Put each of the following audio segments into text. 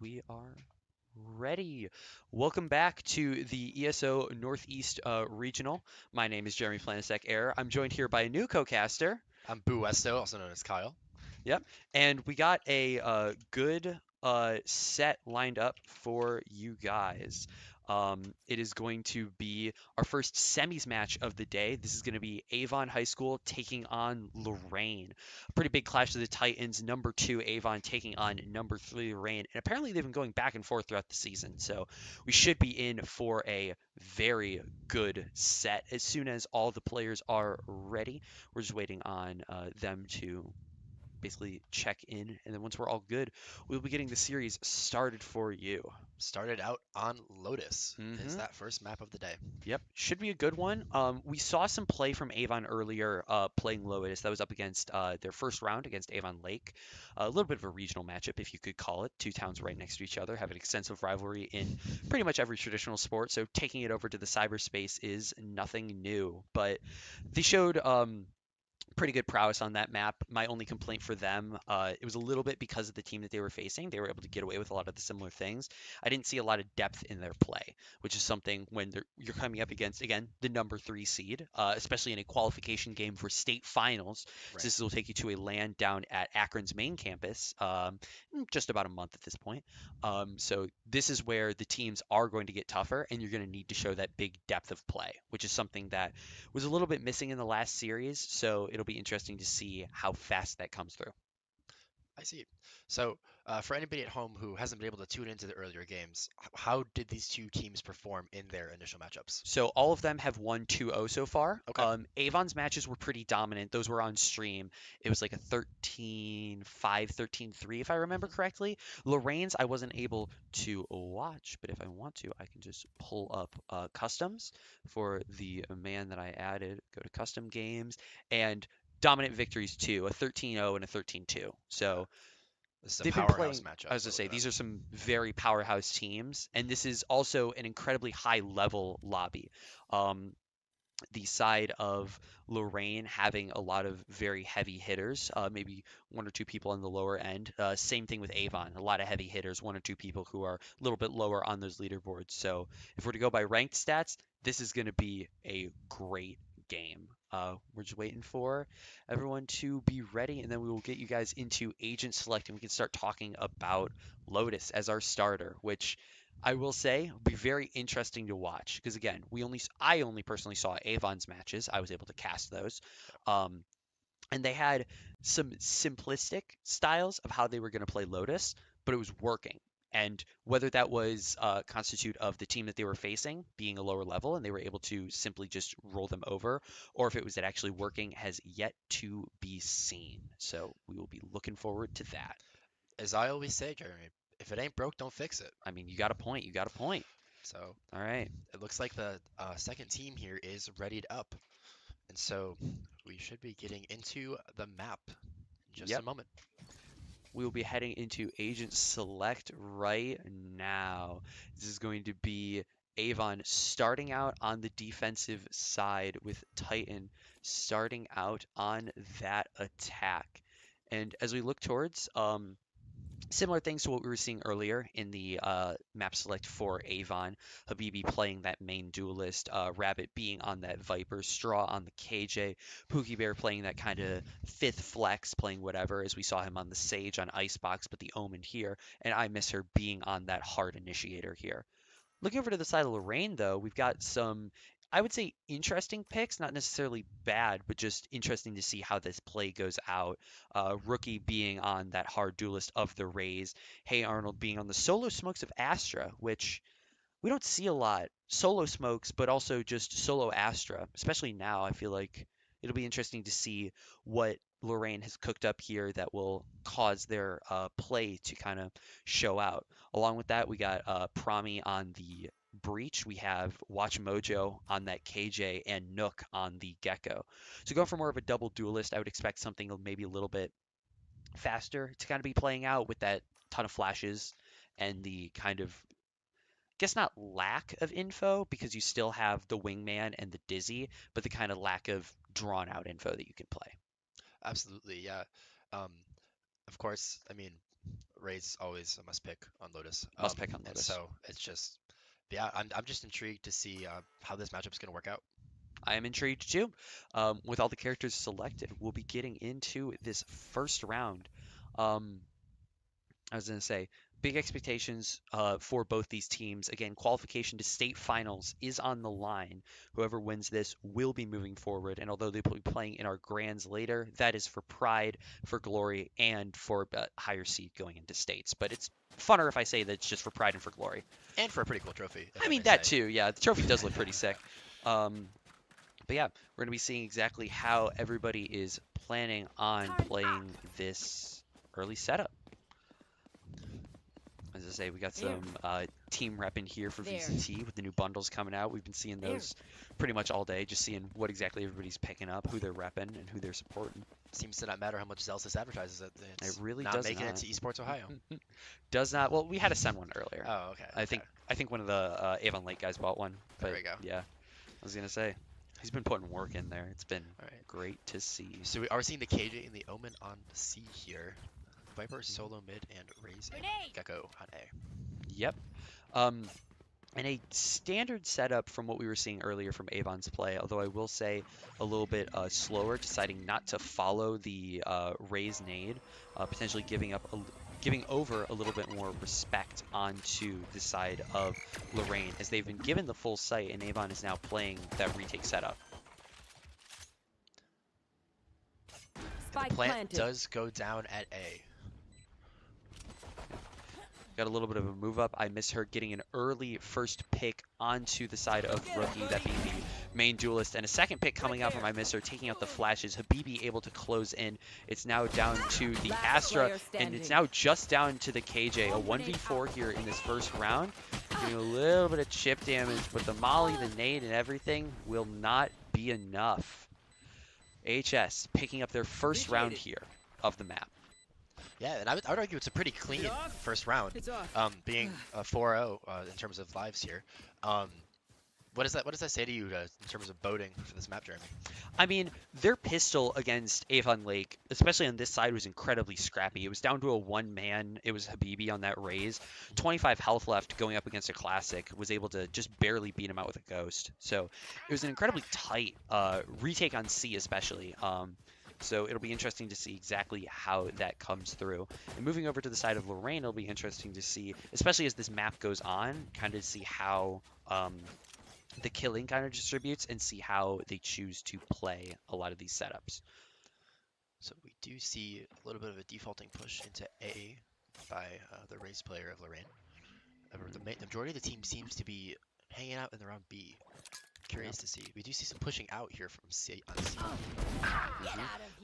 We are ready. Welcome back to the ESO Northeast Regional. My name is Jeremy Planasek Air. I'm joined here by a new co-caster. I'm Boo Westo, also known as Kyle. Yep. And we got a good set lined up for you guys. It is going to be our first semis match of the day. This is going to be Avon High School taking on Lorain. A pretty big clash of the Titans. Number 2 Avon taking on number 3 Lorain. And apparently they've been going back and forth throughout the season. So we should be in for a very good set as soon as all the players are ready. We're just waiting on them to basically check in, and then once we're all good, we'll be getting the series started for you. Started out on Lotus. Is hmm that first map of the day? Yep, should be a good one. We saw some play from Avon earlier, playing Lotus. That was up against their first round against Avon Lake. A little bit of a regional matchup, if you could call it. Two towns right next to each other have an extensive rivalry in pretty much every traditional sport. So taking it over to the cyberspace is nothing new. But they showed pretty good prowess on that map. My only complaint for them, it was a little bit because of the team that they were facing. They were able to get away with a lot of the similar things. I didn't see a lot of depth in their play, which is something when you're coming up against, again, the number 3 seed, especially in a qualification game for state finals. So Right. this will take you to a land down at Akron's main campus, in just about a month at this point. So this is where the teams are going to get tougher, and you're going to need to show that big depth of play, which is something that was a little bit missing in the last series, so it'll be interesting to see how fast that comes through. I see. So, for anybody at home who hasn't been able to tune into the earlier games, how did these two teams perform in their initial matchups? So all of them have won 2-0 so far. Okay. Avon's matches were pretty dominant. Those were on stream. It was like a 13-5, 13-3, if I remember hmm correctly. Lorain's I wasn't able to watch, but if I want to, I can just pull up customs for the man that I added. Go to custom games and dominant victories too, a 13-0 and a 13-2. Yeah. So This is a they've been powerhouse playing, matchup as I for say, them. these are some very powerhouse teams, and this is also an incredibly high level lobby. Um, the side of Lorain having a lot of very heavy hitters, maybe one or two people on the lower end. Same thing with Avon, a lot of heavy hitters, one or two people who are a little bit lower on those leaderboards. So if we're to go by ranked stats, this is going to be a great game. We're just waiting for everyone to be ready, and then we will get you guys into agent select, and we can start talking about Lotus as our starter, which I will say will be very interesting to watch because again, I only personally saw Avon's matches. I was able to cast those. Um, and they had some simplistic styles of how they were going to play Lotus, but it was working. And whether that was constitute of the team that they were facing being a lower level and they were able to simply just roll them over, or if it was that actually working has yet to be seen. So we will be looking forward to that. As I always say, Jeremy, if it ain't broke, don't fix it. I mean, you got a point. You got a point. So, All right. it looks like the second team here is readied up. And so, we should be getting into the map in just a Yep. moment. We will be heading into Agent Select right now. This is going to be Avon starting out on the defensive side with Titan starting out on that attack. And as we look towards similar things to what we were seeing earlier in the map select for Avon. Habibi playing that main duelist, Rabbit being on that Viper, Straw on the KJ, Pookie Bear playing that kind of fifth flex, playing whatever, as we saw him on the Sage on Icebox, but the Omen here, and I miss her being on that hard initiator here. Looking over to the side of Lorain, though, we've got some, I would say, interesting picks, not necessarily bad, but just interesting to see how this play goes out. Rookie being on that hard duelist of the Rays. Hey Arnold being on the solo smokes of Astra, which we don't see a lot. Solo smokes, but also just solo Astra, especially now. I feel like it'll be interesting to see what Lorraine has cooked up here that will cause their play to kind of show out. Along with that, we got Promi on the Breach. We have Watch Mojo on that KJ and Nook on the Gecko. So going for more of a double duelist, I would expect something maybe a little bit faster to kind of be playing out with that ton of flashes and the kind of guess not lack of info because you still have the wingman and the dizzy, but the kind of lack of drawn out info that you can play. Absolutely, yeah. Um, of course, I mean, Raze always a must pick on Lotus. Must pick on And Lotus. so it's just, yeah, I'm just intrigued to see how this matchup is going to work out. I am intrigued too. With all the characters selected, we'll be getting into this first round. Um, I was going to say, big expectations for both these teams. Again, qualification to state finals is on the line. Whoever wins this will be moving forward. And although they will be playing in our grands later, that is for pride, for glory, and for a higher seed going into states. But it's funner if I say that it's just for pride and for glory. And for a pretty cool trophy, if I I mean, may that say. too. Yeah, the trophy does look pretty sick. Um, but yeah, we're going to be seeing exactly how everybody is planning on playing this early setup. As I say, we got some team rep in here for VCT with the new bundles coming out. We've been seeing those pretty much all day, just seeing what exactly everybody's picking up, who they're repping, and who they're supporting. Seems to not matter how much Zelsis advertises it. It's It really not does making not. it to Esports Ohio. Does not. Well, we had to send one earlier. Oh, okay. I think one of the Avon Lake guys bought one. But There we go. yeah, I was gonna say he's been putting work in there. It's been All right. great to see. So we are seeing the KJ and the Omen on C here. Viper solo mid and Raze and Gecko on A. Yep. And a standard setup from what we were seeing earlier from Avon's play, although I will say a little bit slower, deciding not to follow the Raze nade, potentially giving over a little bit more respect onto the side of Lorain, as they've been given the full site, and Avon is now playing that retake setup. The plant does go down at A. Got a little bit of a move up. I miss her getting an early first pick onto the side of Rookie, that being the main duelist, and a second pick coming out from I miss her, taking out the flashes. Habibi able to close in. It's now down to the Astra, and it's now just down to the KJ. A 1v4 here in this first round. Getting a little bit of chip damage, but the Molly, the nade, and everything will not be enough. HS picking up their first round here of the map. Yeah, and I would argue it's a pretty clean first round, being a 4-0 in terms of lives here. What does that say to you in terms of boating for this map, Jeremy? I mean, their pistol against Avon Lake, especially on this side, was incredibly scrappy. It was down to a one-man. It was Habibi on that Raze. 25 health left going up against a Classic. Was able to just barely beat him out with a Ghost. So it was an incredibly tight retake on C especially. So it'll be interesting to see exactly how that comes through. And moving over to the side of Lorain, it'll be interesting to see, especially as this map goes on, kind of see how the killing kind of distributes and see how they choose to play a lot of these setups. So we do see a little bit of a defaulting push into A by the Raze player of Lorain. The majority of the team seems to be hanging out in around B. Curious to see. We do see some pushing out here from C on C.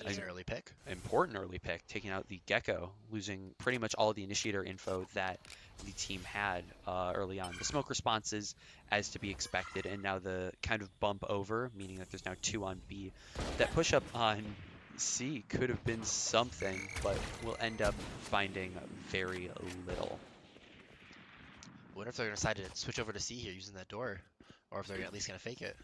That's an early pick. Important early pick, taking out the Gecko, losing pretty much all the initiator info that the team had early on. The smoke responses as to be expected, and now the kind of bump over, meaning that there's now 2 on B. That push up on C could have been something, but we'll end up finding very little. I wonder if they're going to decide to switch over to C here using that door, or if they're at least going to fake it.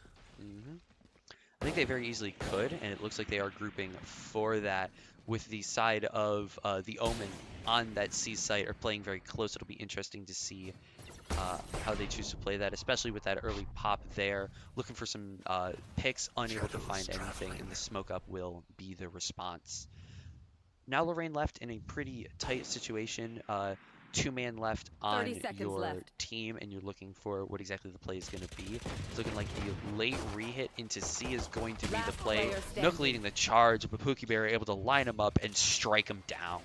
I think they very easily could, and it looks like they are grouping for that with the side of the Omen on that C site are playing very close. It'll be interesting to see how they choose to play that, especially with that early pop there. Looking for some picks, unable to find anything, and the smoke up will be the response. Now Lorain left in a pretty tight situation. 2-man left on your team, and you're looking for what exactly the play is going to be. It's looking like the late re-hit into C is going to be the play. Nook leading the charge, but Pookie Bear able to line him up and strike him down.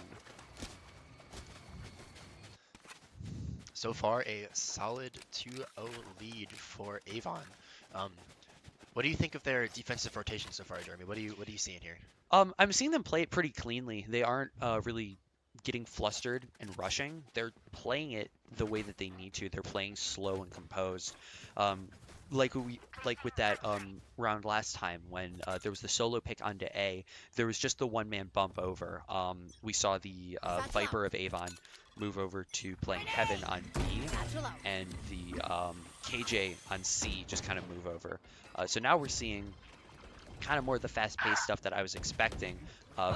So far, a solid 2-0 lead for Avon. What do you think of their defensive rotation so far, Jeremy? What are you seeing here? I'm seeing them play it pretty cleanly. They aren't really getting flustered and rushing. They're playing it the way that they need to. They're playing slow and composed. Like with that round last time when there was the solo pick onto A, there was just the one-man bump over. We saw the Viper of Avon move over to playing Heaven on B, and the KJ on C just kind of move over. So now we're seeing kind of more of the fast-paced stuff that I was expecting,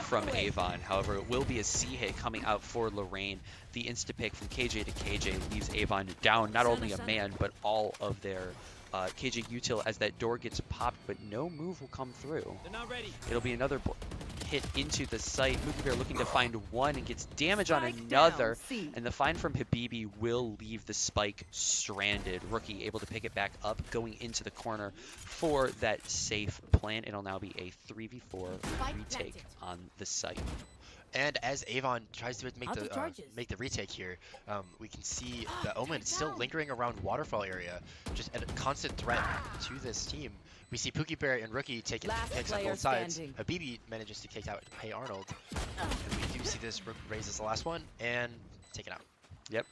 from Avon. However, it will be a C hit coming out for Lorain. The insta-pick from KJ to KJ leaves Avon down not only a man, but all of their KJ util as that door gets popped, but no move will come through. It'll be another hit into the site. Mookie Bear looking to find one and gets damage on another. And the find from Habibi will leave the spike stranded. Rookie able to pick it back up, going into the corner for that safe plant. It'll now be a 3v4 retake on the site. And as Avon tries to make the retake here, we can see the Omen still lingering around waterfall area, just a constant threat to this team. We see Pookie Bear and Rookie taking picks on both sides. Habibi manages to take out Hey Arnold. And we do see this Raze as the last one and take it out. Yep.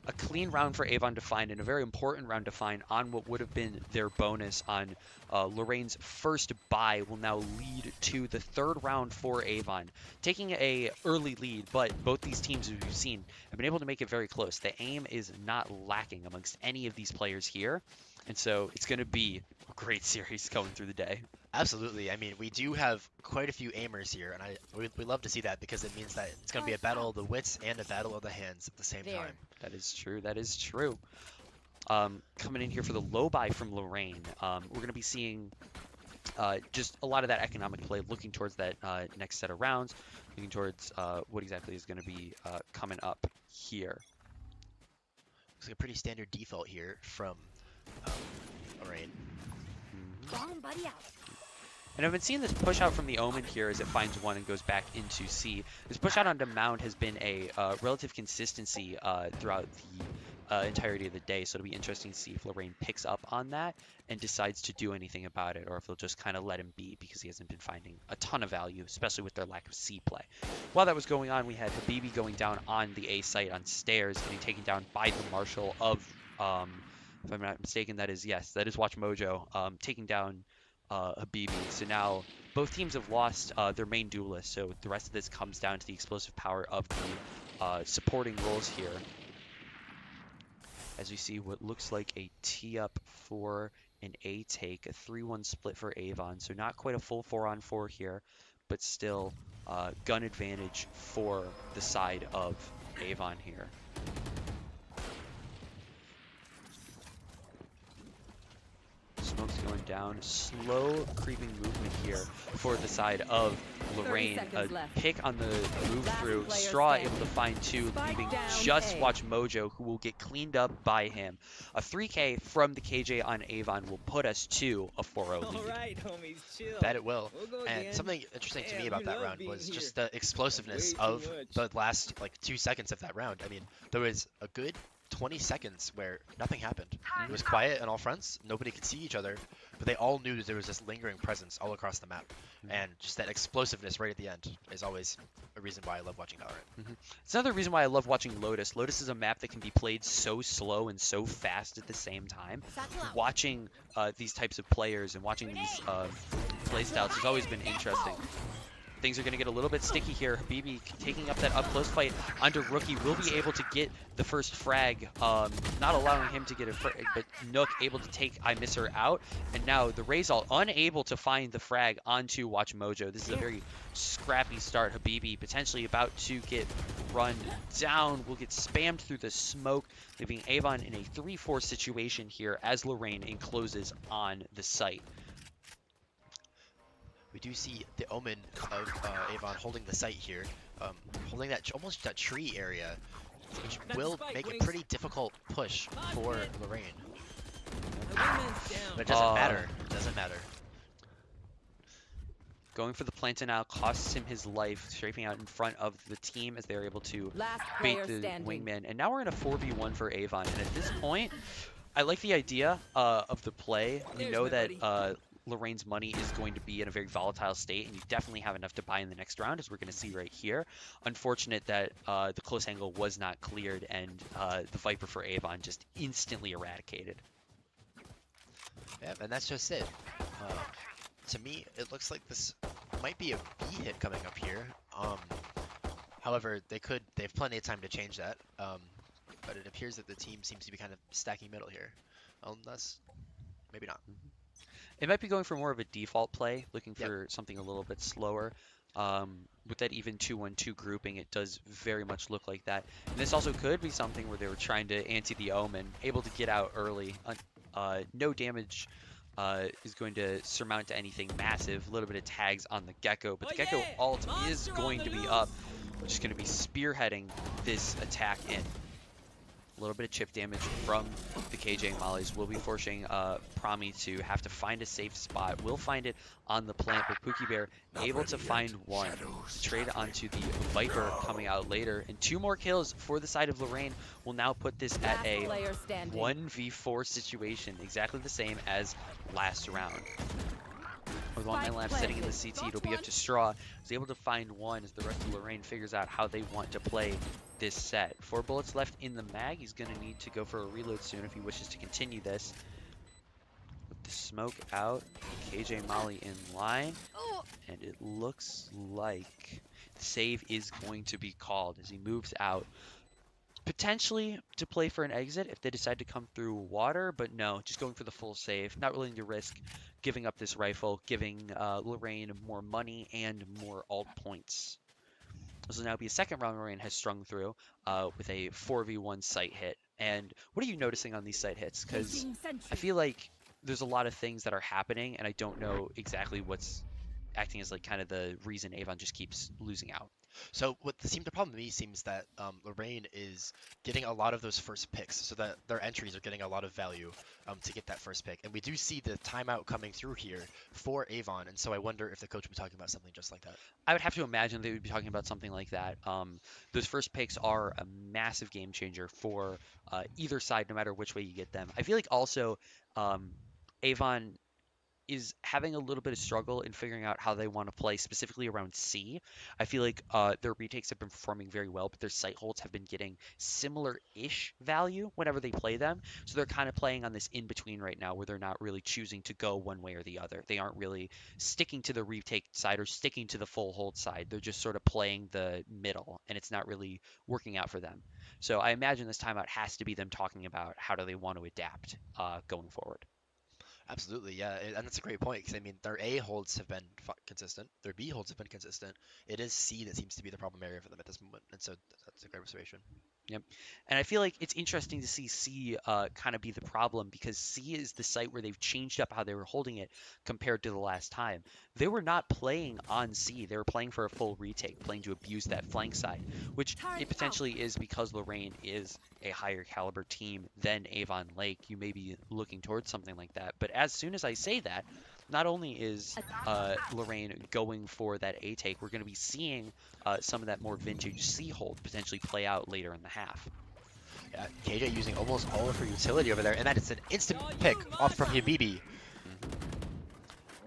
A clean round for Avon to find, and a very important round to find on what would have been their bonus on Lorain's first buy will now lead to the third round for Avon. Taking a early lead, but both these teams, as we've seen, have been able to make it very close. The aim is not lacking amongst any of these players here, and so it's going to be a great series going through the day. Absolutely. I mean, we do have quite a few aimers here, and we love to see that because it means that it's going to be a battle of the wits and a battle of the hands at the same time. That is true. That is true. Coming in here for the low buy from Lorain, we're going to be seeing just a lot of that economic play, looking towards that next set of rounds, looking towards what exactly is going to be coming up here. Looks like a pretty standard default here from Lorain. And I've been seeing this push out from the Omen here as it finds one and goes back into C. This push out onto Mound has been a relative consistency throughout the entirety of the day, so it'll be interesting to see if Lorain picks up on that and decides to do anything about it, or if they'll just kind of let him be because he hasn't been finding a ton of value, especially with their lack of C play. While that was going on, we had Habibi going down on the A site on stairs, getting taken down by the Marshal of, if I'm not mistaken, that is Watch Mojo, taking down Habibi. So now both teams have lost their main duelist, so the rest of this comes down to the explosive power of the supporting roles here. As we see what looks like a tee up for an A take, a 3-1 split for Avon. So not quite a full 4-on-4 here, but still gun advantage for the side of Avon here. Smoke's going down. Slow creeping movement here for the side of Lorain. A pick on the move through. Straw able to find two, leaving just Watch Mojo, who will get cleaned up by him. A 3K from the KJ on Avon will put us to a 4-0 lead. Alright, homies, chill. That it will. And something interesting to me about that round was just the explosiveness of the last 2 seconds of that round. I mean, there was a good 20 seconds where nothing happened. It was quiet on all fronts. Nobody could see each other, but they all knew that there was this lingering presence all across the map. And just that explosiveness right at the end is always a reason why I love watching Valorant. It's another reason why I love watching Lotus. Lotus is a map that can be played so slow and so fast at the same time. Watching these types of players and watching these playstyles has always been interesting. Things are going to get a little bit sticky here. Habibi taking up that up-close fight under Rookie will be able to get the first frag, not allowing him to get a frag, but Nook able to take I Miss Her out. And now the Razal unable to find the frag onto Watch Mojo. This is a very scrappy start. Habibi potentially about to get run down, will get spammed through the smoke, leaving Avon in a 3-4 situation here as Lorain encloses on the site. We do see the Omen of Avon holding the site here, holding that almost that tree area, which will make a pretty difficult push for Lorain. But it doesn't matter. It doesn't matter. Going for the plant now costs him his life, strafing out in front of the team as they're able to bait the wingman. And now we're in a 4v1 for Avon. And at this point, I like the idea of the play. We know that Lorain's money is going to be in a very volatile state, and you definitely have enough to buy in the next round, as we're going to see right here. Unfortunate that the close angle was not cleared, and the Viper for Avon just instantly eradicated. Yeah, and that's just it. To me, it looks like this might be a B hit coming up here. However, they have plenty of time to change that. But it appears that the team seems to be kind of stacking middle here. Unless, maybe not. It might be going for more of a default play, looking Yep. for something a little bit slower. With that even 2-1-2 grouping, it does very much look like that. And this also could be something where they were trying to anti the Omen, able to get out early. No damage is going to surmount to anything massive. A little bit of tags on the Gecko, but the Gecko ult is going to be up, which is going to be spearheading this attack in. A little bit of chip damage from the KJ Mollies will be forcing Promi to have to find a safe spot. Will find it on the plant, but Pookie Bear able to find one to trade onto the Viper coming out later. And 2 more kills for the side of Lorain will now put this at a 1v4 situation, exactly the same as last round. With 1 man left sitting in the CT, it'll be up to Straw. He's able to find one as the rest of Lorain figures out how they want to play this set. 4 bullets left in the mag. He's going to need to go for a reload soon if he wishes to continue this. With the smoke out, KJ Molly in line, and it looks like the save is going to be called as he moves out. Potentially to play for an exit if they decide to come through water, but no, just going for the full save. Not willing to risk giving up this rifle, giving Lorain more money and more ult points. This will now be a second round Lorain has strung through with a 4v1 site hit. And what are you noticing on these site hits? Because I feel like there's a lot of things that are happening, and I don't know exactly what's acting as like kind of the reason Avon just keeps losing out. So the problem to me seems that Lorain is getting a lot of those first picks, so that their entries are getting a lot of value to get that first pick. And we do see the timeout coming through here for Avon, and so I wonder if the coach will be talking about something just like that. I would have to imagine they would be talking about something like that. Those first picks are a massive game changer for either side, no matter which way you get them. I feel like also Avon is having a little bit of struggle in figuring out how they want to play, specifically around C. I feel like their retakes have been performing very well, but their site holds have been getting similar-ish value whenever they play them. So they're kind of playing on this in-between right now where they're not really choosing to go one way or the other. They aren't really sticking to the retake side or sticking to the full hold side. They're just sort of playing the middle, and it's not really working out for them. So I imagine this timeout has to be them talking about how do they want to adapt going forward. Absolutely, yeah, and that's a great point because I mean their A holds have been consistent, their B holds have been consistent. It is C that seems to be the problem area for them at this moment, and so that's a great observation. Yep. And I feel like it's interesting to see C kind of be the problem because C is the site where they've changed up how they were holding it compared to the last time. They were not playing on C. They were playing for a full retake, playing to abuse that flank side, which it potentially is because Lorain is a higher caliber team than Avon Lake. You may be looking towards something like that. But as soon as I say that, not only is Lorain going for that A take, we're going to be seeing some of that more vintage C hold potentially play out later in the half. Yeah, KJ using almost all of her utility over there, and that is an instant pick off from Habibi.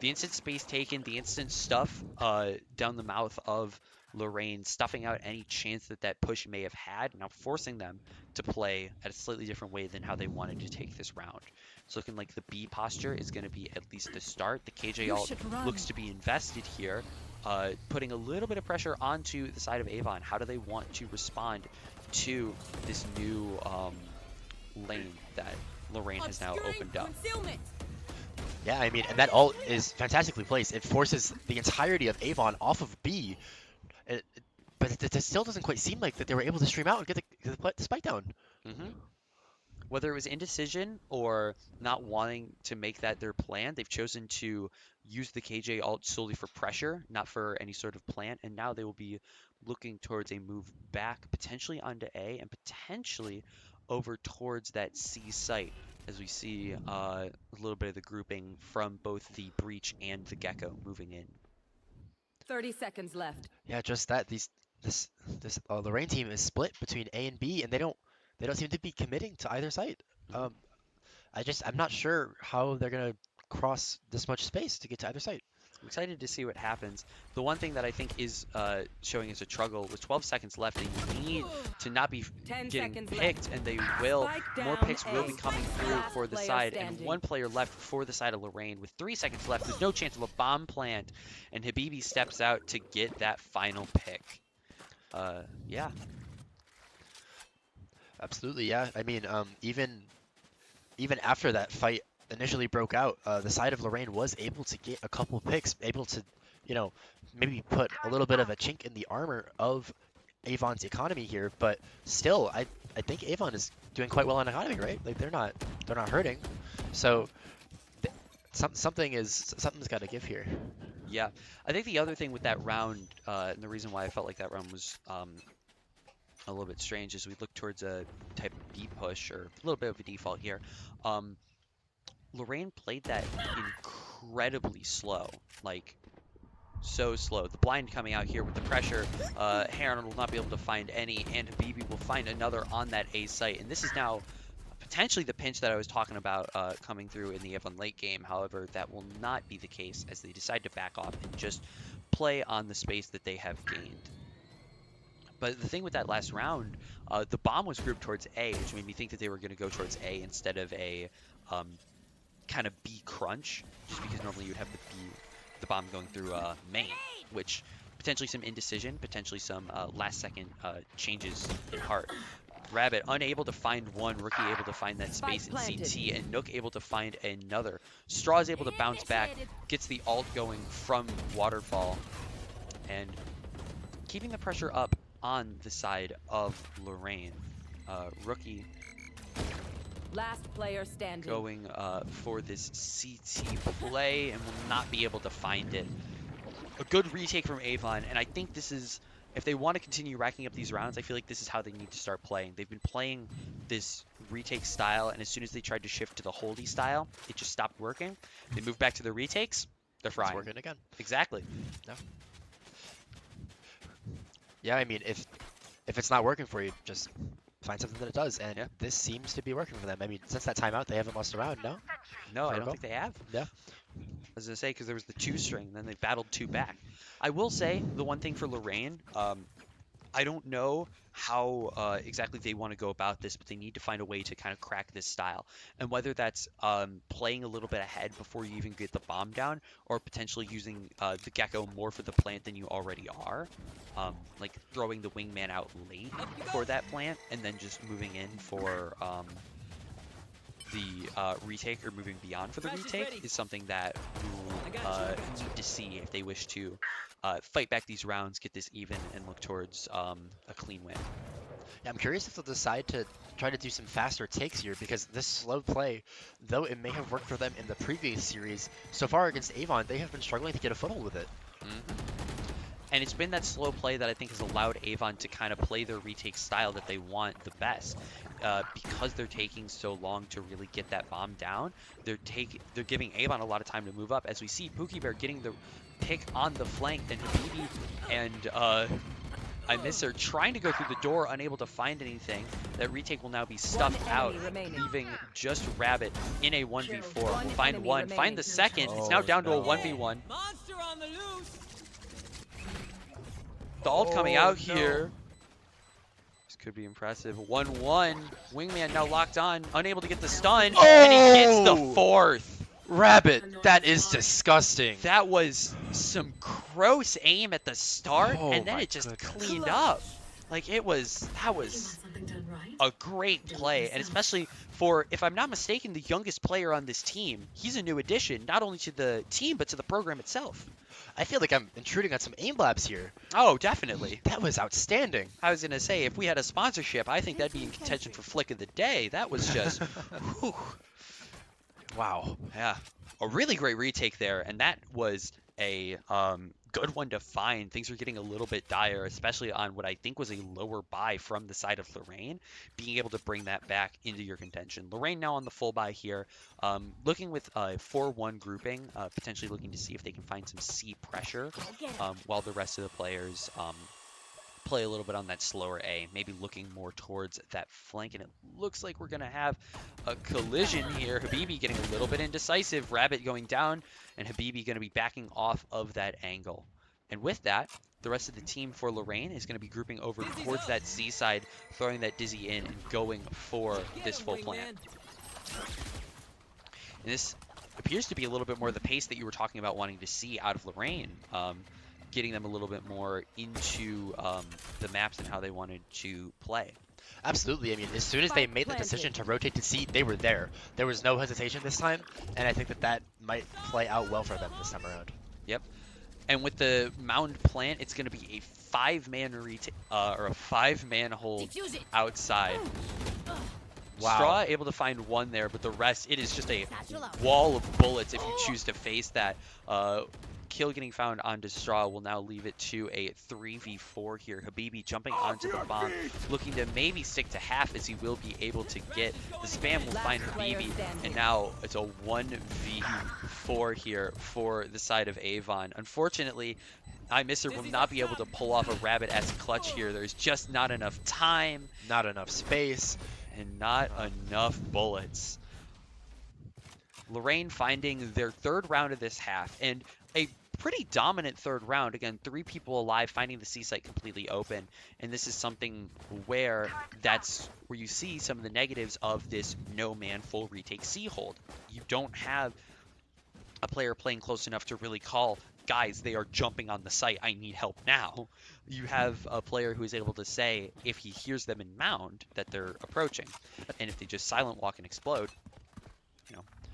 The instant space taken, the instant stuff down the mouth of Lorain, stuffing out any chance that that push may have had, now forcing them to play at a slightly different way than how they wanted to take this round. It's looking like the B posture is going to be at least the start. The KJ ult looks to be invested here, putting a little bit of pressure onto the side of Avon. How do they want to respond to this new lane that Lorain has now opened up? Yeah, I mean, and that ult is fantastically placed. It forces the entirety of Avon off of B, but it still doesn't quite seem like that they were able to stream out and get the spike down. Whether it was indecision or not wanting to make that their plan, they've chosen to use the KJ ult solely for pressure, not for any sort of plan, and now they will be looking towards a move back, potentially onto A, and potentially over towards that C site, as we see a little bit of the grouping from both the Breach and the Gecko moving in. 30 seconds left. Yeah, just that this Lorain team is split between A and B, and they don't seem to be committing to either side. I'm not sure how they're gonna cross this much space to get to either side. I'm excited to see what happens. The one thing that I think is showing as a struggle with 12 seconds left, they need to not be getting picked, and they will. More picks will be coming through for the side, and one player left for the side of Lorain. With 3 seconds left, there's no chance of a bomb plant, and Habibi steps out to get that final pick. Yeah. Absolutely, yeah. I mean, even after that fight initially broke out, the side of Lorain was able to get a couple picks, able to, you know, maybe put a little bit of a chink in the armor of Avon's economy here, but still, I think Avon is doing quite well on economy, right? Like they're not hurting, so something's got to give here. Yeah, I think the other thing with that round, and the reason why I felt like that round was a little bit strange, is we look towards a type B push or a little bit of a default here. Um, Lorain played that incredibly slow, like so slow. The blind coming out here with the pressure, Heron will not be able to find any, and Habibi will find another on that A site, and this is now potentially the pinch that I was talking about coming through in the Avon late game. However, that will not be the case as they decide to back off and just play on the space that they have gained. But the thing with that last round, the bomb was grouped towards A, which made me think that they were going to go towards A instead of a kind of B crunch, just because normally you'd have the bomb going through main, which potentially some indecision, potentially some last second changes in heart. Rabbit unable to find one, Rookie able to find that space in CT, and Nook able to find another. Straw is able to bounce back, gets the ult going from Waterfall, and keeping the pressure up on the side of Lorain. Rookie Last player standing. going for this CT play and will not be able to find it. A good retake from Avon, and I think this is, if they want to continue racking up these rounds, I feel like this is how they need to start playing. They've been playing this retake style, and as soon as they tried to shift to the holdy style, it just stopped working. They moved back to the retakes, they're frying. It's working again. Exactly. No. Yeah, I mean, if it's not working for you, just find something that it does, and Yeah. this seems to be working for them. I mean, since that timeout, they haven't lost a round, no? No, I don't Protocol? think they have. Yeah. I was going to say, because there was the 2 string, then they battled 2 back. I will say, the one thing for Lorain, I don't know how exactly they want to go about this, but they need to find a way to kind of crack this style. And whether that's playing a little bit ahead before you even get the bomb down, or potentially using the Gecko more for the plant than you already are. Like throwing the wingman out late for that plant, and then just moving in for the retake, or moving beyond for the retake, is something that we'll need to see if they wish to fight back these rounds, get this even, and look towards a clean win. Yeah, I'm curious if they'll decide to try to do some faster takes here, because this slow play, though it may have worked for them in the previous series, so far against Avon, they have been struggling to get a foothold with it. And it's been that slow play that I think has allowed Avon to kind of play their retake style that they want the best. Because they're taking so long to really get that bomb down, they're giving Avon a lot of time to move up. As we see Pookie Bear getting the pick on the flank, then Habibi and I miss her trying to go through the door, unable to find anything. That retake will now be stuffed out, leaving just Rabbit in a 1v4. Will find one, find the second. It's now down to a 1v1. Monster on the loose. The ult coming out here. This could be impressive. 1-1. Wingman now locked on, unable to get the stun, and he gets the 4th. Rabbit, that is disgusting. That was some gross aim at the start, Oh and then my it just goodness. cleaned up. Like that was a great play, and especially for, if I'm not mistaken, the youngest player on this team. He's a new addition, not only to the team, but to the program itself. I feel like I'm intruding on some aim labs here. Oh, definitely. That was outstanding. I was going to say, if we had a sponsorship, I think that'd be in contention for Flick of the Day. That was just, whew. Wow. Yeah, a really great retake there, and that was a good one to find. Things are getting a little bit dire, especially on what I think was a lower buy from the side of Lorain, being able to bring that back into your contention. Lorain now on the full buy here, looking with a 4-1 grouping, potentially looking to see if they can find some C pressure, while the rest of the players play a little bit on that slower A, maybe looking more towards that flank, and it looks like we're going to have a collision here. Habibi getting a little bit indecisive, Rabbit going down, and Habibi going to be backing off of that angle. And with that, the rest of the team for Lorain is going to be grouping over towards that Z side, throwing that Dizzy in and going for this full plant. And this appears to be a little bit more the pace that you were talking about wanting to see out of Lorain. Getting them a little bit more into the maps and how they wanted to play. Absolutely. I mean, as soon as they made the decision to rotate to C, they were there. There was no hesitation this time, and I think that that might play out well for them this time around. Yep. And with the mound plant, it's going to be a 5-man or a 5-man hold outside. Wow. Straw able to find one there, but the rest, it is just a wall of bullets if you choose to face that. Kill getting found onto Straw will now leave it to a 3v4 here. Habibi jumping onto the bomb, looking to maybe stick to half as he will be able to get. The spam will find Habibi, and now it's a 1v4 here for the side of Avon. Unfortunately, iMisser will not be able to pull off a rabbit-esque clutch here. There's just not enough time. Not enough space. And not enough bullets. Lorain finding their 3rd round of this half, and a pretty dominant 3rd round. Again, 3 people alive, finding the C site completely open. And this is something where you see some of the negatives of this no-man full retake C hold. You don't have a player playing close enough to really call, guys, they are jumping on the site, I need help now. You have a player who is able to say, if he hears them in mound, that they're approaching. And if they just silent walk and explode,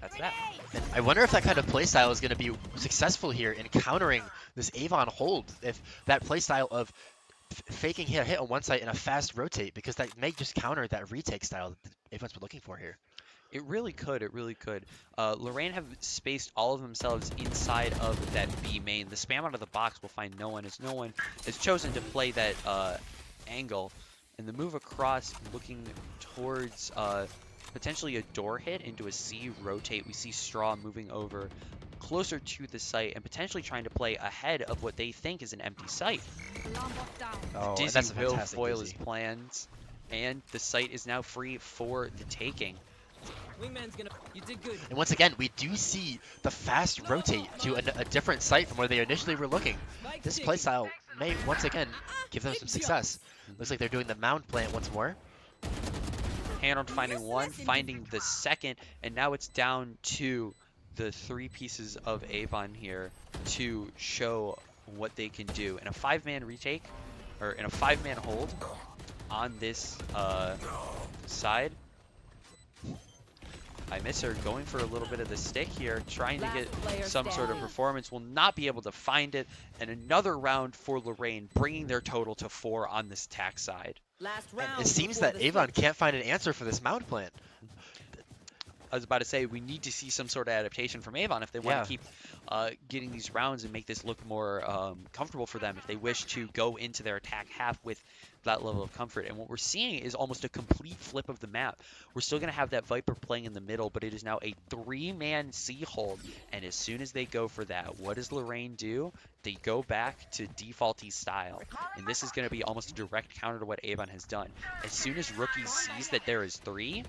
that's that. And I wonder if that kind of playstyle is going to be successful here in countering this Avon hold. If that playstyle of faking hit on one side and a fast rotate, because that may just counter that retake style that Avon's been looking for here. It really could. It really could. Lorain have spaced all of themselves inside of that B main. The spam out of the box will find no one, as no one has chosen to play that angle. And the move across, looking towards potentially a door hit into a C rotate. We see Straw moving over closer to the site and potentially trying to play ahead of what they think is an empty site. Oh, Dizzy that's will foil his plans, and the site is now free for the taking. Wingman's gonna. You did good. And once again, we do see the fast rotate to a different site from where they initially were looking. This playstyle may once again give them some success. Looks like they're doing the mound plant once more. Harold finding one, finding the second, and now it's down to the 3 pieces of Avon here to show what they can do. In a 5-man retake, or in a 5-man hold on this side, iMisser going for a little bit of the stick here, trying to get some sort of performance, will not be able to find it, and another round for Lorain, bringing their total to 4 on this attack side. It seems that Avon can't find an answer for this mound plant. I was about to say, we need to see some sort of adaptation from Avon if they want to keep getting these rounds and make this look more comfortable for them, if they wish to go into their attack half with that level of comfort. And what we're seeing is almost a complete flip of the map. We're still going to have that Viper playing in the middle, but it is now a 3-man C hold. And as soon as they go for that, what does Lorain do? They go back to defaulty style. And this is going to be almost a direct counter to what Avon has done. As soon as Rookie sees that there is 3,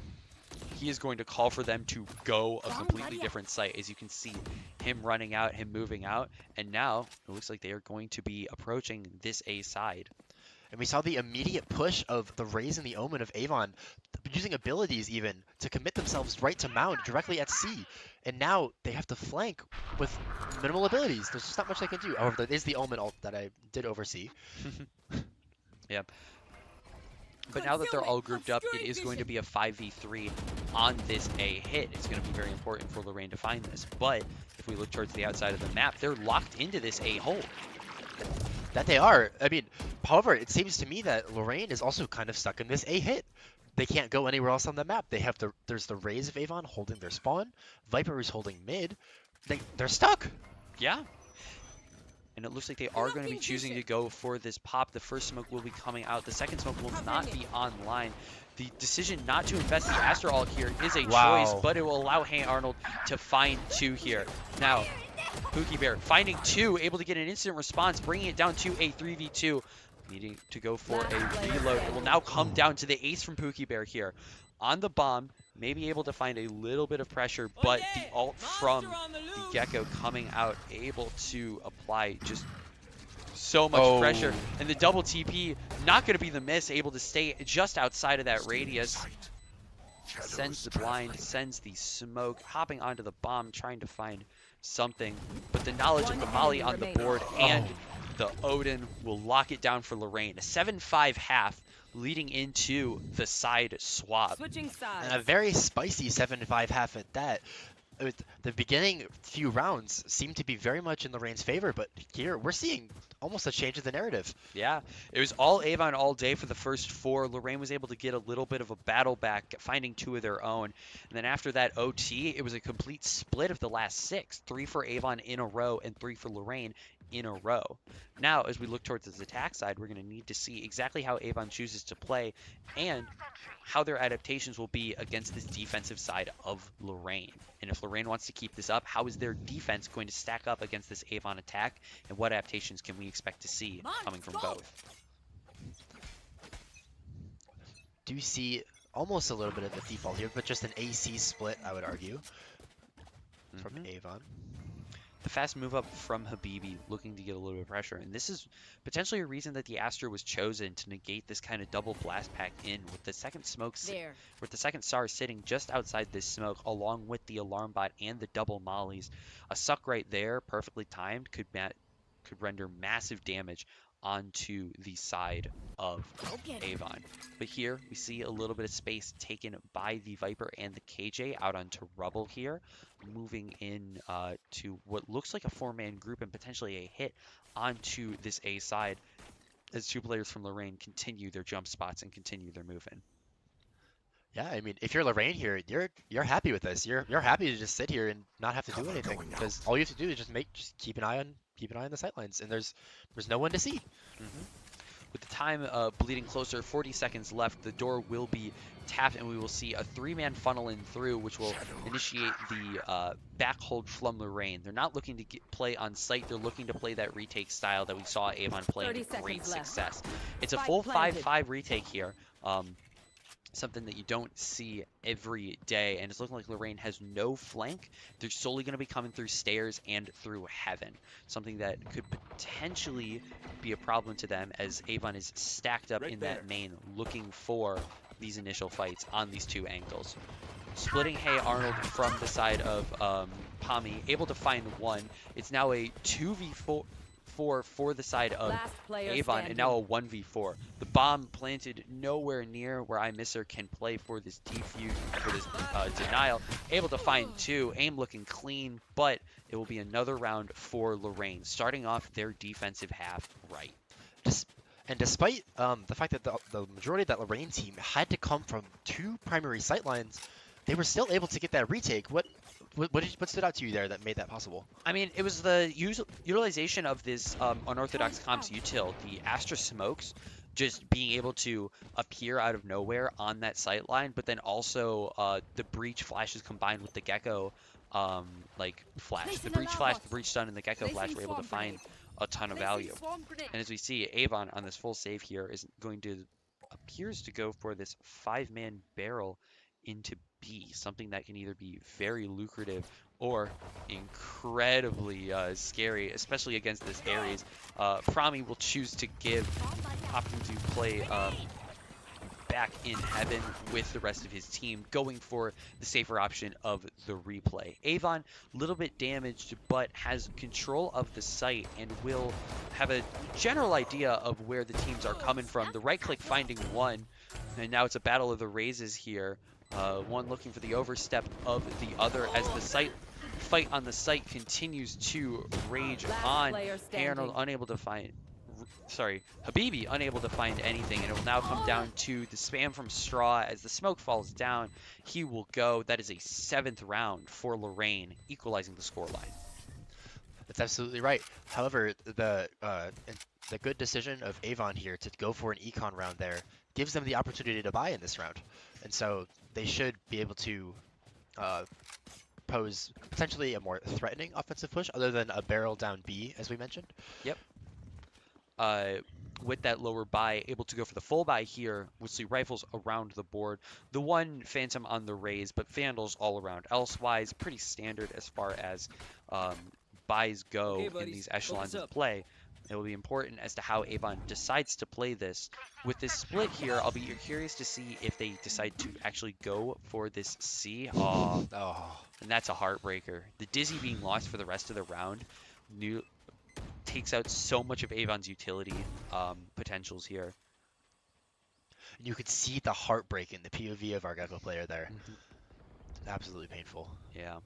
he is going to call for them to go a completely different site. As you can see, him running out, him moving out, and now it looks like they are going to be approaching this A side. And we saw the immediate push of the Raze and the Omen of Avon, using abilities even to commit themselves right to mound directly at C. And now they have to flank with minimal abilities. There's just not much they can do. However, there is the Omen ult that I did oversee. Yeah. But now that they're all grouped up, it is going to be a 5v3 on this A hit. It's going to be very important for Lorain to find this. But if we look towards the outside of the map, they're locked into this A hold. That they are. I mean, however, it seems to me that Lorain is also kind of stuck in this A hit. They can't go anywhere else on the map. They have there's the Raze of Avon holding their spawn. Viper is holding mid. They're stuck. Yeah. And it looks like they are going to be choosing to go for this pop. The first smoke will be coming out. The second smoke will not be online. The decision not to invest the Astro ult here is a choice, but it will allow Hey Arnold to find 2 here. Now, Pookie Bear finding 2, able to get an instant response, bringing it down to a 3v2. Needing to go for a reload. It will now come down to the ace from Pookie Bear here. On the bomb, maybe able to find a little bit of pressure, but the ult from the Gecko coming out, able to apply just so much pressure. And the double TP, not going to be the miss, able to stay just outside of that radius. Sends the blind, sends the smoke, hopping onto the bomb, trying to find something. But the knowledge of the Molly on the board and the Odin will lock it down for Lorain. A 7-5 half. leading into the side swap. Switching And a sides. very spicy 7-5 half at that. The beginning few rounds seem to be very much in Lorain's favor, but here we're seeing almost a change of the narrative. Yeah, it was all Avon all day for the first 4. Lorain was able to get a little bit of a battle back, finding 2 of their own. And then after that OT, it was a complete split of the last 6. 3 for Avon in a row and 3 for Lorain in a row. Now, as we look towards this attack side, we're going to need to see exactly how Avon chooses to play and how their adaptations will be against this defensive side of Lorain. And if Lorain wants to keep this up, how is their defense going to stack up against this Avon attack? And what adaptations can we expect to see coming from both? Do you see almost a little bit of a default here, but just an AC split, I would argue, from Avon. The fast move up from Habibi, looking to get a little bit of pressure. And this is potentially a reason that the Astra was chosen to negate this kind of double blast pack in with the second smoke, with the second SAR sitting just outside this smoke, along with the alarm bot and the double mollies. A suck right there, perfectly timed, could render massive damage onto the side of Avon. But here we see a little bit of space taken by the Viper and the KJ out onto Rubble here, moving in to what looks like a 4-man group and potentially a hit onto this A side as 2 players from Lorain continue their jump spots and continue their movement. Yeah, I mean, if you're Lorain here, you're happy with this. You're happy to just sit here and not have to do anything because all you have to do is just keep an eye on the sidelines, and there's no one to see. With the time bleeding closer, 40 seconds left, the door will be tapped and we will see a 3-man funnel in through, which will initiate the back hold from Lorain. They're not looking to play on site, they're looking to play that retake style that we saw Avon play with great success. It's a full 5-5 retake here. Something that you don't see every day, and it's looking like Lorain has no flank. They're solely going to be coming through stairs and through heaven, something that could potentially be a problem to them as Avon is stacked up in that main looking for these initial fights on these 2 angles. Splitting Hey Arnold from the side of Pami, able to find 1. It's now a 2v4 for the side of Avon, and now a 1v4. The bomb planted nowhere near where iMisser can play for this defuse, for this denial. Able to find 2, aim looking clean, but it will be another round for Lorain, starting off their defensive half right. And despite the fact that the majority of that Lorain team had to come from 2 primary sight lines, they were still able to get that retake. What stood out to you there that made that possible? I mean, it was the utilization of this unorthodox comps util, the Astra smokes, just being able to appear out of nowhere on that sight line, but then also the breach flashes combined with the Gecko flash. The breach flash, the breach stun, and the Gecko flash were able to find a ton of value. And as we see, Avon on this full save here is going to, appears to go for this 5-man barrel into B, something that can either be very lucrative or incredibly scary, especially against this Ares. Prami will choose to opting to play back in heaven with the rest of his team, going for the safer option of the replay. Avon, a little bit damaged, but has control of the site and will have a general idea of where the teams are coming from. The right click finding 1, and now it's a battle of the raises here. One looking for the overstep of the other as the fight on the site continues to rage on. Arnold unable to find, Habibi unable to find anything, and it will now come down to the spam from Straw. As the smoke falls down, he will go. That is a 7th round for Lorain, equalizing the scoreline. That's absolutely right. However, the good decision of Avon here to go for an econ round there gives them the opportunity to buy in this round. And so they should be able to pose potentially a more threatening offensive push other than a barrel down B, as we mentioned. Yep. With that lower buy, able to go for the full buy here. We'll see rifles around the board. The 1 Phantom on the raise, but Vandals all around. Elsewise, pretty standard as far as buys go in these echelons of play. It will be important as to how Avon decides to play this. With this split here, I'll be curious to see if they decide to actually go for this C. And that's a heartbreaker. The Dizzy being lost for the rest of the round takes out so much of Avon's utility potentials here. You could see the heartbreak in the POV of our Gecko player there. Mhm. Absolutely painful. Yeah.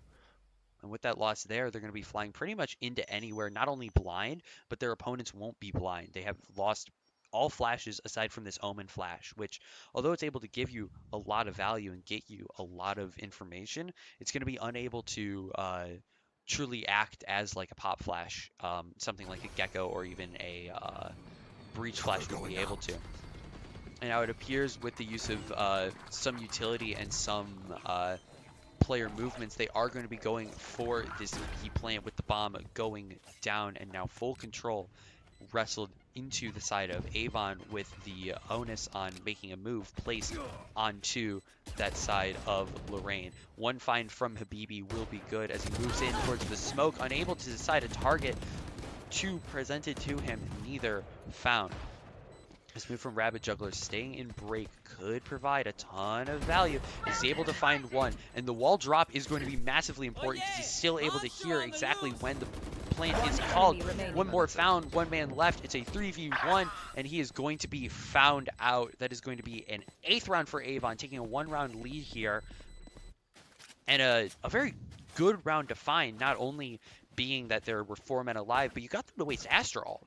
And with that loss there, they're going to be flying pretty much into anywhere, not only blind, but their opponents won't be blind. They have lost all flashes aside from this Omen flash, which, although it's able to give you a lot of value and get you a lot of information, it's going to be unable to truly act as like a pop flash, something like a Gecko or even a breach flash would be able to. And now it appears with the use of some utility and some player movements, they are going to be going for this B plant with the bomb going down, and now full control wrestled into the side of Avon with the onus on making a move placed onto that side of Lorain. One find from Habibi will be good as he moves in towards the smoke, unable to decide a target. Two presented to him, neither found. This move from Rabbit Juggler, staying in break, could provide a ton of value. He's able to find one, and the wall drop is going to be massively important because he's still able to hear exactly when the plant is called. One more found, one man left. It's a 3v1, and he is going to be found out. That is going to be an 8th round for Avon, taking a 1-round lead here. And a very good round to find, not only being that there were 4 men alive, but you got them to waste Astral.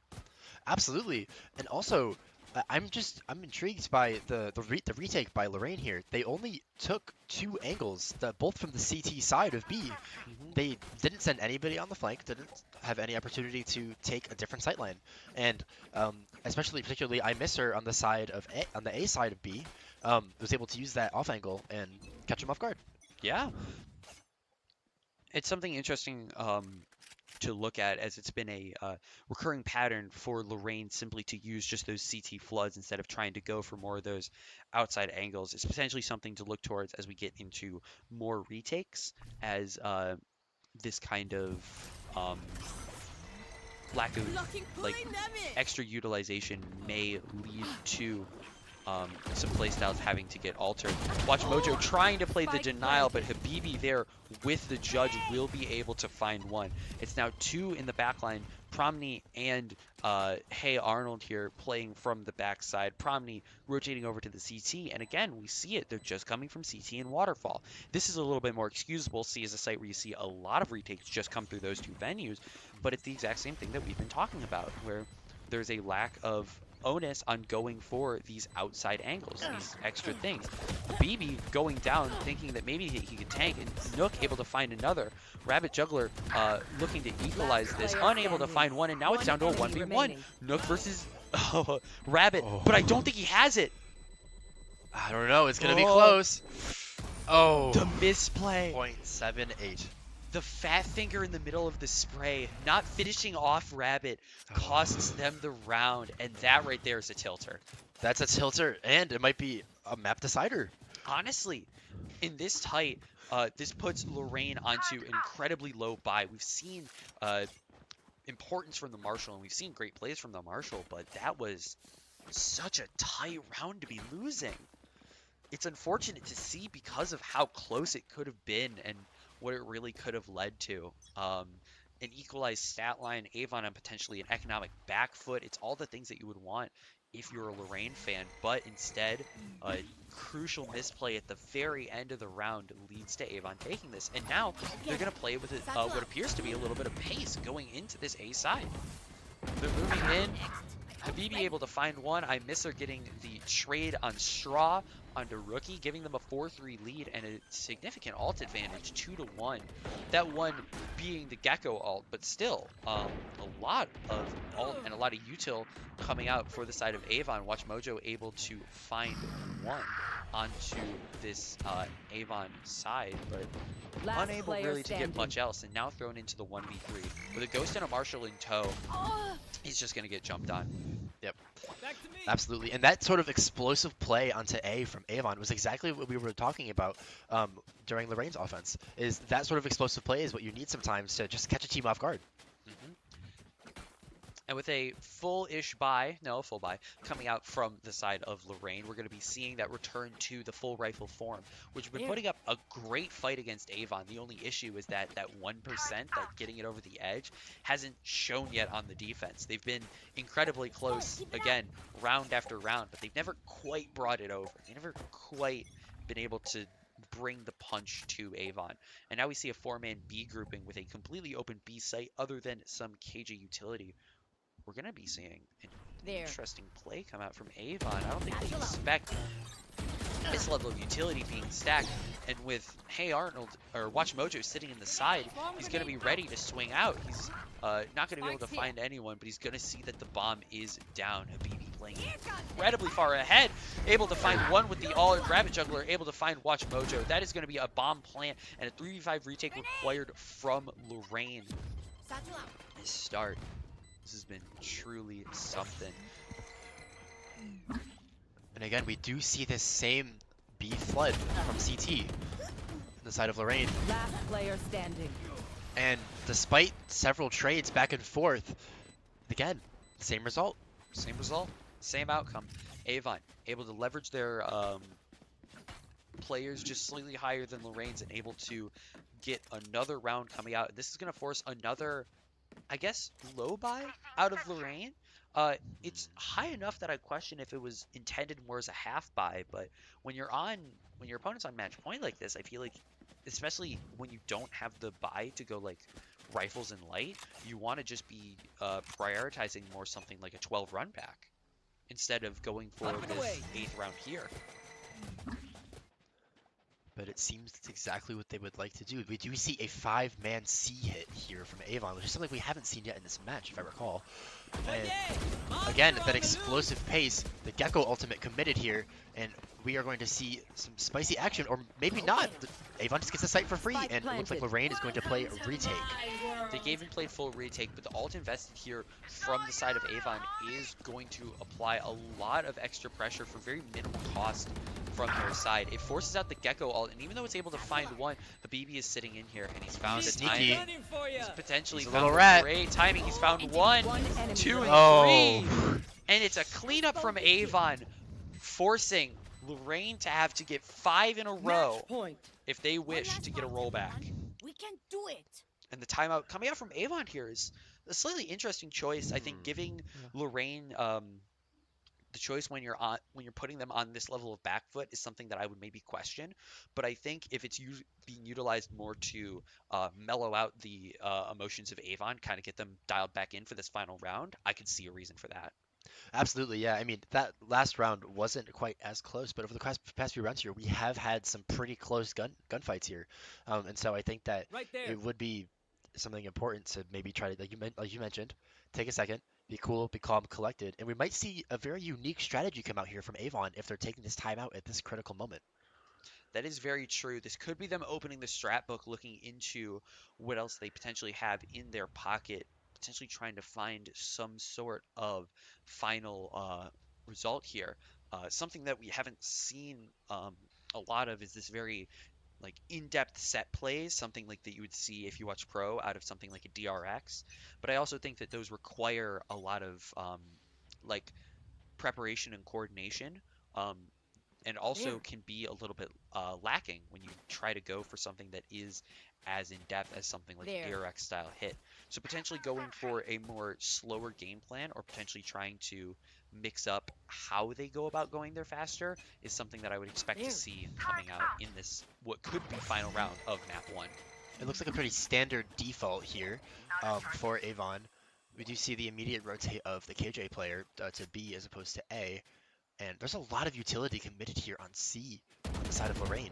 Absolutely. And also, I'm intrigued by the retake by Lorain here. They only took 2 angles, both from the CT side of B. They didn't send anybody on the flank, didn't have any opportunity to take a different sightline. And particularly, I miss her on the side of on the A side of B. Was able to use that off angle and catch him off guard. Yeah. It's something interesting to look at, as it's been a recurring pattern for Lorain simply to use just those CT floods instead of trying to go for more of those outside angles. It's potentially something to look towards as we get into more retakes, as this kind of lack of like extra utilization may lead to some playstyles having to get altered. Watch Mojo trying to play the denial, but Habibi there with the judge will be able to find one. It's now 2 in the backline. Promny and Hey Arnold here playing from the backside. Promny rotating over to the CT, and again, we see it. They're just coming from CT and Waterfall. This is a little bit more excusable. C is a site where you see a lot of retakes just come through those 2 venues, but it's the exact same thing that we've been talking about, where there's a lack of onus on going for these outside angles, these extra things. BB going down, thinking that maybe he could tank, and Nook able to find another. Rabbit Juggler looking to equalize this, unable to find one, and now it's down to a 1v1. Nook versus Rabbit, but I don't think he has it. I don't know. It's going to be close. Oh. The misplay. 0.78. The fat finger in the middle of the spray, not finishing off Rabbit, costs them the round, and that right there is a tilter. That's a tilter, and it might be a map decider. Honestly, in this tight, this puts Lorain onto incredibly low buy. We've seen importance from the Marshall, and we've seen great plays from the Marshall, but that was such a tight round to be losing. It's unfortunate to see because of how close it could have been and what it really could have led to. An equalized stat line, Avon, and potentially an economic back foot. It's all the things that you would want if you're a Lorain fan, but instead, a crucial misplay at the very end of the round leads to Avon taking this. And now they're going to play with what appears to be a little bit of pace going into this A side. They're moving in. Habibi able to find one. I miss her getting the trade on Straw onto Rookie, giving them a 4-3 lead and a significant ult advantage, 2-1. That one being the Gecko ult, but still a lot of ult and a lot of util coming out for the side of Avon. Watch Mojo able to find one onto this Avon side, but unable really to get much else, and now thrown into the 1v3 with a Ghost and a Marshall in tow. He's just gonna get jumped on. Yep. Absolutely. And that sort of explosive play onto A from Avon was exactly what we were talking about during Lorain's offense. Is that sort of explosive play is what you need sometimes to just catch a team off guard. And with a full-ish buy, no, full buy, coming out from the side of Lorain, we're going to be seeing that return to the full rifle form, which has been putting up a great fight against Avon. The only issue is that 1%, that getting it over the edge, hasn't shown yet on the defense. They've been incredibly close, again, round after round, but they've never quite brought it over. They never quite been able to bring the punch to Avon. And now we see a 4-man B grouping with a completely open B site other than some KJ utility. We're going to be seeing an interesting play come out from Avon. I don't think they expect this level of utility being stacked. And with Hey Arnold, or Watch Mojo sitting in the side, he's going to be ready to swing out. He's not going to be able to find anyone, but he's going to see that the bomb is down. Habibi playing incredibly far ahead, able to find one with the all-rabbit juggler, able to find Watch Mojo. That is going to be a bomb plant and a 3v5 retake required from Lorain. His start. This has been truly something. And again, we do see this same B flood from CT, the side of Lorain. Last player standing. And despite several trades back and forth, again, same result. Same result, same outcome. Avon able to leverage their players just slightly higher than Lorain's and able to get another round coming out. This is going to force another, I guess, low buy out of Lorain. It's high enough that I question if it was intended more as a half buy, but when your opponent's on match point like this, I feel like, especially when you don't have the buy to go like rifles and light, you want to just be prioritizing more something like a 12 run back instead of going for this 8th round here. But it seems that's exactly what they would like to do. We do see a 5-man C hit here from Avon, which is something we haven't seen yet in this match, if I recall. And again, at that explosive pace, the Gecko ultimate committed here, and we are going to see some spicy action, or maybe not. Avon just gets the site for free, and it looks like Lorain is going to play a retake. They even played full retake, but the ult invested here from the side of Avon is going to apply a lot of extra pressure for very minimal cost from their side. It forces out the Gecko ult, and even though it's able to find one, Habibi is sitting in here, and he's found a Sneaky. timing. He's potentially He's a found little rat. great timing. He's found 1, 2, and Oh. 3. And it's a cleanup from Avon, forcing Lorain to have to get 5 in a row if they wish to get a rollback. We can do it. And the timeout coming out from Avon here is a slightly interesting choice. I think giving Lorain the choice when you're putting them on this level of back foot is something that I would maybe question. But I think if it's being utilized more to mellow out the emotions of Avon, kind of get them dialed back in for this final round, I could see a reason for that. Absolutely, yeah. I mean, that last round wasn't quite as close, but over the past few rounds here, we have had some pretty close gunfights here. And so I think that it would be something important to maybe try to, like you mentioned, take a second, be cool, be calm, collected, and we might see a very unique strategy come out here from Avon if they're taking this time out at this critical moment. That is very true. This could be them opening the strat book, looking into what else they potentially have in their pocket, potentially trying to find some sort of final result here. Something that we haven't seen a lot of is this very like in-depth set plays, something like that you would see if you watch pro out of something like a DRX. But I also think that those require a lot of like preparation and coordination. And also can be a little bit lacking when you try to go for something that is as in-depth as something like a DRX style hit. So potentially going for a more slower game plan, or potentially trying to mix up how they go about going there faster, is something that I would expect to see coming out in this what could be final round of map 1. It looks like a pretty standard default here for Avon. We do see the immediate rotate of the KJ player to B as opposed to A. And there's a lot of utility committed here on C on the side of Lorain.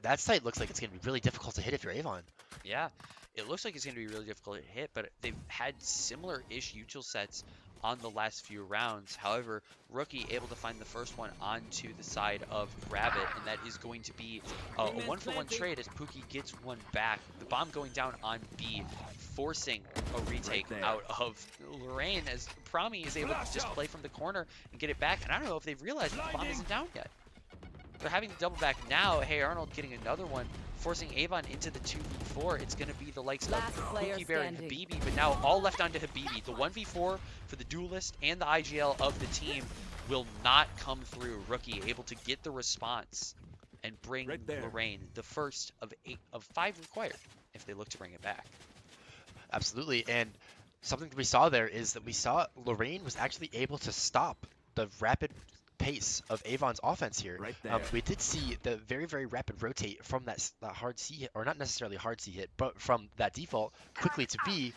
That site looks like it's going to be really difficult to hit if you're Avon. Yeah, it looks like it's going to be really difficult to hit, but they've had similar-ish util sets on the last few rounds. However, Rookie able to find the first one onto the side of Rabbit, and that is going to be a 1-for-1 trade as Pookie gets one back. The bomb going down on B, forcing a retake out of Lorain, as Promi is able to just play from the corner and get it back. And I don't know if they've realized that the bomb isn't down yet. They're having to double back now. Hey Arnold getting another one forcing Avon into the 2v4. It's going to be the likes of Last player Cookie Bear and standing. Habibi, but now all left onto Habibi. The 1v4 for the Duelist and the IGL of the team will not come through. Rookie able to get the response and bring Right there. Lorain the first of 5 required if they look to bring it back. Absolutely, and something we saw there is that we saw Lorain was actually able to stop the rapid pace of Avon's offense here. Right there. We did see the very, very rapid rotate from that hard C hit, or not necessarily hard C hit, but from that default quickly to B.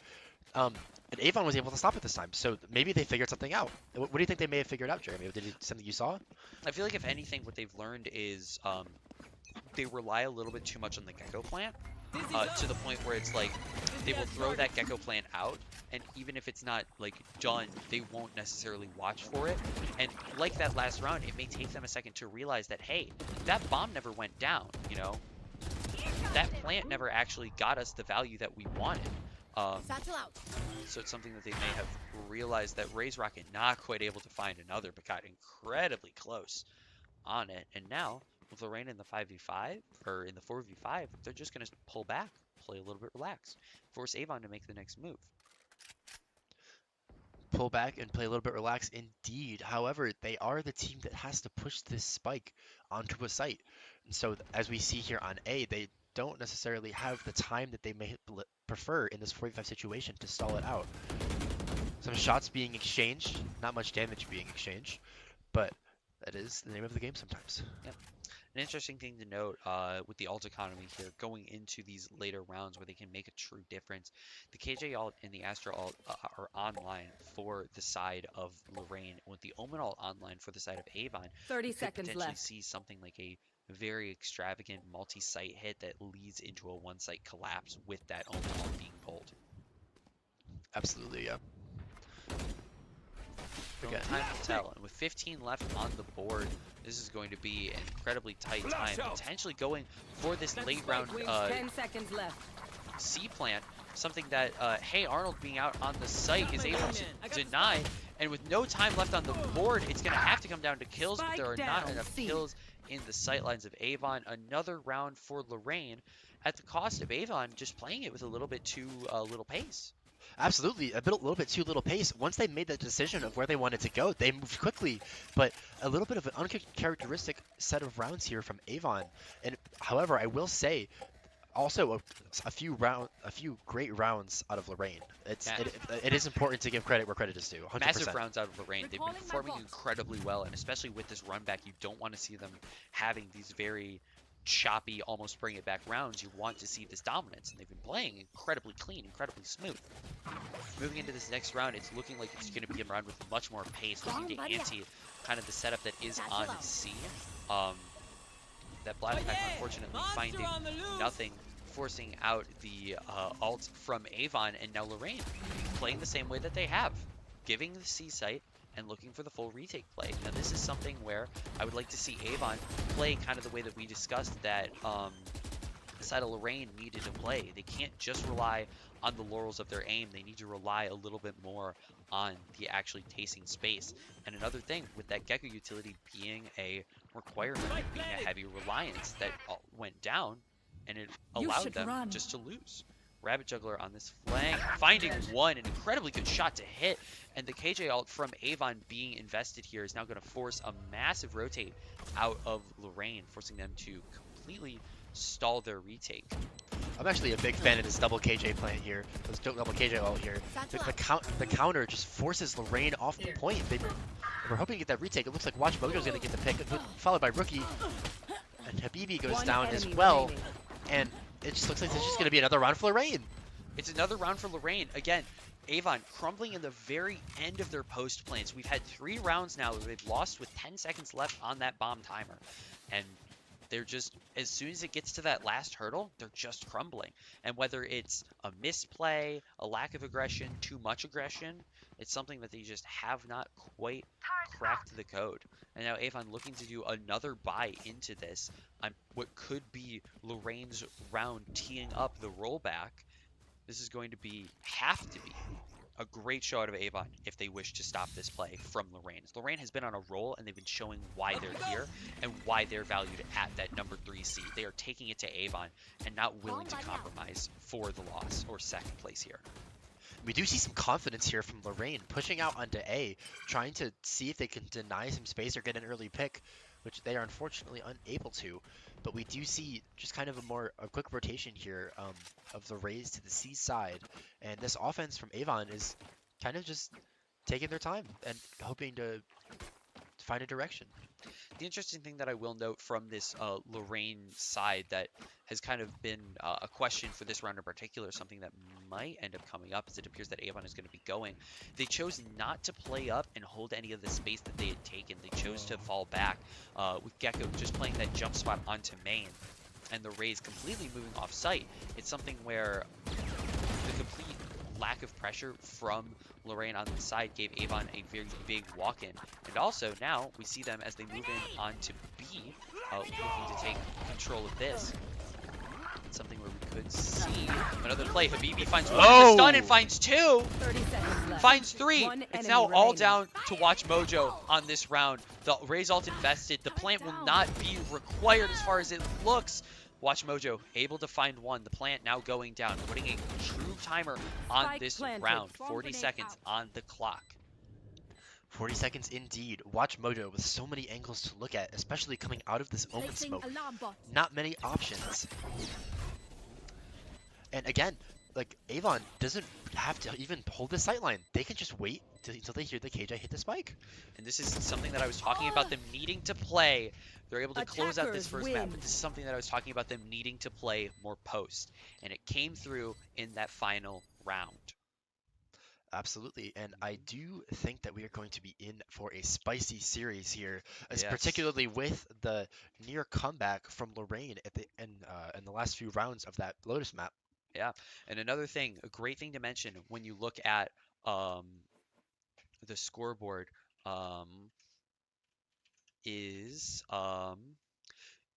And Avon was able to stop it this time, so maybe they figured something out. What do you think they may have figured out, Jeremy? Something you saw? I feel like if anything, what they've learned is they rely a little bit too much on the Gecko plant. To the point where it's like they will throw that Gecko plant out, and even if it's not like done, they won't necessarily watch for it. And like that last round, it may take them a second to realize that, hey, that bomb never went down, you know? That plant never actually got us the value that we wanted. Satchel out. So it's something that they may have realized that Raze Rocket not quite able to find another, but got incredibly close on it. And now, with Lorain in the 5v5, or in the 4v5, they're just going to pull back, play a little bit relaxed, force Avon to make the next move. Pull back and play a little bit relaxed indeed. However, they are the team that has to push this spike onto a site. And so as we see here on A, they don't necessarily have the time that they may prefer in this 4v5 situation to stall it out. Some shots being exchanged, not much damage being exchanged, but that is the name of the game sometimes. Yep. An interesting thing to note with the alt economy here, going into these later rounds where they can make a true difference, the KJ alt and the Astra alt are online for the side of Lorain, with the Omen alt online for the side of Avon. 30 You could seconds potentially left. see something like a very extravagant multi-site hit that leads into a one-site collapse with that Omen alt being pulled. Absolutely, yeah. Only time to tell, and with 15 left on the board, this is going to be an incredibly tight time, potentially going for this late round 10 seconds left. C plant, something that Hey Arnold being out on the site is able to deny, and with no time left on the board, it's going to have to come down to kills, but there are not enough kills in the sightlines of Avon. Another round for Lorain at the cost of Avon just playing it with a little bit too little pace. Absolutely, a little bit too little pace. Once they made that decision of where they wanted to go, they moved quickly, but a little bit of an uncharacteristic set of rounds here from Avon. And however, I will say, also a few great rounds out of Lorain. It is important to give credit where credit is due. 100%. Massive rounds out of Lorain. They've been performing incredibly well, and especially with this run back, you don't want to see them having these very choppy, almost bring it back rounds. You want to see this dominance, and they've been playing incredibly clean, incredibly smooth. Moving into this next round, it's looking like it's going to be a round with much more pace, looking to ante kind of the setup that is on C. That Blast Pack, unfortunately, finding nothing, forcing out the ult from Avon, and now Lorain playing the same way that they have, giving the C site and looking for the full retake play. Now this is something where I would like to see Avon play kind of the way that we discussed that the side of Lorain needed to play. They can't just rely on the laurels of their aim. They need to rely a little bit more on the actually tasting space. And another thing, with that Gecko utility being a requirement, being a heavy reliance that went down, and it allowed them just to lose. Rabbit Juggler on this flank, finding one, an incredibly good shot to hit, and the KJ ult from Avon being invested here is now going to force a massive rotate out of Lorain, forcing them to completely stall their retake. I'm actually a big fan of this double KJ plant here, this double KJ ult here. The counter just forces Lorain off the point. We're hoping to get that retake. It looks like Watch Mojo's going to get the pick, followed by Rookie, and Habibi goes down as well, and it just looks like it's just going to be another round for Lorain. It's another round for Lorain. Again, Avon crumbling in the very end of their post plants. We've had 3 rounds now where they've lost with 10 seconds left on that bomb timer. And they're just, as soon as it gets to that last hurdle, they're just crumbling. And whether it's a misplay, a lack of aggression, too much aggression, it's something that they just have not quite cracked the code. And now Avon looking to do another buy into this on what could be Lorain's round, teeing up the rollback. This is going to have to be a great show out of Avon if they wish to stop this play from Lorain. Lorain has been on a roll, and they've been showing why they're here and why they're valued at that number 3 seed. They are taking it to Avon and not willing to compromise for the loss or second place here. We do see some confidence here from Lorain, pushing out onto A, trying to see if they can deny some space or get an early pick, which they are unfortunately unable to. But we do see just kind of a quick rotation here of the Rays to the C side, and this offense from Avon is kind of just taking their time and hoping to find a direction. The interesting thing that I will note from this Lorain side that has kind of been a question for this round in particular, something that might end up coming up, as it appears that Avon is going to be going. They chose not to play up and hold any of the space that they had taken. They chose to fall back with Gecko just playing that jump spot onto main, and the Rays completely moving off site. It's something where the complete lack of pressure from Lorain on the side gave Avon a very big walk-in. And also now we see them as they move in onto B, looking to take control of this. It's something where we could see another play. Habibi finds one with the stun and finds 2. 30 seconds left. Finds 3. One It's enemy now all remaining. down to Watch Mojo on this round. The Rays ult invested. The plant will not be required as far as it looks. Watch Mojo able to find 1. The plant now going down, putting a true timer on Spike this planted. round. Bomb 40 grenade seconds out. on the clock. 40 seconds indeed. Watch Mojo with so many angles to look at, especially coming out of this open Placing smoke. alarm bot. Not many options. And again, like, Avon doesn't have to even hold the sightline. They can just wait until they hear the KJ hit the spike. And this is something that I was talking about them needing to play. They're able to close out this Attackers first map, win. but this is something that I was talking about them needing to play more post. And it came through in that final round. Absolutely, and I do think that we are going to be in for a spicy series here, as Yes. particularly with the near comeback from Lorain at the in the last few rounds of that Lotus map. Yeah, and another thing, a great thing to mention when you look at the scoreboard is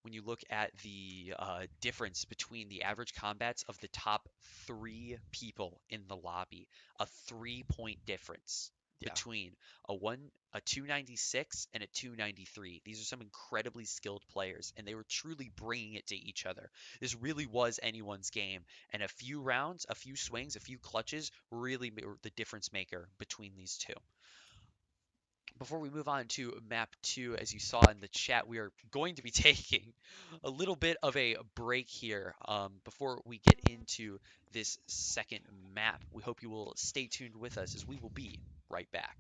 when you look at the difference between the average combats of the top 3 people in the lobby, a 3-point difference Yeah. between a 296 and a 293. These are some incredibly skilled players, and they were truly bringing it to each other. This really was anyone's game, and a few rounds, a few swings, a few clutches really were the difference maker between these two. Before we move on to map 2, as you saw in the chat, we are going to be taking a little bit of a break here before we get into this second map. We hope you will stay tuned with us, as we will be right back.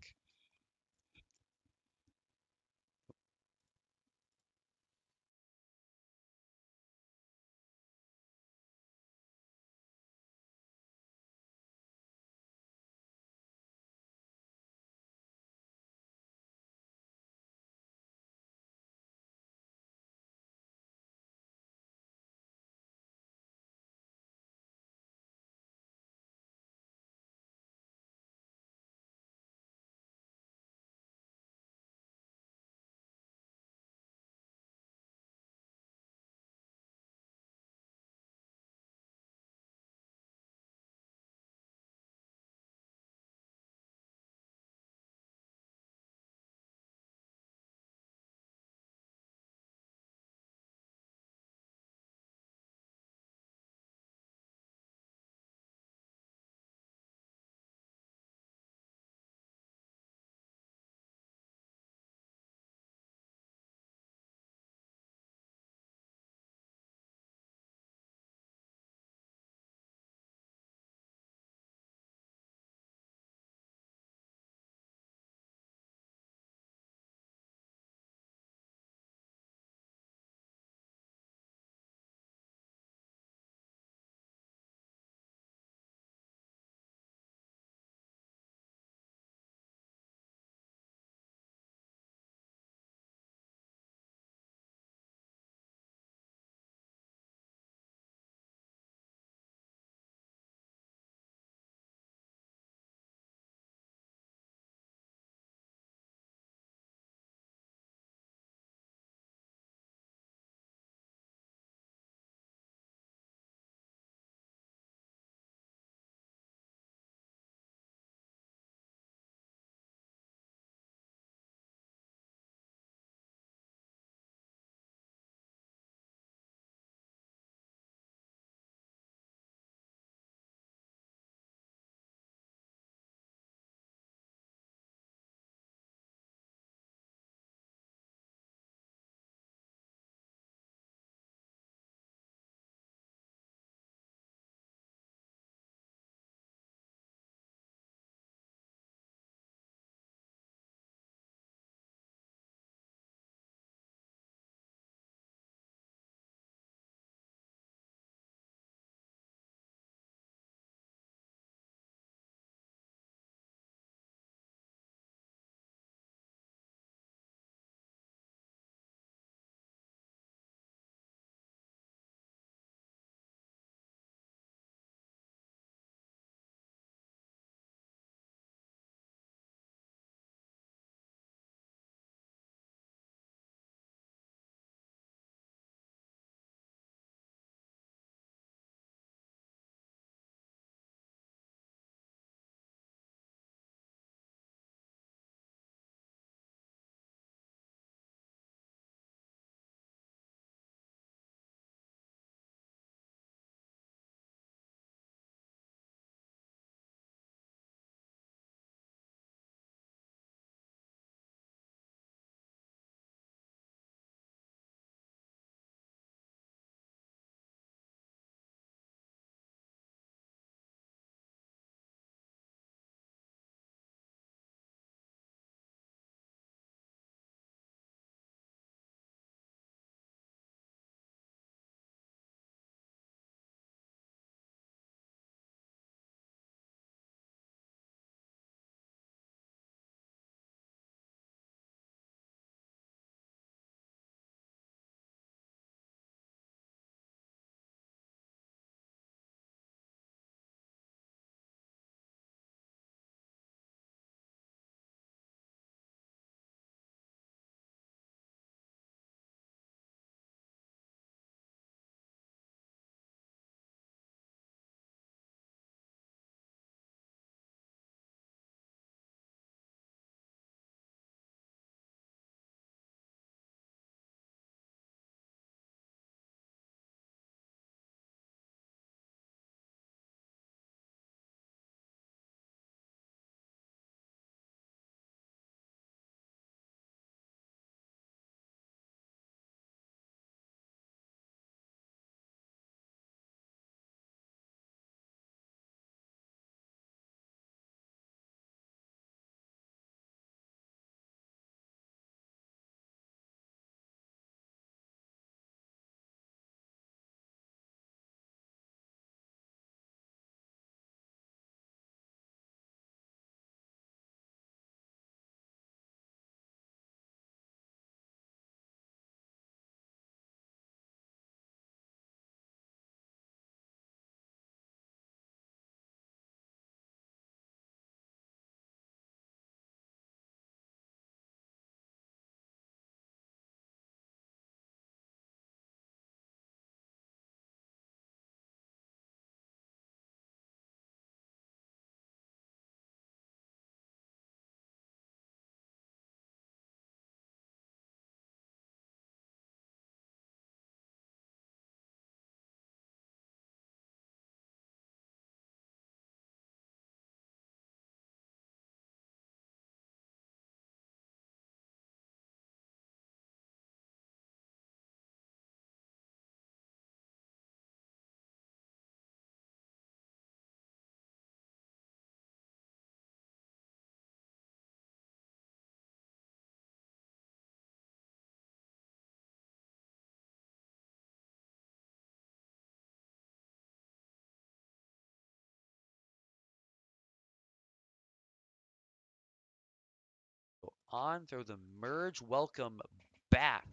on, throw the merge. Welcome back.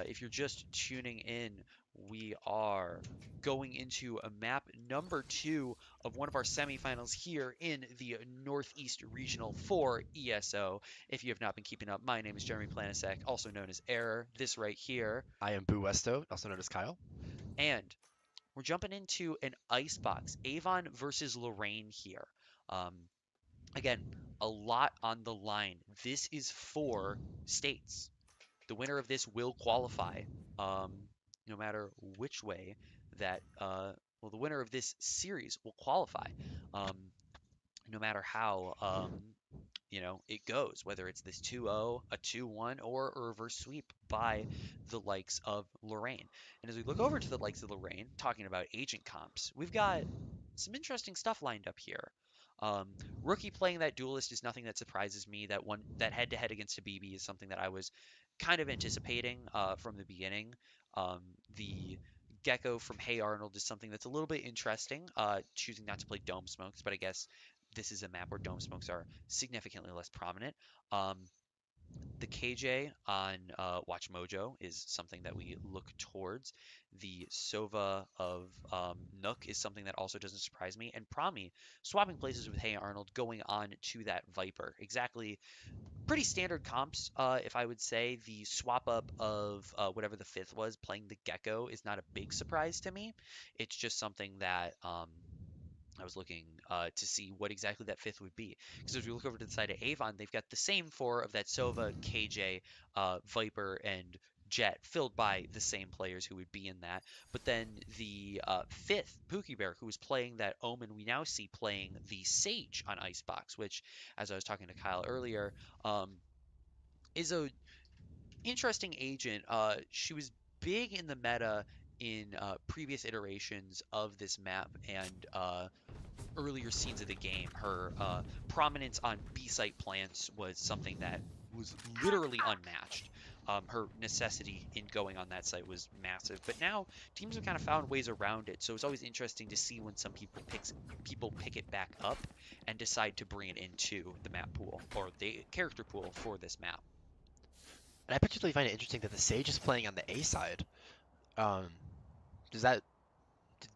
If you're just tuning in, we are going into a map number 2 of one of our semifinals here in the Northeast Regional for ESO. If you have not been keeping up, my name is Jeremy Planasek, also known as Error. This right here. I am Boo Westo, also known as Kyle. And we're jumping into an icebox, Avon versus Lorain here. Um, Again, a lot on the line. This is 4 states. The winner of this will qualify, no matter which way that, well, the winner of this series will qualify, um, no matter how, it goes, whether it's this 2-0, a 2-1, or a reverse sweep by the likes of Lorain. And as we look over to the likes of Lorain, talking about agent comps, we've got some interesting stuff lined up here. Rookie playing that duelist is nothing that surprises me. That head-to-head against Habibi is something that I was kind of anticipating from the beginning. The Gecko from Hey Arnold is something that's a little bit interesting, choosing not to play Dome Smokes, but I guess this is a map where Dome Smokes are significantly less prominent. The KJ on Watch Mojo is something that we look towards. The Sova of Nook is something that also doesn't surprise me. And Promi swapping places with Hey Arnold, going on to that Viper. Exactly. Pretty standard comps, if I would say. The swap up of whatever the 5th was, playing the Gecko, is not a big surprise to me. It's just something that I was looking to see what exactly that 5th would be. Because as we look over to the side of Avon, they've got the same 4 of that Sova, KJ, Viper, and Jet, filled by the same players who would be in that. But then the 5th, Pookie Bear, who was playing that Omen, we now see playing the Sage on Icebox, which, as I was talking to Kyle earlier, is a interesting agent. She was big in the meta in previous iterations of this map and earlier scenes of the game. Her prominence on B-site plants was something that was literally unmatched. Her necessity in going on that site was massive, but now teams have kind of found ways around it. So it's always interesting to see when some people pick it back up and decide to bring it into the map pool or the character pool for this map. And I particularly find it interesting that the Sage is playing on the A side. Um, does that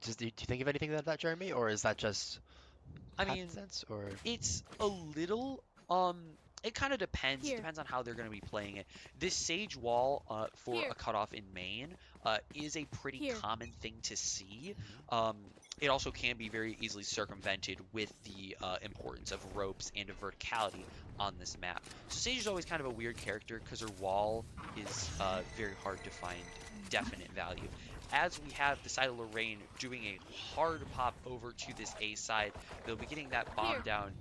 do you think of anything like that, Jeremy, or is that just I mean, sense? Or it's a little it kind of depends. Here. Depends on how they're going to be playing it. This Sage wall for Here. a cutoff in main is a pretty Here. common thing to see. It also can be very easily circumvented with the importance of ropes and of verticality on this map. So Sage is always kind of a weird character because her wall is very hard to find definite value. As we have the side of Lorain doing a hard pop over to this A side, they'll be getting that bomb down.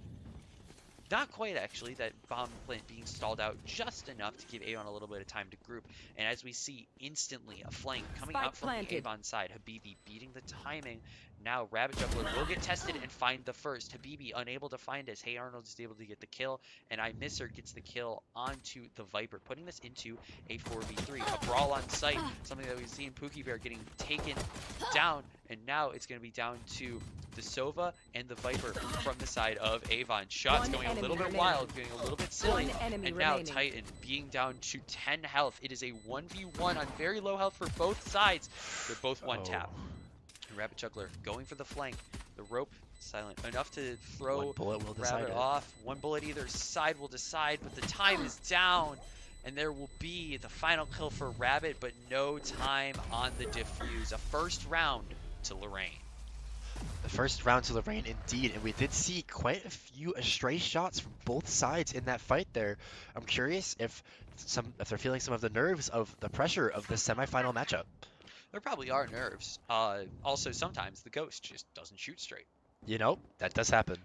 Not quite, actually. That bomb plant being stalled out just enough to give Avon a little bit of time to group. And as we see instantly a flank coming out from the Avon side, Habibi beating the timing. Now Rabbit Juggler will get tested and find the first. Habibi unable to find as Hey Arnold is able to get the kill, and I Miss Her gets the kill onto the Viper, putting this into a 4v3. A brawl on site, something that we've seen Pookie Bear getting taken down, and now it's going to be down to the Sova and the Viper from the side of Avon. Shots going a little bit wild, getting a little bit silly. And now Titan being down to 10 health. It is a 1v1 on very low health for both sides. They're both one tap. And Rabbit Juggler going for the flank. The rope silent enough to throw one bullet will decide Rabbit it. off. One bullet either side will decide, but the time is down. And there will be the final kill for Rabbit, but no time on the defuse. A first round to Lorain. The first round to Lorain, indeed, and we did see quite a few stray shots from both sides in that fight there. I'm curious if they're feeling some of the nerves of the pressure of this semifinal matchup. There probably are nerves. Also, sometimes the ghost just doesn't shoot straight. You know, that does happen.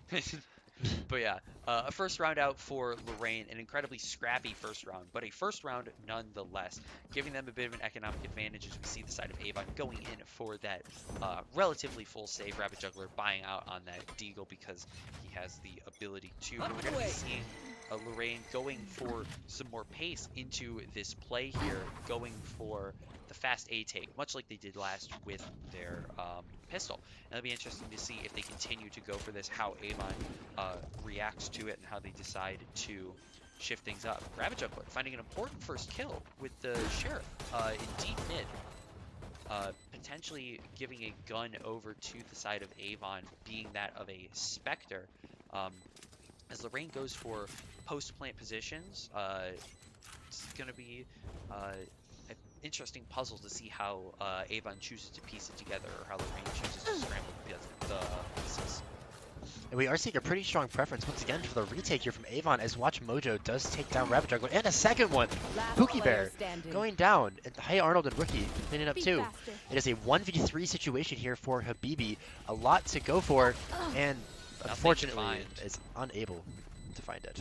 But yeah, a first round out for Lorain, an incredibly scrappy first round, but a first round nonetheless, giving them a bit of an economic advantage as we see the side of Avon going in for that relatively full save. Rabbit Juggler buying out on that Deagle because he has the ability to. But we're going to be seeing Lorain going for some more pace into this play here, going for the fast A take, much like they did last with their pistol. And it'll be interesting to see if they continue to go for this, how Avon reacts to it, and how they decide to shift things up. Rabbit Juggler finding an important first kill with the Sheriff in deep mid. Potentially giving a gun over to the side of Avon, being that of a Spectre. As Lorain goes for post-plant positions, it's going to be an interesting puzzle to see how Avon chooses to piece it together, or how Lorain chooses to scramble the pieces. And we are seeing a pretty strong preference once again for the retake here from Avon, as Watch Mojo does take down Rabbit Juggler. And a second one! Pookie Bear going down. And Hey Arnold and Rookie cleaning up too. It is a 1v3 situation here for Habibi. A lot to go for, and unfortunately is unable to find it.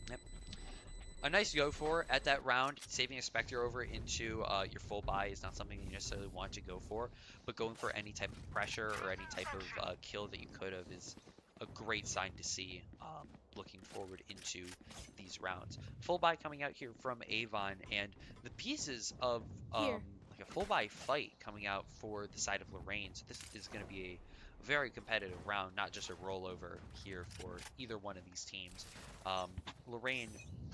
Yep. A nice go for at that round. Saving a Spectre over into your full buy is not something you necessarily want to go for, but going for any type of pressure or any type of kill that you could have is a great sign to see looking forward into these rounds. Full buy coming out here from Avon, and the pieces of like a full buy fight coming out for the side of Lorain. So this is going to be a very competitive round, not just a rollover here for either one of these teams. Lorain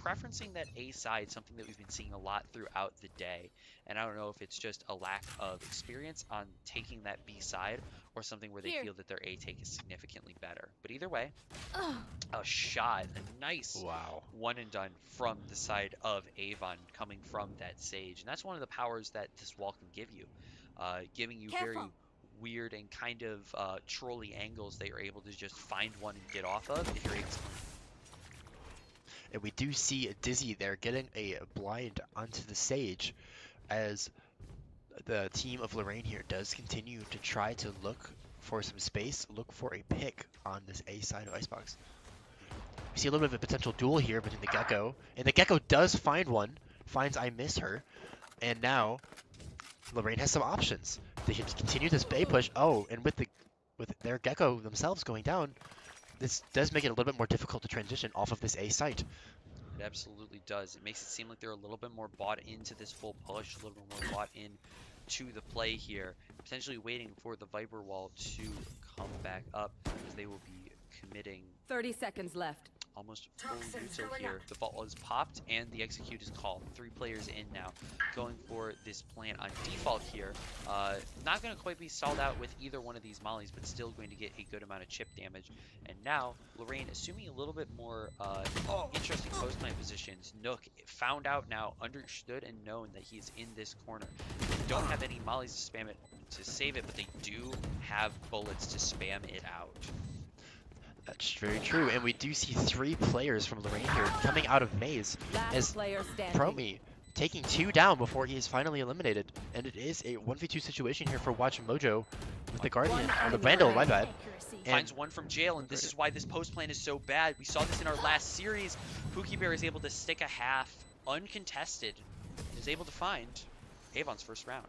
preferencing that A side, something that we've been seeing a lot throughout the day. And I don't know if it's just a lack of experience on taking that B side, or something where they feel that their A take is significantly better. But either way, a shot, a nice one and done from the side of Avon coming from that Sage. And that's one of the powers that this wall can give you, giving you very weird and kind of trolly angles that you're able to just find one and get off of if you're able to. And we do see Dizzy there getting a blind onto the Sage, as the team of Lorain here does continue to try to look for some space, look for a pick on this A side of Icebox. We see a little bit of a potential duel here between the Gecko, and the Gecko does find one, finds I miss her, and now Lorain has some options. They can continue this A push. Oh, and with their Gecko themselves going down, this does make it a little bit more difficult to transition off of this A site. It absolutely does. It makes it seem like they're a little bit more bought into this full push, a little bit more bought in to the play here, potentially waiting for the Viper wall to come back up, as they will be committing 30 seconds left. almost full util here. The ball is popped and the execute is called. 3 players in now, going for this plant on default here. Not going to quite be stalled out with either one of these mollies, but still going to get a good amount of chip damage. And now Lorain assuming a little bit more interesting post plant positions. Nook found out now, understood and known that he is in this corner. They don't have any mollies to spam it to save it, but they do have bullets to spam it out. That's very true, and we do see 3 players from Lorain here coming out of Maze, as Promi taking 2 down before he is finally eliminated. And it is a 1v2 situation here for Watch Mojo with the Guardian, or the Vandal, my bad. Finds one from jail, and this is why this post plan is so bad. We saw this in our last series. Pookie Bear is able to stick a half uncontested, is able to find Avon's first round.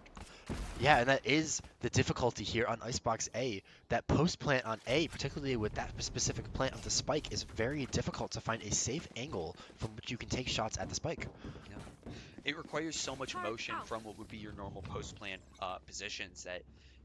Yeah, and that is the difficulty here on Icebox A. That post plant on A, particularly with that specific plant of the spike, is very difficult to find a safe angle from which you can take shots at the spike. Yeah. It requires so much motion from what would be your normal post plant positions that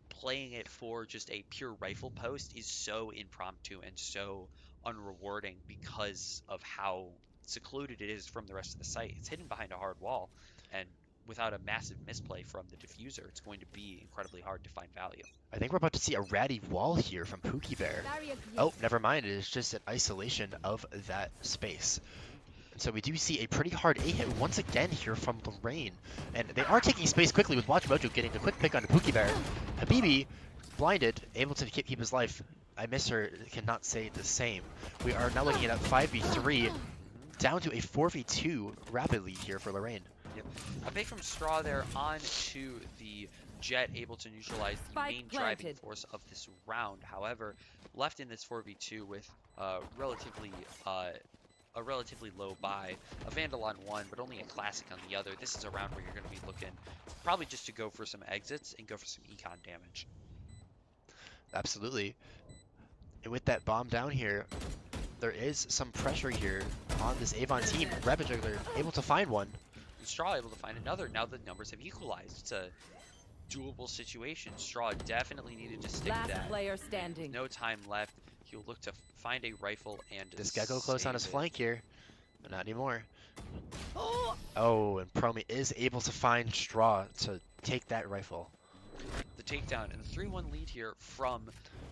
playing it for just a pure rifle post is so impromptu and so unrewarding because of how secluded it is from the rest of the site. It's hidden behind a hard wall, and without a massive misplay from the diffuser, it's going to be incredibly hard to find value. I think we're about to see a ratty wall here from Pookie Bear. Oh, never mind. It is just an isolation of that space. And so we do see a pretty hard A hit once again here from Lorain. And they are taking space quickly with Watch Mojo getting a quick pick on Pookie Bear. Habibi, blinded, able to keep his life. I miss her, cannot say the same. We are now looking at a 5v3, down to a 4v2 rapidly here for Lorain. Yep. A pick from Straw there onto the Jet, able to neutralize the main driving force of this round. However, left in this 4v2 with a relatively low buy, a Vandal on one, but only a Classic on the other. This is a round where you're going to be looking probably just to go for some exits and go for some econ damage. Absolutely. And with that bomb down here, there is some pressure here on this Avon team. Rabbit Juggler able to find one. Straw able to find another. Now the numbers have equalized. It's a doable situation. Straw definitely needed to stick to that. Player standing. No time left. He'll look to find a rifle and this Gecko close on his flank here. Not anymore. Oh, and Promi is able to find Straw to take that rifle. The takedown and the 3-1 lead here from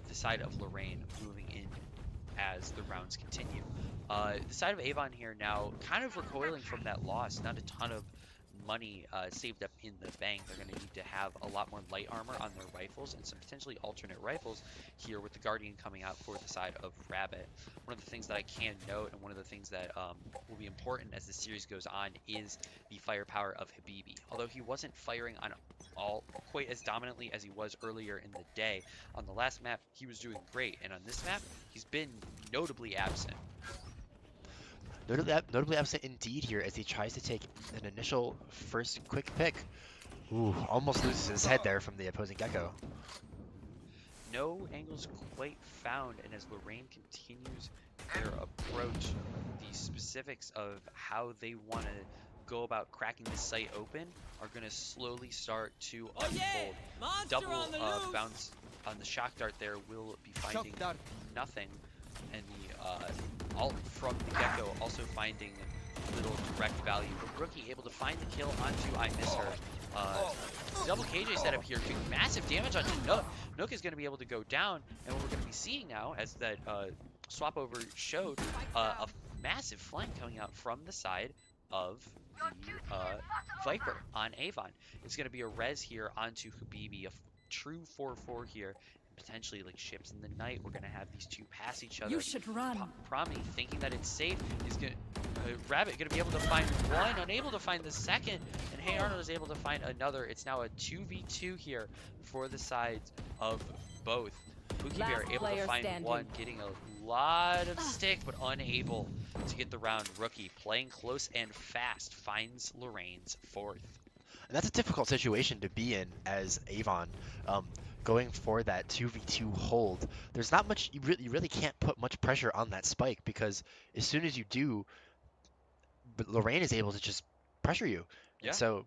the side of Lorain moving in as the rounds continue. The side of Avon here now kind of recoiling from that loss. Not a ton of money saved up in the bank. They're going to need to have a lot more light armor on their rifles and some potentially alternate rifles here with the Guardian coming out for the side of Rabbit. One of the things that I can note and one of the things that will be important as the series goes on is the firepower of Habibi. Although he wasn't firing on all quite as dominantly as he was earlier in the day, on the last map he was doing great, and on this map he's been notably absent. Notably absent indeed here as he tries to take an initial first quick pick. Ooh, almost loses his head there from the opposing Gecko. No angles quite found, and as Lorain continues their approach, the specifics of how they want to go about cracking the site open are going to slowly start to Oh yeah! unfold. Monster Double on the loose! bounce on the shock dart there will be finding nothing, and the alt from the Gecko also finding little direct value. But Rookie able to find the kill onto I Miss Her. Double KJ setup here doing massive damage onto Nook. Nook is going to be able to go down, and what we're going to be seeing now, as that swap over showed, a massive flank coming out from the side of the Viper on Avon. It's going to be a res here onto Habibi, a true 4-4 here. Potentially like ships in the night. We're gonna have these two pass each other. You should run. Promi thinking that it's safe. He's gonna Rabbit gonna be able to find one, unable to find the second, and Hey Arnold is able to find another. It's now a 2v2 here for the sides of both. Pookie Bear able to find one, getting a lot of stick, but unable to get the round. Rookie playing close and fast finds Lorain's fourth. And that's a difficult situation to be in as Avon. Going for that 2v2 hold, there's not much, you really can't put much pressure on that spike, because as soon as you do, Lorain is able to just pressure you. Yeah. And so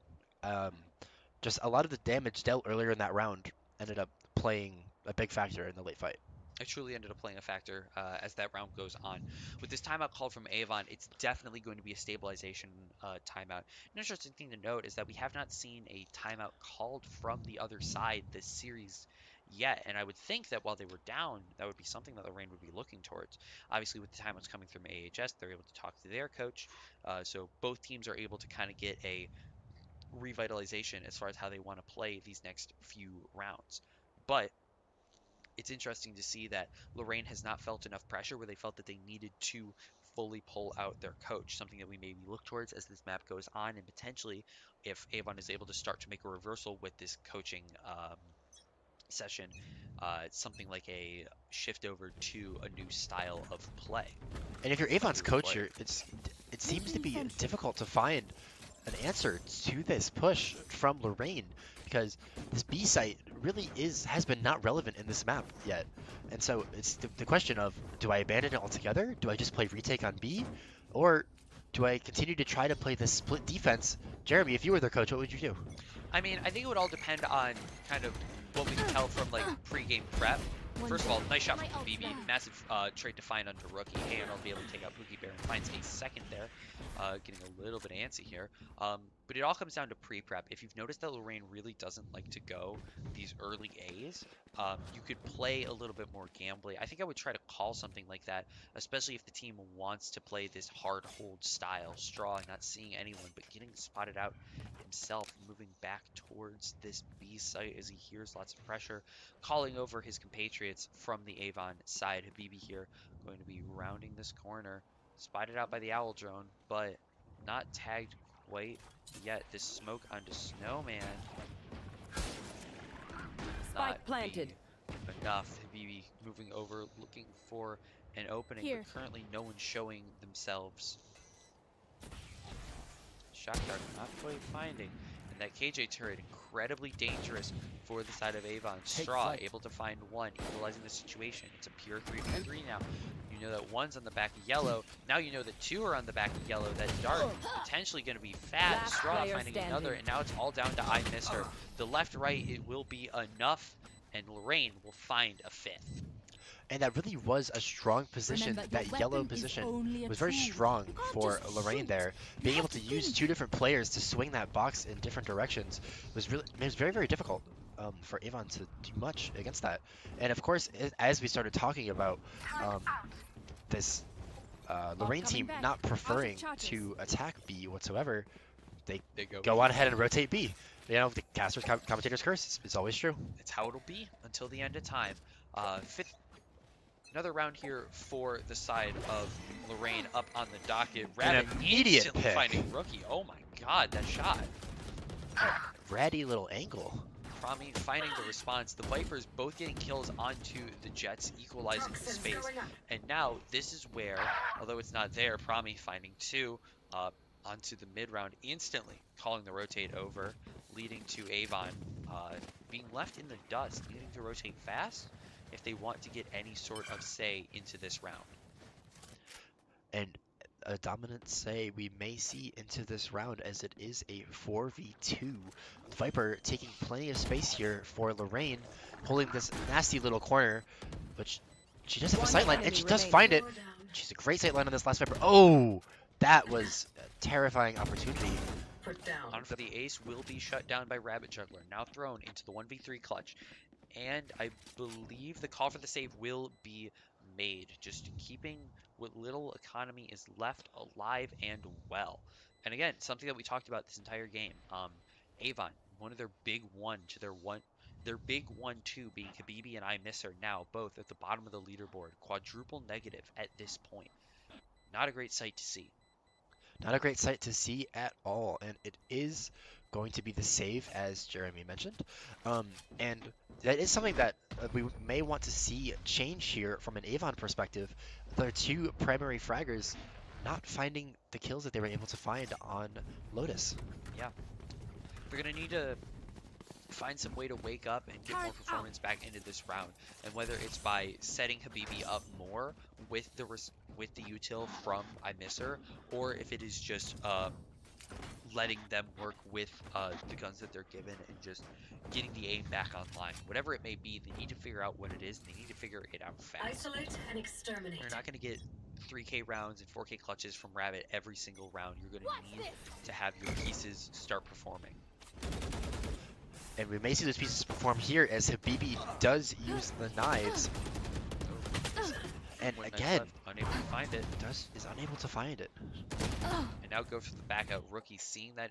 just a lot of the damage dealt earlier in that round ended up playing a big factor in the late fight. It truly ended up playing a factor as that round goes on. With this timeout called from Avon, it's definitely going to be a stabilization timeout. An interesting thing to note is that we have not seen a timeout called from the other side this series yet, and I would think that while they were down, that would be something that Lorain would be looking towards. Obviously, with the timeouts coming from AHS, they're able to talk to their coach, so both teams are able to kind of get a revitalization as far as how they want to play these next few rounds. But it's interesting to see that Lorain has not felt enough pressure where they felt that they needed to fully pull out their coach, something that we maybe look towards as this map goes on, and potentially if Avon is able to start to make a reversal with this coaching session, something like a shift over to a new style of play. And if you're Avon's coach here, it seems to be difficult to find an answer to this push from Lorain, because this B site really has been not relevant in this map yet. And so it's the question of, do I abandon it altogether? Do I just play retake on B? Or do I continue to try to play this split defense? Jeremy, if you were their coach, what would you do? I mean, I think it would all depend on kind of what we can tell from like pre-game prep. First of all, nice shot from BB. Massive trade to find onto Rookie. Hey, and I'll be able to take out Pookie Bear and finds a second there. Getting a little bit antsy here. But it all comes down to pre-prep. If you've noticed that Lorain really doesn't like to go these early A's, you could play a little bit more gambly. I think I would try to call something like that, especially if the team wants to play this hard hold style. Straw not seeing anyone, but getting spotted out himself, moving back towards this B site as he hears lots of pressure, calling over his compatriots from the Avon side. Habibi here going to be rounding this corner, spotted out by the owl drone, but not tagged quite yet. This smoke onto Snowman Spike planted. Enough. Habibi moving over, looking for an opening, Here. but currently no one's showing themselves. Shock dart not quite finding. And that KJ turret incredibly dangerous for the side of Avon. Straw able to find one, equalizing the situation. It's a pure 3v3 now. You know that one's on the back of yellow. Now you know that two are on the back of yellow. That dart potentially going to be fat. Last Straw player finding standing. another, and now it's all down to I Miss Her. The left-right, it will be enough, and Lorain will find a fifth. And that really was a strong position. Remember, your That yellow weapon is position only a was very tool. strong Can't for just Lorain shoot. there. Being able Let's to use think. 2 different players to swing that box in different directions was very, very difficult for Avon to do much against that. And of course, as we started talking about um, this All Lorain coming team back. not Out of preferring charges. to attack B whatsoever, they They go go B. on ahead and rotate B. You know, the commentator's curse is always true. It's how it'll be until the end of time. Fifth, another round here for the side of Lorain up on the docket. Rabbit immediate instantly pick. finding Rookie. Oh my god, that shot. Ratty little angle. Promi finding the response. The Vipers both getting kills onto the Jets, equalizing the space. And now this is where, although it's not there, Promi finding 2 onto the mid round instantly, calling the rotate over, leading to Avon being left in the dust, needing to rotate fast if they want to get any sort of say into this round. And a dominant say we may see into this round, as it is a 4v2. Viper taking plenty of space here for Lorain, holding this nasty little corner, but she does have a One sightline, and enemy she does remaining. find it. She's a great sightline on this last Viper. Oh, that was a terrifying opportunity. On for the ace will be shut down by Rabbit Juggler, now thrown into the 1v3 clutch. And I believe the call for the save will be made, just keeping what little economy is left alive and well. And again, something that we talked about this entire game. Avon, one of their big their big 1-2 being Habibi and I Miss Her, now both at the bottom of the leaderboard, quadruple negative at this point. Not a great sight to see. Not a great sight to see at all, and it is going to be the save, as Jeremy mentioned. And that is something that we may want to see change here from an Avon perspective. The 2 primary fraggers not finding the kills that they were able to find on Lotus. Yeah. They're going to need to find some way to wake up and get more performance back into this round. And whether it's by setting Habibi up more with the util from I Miss Her, or if it is just letting them work with the guns that they're given and just getting the aim back online. Whatever it may be, they need to figure out what it is, and they need to figure it out fast. Isolate and exterminate. They're not going to get 3K rounds and 4K clutches from Rabbit every single round. You're going to need to have your pieces start performing. And we may see those pieces perform here as Habibi does use the knives. And One knife again, left, unable to find it. is unable to find it. And now go for the back out. Rookie seeing that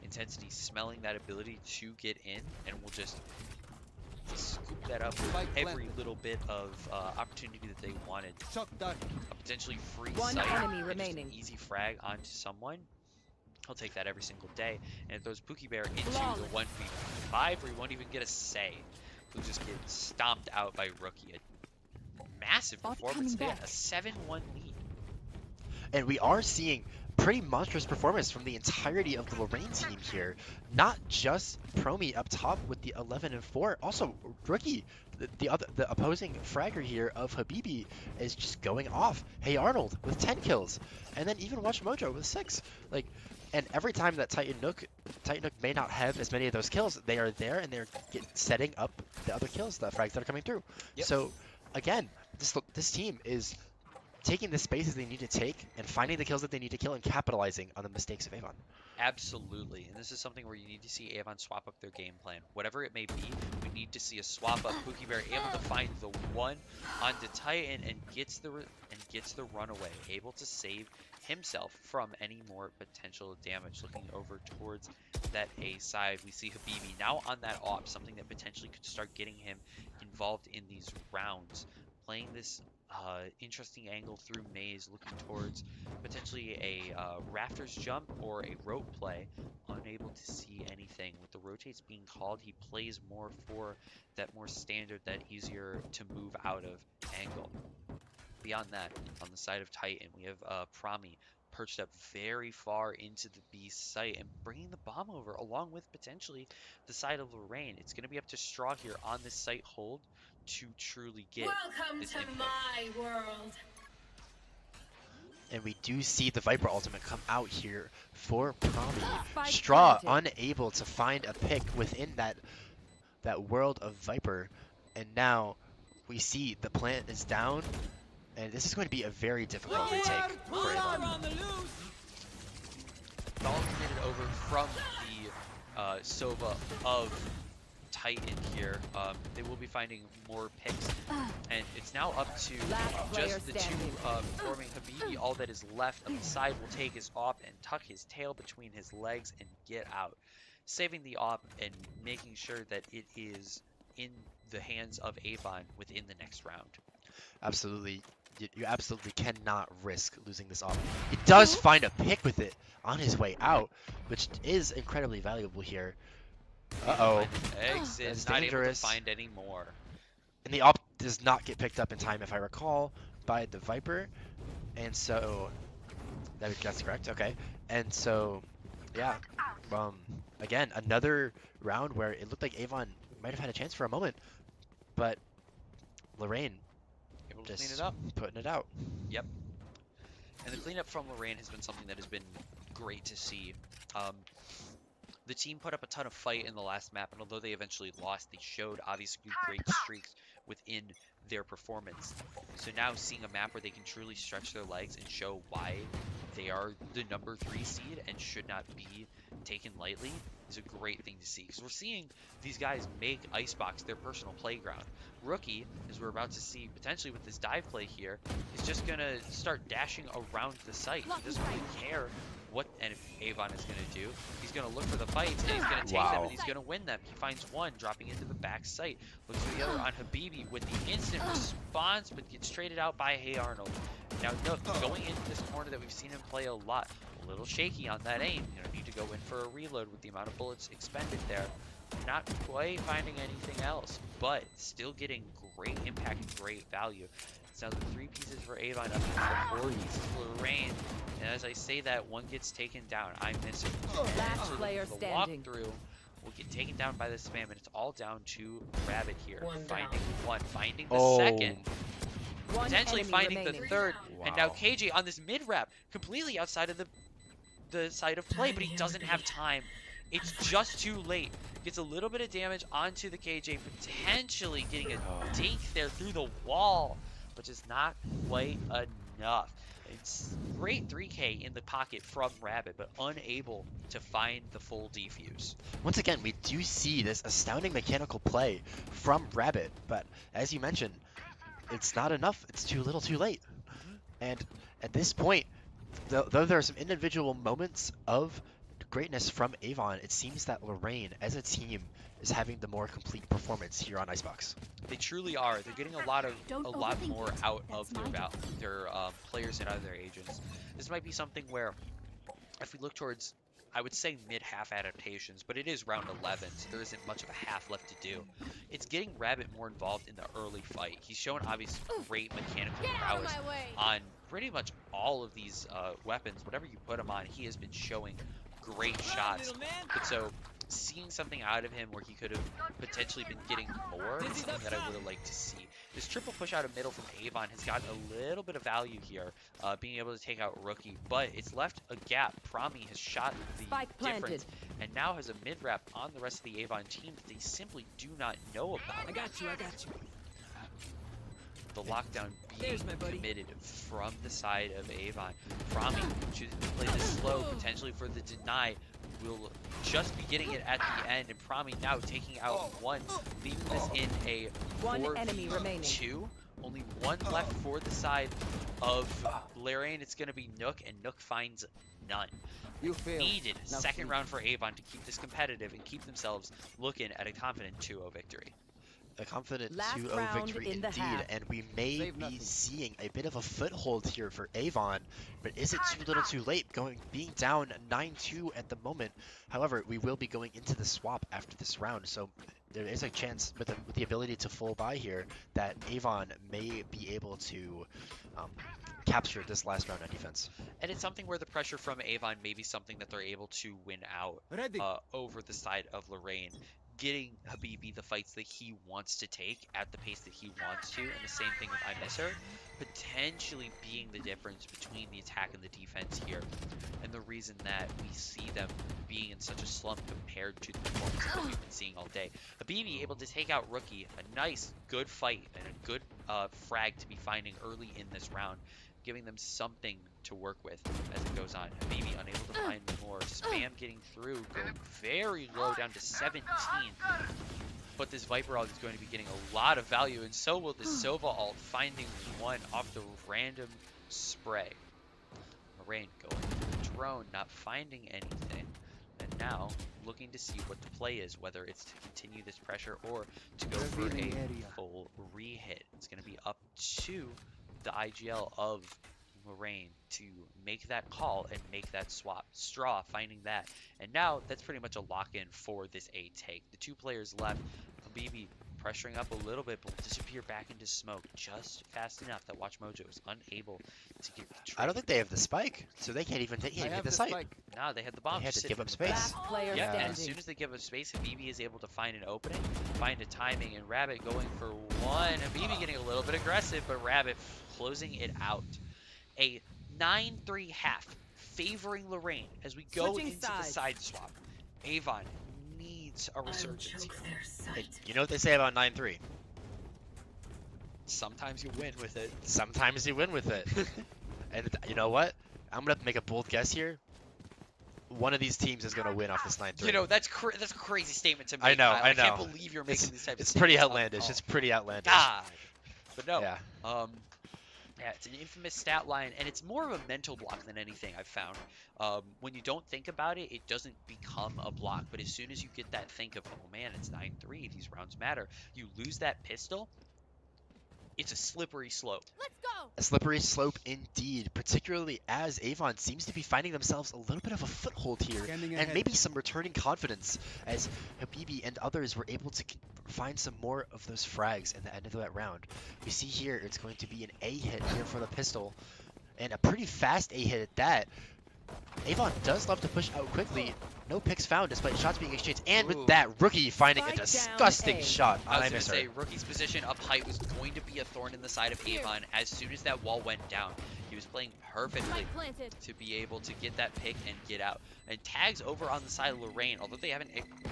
intensity, smelling that ability to get in, and will just scoop that up with every little bit of opportunity that they wanted. A potentially free One sight enemy and just remaining. an easy frag onto someone. He'll take that every single day. And it throws Pookie Bear into Flawless. the 1v5 where he won't even get a say. He'll just get stomped out by Rookie. A massive Bot performance. They coming had a 7-1 lead. And we are seeing pretty monstrous performance from the entirety of the Lorain team here. Not just Promi up top with the 11-4, also Rookie, the opposing fragger here of Habibi is just going off. Hey Arnold with 10 kills, and then even Watch Mojo with 6. And every time that Titan Nook may not have as many of those kills, they are there and they're setting up the other kills, the frags that are coming through. Yep. So again, this team is taking the spaces they need to take and finding the kills that they need to kill and capitalizing on the mistakes of Avon. Absolutely, and this is something where you need to see Avon swap up their game plan. Whatever it may be, we need to see a swap up. Pookie Bear able to find the one onto Titan and gets the runaway, able to save himself from any more potential damage. Looking over towards that A side, we see Habibi now on that AWP, something that potentially could start getting him involved in these rounds. Playing this interesting angle through maze, looking towards potentially a rafters jump or a rope play. Unable to see anything. With the rotates being called, he plays more for that more standard, that easier to move out of angle. Beyond that, on the side of Titan, we have Promi perched up very far into the B site and bringing the bomb over, along with potentially the side of Lorain. It's going to be up to Straw here on this site hold to truly get Welcome this to input. my world. And we do see the Viper ultimate come out here for Promi. Spike Straw planted. unable to find a pick within that world of Viper. And now we see the plant is down, and this is going to be a very difficult retake for Are Avon. on the loose. Ball committed over from the Sova of Titan here. They will be finding more picks, and it's now up to Last player just the two standing. forming Habibi. All that is left of the side will take his op and tuck his tail between his legs and get out, saving the op and making sure that it is in the hands of Avon within the next round. Absolutely. You absolutely cannot risk losing this off. He does find a pick with it on his way out, which is incredibly valuable here. Uh-oh. Exit, That's not able to dangerous. find any more. And the op does not get picked up in time, if I recall, by the Viper. And so, that's correct, okay. And so, yeah, again, another round where it looked like Avon might have had a chance for a moment, but Lorain Able to clean just it up. putting it out. Yep. And the cleanup from Lorain has been something that has been great to see. The team put up a ton of fight in the last map, and although they eventually lost, they showed obviously great streaks within their performance. So now seeing a map where they can truly stretch their legs and show why they are the number 3 seed and should not be taken lightly is a great thing to see. Because we're seeing these guys make Icebox their personal playground. Rookie, as we're about to see potentially with this dive play here, is just going to start dashing around the site. He doesn't really care what and if Avon is going to do. He's going to look for the fights, and he's going to take them, and he's going to win them. He finds one, dropping into the back site. Looks for the other on Habibi with the instant response, but gets traded out by Hey Arnold. Now, Nook going into this corner that we've seen him play a lot. A little shaky on that aim. Going to need to go in for a reload with the amount of bullets expended there. Not quite finding anything else, but still getting great impact and great value. It's now the 3 pieces for Avon up to 4 pieces for Lorain. And as I say that, one gets taken down. I miss it. Last player The standing. walkthrough will get taken down by the spam, and it's all down to Rabbit here. One Finding down. one, finding the second, One potentially enemy finding remaining. the third, and now Wow. KJ on this mid-wrap, completely outside of the side of play, but he doesn't have time. It's just too late. Gets a little bit of damage onto the KJ, potentially getting a dink there through the wall, which is not quite enough. It's great 3K in the pocket from Rabbit, but unable to find the full defuse. Once again, we do see this astounding mechanical play from Rabbit, but as you mentioned, it's not enough. It's too little too late. And at this point, though there are some individual moments of greatness from Avon, it seems that Lorain, as a team, is having the more complete performance here on Icebox. They truly are. They're getting a lot more out of their players and out of their agents. This might be something where, if we look towards, I would say mid-half adaptations, but it is round 11, so there isn't much of a half left to do. It's getting Rabbit more involved in the early fight. He's shown obviously great mechanical prowess on pretty much all of these weapons. Whatever you put him on, he has been showing great shots. But so seeing something out of him where he could have potentially been getting more is something that I would have liked to see. This triple push out of middle from Avon has got a little bit of value here, being able to take out Rookie, but it's left a gap. Promi has shot the Spike difference planted. and now has a mid-wrap on the rest of the Avon team that they simply do not know about. I got you. I got you. The lockdown being There's my buddy. committed from the side of Avon. Promi choosing to play this slow, potentially for the deny. Will just be getting it at the end, and Promi now taking out one, leaving this in a One 4v2. enemy remaining. Only one left for the side of Lorain. It's going to be Nook, and Nook finds none. You failed. Needed Now second sleep. round for Avon to keep this competitive and keep themselves looking at a confident 2-0 victory. A confident Last 2-0 round victory in the indeed, half. and we may Save be nothing. seeing a bit of a foothold here for Avon, but is it too little too late, being down 9-2 at the moment? However, we will be going into the swap after this round, so there is a chance with the ability to full buy here that Avon may be able to capture this last round on defense. And it's something where the pressure from Avon may be something that they're able to win out Ready. over the side of Lorain. getting Habibi the fights that he wants to take at the pace that he wants to, and the same thing with iMisser, potentially being the difference between the attack and the defense here, and the reason that we see them being in such a slump compared to the performance that we've been seeing all day. Habibi able to take out Rookie, a nice, good fight, and a good frag to be finding early in this round, giving them something to work with as it goes on. Habibi unable to find more. Spam getting through, going very low down to 17. But this Viper ult is going to be getting a lot of value, and so will the Sova ult, finding one off the random spray. Lorain going for the drone, not finding anything. And now looking to see what the play is, whether it's to continue this pressure or to go for a full re-hit. It's going to be up to the IGL of Lorain to make that call and make that swap. Straw finding that. And now that's pretty much a lock-in for this A take. The two players left. Habibi pressuring up a little bit, but will disappear back into smoke just fast enough that Watch Mojo is unable to get the I don't think they have the spike, so they can't even hit the site. No, they had the bomb. They had just to sitting give up in the space. back. Last player Yeah, and standing. as soon as they give up space, Habibi is able to find an opening, find a timing, and Rabbit going for one. Habibi getting a little bit aggressive, but Rabbit closing it out. A 9-3 half favoring Lorain as we go Switching into the sides. side swap. Avon needs a I'll resurgence choke here. their Hey, sight. you know what they say about 9-3? Sometimes you win with it. Sometimes you win with it. And you know what? I'm gonna have to make a bold guess here. One of these teams is gonna win off this 9-3. You know, that's a crazy statement to make. I know, Kyle. I I can't know. believe you're making these types It's of pretty statements on the outlandish. call. It's pretty outlandish. God. But no. Yeah. Yeah, it's an infamous stat line, and it's more of a mental block than anything I've found. When you don't think about it, it doesn't become a block. But as soon as you get that think of, oh man, it's 9-3, these rounds matter, you lose that pistol, it's a slippery slope. A slippery slope indeed, particularly as Avon seems to be finding themselves a little bit of a foothold here, Scanning and ahead. maybe some returning confidence as Habibi and others were able to find some more of those frags in the end of that round. We see here it's going to be an A hit here for the pistol, and a pretty fast A hit at that. Avon does love to push out quickly. No picks found despite shots being exchanged, and Ooh. with that, Rookie finding a Spike down disgusting A. shot I on was going to iMisser. say, Rookie's position up height was going to be a thorn in the side of Avon as soon as that wall went down. He was playing perfectly to be able to get that pick and get out. And tags over on the side of Lorain, although they haven't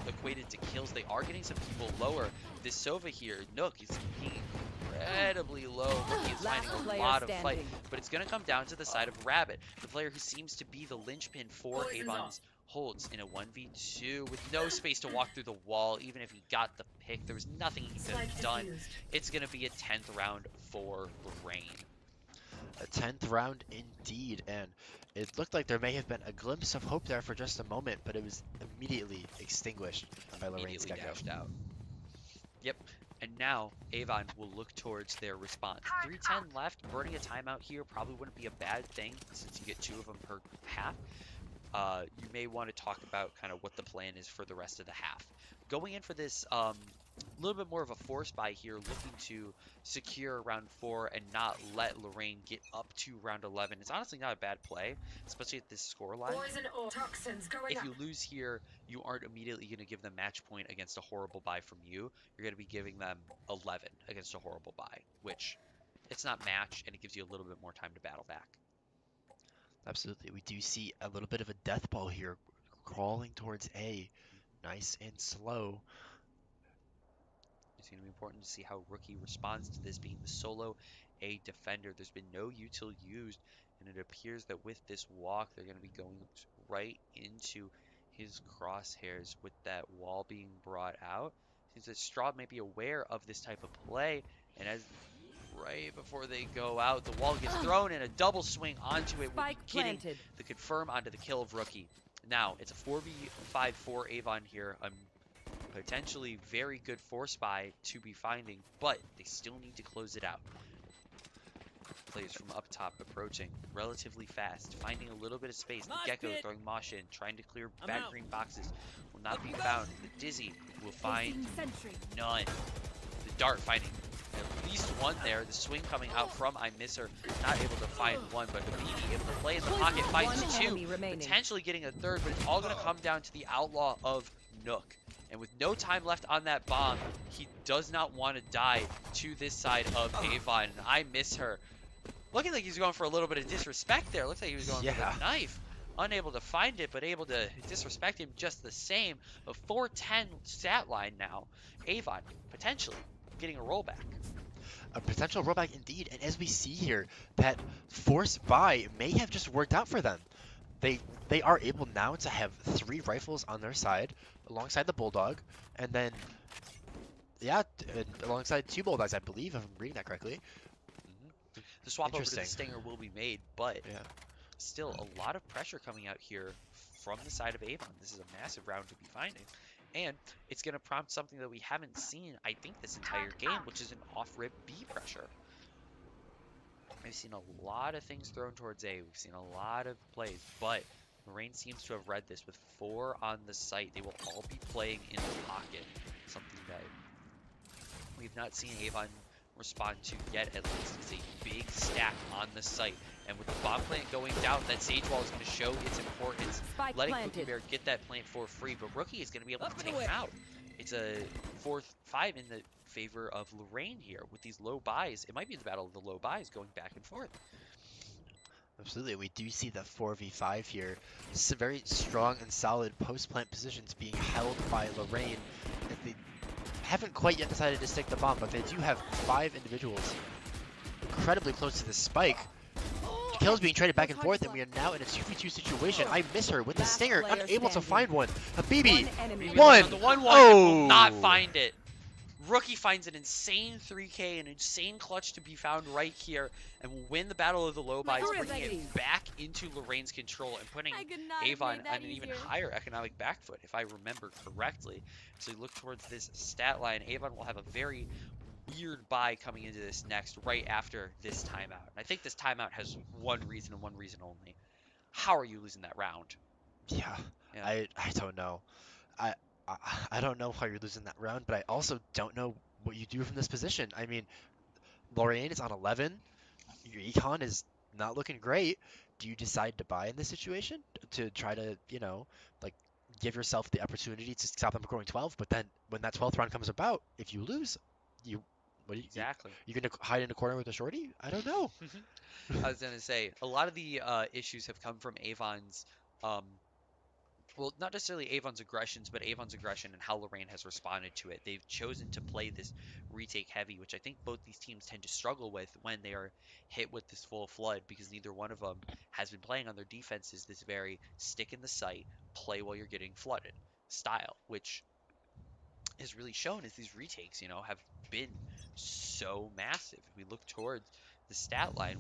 equated to kills, they are getting some people lower. This Sova here, Nook, is being incredibly low. Rookie is Last finding a player lot of fight. standing. But it's going to come down to the side of Rabbit, the player who seems to be the linchpin for Poison's Avon's holds in a 1v2 with no space to walk through the wall. Even if he got the pick, there was nothing he could have Spike done. diffused. It's going to be a 10th round for Lorain. A 10th round indeed, and it looked like there may have been a glimpse of hope there for just a moment, but it was immediately extinguished by Lorraine's Immediately Gecko. dashed out. Yep. And now Avon will look towards their response. 3:10 left. Burning a timeout here probably wouldn't be a bad thing since you get 2 of them per half. You may want to talk about kind of what the plan is for the rest of the half. Going in for this little bit more of a force buy here, looking to secure round 4 and not let Lorain get up to round 11. It's honestly not a bad play, especially at this score line. Poison or toxins going If up. you lose here, you aren't immediately going to give them match point against a horrible buy from you. You're going to be giving them 11 against a horrible buy, which it's not match, and it gives you a little bit more time to battle back. Absolutely. We do see a little bit of a death ball here crawling towards A. Nice and slow. It's going to be important to see how Rookie responds to this being the solo A defender. There's been no util used, and it appears that with this walk, they're going to be going right into his crosshairs with that wall being brought out. Seems that Straw may be aware of this type of play, and as right before they go out, the wall gets thrown and a double swing onto it will be Spike getting planted. the confirm onto the kill of Rookie. Now, it's a 4v5 for Avon here. Potentially very good force buy to be finding, but they still need to close it out. Players from up top approaching relatively fast, finding a little bit of space. The Gecko throwing Mosh in, trying to clear back green boxes. Will not be found. The Dizzy will find none. The Dart finding at least one there. The swing coming out from iMisser, not able to find one, but Habibi able to play in the pocket, finds One 2, enemy remaining. potentially getting a third, but it's all going to come down to the outlaw of Nook. And with no time left on that bomb, he does not want to die to this side of Avon. And I miss her. Looking like he's going for a little bit of disrespect there. Looks like he was going for Yeah. the knife. Unable to find it, but able to disrespect him just the same. A 410 stat line now. Avon potentially getting a rollback. A potential rollback indeed, and as we see here, that forced buy may have just worked out for them. They are able now to have 3 rifles on their side, alongside the Bulldog, and then, yeah, alongside 2 Bulldogs, I believe, if I'm reading that correctly. The swap over to the Interesting. Stinger will be made, but Yeah. still a lot of pressure coming out here from the side of Avon. This is a massive round to be finding. And it's going to prompt something that we haven't seen, I think, this entire game, which is an off-rip B pressure. We've seen a lot of things thrown towards A. We've seen a lot of plays, but Lorain seems to have read this with 4 on the site. They will all be playing in the pocket, something that we've not seen Avon respond to yet, at least. It's a big stack on the site. And with the bomb plant going down, that Sage Wall is going to show its importance. Spike Letting planted. Bear get that plant for free, but Rookie is going to be able Up to and take away. him out. It's a 4-5 in the favor of Lorain here with these low buys. It might be the battle of the low buys going back and forth. Absolutely, we do see the 4v5 here. Some very strong and solid post-plant positions being held by Lorain. As they haven't quite yet decided to stick the bomb, but they do have 5 individuals incredibly close to the spike. Kills being traded back and forth, and we are now in a 2v2 situation. I miss her with the Last Stinger, player unable to standing. find one. Habibi, One enemy. One. On the 1-1 and will not Oh. find it. Rookie finds an insane 3K, an insane clutch to be found right here, and will win the battle of the low buys, Where is bringing he? it back into Lorain's control and putting I could not have Avon made that on an even easier. higher economic back foot, if I remember correctly. So you look towards this stat line, Avon will have a very weird buy coming into this next, right after this timeout. And I think this timeout has one reason and one reason only. How are you losing that round? Yeah, Yeah. I don't know. I, I don't know how you're losing that round, but I also don't know what you do from this position. I mean, Lorain is on 11. Your econ is not looking great. Do you decide to buy in this situation to try to, like give yourself the opportunity to stop them from going 12? But then when that 12th round comes about, if you lose, you what Exactly. you gonna hide in a corner with a shorty? I don't know. I was gonna say a lot of the issues have come from Avon's, well, not necessarily Avon's aggressions, but Avon's aggression and how Lorain has responded to it. They've chosen to play this retake heavy, which I think both these teams tend to struggle with when they are hit with this full flood, because neither one of them has been playing on their defenses this very stick in the sight, play while you're getting flooded style, which is really shown as these retakes, have been so massive. If we look towards the stat line,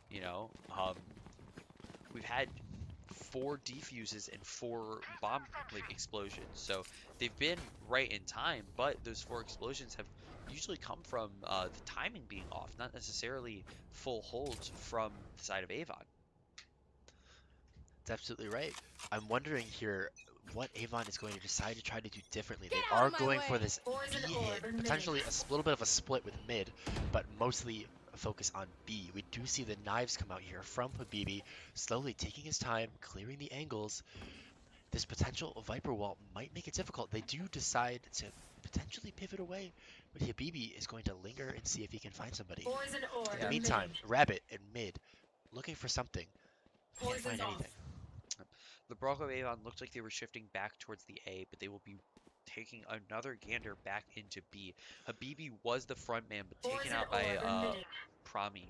you know, um, we've had 4 defuses and 4 bomb explosions. So they've been right in time, but those 4 explosions have usually come from the timing being off, not necessarily full holds from the side of Avon. That's absolutely right. I'm wondering here what Avon is going to decide to try to do differently. Get They out are of my going way. for this Ores B and ore hit, remaining. potentially a little bit of a split with mid, but mostly a focus on B. We do see the knives come out here from Habibi, slowly taking his time, clearing the angles. This potential Viper wall might make it difficult. They do decide to potentially pivot away, but Habibi is going to linger and see if he can find somebody. Ores and ore In the meantime, Rabbit and mid, looking for something. Can't Poison's find off. anything. The Bronco Avon looked like they were shifting back towards the A, but they will be taking another gander back into B. Habibi was the front man, but taken out by Prami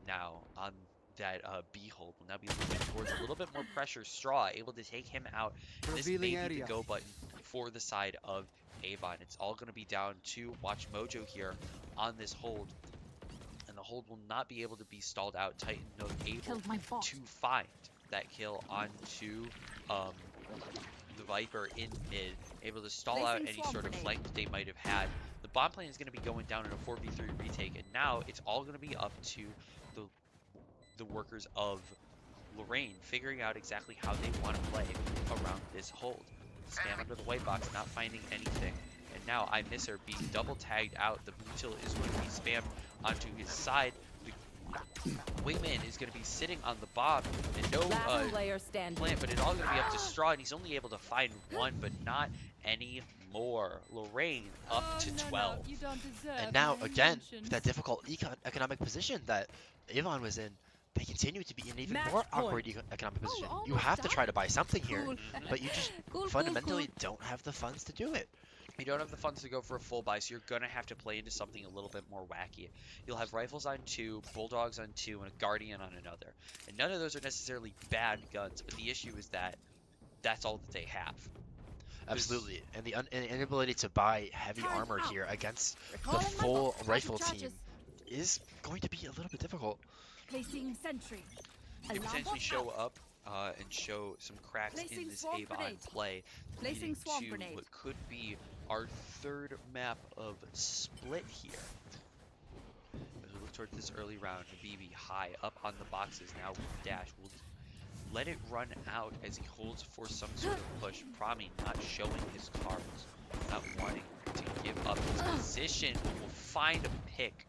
now on that B hold. Will now be moving towards a little bit more pressure. Straw able to take him out. This may Revealing be area. the go button for the side of Avon. It's all going to be down to Watch Mojo here on this hold. And the hold will not be able to be stalled out. Titan no able Killed my bot. to find that kill onto the Viper in mid, able to stall out Placing any swamp sort of grenade. flank that they might have had. The bomb plane is going to be going down in a 4v3 retake, and now it's all going to be up to the workers of Lorain figuring out exactly how they want to play around this hold. Spam under the white box, not finding anything. And now I miss her being double tagged out. The Mutil is going to be spammed onto his side. The Wingman is going to be sitting on the bomb, and no Last player standing. plant, but it's all going to be up to Straw, and he's only able to find one, but not anymore. Lorain up to 12. You don't deserve And now, my again, attention. with that difficult economic position that Avon was in, they continue to be in even Match more awkward point. economic position. You almost have to try to done. buy something here, Cool. but you just Cool, fundamentally don't have the funds to do it. You don't have the funds to go for a full buy, so you're going to have to play into something a little bit more wacky. You'll have rifles on two, bulldogs on two, and a guardian on another. And none of those are necessarily bad guns, but the issue is that that's all that they have. Absolutely, and the inability to buy heavy Turn armor out. here against the Recalling my full box. rifle Charges. team is going to be a little bit difficult. Placing sentry. They Alarm potentially bot show out. up and show some cracks in Placing this swamp Avon grenade. play, Placing leading swamp to grenade. what could be our third map of split here. As we look towards this early round, BB high up on the boxes now with dash. We'll let it run out as he holds for some sort of push. Promi not showing his cards, not wanting to give up his position, but will find a pick.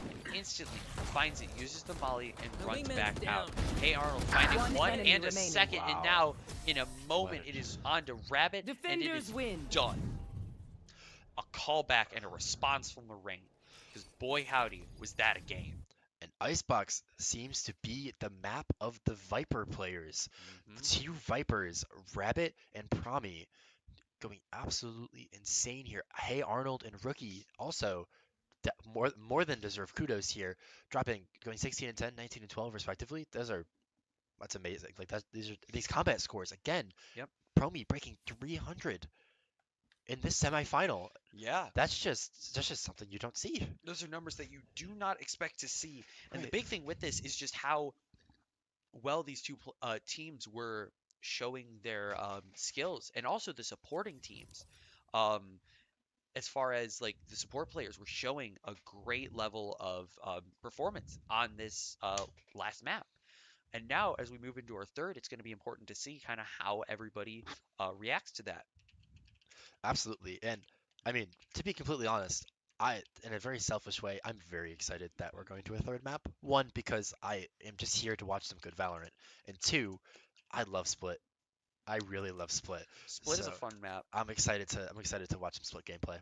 And instantly finds it, uses the molly, and The runs wingman's back down. out. Hey Arnold finding One one enemy and a remaining. second, and Wow. now in a moment What a- it is on to Rabbit, and it Defenders is win. done. A callback and a response from Lorain. Because boy howdy, was that a game. And Icebox seems to be the map of the Viper players. Two Vipers, Rabbit and Promi, going absolutely insane here. Hey Arnold and Rookie also more than deserve kudos here, going 16 and 10, 19 and 12 respectively. That's amazing. Like these combat scores again. Yep. Promi breaking 300 in this semifinal. Yeah. That's just something you don't see. Those are numbers that you do not expect to see. And the Right. big thing with this is just how well these two teams were showing their skills, and also the supporting teams. Um, as far as like the support players were showing a great level of performance on this last map. And now, as we move into our third, it's going to be important to see kind of how everybody reacts to that. Absolutely. And I mean, to be completely honest, in a very selfish way, I'm very excited that we're going to a third map. One, because I am just here to watch some good Valorant. And two, I love Split. I really love Split. Split is a So fun map. I'm excited to watch some Split gameplay.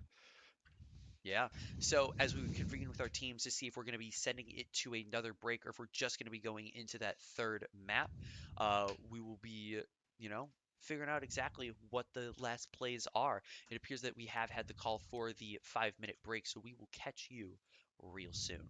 Yeah. So as we convene with our teams to see if we're going to be sending it to another break or if we're just going to be going into that third map, we will be, figuring out exactly what the last plays are. It appears that we have had the call for the 5-minute break, so we will catch you real soon.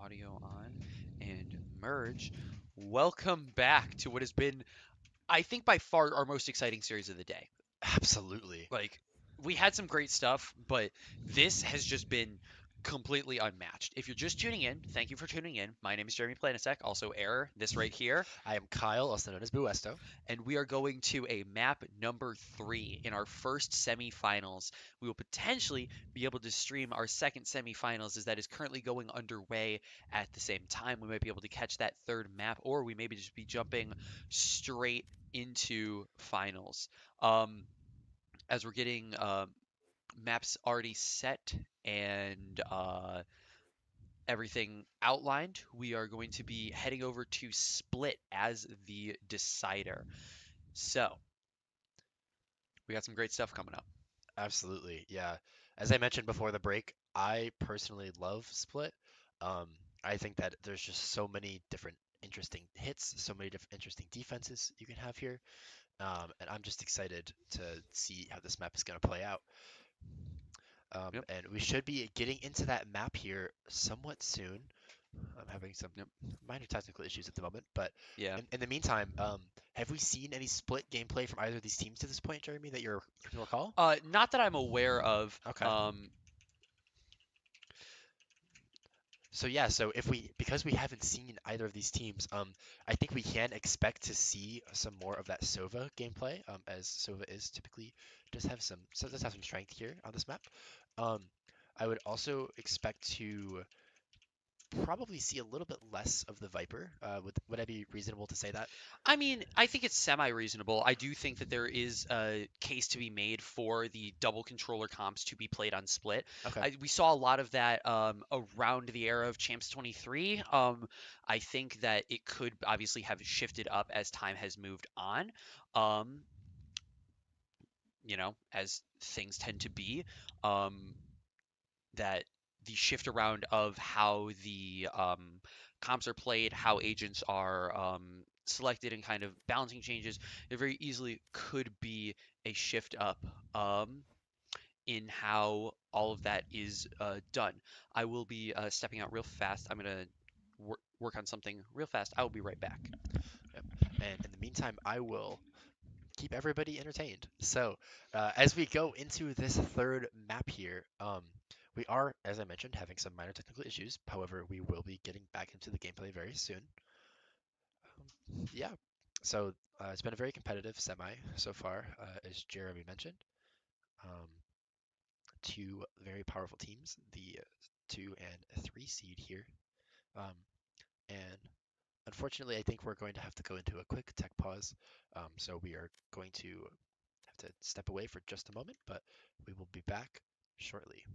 audio on and merge. Welcome back to what has been, I think, by far our most exciting series of the day. Absolutely. Like, we had some great stuff, but this has just been completely unmatched. If you're just tuning in, thank you for tuning in. My name is Jeremy Planasek, also Error, this right here, I am Kyle, also known as Buesto. and we are going to a map number 3 in our first semifinals. We will potentially be able to stream our second semifinals as that is currently going underway at the same time. We might be able to catch that third map, or we maybe just be jumping straight into finals. As we're getting maps already set and everything outlined, we are going to be heading over to Split as the decider. So, we got some great stuff coming up. Absolutely, yeah. As I mentioned before the break, I personally love Split. Um, I think that there's just so many different interesting hits, so many different interesting defenses you can have here, and I'm just excited to see how this map is going to play out. Yep, And we should be getting into that map here somewhat soon. I'm having some yep, minor technical issues at the moment, but yeah. in the meantime, have we seen any Split gameplay from either of these teams to this point, Jeremy, that you can recall? Not that I'm aware of. Okay. So yeah, so if we because we haven't seen either of these teams, I think we can expect to see some more of that Sova gameplay, as Sova is typically does have some strength here on this map. Um, I would also expect to probably see a little bit less of the Viper. Would I be reasonable to say that? I mean, I think it's semi-reasonable. I do think that there is a case to be made for the double controller comps to be played on Split. Okay. We saw a lot of that around the era of Champs 23. I think that it could obviously have shifted up as time has moved on. Um, as things tend to be, um, that the shift around of how the comps are played, how agents are selected, and kind of balancing changes, it very easily could be a shift up in how all of that is done. I will be stepping out real fast. I'm going to work on something real fast. I will be right back. Yep. And in the meantime, I will keep everybody entertained. So, as we go into this third map here, we are, as I mentioned, having some minor technical issues. However, we will be getting back into the gameplay very soon. Yeah. So, it's been a very competitive semi so far, as Jeremy mentioned. Um, Two very powerful teams, the 2 and 3 seed here. Um, and unfortunately, I think we're going to have to go into a quick tech pause. So we are going to have to step away for just a moment, but we will be back shortly.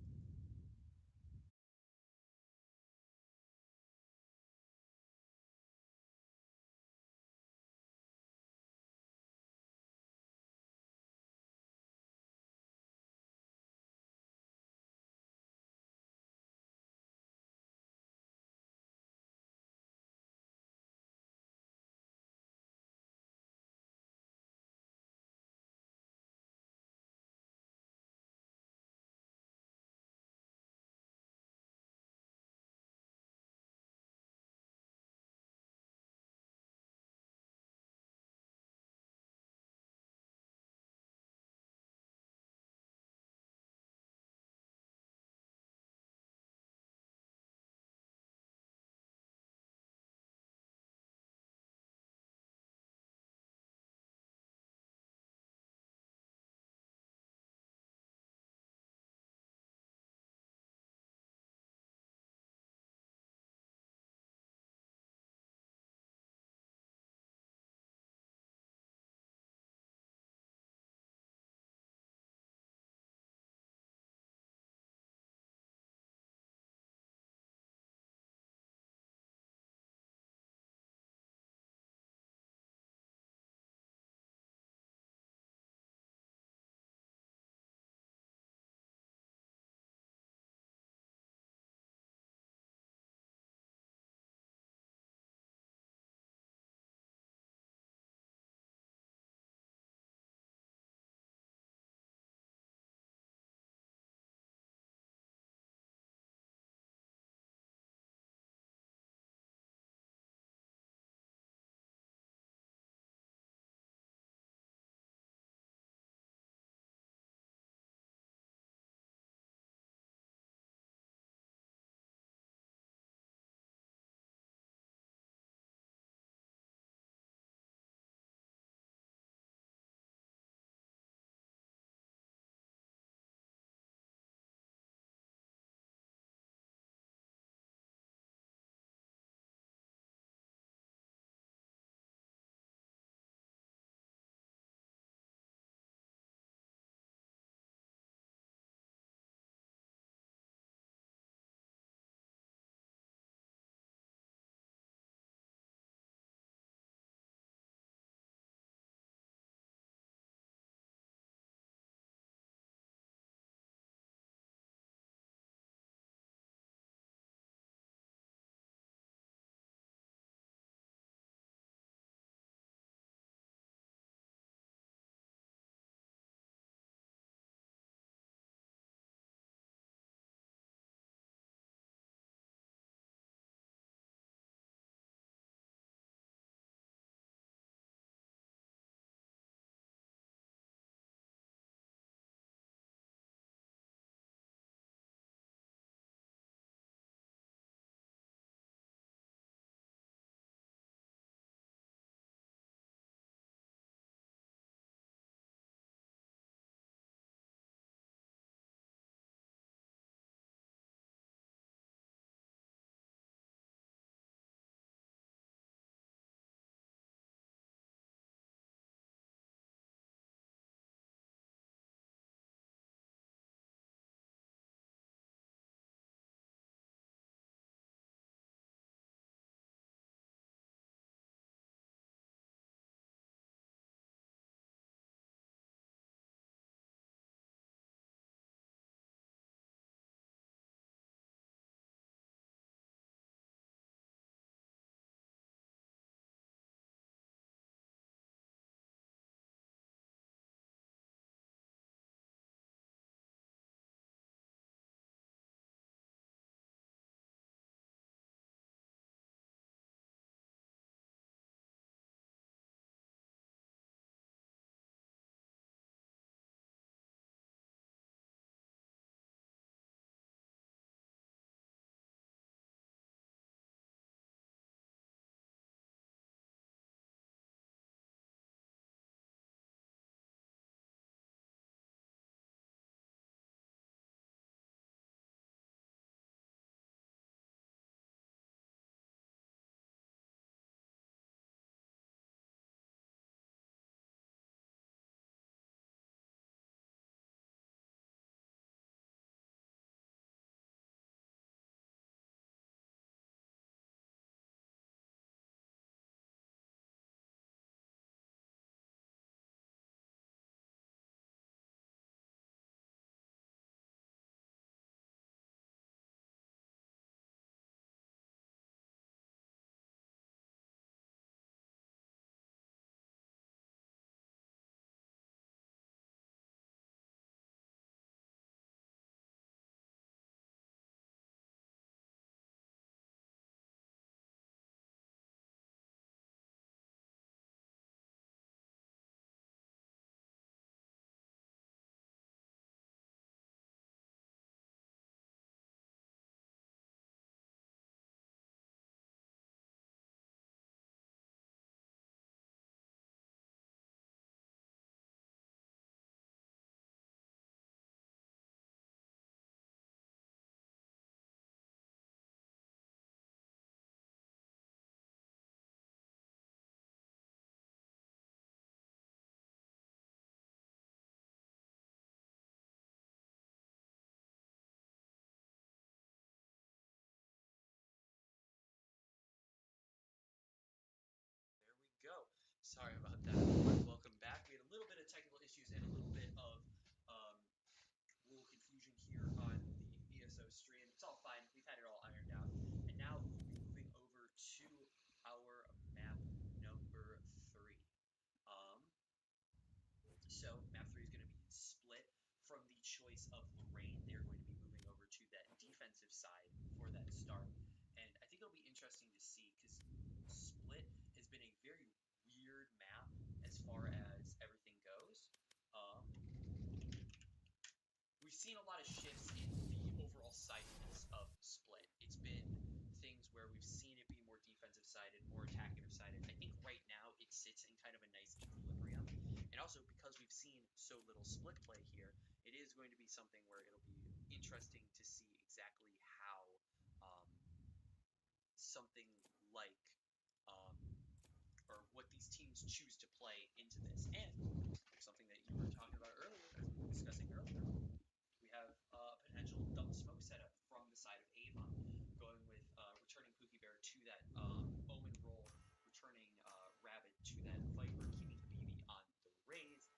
Sorry about that, everyone. Welcome back. We had a little bit of technical issues and a little bit of um, rule confusion here on the ESO stream. It's all fine. We've had it all ironed out. And now we will be moving over to our map number 3. Um, so map 3 is going to be split from the choice of Lorain. They're going to be moving over to that defensive side for that start. And I think it'll be interesting to see because split has been a very weird map as far as everything goes. Um, we've seen a lot of shifts in the overall sidedness of split. It's been things where we've seen it be more defensive sided, more attacker sided. I think right now it sits in kind of a nice equilibrium. And also because we've seen so little split play here, it is going to be something where it'll be interesting to see exactly how something like or what these teams choose to play into this. And something that you were talking about earlier, as we were discussing earlier, we have a potential double smoke setup from the side of Avon, going with returning Pookie Bear to that Omen role, returning Rabbit to that Viper, keeping BB on the Raze,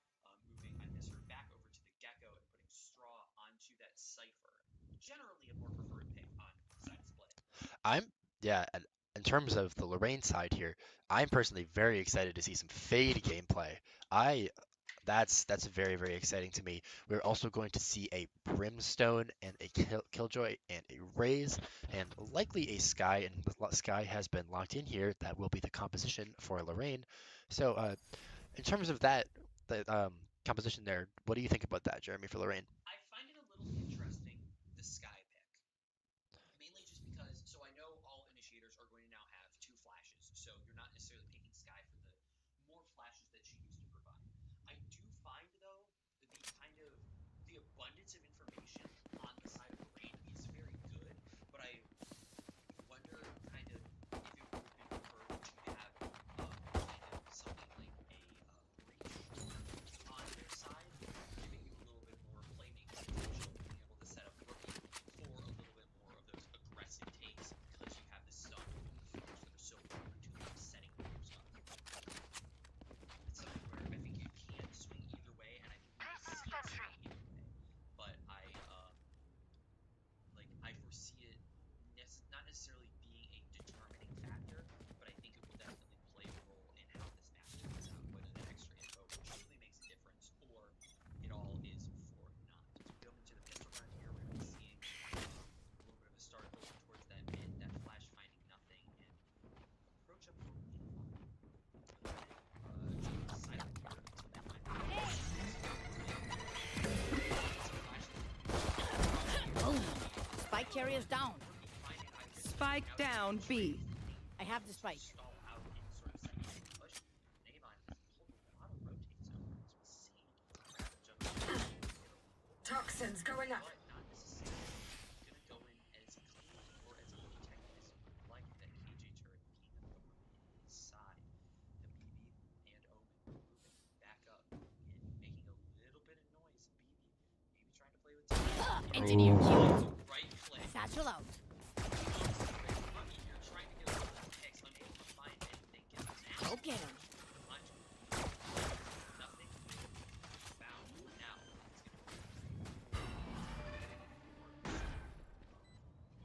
moving I miss her back over to the Gecko and putting Straw onto that Cypher. Generally a more preferred pick on side split. Yeah, and in terms of the Lorain side here, I'm personally very excited to see some Fade gameplay. I that's very, very exciting to me. We're also going to see a Brimstone and a Killjoy and a Raze and likely a Sky, and the Sky has been locked in here. That will be the composition for Lorain. So in terms of that, the composition there, what do you think about that, Jeremy, for Lorain? I find it a little interesting, the Sky pick. Mainly just because, so I know all initiators are going to now have 2 flashes, so you're not necessarily picking Sky for the more flashes that she used to provide. I do find, though, the abundance of information on the side of Lorraine is very good, but I wonder kind of if it would have been preferred to have kind of something like a breach on their side, giving you a little bit more playmaking potential, being able to set up Rookie for a little bit more of those aggressive takes because you have the stun and the floors that are so important to setting up your stuff. It's something where I think it can swing either way, and I think we will see it swing either way. But I foresee it not necessarily being a determining factor, but I think it will definitely play a role in how this map plays out, whether the extra info truly makes a difference or it all is for naught. As we go into the pistol round here, we're going to be seeing a little bit of a start over towards that mid, that flash finding nothing, and approach up for Avon. Silent here until they find Spike carrier's down. Spike down B. I have the spike. stall out in sort of secondary push. And Avon has pulled a lot of rotates over as we see Rabbit jump in and get a little Toxins going up. but not necessarily gonna go in as clean or as protected as you would like. That KJ turret picking up over inside. The BB and Omen moving back up and making a little bit of noise. BB maybe trying to play with Engineer killed. right click. Satchel out. Rookie here trying to get a little bit of picks, unable to find anything. Gets his Go get him. punch. Nothing found. Now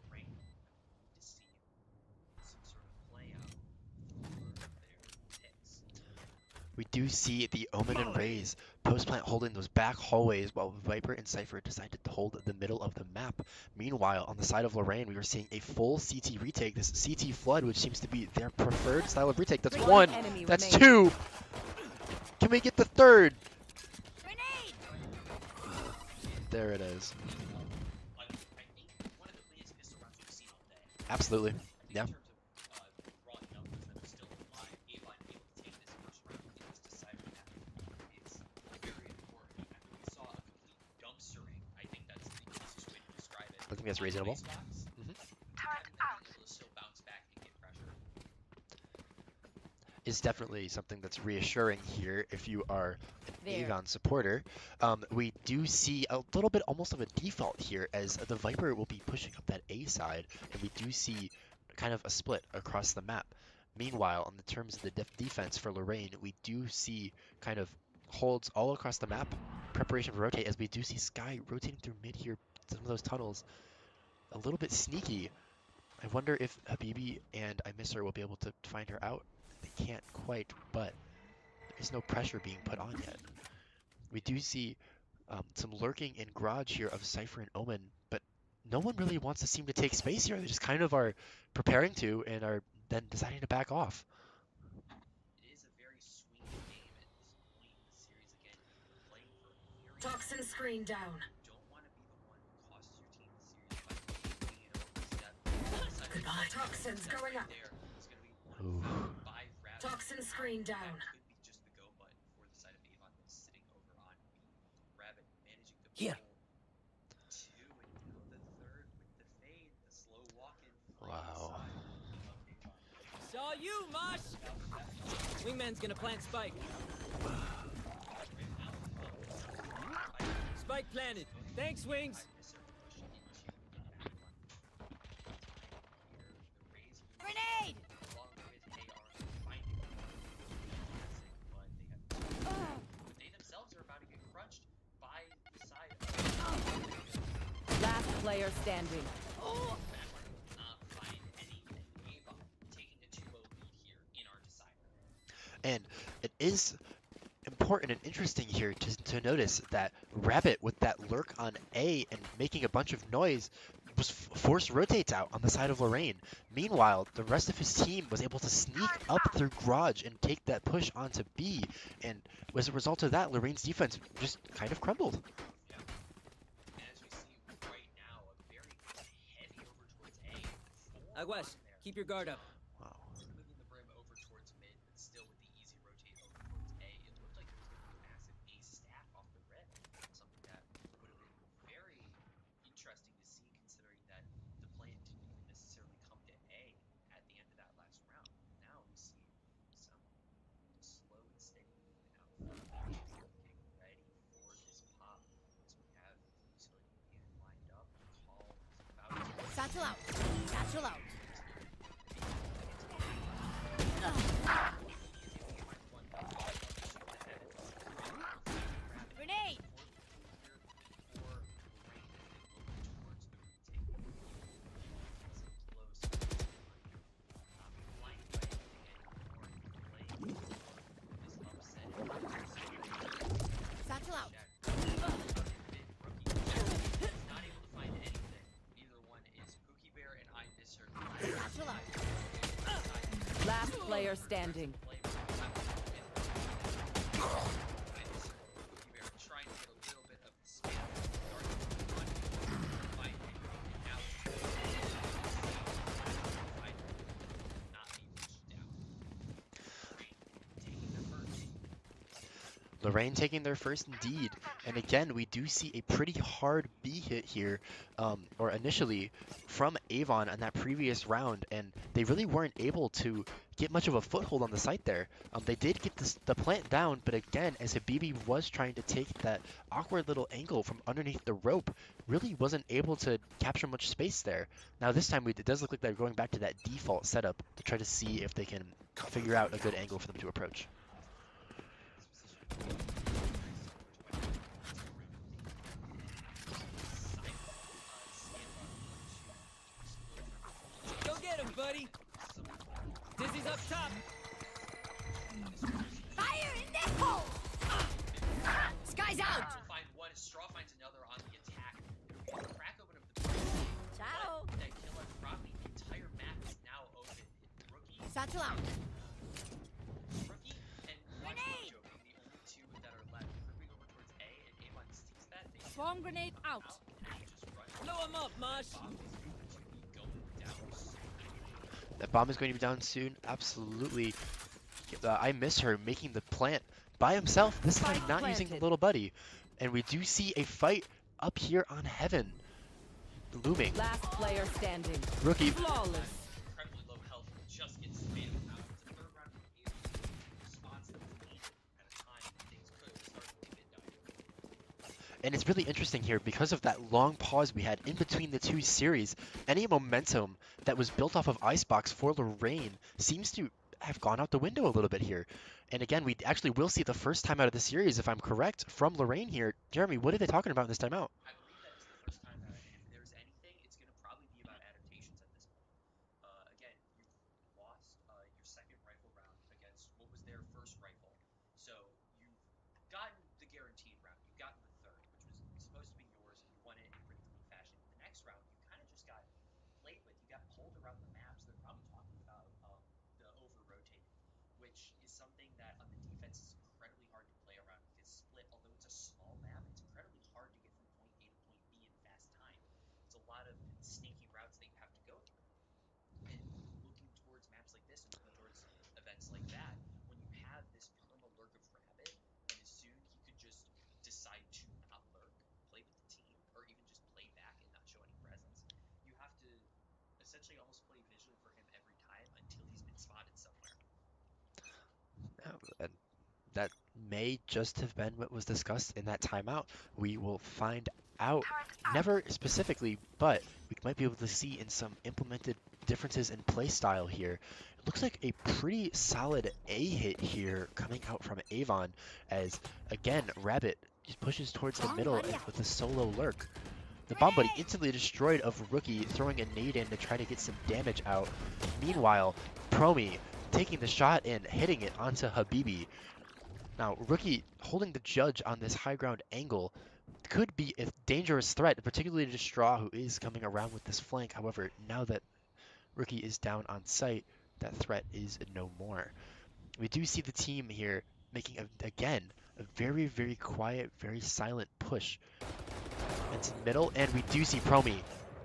Lorain to see some sort of play out for their picks. We do see the Omen and Raze post plant holding those back hallways while Viper and Cypher decided to hold the middle of the map. Meanwhile, on the side of Lorain, we are seeing a full CT retake, this CT flood, which seems to be their preferred style of retake. That's one, enemy that's remaining. two. Can we get the third? Grenade. There it is. I think one of the cleanest pistol rounds we've seen all day. Absolutely. I think Yeah. in terms of raw numbers that are still alive, Avon able to take this first round in this deciding map is very important. I mean, we saw a complete dumpstering. I think that's the easiest way to describe it. I think that's on the reasonable. Icebox. Mhm. Having them be able to still bounce back and get pressure. Is definitely something that's reassuring here if you are an There. Avon supporter. We do see a little bit almost of a default here as the Viper will be pushing up that A side, and we do see kind of a split across the map. Meanwhile, on the terms of the defense for Lorain, we do see kind of holds all across the map, preparation for rotate, as we do see Skye rotating through mid here, some of those tunnels, a little bit sneaky. I wonder if Habibi and I Miss Her will be able to find her out. They can't quite, but there's no pressure being put on yet. We do see some lurking in garage here of Cypher and Omen, but no one really wants to seem to take space here. They just kind of are preparing to and are then deciding to back off. It is a very swinging game at this point in the series. Again, you're playing for a very Toxin screen down. you don't want to be the one who costs your team the series by being an overstep. Goodbye. Toxins going up. There is going to be Ooh. one by Rabbit. Toxin screen down. That could be just the go button for the side of Avon that's sitting over on B. Rabbit managing to Here. pull two and now the third with the fade, the slow walk-in flank Wow. side of Avon. Saw you, Mosh! Wingman's gonna plant spike. Spike planted. Thanks, Wings. Grenade! They themselves are about to get crunched by the side of Last player standing. not find anything. Avon taking a 2-0 lead here in our decider. And it is important and interesting here to notice that Rabbit, with that lurk on A and making a bunch of noise, was forced rotates out on the side of Lorain. Meanwhile, the rest of his team was able to sneak up through garage and take that push onto B, and as a result of that, Lorain's defense just kind of crumbled. And as we see right now, a very heavy over towards A. Aguas, keep your guard up. Wow. Moving the brim over towards mid, but still with the easy rotate over towards A. It looked like there was going to be a massive A stack off the rip. Something that would have been very interesting to see, considering that the plan didn't even necessarily come to A at the end of that last round. Now we see some slow and steady movement out front, getting ready for this pop. So we have utility man lined up. Call is about to Satchel out. Satchel out. Grenade! Satchel out. Not able to find anything. Neither one is Cookie Bear and I Miss Her. Satchel out. Last player standing. Trying to get a little bit of the spam. Lorain taking their first indeed, and again we do see a pretty hard B hit here, or initially from Avon on that previous round, and they really weren't able to get much of a foothold on the site there. They did get the plant down, but again, as Habibi was trying to take that awkward little angle from underneath the rope, really wasn't able to capture much space there. Now this time it does look like they're going back to that default setup to try to see if they can figure out a good angle for them to approach. Go get him, buddy. Dizzy's up top. Fire in the hole! Sky's out! Find one, Straw finds another on the attack. Crack open of the bridge. Ciao! That kill on Rodney, the entire map is now open. Rookie, Satchel out. Rookie, and Grenade! Joe being the only two that are left. Moving over towards A, and Avon sees that. They Swarm grenade out. just run. Blow him up, Mosh. Going down. That bomb is going to be down soon. Absolutely. I Miss Her making the plant by himself, this time not using the little buddy. And we do see a fight up here on Heaven looming. Last player standing. Rookie Flawless. Incredibly low health, just gets spammed out. It's a third round review. Response that was needed at a time when things could start to get dire. And it's really interesting here because of that long pause we had in between the two series. Any momentum that was built off of Icebox for Lorain seems to have gone out the window a little bit here. And again, we actually will see the first time out of the series, if I'm correct, from Lorain here. Jeremy, what are they talking about in this timeout? I believe that is the first time that, and if there's anything, it's going to probably be about adaptations at this point. Again, you've lost your second rifle round against what was their first rifle, so you've gotten the guaranteed round. You've gotten the third, which was supposed to be yours, and you won it in a pretty clean fashion. The next round, you kind of just got played with. You got pulled around the map, so they're probably talking about the over rotating, which is something that on the defense is incredibly hard to play around because split, although it's a small map, it's incredibly hard to get from point A to point B in fast time. It's a lot of sneaky routes that you have to go through. And looking towards maps like this and looking towards events like that, when you have this perma lurk of Rabbit, and as soon he could just decide to not lurk, play with the team, or even just play back and not show any presence, you have to essentially almost play visually for him every time until he's been spotted somewhere. And that may just have been what was discussed in that timeout. We will find out. Never specifically, but we might be able to see in some implemented differences in play style here. It looks like a pretty solid A hit here coming out from Avon as, again, Rabbit just pushes towards the middle and with a solo lurk. The bomb buddy instantly destroyed of Rookie, throwing a nade in to try to get some damage out. Meanwhile, Promi taking the shot and hitting it onto Habibi. Now, Rookie holding the judge on this high ground angle could be a dangerous threat, particularly to Straw, who is coming around with this flank. However, now that Rookie is down on site, that threat is no more. We do see the team here making, again, a very, very quiet, very silent push into the middle, and we do see Promi,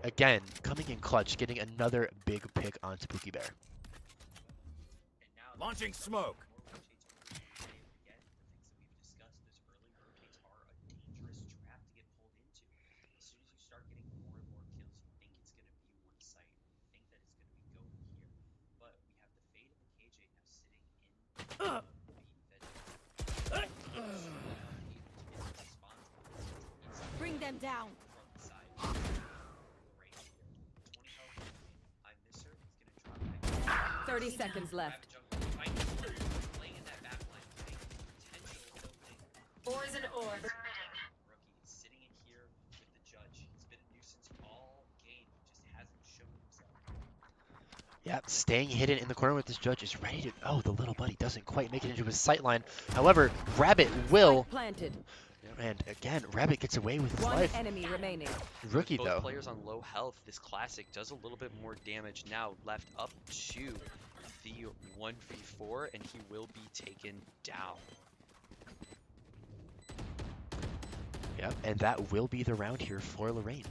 again, coming in clutch, getting another big pick onto Pookie Bear. Launching smoke. Again, the things that we've discussed, those early rotates are a dangerous trap to get pulled into. As soon as you start getting more and more kills, you think it's going to be one site, and you think that it's going to be going here. But we have the fate of a KJ now sitting in the Bring them down. from the side. Lorain here. 20 health. I miss her. He's going to drop back. 30 seconds left. Playing in that back line, playing potential opening. Poison orb. Rookie sitting in here with the judge. He's been a nuisance all game. He just hasn't shown himself. Yeah, staying hidden in the corner with this judge is ready to... Oh, the little buddy doesn't quite make it into his sightline. However, Rabbit will... Planted. And again, Rabbit gets away with his One life. enemy remaining. Rookie, Both though. players on low health. This classic does a little bit more damage now. Left up to the 1v4, and he will be taken down. Yeah, and that will be the round here for Lorain.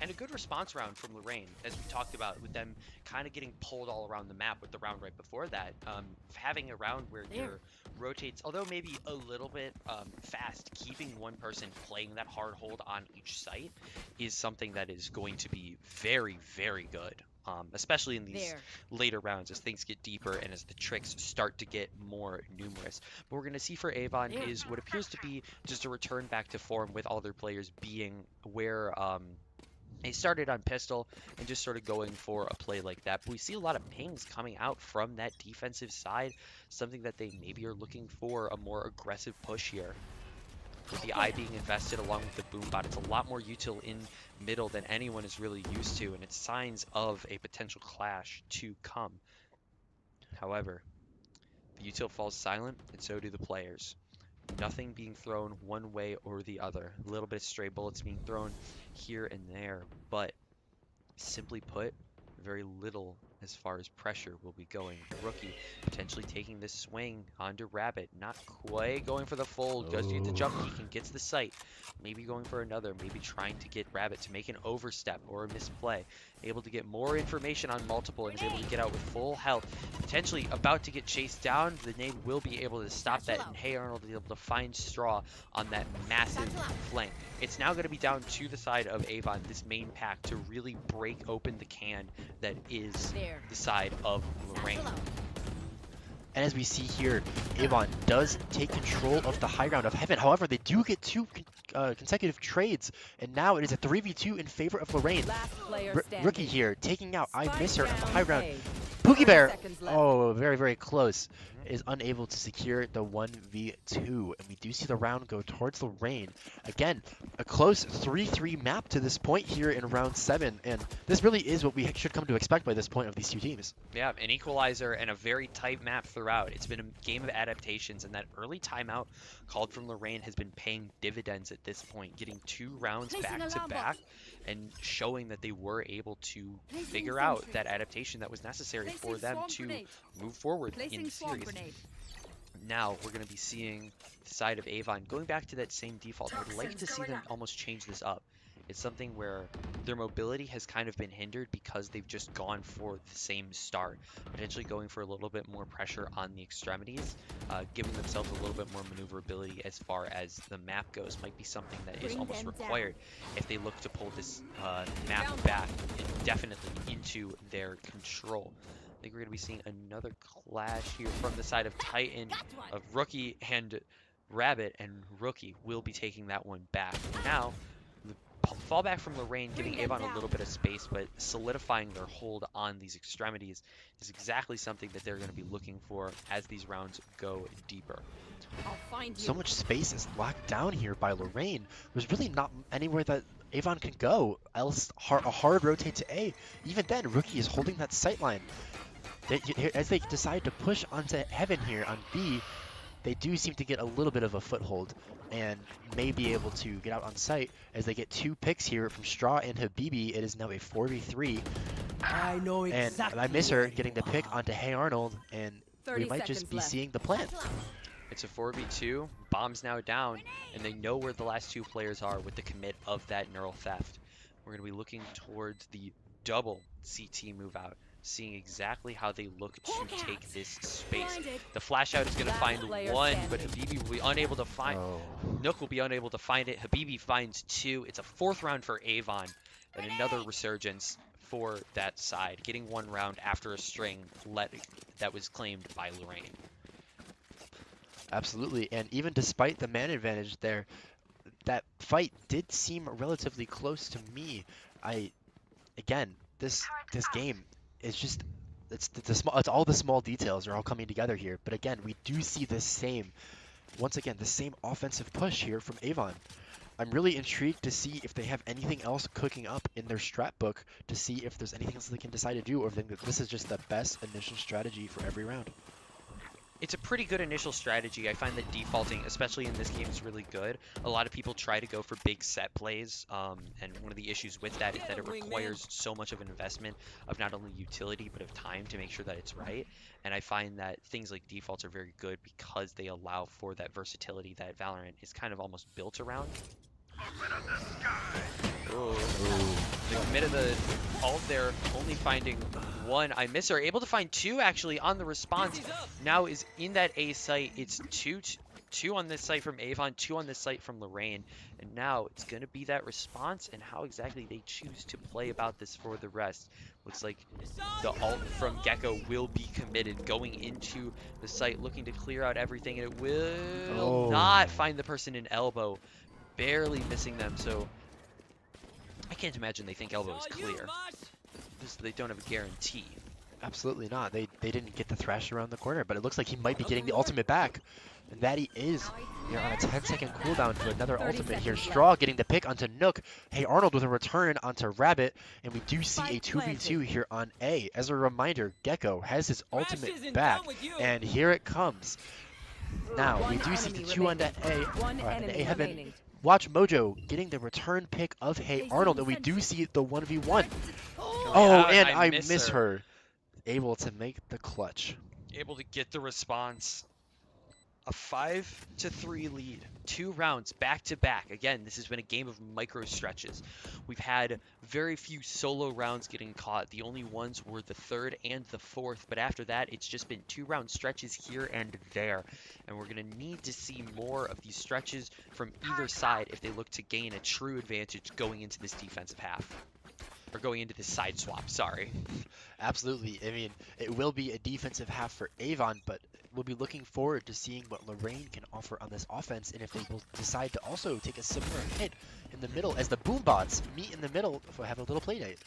And a good response round from Lorain, as we talked about, with them kind of getting pulled all around the map with the round right before that. Having a round where your rotates, although maybe a little bit fast, keeping one person playing that hard hold on each site is something that is going to be very, very good. Especially in these later rounds as things get deeper and as the tricks start to get more numerous. What we're going to see for Avon is what appears to be just a return back to form with all their players being where they started on pistol and just sort of going for a play like that. But we see a lot of pings coming out from that defensive side, something that they maybe are looking for a more aggressive push here. With the eye being invested along with the boom bot, it's a lot more util in middle than anyone is really used to, and it's signs of a potential clash to come. However, the util falls silent, and so do the players. Nothing being thrown one way or the other. A little bit of stray bullets being thrown here and there, but simply put, very little as far as pressure will be going. Rookie potentially taking this swing onto Rabbit. Not quite going for the full. Does get the jump peek and gets the sight. Maybe going for another. Maybe trying to get Rabbit to make an overstep or a misplay. Able to get more information on multiple and is able to get out with full health. Potentially about to get chased down. The nade will be able to stop that, and Hey Arnold is able to find Straw on that massive flank. It's now going to be down to the side of Avon, this main pack, to really break open the can that is the side of Lorain. And as we see here, Avon does take control of the high ground of Heaven. However, they do get two consecutive trades, and now it is a 3v2 in favor of Lorain. Rookie here taking out I Miss Her on the high ground. Pookie 30 Bear, seconds left. oh, very, very close, is unable to secure the 1v2. And we do see the round go towards Lorain. Again, a close 3-3 map to this point here in round 7. And this really is what we should come to expect by this point of these two teams. Yeah, an equalizer and a very tight map throughout. It's been a game of adaptations, and that early timeout called from Lorain has been paying dividends at this point, getting 2 rounds Placing back to alarm back bot. and showing that they were able to Placing figure out sentry. that adaptation that was necessary for Placing them swarm to grenade. move forward in Placing the swarm series. grenade. Now we're going to be seeing the side of Avon going back to that same default. I'd like to Toxins see going them up. almost change this up. It's something where their mobility has kind of been hindered because they've just gone for the same start, potentially going for a little bit more pressure on the extremities, giving themselves a little bit more maneuverability as far as the map goes might be something that is Bring almost them down. required if they look to pull this map back indefinitely into their control. I think we're going to be seeing another clash here from the side of Titan, Got one. of Rookie and Rabbit, and Rookie will be taking that one back. Now, the fallback from Lorain, giving Bring them Avon a down. little bit of space, but solidifying their hold on these extremities is exactly something that they're going to be looking for as these rounds go deeper. I'll find you. So much space is locked down here by Lorain. There's really not anywhere that Avon can go, else a hard rotate to A. Even then, Rookie is holding that sight line. As they decide to push onto Heaven here on B, they do seem to get a little bit of a foothold and may be able to get out on site as they get 2 picks here from Straw and Habibi. It is now a 4v3, I know and exactly. I miss her getting the pick onto Hey Arnold, and 30 we might just seconds be left. seeing the plan. It's a 4v2, bomb's now down, and they know where the last 2 players are with the commit of that neural theft. We're going to be looking towards the double CT move out, seeing exactly how they look to take this space. Blinded. The flash out is going to Last find player one, but standing. Habibi will be unable to find. Oh. Nook will be unable to find it. Habibi finds 2. It's a 4th round for Avon, and another resurgence for that side, getting 1 round after a string that was claimed by Lorain. Absolutely, and even despite the man advantage there, that fight did seem relatively close to me. Again, this game is just it's all the small details are all coming together here. But again, we do see the same offensive push here from Avon. I'm really intrigued to see if they have anything else cooking up in their strat book, to see if there's anything else they can decide to do, or if this is just the best initial strategy for every round. It's a pretty good initial strategy. I find that defaulting, especially in this game, is really good. A lot of people try to go for big set plays, and one of the issues with that is that it requires so much of an investment of not only utility, but of time to make sure that it's right. And I find that things like defaults are very good because they allow for that versatility that Valorant is kind of almost built around. Ooh. The commit of the ult there, only finding 1. I miss her. Able to find 2 actually on the response. Now is in that A site. It's 2 on this site from Avon, 2 on this site from Lorain. And now it's going to be that response and how exactly they choose to play about this for the rest. Looks like the ult from Gecko will be committed going into the site, looking to clear out everything. And it will not find the person in elbow. Barely missing them, so I can't imagine they think elbow is clear. Just they don't have a guarantee. Absolutely not. They didn't get the thrash around the corner, but it looks like he might be getting the ultimate back. And that he is. Here on a 10-second cooldown to another 30 ultimate here. seconds Straw getting the pick onto Nook. Hey Arnold with a return onto Rabbit. And we do see a Spike 2v2 here on A. As a reminder, Gecko has his Crash ultimate isn't back. done with you. And here it comes. Now, we One do see the enemy 2 onto remaining. A. One Alright, enemy A Heaven. remaining. Watch Mojo getting the return pick of Hey Placing Arnold. And we sentry. do see the 1v1. Oh, Oh, yeah, and I I miss miss her. her. Able to make the clutch. Able to get the response. A 5-3 lead. 2 rounds back to back. Again, this has been a game of micro stretches. We've had very few solo rounds getting caught. The only ones were the 3rd and the 4th, but after that, it's just been 2-round stretches here and there. And we're going to need to see more of these stretches from either side if they look to gain a true advantage going into this defensive half. Or going into this side swap, sorry. Absolutely. I mean, it will be a defensive half for Avon, but we'll be looking forward to seeing what Lorain can offer on this offense, and if they will decide to also take a similar hit in the middle as the Boombots meet in the middle, have a little play date.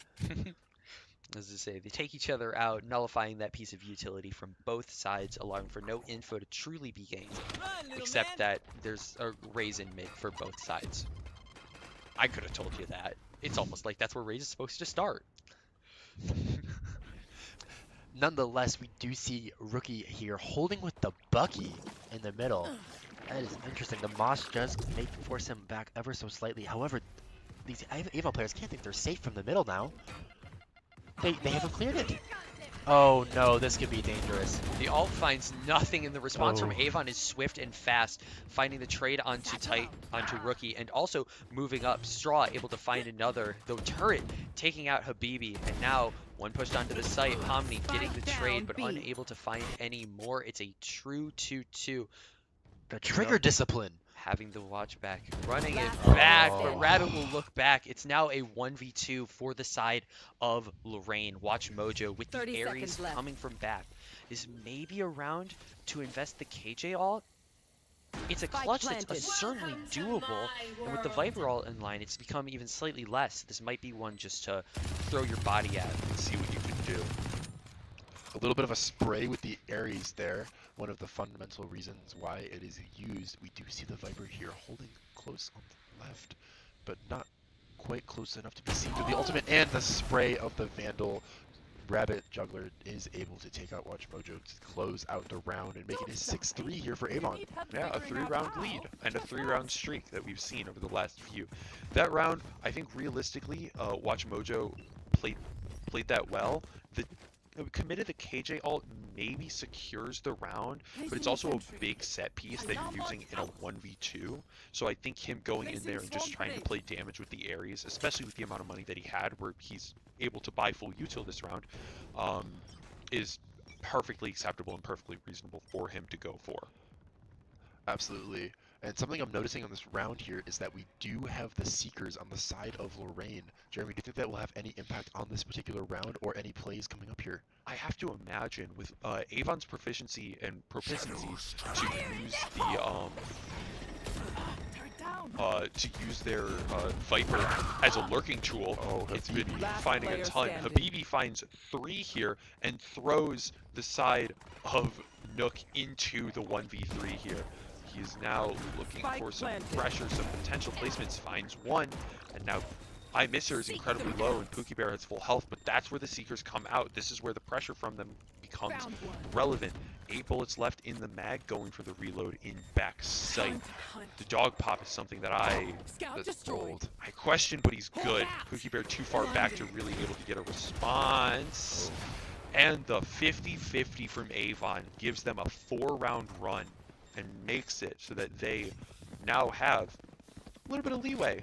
As I say, they take each other out, nullifying that piece of utility from both sides, allowing for no info to truly be gained, Run, little except man. that there's a raise in mid for both sides. I could have told you that. It's almost like that's where raise is supposed to start. Nonetheless, we do see Rookie here holding with the Bucky in the middle. That is interesting. The Moss does force him back ever so slightly. However, these Avon players can't think they're safe from the middle now. They haven't cleared it. Oh no, this could be dangerous. The ult finds nothing, and the response from Oh. Avon is swift and fast, finding the trade onto Rookie, and also moving up. Straw able to find another, though Turret taking out Habibi, and now one pushed onto the site. Pomni getting the trade, but unable to find any more. It's a true 2-2. The trigger discipline. Having the watch back, running it Last back, Oh. but Rabbit will look back. It's now a 1v2 for the side of Lorain. Watch Mojo with the 30 Ares seconds left. coming from back. Is maybe a round to invest the KJ ult? It's a Spike clutch that's planted. certainly Welcome to doable. my And with the world. Viper ult in line, it's become even slightly less. This might be one just to throw your body at and see what you can do. A little bit of a spray with the Ares there. One of the fundamental reasons why it is used. We do see the Viper here holding close on the left, but not quite close enough to be seen through the ultimate, and the spray of the Vandal. Rabbit Juggler is able to take out Watch Mojo to close out the round and make it a 6-3 here for Avon. Yeah, A 3-round lead and a 3-round streak that we've seen over the last few. That round, I think realistically, Watch Mojo played that well. The committed the KJ ult maybe secures the round, but it's also a big set piece that you're using in a 1v2. So I think him going in there and just trying to play damage with the Ares, especially with the amount of money that he had, where he's able to buy full util this round, is perfectly acceptable and perfectly reasonable for him to go for. Absolutely. And something I'm noticing on this round here is that we do have the Seekers on the side of Lorain. Jeremy, do you think that will have any impact on this particular round or any plays coming up here? I have to imagine with Avon's proficiency and propensity to use the their Viper as a lurking tool. Oh, It's been Habibi. Last finding a player ton. standing. Habibi finds 3 here and throws the side of Nook into the 1v3 here. He's now looking Spike for some planted. pressure, some potential placements, finds one, and now I Miss Her is incredibly low and Pookie Bear has full health, but that's where the Seekers come out. This is where the pressure from them becomes relevant. 8 bullets left in the mag, going for the reload in back sight. The dog pop is something that I question, but he's good. Pookie Bear too far back to really able to get a response. And the 50-50 from Avon gives them a 4-round run and makes it so that they now have a little bit of leeway.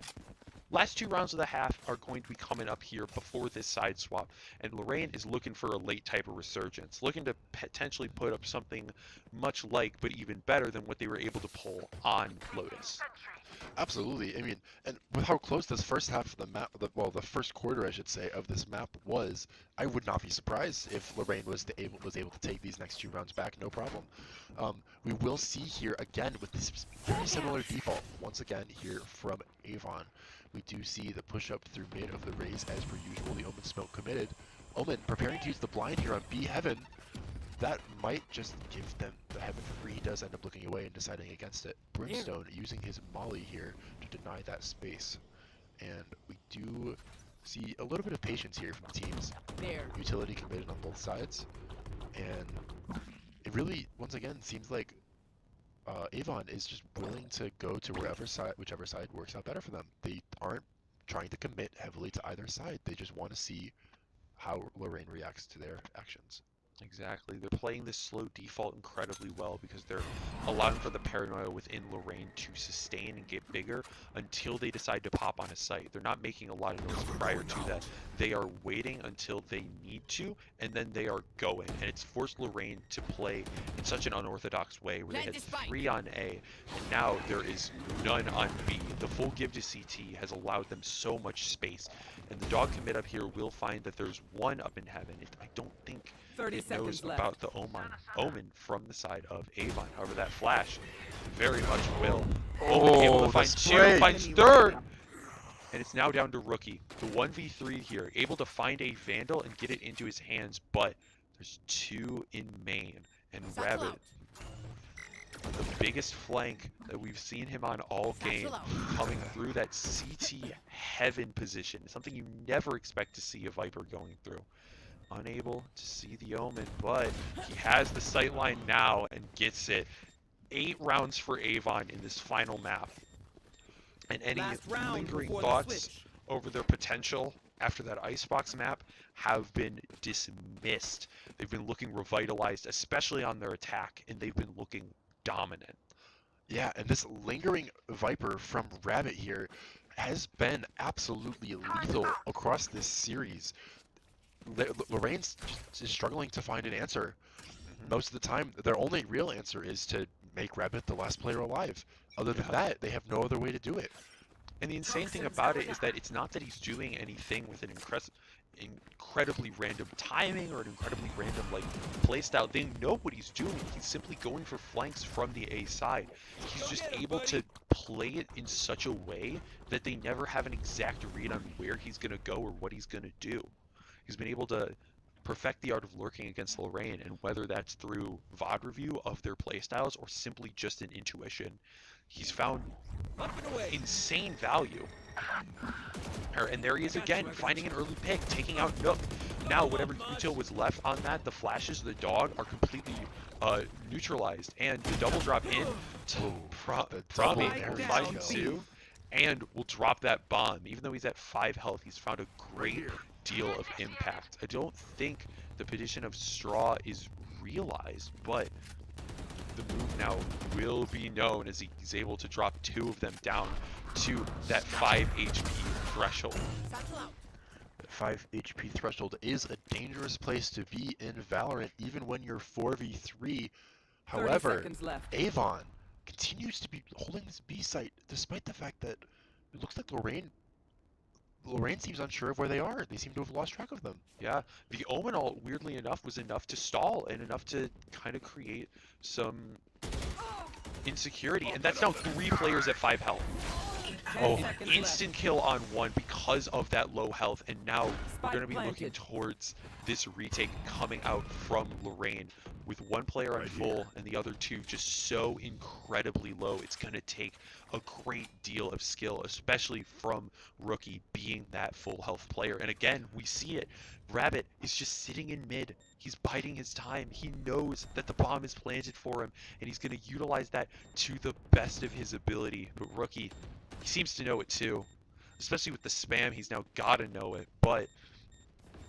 Last 2 rounds of the half are going to be coming up here before this side swap, and Lorain is looking for a late type of resurgence, looking to potentially put up something much like, but even better than what they were able to pull on Lotus. Absolutely. I mean, and with how close this first half of the map, the first quarter, I should say, of this map was, I would not be surprised if Lorain was able to take these next 2 rounds back, no problem. We will see here again with this very similar default, once again here from Avon. We do see the push up through mid of the Raze as per usual. The Omen smoke committed. Omen preparing to use the blind here on B Heaven. That might just give them the Heaven for free. He does end up looking away and deciding against it. Brimstone using his molly here to deny that space. And we do see a little bit of patience here from teams. Utility committed on both sides. And it really, once again, seems like Avon is just willing to go to whichever side works out better for them. They aren't trying to commit heavily to either side. They just want to see how Lorain reacts to their actions. Exactly. They're playing this slow default incredibly well because they're allowing for the paranoia within Lorain to sustain and get bigger until they decide to pop on a site. They're not making a lot of noise prior to that. They are waiting until they need to, and then they are going. And it's forced Lorain to play in such an unorthodox way where they had 3 on A, and now there is none on B. The full give to CT has allowed them so much space. And the dog commit up here will find that there's one up in heaven. I don't think it knows about the Omen from the side of Avon. However, that flash very much will. Omen able to find 2, finds 3rd, and it's now down to Rookie. The 1v3 here, able to find a Vandal and get it into his hands, but there's 2 in main, and Rabbit, the biggest flank that we've seen him on all game, coming through that CT heaven position, something you never expect to see a Viper going through. Unable to see the Omen, but he has the sightline now and gets it. 8 rounds for Avon in this final map. And any lingering thoughts over their potential after that Icebox map have been dismissed. They've been looking revitalized, especially on their attack, and they've been looking dominant. Yeah, and this lingering Viper from Rabbit here has been absolutely lethal across this series. Lorain's just struggling to find an answer. Most of the time, their only real answer is to make Rabbit the last player alive. Other than that, they have no other way to do it. And the insane thing about it is that it's not that he's doing anything with an incredibly random timing or an incredibly random playstyle. They know what he's doing. He's simply going for flanks from the A side. He's just able to play it in such a way that they never have an exact read on where he's going to go or what he's going to do. He's been able to perfect the art of lurking against Lorain, and whether that's through VOD review of their playstyles or simply just an intuition, he's found insane value. And there he is again, finding an early pick, taking out Nook. Now, whatever util was left on that, the flashes of the dog are completely neutralized, and the double drop in to Promi finds 2, and will drop that bomb. Even though he's at 5 health, he's found a great deal of impact. I don't think the position of Straw is realized, but the move now will be known as he's able to drop 2 of them down to that 5 HP threshold. The 5 HP threshold is a dangerous place to be in Valorant, even when you're 4v3. However, Avon continues to be holding this B site, despite the fact that it looks like Lorain seems unsure of where they are. They seem to have lost track of them. Yeah, the Omen ult, weirdly enough, was enough to stall and enough to kind of create some insecurity. And that's now 3 players at 5 health. Oh, instant kill on 1 because of that low health. And now we're going to be looking towards this retake coming out from Lorain with 1 player on full and the other 2 just so incredibly low. It's going to take a great deal of skill, especially from Rookie being that full health player. And again, we see it. Rabbit is just sitting in mid. He's biding his time. He knows that the bomb is planted for him, and he's going to utilize that to the best of his ability. But Rookie, he seems to know it too. Especially with the spam, he's now got to know it. But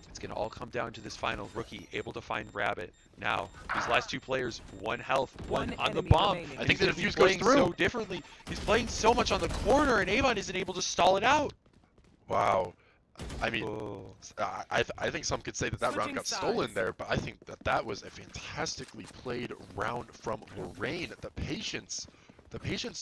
it's going to all come down to this final. Rookie able to find Rabbit. Now, these last 2 players, 1 health, 1 on the bomb. I think the defuse goes playing through. so differently. He's playing so much on the corner, and Avon isn't able to stall it out. Wow. I mean, I think some could say that that round got stolen there, but I think that that was a fantastically played round from Lorain. The patience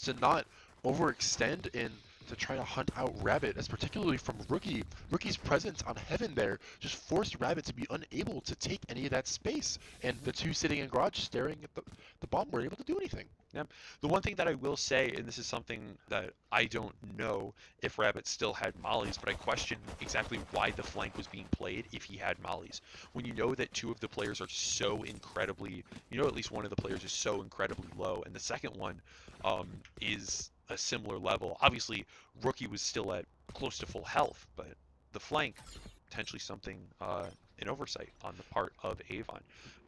to not overextend in to try to hunt out Rabbit, as particularly from Rookie. Rookie's presence on Heaven there just forced Rabbit to be unable to take any of that space, and the 2 sitting in garage staring at the bomb weren't able to do anything. Yeah. The one thing that I will say, and this is something that I don't know if Rabbit still had mollies, but I question exactly why the flank was being played if he had mollies. When you know that 2 of the players are so incredibly, at least one of the players is so incredibly low, and the second one is a similar level. Obviously, Rookie was still at close to full health, but the flank, potentially something, an oversight on the part of Avon.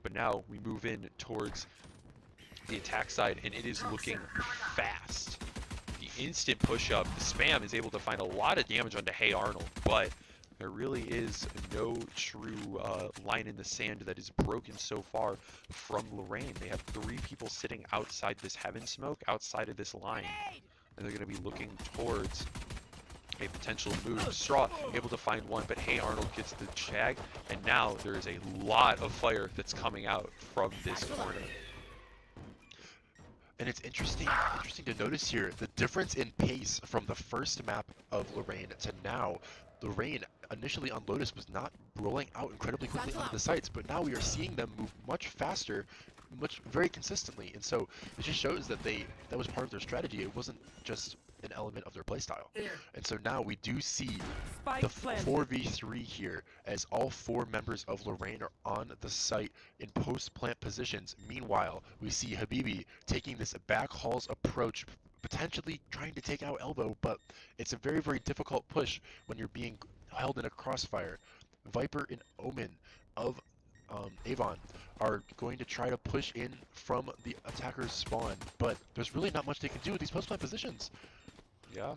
But now we move in towards the attack side, and it is looking fast. The instant push-up, the spam is able to find a lot of damage onto Hey Arnold, but there really is no true line in the sand that is broken so far from Lorain. They have 3 people sitting outside this Heaven smoke, outside of this line, and they're going to be looking towards a potential move. Straw able to find 1, but Hey Arnold gets the jag, and now there is a lot of fire that's coming out from this corner. And it's interesting to notice here the difference in pace from the first map of Lorain to now. Lorain initially on Lotus was not rolling out incredibly quickly onto the sites, but now we are seeing them move much faster very consistently, and so it just shows that that was part of their strategy. It wasn't just an element of their playstyle. Here. And so now we do see Spike the planted. 4v3 here as all 4 members of Lorain are on the site in post-plant positions. Meanwhile, we see Habibi taking this back halls approach, potentially trying to take out Elbow, but it's a very, very difficult push when you're being held in a crossfire. Viper and Omen of Avon are going to try to push in from the attacker's spawn, but there's really not much they can do with these post-plant positions. Yeah.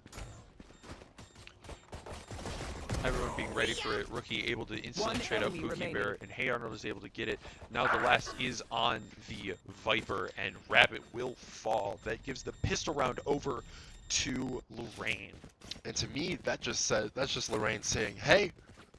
Everyone being ready for it. Rookie able to instantly One trade out enemy Pookie remaining. Bear, and Hey Arnold is able to get it. Now the last is on the Viper, and Rabbit will fall. That gives the pistol round over to Lorain. And to me, that's just Lorain saying, hey,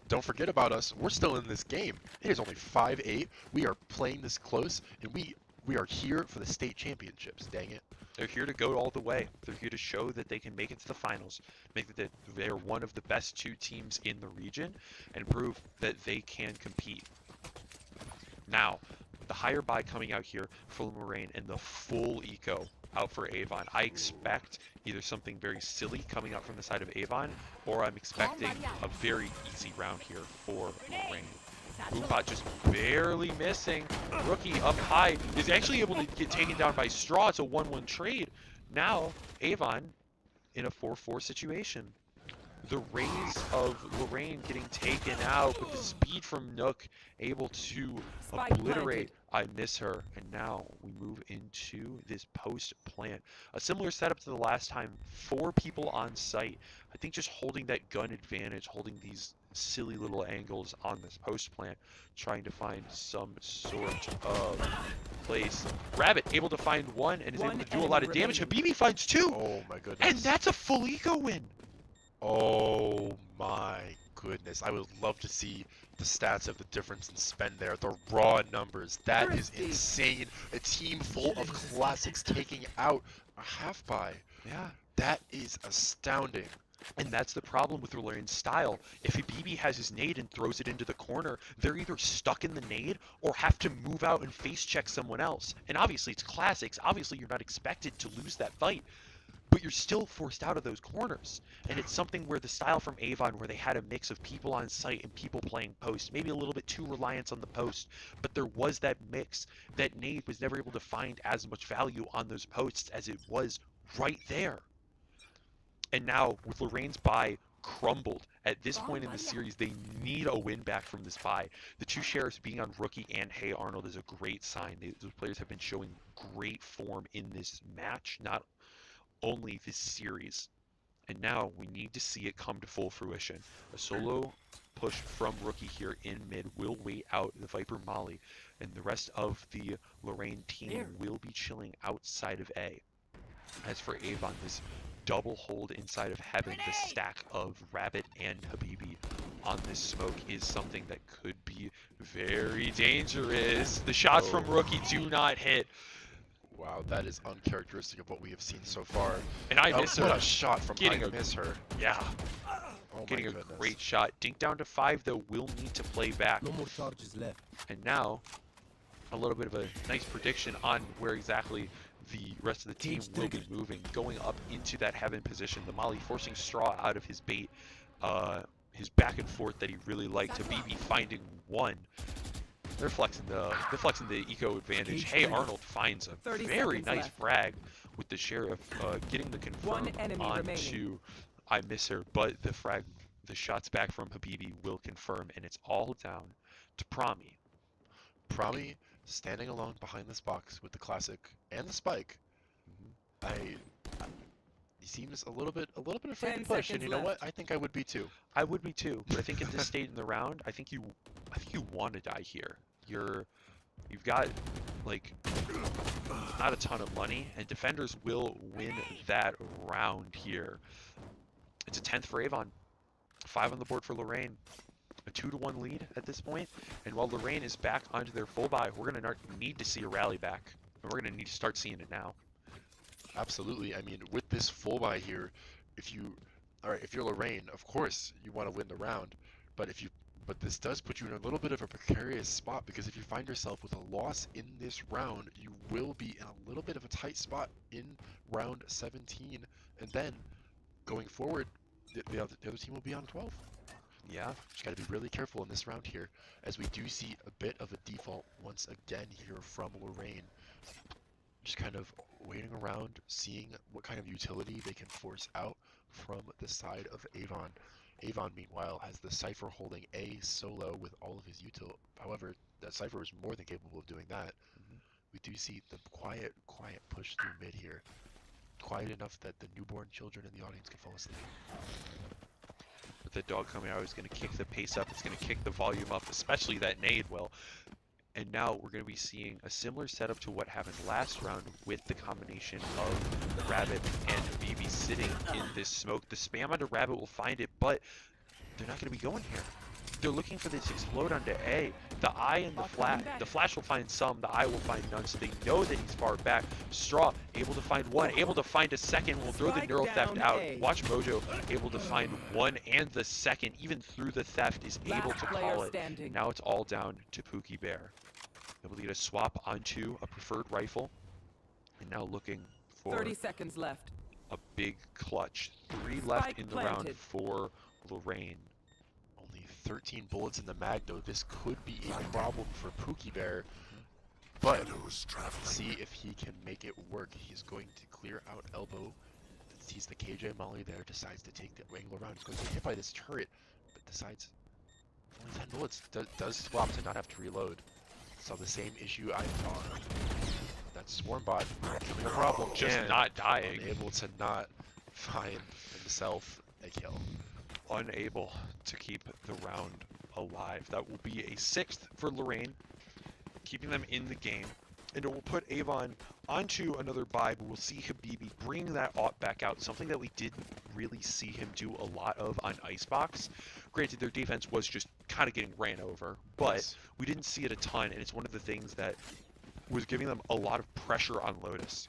don't forget about us. We're still in this game. It is only 5-8. We are playing this close, and we are here for the state championships. Dang it. They're here to go all the way. They're here to show that they can make it to the finals, make that they're one of the best 2 teams in the region, and prove that they can compete. Now, the higher buy coming out here for Lorain and the full eco out for Avon. I expect either something very silly coming out from the side of Avon, or I'm expecting a very easy round here for Lorain. Boopot just barely missing. Rookie up high is actually able to get taken down by Straw. It's a 1-1 trade. Now, Avon in a 4-4 situation. The rays of Lorain getting taken out, but the speed from Nook able to Spike obliterate. I miss her. And now we move into this post plant. A similar setup to the last time. 4 people on site. I think just holding that gun advantage, holding these silly little angles on this post plant, trying to find some sort of place. Rabbit able to find one and is able to do a lot of damage. Habibi finds 2. Oh my goodness. And that's a full eco win. Oh my goodness. I would love to see the stats of the difference in spend there. The raw numbers. That is insane. A team full of classics taking out a half buy. Yeah. That is astounding. And that's the problem with Lorain's style. If Habibi has his nade and throws it into the corner, they're either stuck in the nade or have to move out and face check someone else. And obviously it's classics. Obviously you're not expected to lose that fight, but you're still forced out of those corners. And it's something where the style from Avon, where they had a mix of people on site and people playing post, maybe a little bit too reliant on the post, but there was that mix. That nade was never able to find as much value on those posts as it was right there. And now, with Lorain's buy crumbled, at this point in the series, they need a win back from this buy. The 2 sheriffs being on Rookie and Hey Arnold is a great sign. Those players have been showing great form in this match, not only this series. And now, we need to see it come to full fruition. A solo push from Rookie here in mid will wait out the Viper Molly, and the rest of the Lorain team will be chilling outside of A. As for Avon, this double hold inside of Heaven, the stack of Rabbit and Habibi on this smoke is something that could be very dangerous. The shots from Rookie do not hit. Wow, that is uncharacteristic of what we have seen so far. And I miss her. What a shot from Getting I miss her. Yeah. Oh Getting my a goodness. great shot. Dink down to 5, though, will need to play back. No more charges left. And now, a little bit of a nice prediction on where exactly the rest of the team will be moving, going up into that Heaven position. The Molly forcing Straw out of his bait, his back and forth that he really liked. Habibi finding 1. They're flexing the eco advantage. Hey Arnold finds a 30 very seconds nice left. frag with the sheriff, getting the confirm One enemy onto remaining. I miss her, but the shots back from Habibi will confirm, and it's all down to Promi. Promi standing alone behind this box with the classic and the spike. He seems a little bit afraid 10 to push, and seconds you know left. what? I think I would be too. I would be too, but I think at this stage in the round, I think you want to die here. You've got like not a ton of money, and defenders will win that round here. It's a 10th for Avon, 5 on the board for Lorain, a 2-1 lead at this point. And while Lorain is back onto their full buy, we're gonna need to see a rally back, and we're gonna need to start seeing it now. Absolutely. I mean, with this full buy here, if you're Lorain, of course you want to win the round, but if you But this does put you in a little bit of a precarious spot, because if you find yourself with a loss in this round, you will be in a little bit of a tight spot in round 17, and then going forward, the other team will be on 12. Yeah. Just got to be really careful in this round here, as we do see a bit of a default once again here from Lorain. Just kind of waiting around, seeing what kind of utility they can force out from the side of Avon. Avon, meanwhile, has the Cypher holding A solo with all of his util. However, that Cypher is more than capable of doing that. We do see the quiet push through mid here. Quiet enough that the newborn children in the audience can fall asleep. But the dog coming out is going to kick the pace up. It's going to kick the volume up, especially that nade will. And now we're going to be seeing a similar setup to what happened last round with the combination of Rabbit and BB sitting in this smoke. The spam onto Rabbit will find it, but they're not going to be going here. They're looking for this explode onto A. The eye and the flash will find some, the eye will find none, so they know that he's far back. Straw able to find one, able to find a second, will throw the neural theft out. Watch Mojo able to find one and the second, even through the theft, is able to call it. And now it's all down to Pookie Bear. Able to get a swap onto a preferred rifle, and now looking for 30 seconds left. a big clutch. 3 left in the round for Lorain. Only 13 bullets in the mag, though. This could be a problem for Pookie Bear. But see if he can make it work. He's going to clear out elbow. Sees the KJ Molly there, decides to take the angle around. He's going to get hit by this turret, but decides only 10 bullets. Does swap to not have to reload. Saw the same issue I saw. That Swarmbot having a problem. Just and not dying. unable to not find himself a kill. Unable to keep the round alive. That will be a 6th for Lorain, keeping them in the game. And it will put Avon onto another bye, but we'll see Habibi bring that AWP back out, something that we didn't really see him do a lot of on Icebox. Granted, their defense was just kind of getting ran over, but we didn't see it a ton, and it's one of the things that was giving them a lot of pressure on Lotus.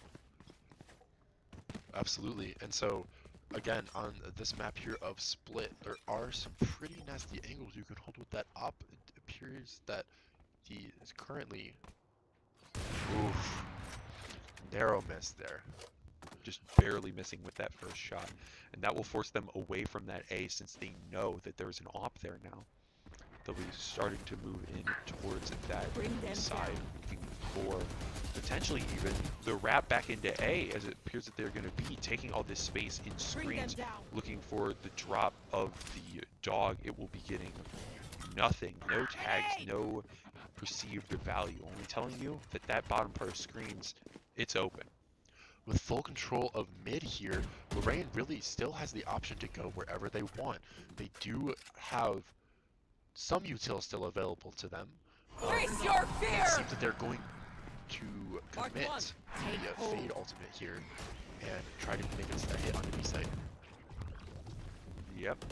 Absolutely. And so, again, on this map here of Split, there are some pretty nasty angles you can hold with that AWP. It appears that he is currently... Oof. Narrow miss there. Just barely missing with that first shot. And that will force them away from that A, since they know that there's an AWP there now. They'll be starting to move in towards that side, looking for potentially even the wrap back into A, as it appears that they're going to be taking all this space in screens, looking for the drop of the dog. It will be getting nothing, no tags, no perceived value, only telling you that that bottom part of screens, it's open. With full control of mid here, Lorain really still has the option to go wherever they want. They do have some util still available to them. Face your fear! It seems that they're going to commit the Fade ultimate here and try to make a hit on the B side. Yep.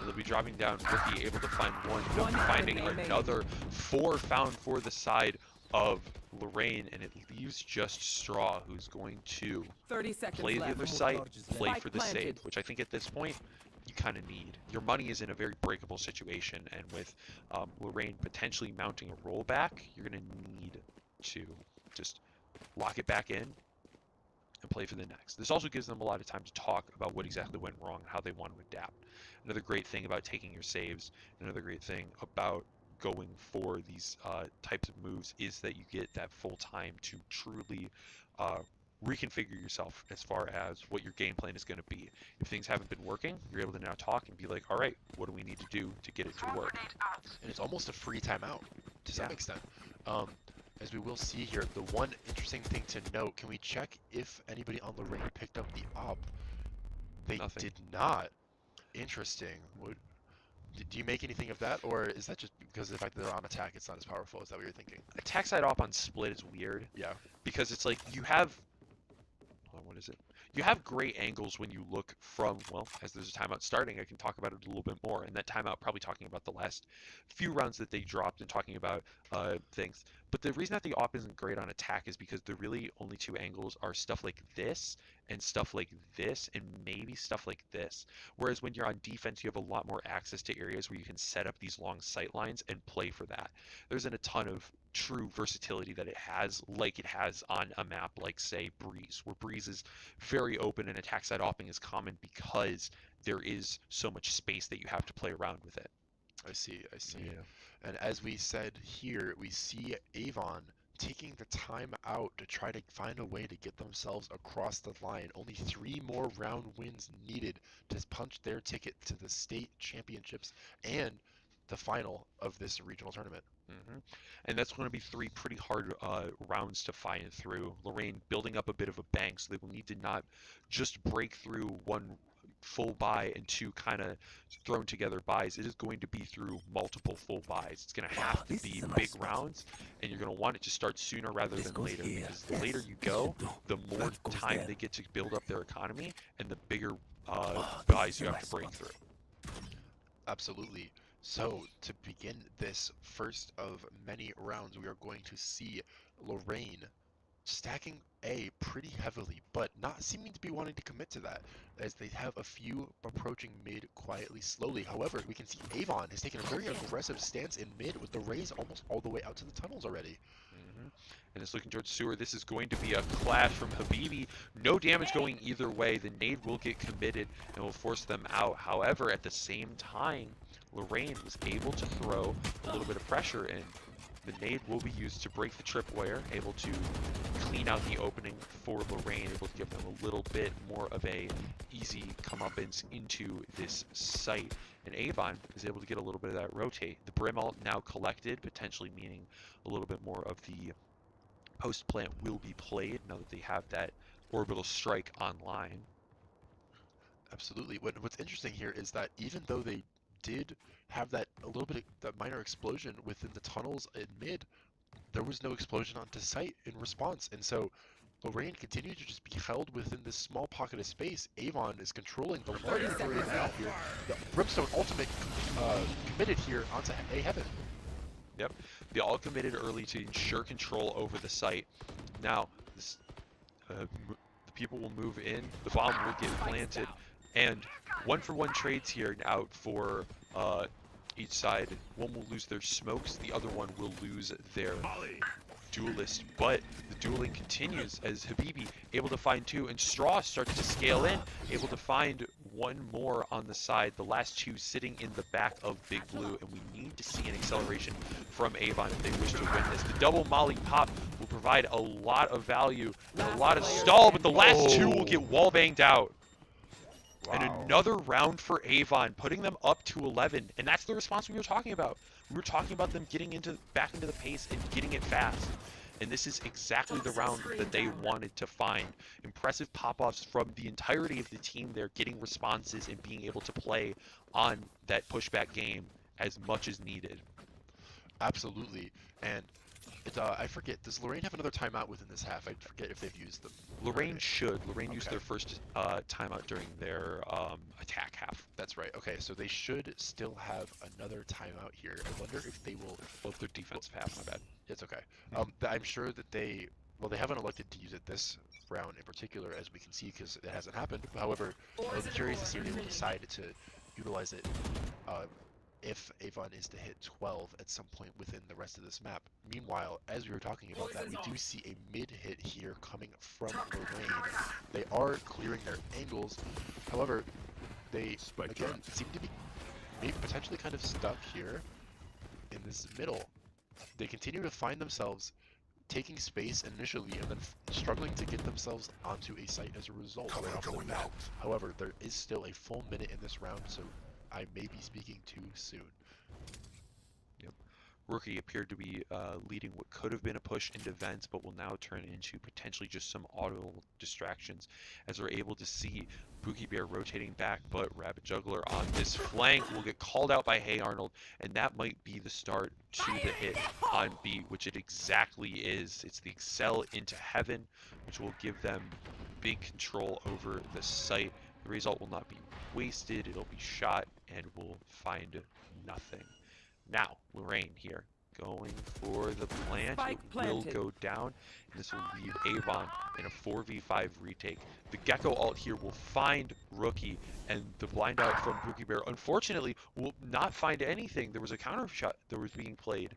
They'll be dropping down. Rookie able to find one. They'll be finding another. 4 found for the side of Lorain, and it leaves just Straw, who's going to 30 seconds play the left. other side, play Spike for the planted. save, which I think at this point you kind of need. Your money is in a very breakable situation, and with Lorain potentially mounting a rollback, you're going to need to just lock it back in and play for the next. This also gives them a lot of time to talk about what exactly went wrong and how they want to adapt. Another great thing about taking your saves, another great thing about going for these types of moves is that you get that full time to truly reconfigure yourself as far as what your game plan is going to be. If things haven't been working, you're able to now talk and be like, all right, what do we need to do to get it to work? And it's almost a free timeout to some extent. As we will see here, the one interesting thing to note, can we check if anybody on Lorain picked up the AWP? They did not. Interesting. Do you make anything of that, or is that just because of the fact that they're on attack, it's not as powerful? Is that what you're thinking? Attack side AWP on Split is weird. Yeah. Because it's like you have... what is it? you have great angles when you look from, well, as there's a timeout starting, I can talk about it a little bit more. And that timeout, probably talking about the last few rounds that they dropped and talking about things. But the reason that the op isn't great on attack is because the really only two angles are stuff like this and stuff like this and maybe stuff like this. Whereas when you're on defense, you have a lot more access to areas where you can set up these long sight lines and play for that. There isn't a ton of true versatility that it has like it has on a map like, say, Breeze, where Breeze is very open and attack side opping is common because there is so much space that you have to play around with it. I see. Yeah. And as we said here, we see Avon taking the time out to try to find a way to get themselves across the line. Only 3 more round wins needed to punch their ticket to the state championships and the final of this regional tournament. And that's going to be 3 pretty hard rounds to find through. Lorain building up a bit of a bank, so they will need to not just break through 1 full buy and 2 kind of thrown together buys. It is going to be through multiple full buys. It's going to have to be big rounds, and you're going to want it to start sooner rather than later, because the later you go, the more time they get to build up their economy, and the bigger buys you have to break through. Absolutely. So, to begin this first of many rounds, we are going to see Lorain stacking A pretty heavily, but not seeming to be wanting to commit to that, as they have a few approaching mid quietly, slowly. However, we can see Avon has taken a very aggressive stance in mid, with the raise almost all the way out to the tunnels already. And it's looking towards Sewer. This is going to be a clash from Habibi. No damage going either way. The nade will get committed and will force them out. However, at the same time, Lorain was able to throw a little bit of pressure in. The nade will be used to break the tripwire, able to clean out the opening for Lorain, able to give them a little bit more of a easy comeuppance into this site. And Avon is able to get a little bit of that rotate. The Brim ult now collected, potentially meaning a little bit more of the post plant will be played now that they have that orbital strike online. Absolutely. What's interesting here is that even though they did have that a little bit of that minor explosion within the tunnels in mid, there was no explosion onto site in response, and so Lorain continued to just be held within this small pocket of space. Avon is controlling the larger area now here. The Brimstone ultimate committed here onto A Heaven. Yep, they all committed early to ensure control over the site. Now, this, the people will move in, the bomb will get planted, and 1-for-1 trades here out for each side. One will lose their smokes, the other one will lose their duelist, but the dueling continues as Habibi able to find 2, and Straw starts to scale in, able to find 1 more on the side, the last 2 sitting in the back of Big Blue, and we need to see an acceleration from Avon if they wish to win this. The double molly pop will provide a lot of value and a lot of stall, but the last 2 will get wall banged out. Wow. And another round for Avon, putting them up to 11, and that's the response we were talking about. We were talking about them getting back into the pace and getting it fast. And this is exactly the round that they wanted to find. Impressive pop-offs from the entirety of the team there, getting responses and being able to play on that pushback game as much as needed. Absolutely. And I forget, does Lorain have another timeout within this half? I forget if they've used them. Lorain should. Lorain used their first timeout during their attack half. That's right. Okay, so they should still have another timeout here. I wonder if they will... Both their defensive half, my bad. It's okay. I'm sure that they haven't elected to use it this round in particular, as we can see, because it hasn't happened. However, I'll be curious to see if they will decide to utilize it if Avon is to hit 12 at some point within the rest of this map. Meanwhile, as we were talking about that, we do see a mid hit here coming from Lorain. They are clearing their angles. However, they again seem to be maybe potentially kind of stuck here in this middle. They continue to find themselves taking space initially and then struggling to get themselves onto a site as a result right off the bat. However, there is still a full minute in this round, so I may be speaking too soon. Yep. Rookie appeared to be leading what could have been a push into vents, but will now turn into potentially just some auto distractions, as we're able to see Pookie Bear rotating back, but Rabbit Juggler on this flank will get called out by Hey Arnold, and that might be the start to the hit on B, which it exactly is. It's the Excel into Heaven, which will give them big control over the site. The result will not be wasted. It'll be shot and we'll find nothing. Now, Lorain here, going for the plant. Spike It will planted. go down, and this will leave Avon in a 4v5 retake. The Gecko ult here will find Rookie, and the blind out from Pookie Bear, unfortunately, will not find anything. There was a counter shot that was being played,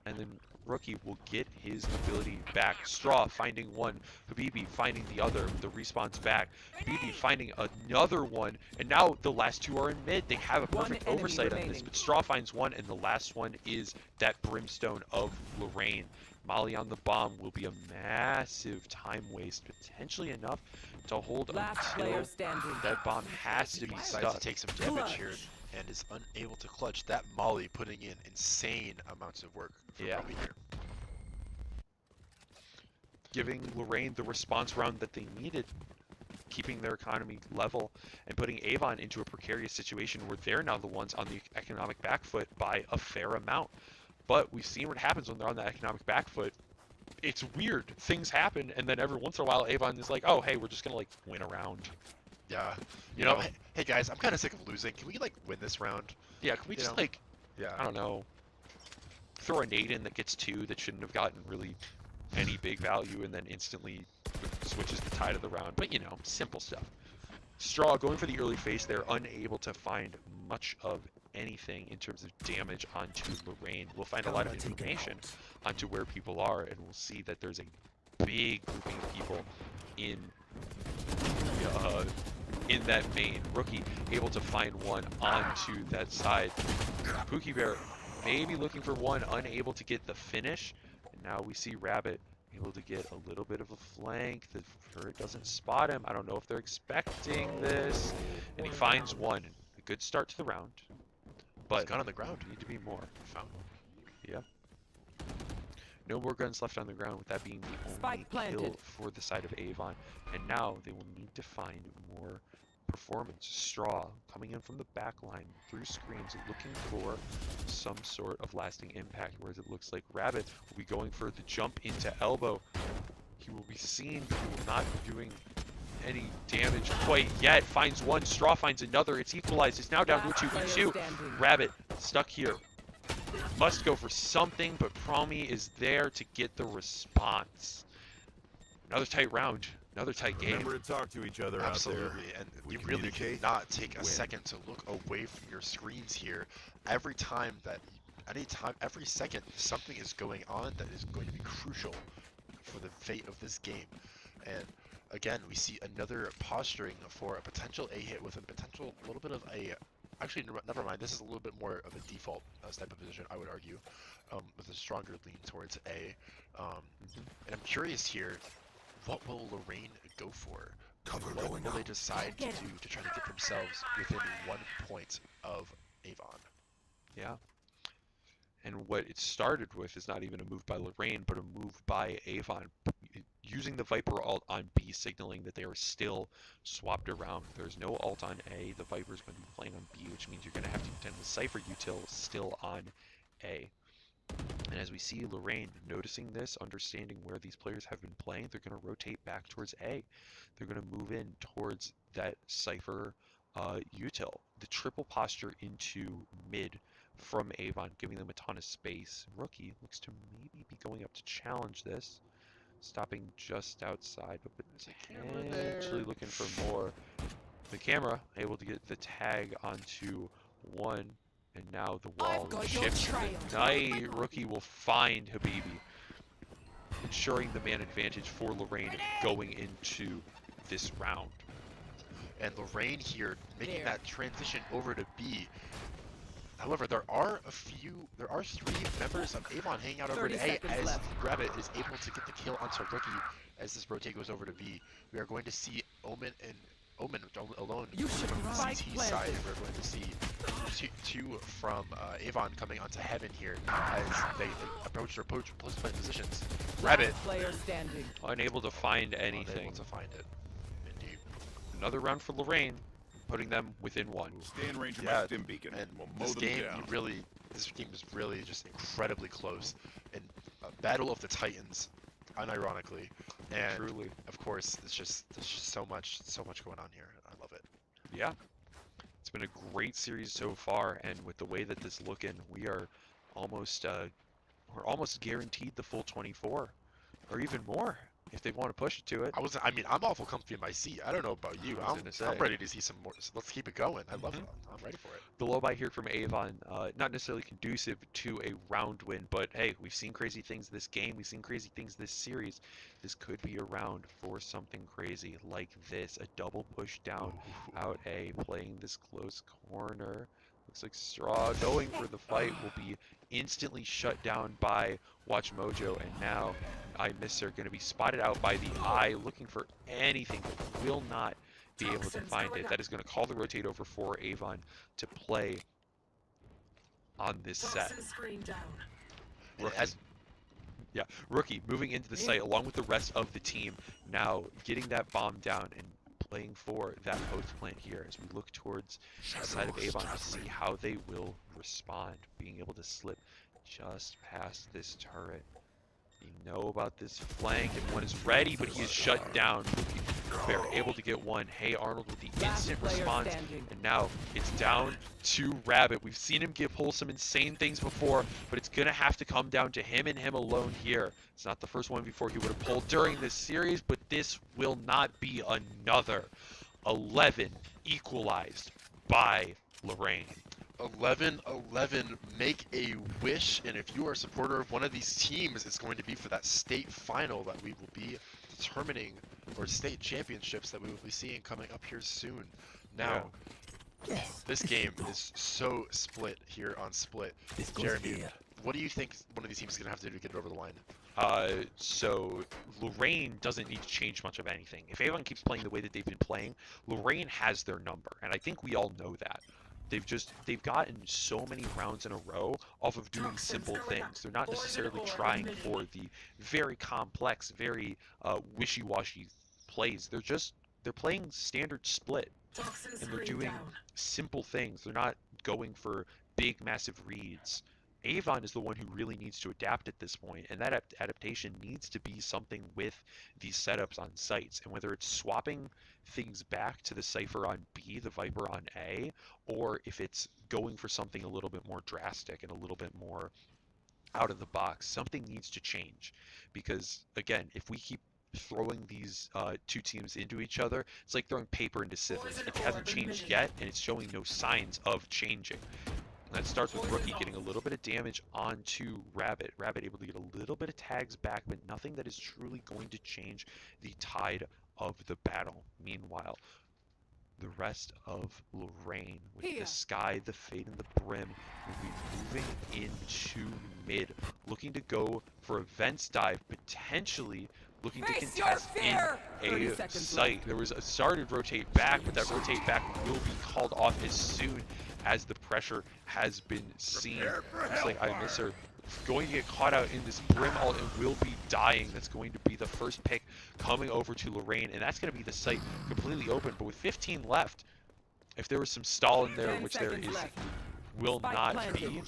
and then Rookie will get his ability back. Straw finding one, Habibi finding the other, the respawn's back. Habibi finding another one, and now the last two are in mid. They have a perfect enemy oversight on this, remaining. but Straw finds one, and the last one is that Brimstone of Lorain. Molly on the bomb will be a massive time waste, potentially enough to hold Last until player standing. that bomb has to be Decides stuck. to take some damage Clutch. here and is unable to clutch. That Molly putting in insane amounts of work for Yeah. Robbie here. Giving Lorain the response round that they needed, keeping their economy level, and putting Avon into a precarious situation where they're now the ones on the economic back foot by a fair amount. But we've seen what happens when they're on the economic back foot. It's weird. Things happen, and then every once in a while, Avon is like, oh, hey, we're just going to, like, win a round. Yeah. You know? Hey guys, I'm kind of sick of losing. Can we, like, win this round? Yeah, can we You just, know? like, Yeah. I don't know, throw a nade in that gets 2 that shouldn't have gotten really any big value and then instantly switches the tide of the round. But, you know, simple stuff. Straw going for the early face. They're unable to find much of anything in terms of damage onto Lorain. We'll find a lot of information onto where people are, and we'll see that there's a big grouping of people in that main. Rookie able to find one onto that side. Pookie Bear maybe looking for one, unable to get the finish. And now we see Rabbit able to get a little bit of a flank. The turret doesn't spot him. I don't know if they're expecting this. And he finds one. A good start to the round. But Gun on the ground. need to be more. Found one. Yeah. No more guns left on the ground, with that being the only Spike planted. kill for the side of Avon. And now they will need to find more performance. Straw coming in from the back line through screens, looking for some sort of lasting impact, whereas it looks like Rabbit will be going for the jump into elbow. He will be seen, but he will not be doing any damage quite yet. Finds one, Straw finds another. It's equalized. It's now down to a Last player 2v2. standing. Rabbit stuck here. Must go for something, but Promi is there to get the response. Another tight round. Another tight game. Remember to talk to each other out there. Absolutely, and We you really communicate, cannot take a win. second to look away from your screens here. Every time that, every second, something is going on that is going to be crucial for the fate of this game. And again, we see another posturing for a potential A hit with a potential little bit of a. Actually, never mind. This is a little bit more of a default type of position, I would argue, with a stronger lean towards A. And I'm curious here, what will Lorain go for? What will they decide to do to try to get themselves within 1 point of Avon? Yeah. And what it started with is not even a move by Lorain, but a move by Avon, using the Viper ult on B, signaling that they are still swapped around. There's no ult on A. The Viper's going to be playing on B, which means you're going to have to contend with Cypher util still on A. And as we see Lorain noticing this, understanding where these players have been playing, they're going to rotate back towards A. They're going to move in towards that Cypher util. The triple posture into mid from Avon, giving them a ton of space. Rookie looks to maybe be going up to challenge this, stopping just outside, but potentially looking for more. The camera able to get the tag onto one, and now the wall got your shifts. trail. Night Rookie will find Habibi, ensuring the man advantage for Lorain going into this round. And Lorain here making There. that transition over to B. However, there are 3 members of Avon hanging out over 30 to A seconds as left. Rabbit is able to get the kill onto Rookie as this rotate goes over to B. We are going to see Omen alone You should from the spike CT planted. side. We're going to see two from Avon coming onto Heaven here as they approach their post-plant positions. Rabbit Last player standing. Unable to find unable anything. to find it. Indeed. Another round for Lorain, putting them within 1. Stay in range of Yeah, my stim beacon. And We'll mow this them game, down. this game is really just incredibly close. And Battle of the Titans, unironically. And Truly. of course, there's just so much going on here. I love it. Yeah. It's been a great series so far, and with the way that this looking, we are almost we're almost guaranteed the full 24, or even more if they want to push it to it. I mean, I'm awful comfy in my seat. I don't know about you. I was gonna say. I'm ready to see some more. So let's keep it going. I love Mhm. it. I'm ready for it. The low buy here from Avon, not necessarily conducive to a round win, but hey, we've seen crazy things this game. We've seen crazy things this series. This could be a round for something crazy like this. A double push down out A, playing this close corner. Looks like Straw going for the fight will be instantly shut down by Watch Mojo, and now I Miss are going to be spotted out by the Eye, looking for anything, but will not be able to find it. That is going to call the rotate over for Avon to play on this set. Toxin screen down. Rookie, yeah, Rookie moving into the site along with the rest of the team, now getting that bomb down and playing for that post plant here as we look towards the side of Avon to see how they will respond, being able to slip just past this turret. You know about this flank, and one is ready, but he is shut down. They're able to get one. Hey Arnold with the instant response, and now it's down to Rabbit. We've seen him pull some insane things before, but it's gonna have to come down to him and him alone here. It's not the first one before he would have pulled during this series, but this will not be another. 11 equalized by Lorain. 11-11, make a wish, and if you are a supporter of one of these teams, it's going to be for that state final that we will be determining, or state championships that we will be seeing coming up here soon. Now, this game is so split here on Split. Jeremy, what do you think one of these teams is going to have to do to get it over the line? So Lorain doesn't need to change much of anything. If Avon keeps playing the way that they've been playing, Lorain has their number, and I think we all know that. They've gotten so many rounds in a row off of doing simple things. They're not necessarily trying for the very complex, very wishy-washy plays. They're playing standard Split, and they're doing simple things. They're not going for big, massive reads. Avon is the one who really needs to adapt at this point, and that adaptation needs to be something with these setups on sites. And whether it's swapping things back to the Cypher on B, the Viper on A, or if it's going for something a little bit more drastic and a little bit more out of the box, something needs to change. Because, again, if we keep throwing these two teams into each other, it's like throwing paper into scissors. It hasn't changed yet, and it's showing no signs of changing. That starts with Rookie getting a little bit of damage onto Rabbit. Rabbit able to get a little bit of tags back, but nothing that is truly going to change the tide of the battle. Meanwhile, the rest of Lorain with the Sky, the Fade, and the Brim will be moving into mid, looking to go for a Vents dive, potentially looking to contest in a site. There was a started rotate back, but that rotate back will be called off as soon as the pressure has been seen. Looks like I Miss her going to get caught out in this Brim ult and will be dying. That's going to be the first pick coming over to Lorain, and that's going to be the site completely open. But with 15 left, if there was some stall in there, which there is, will not be,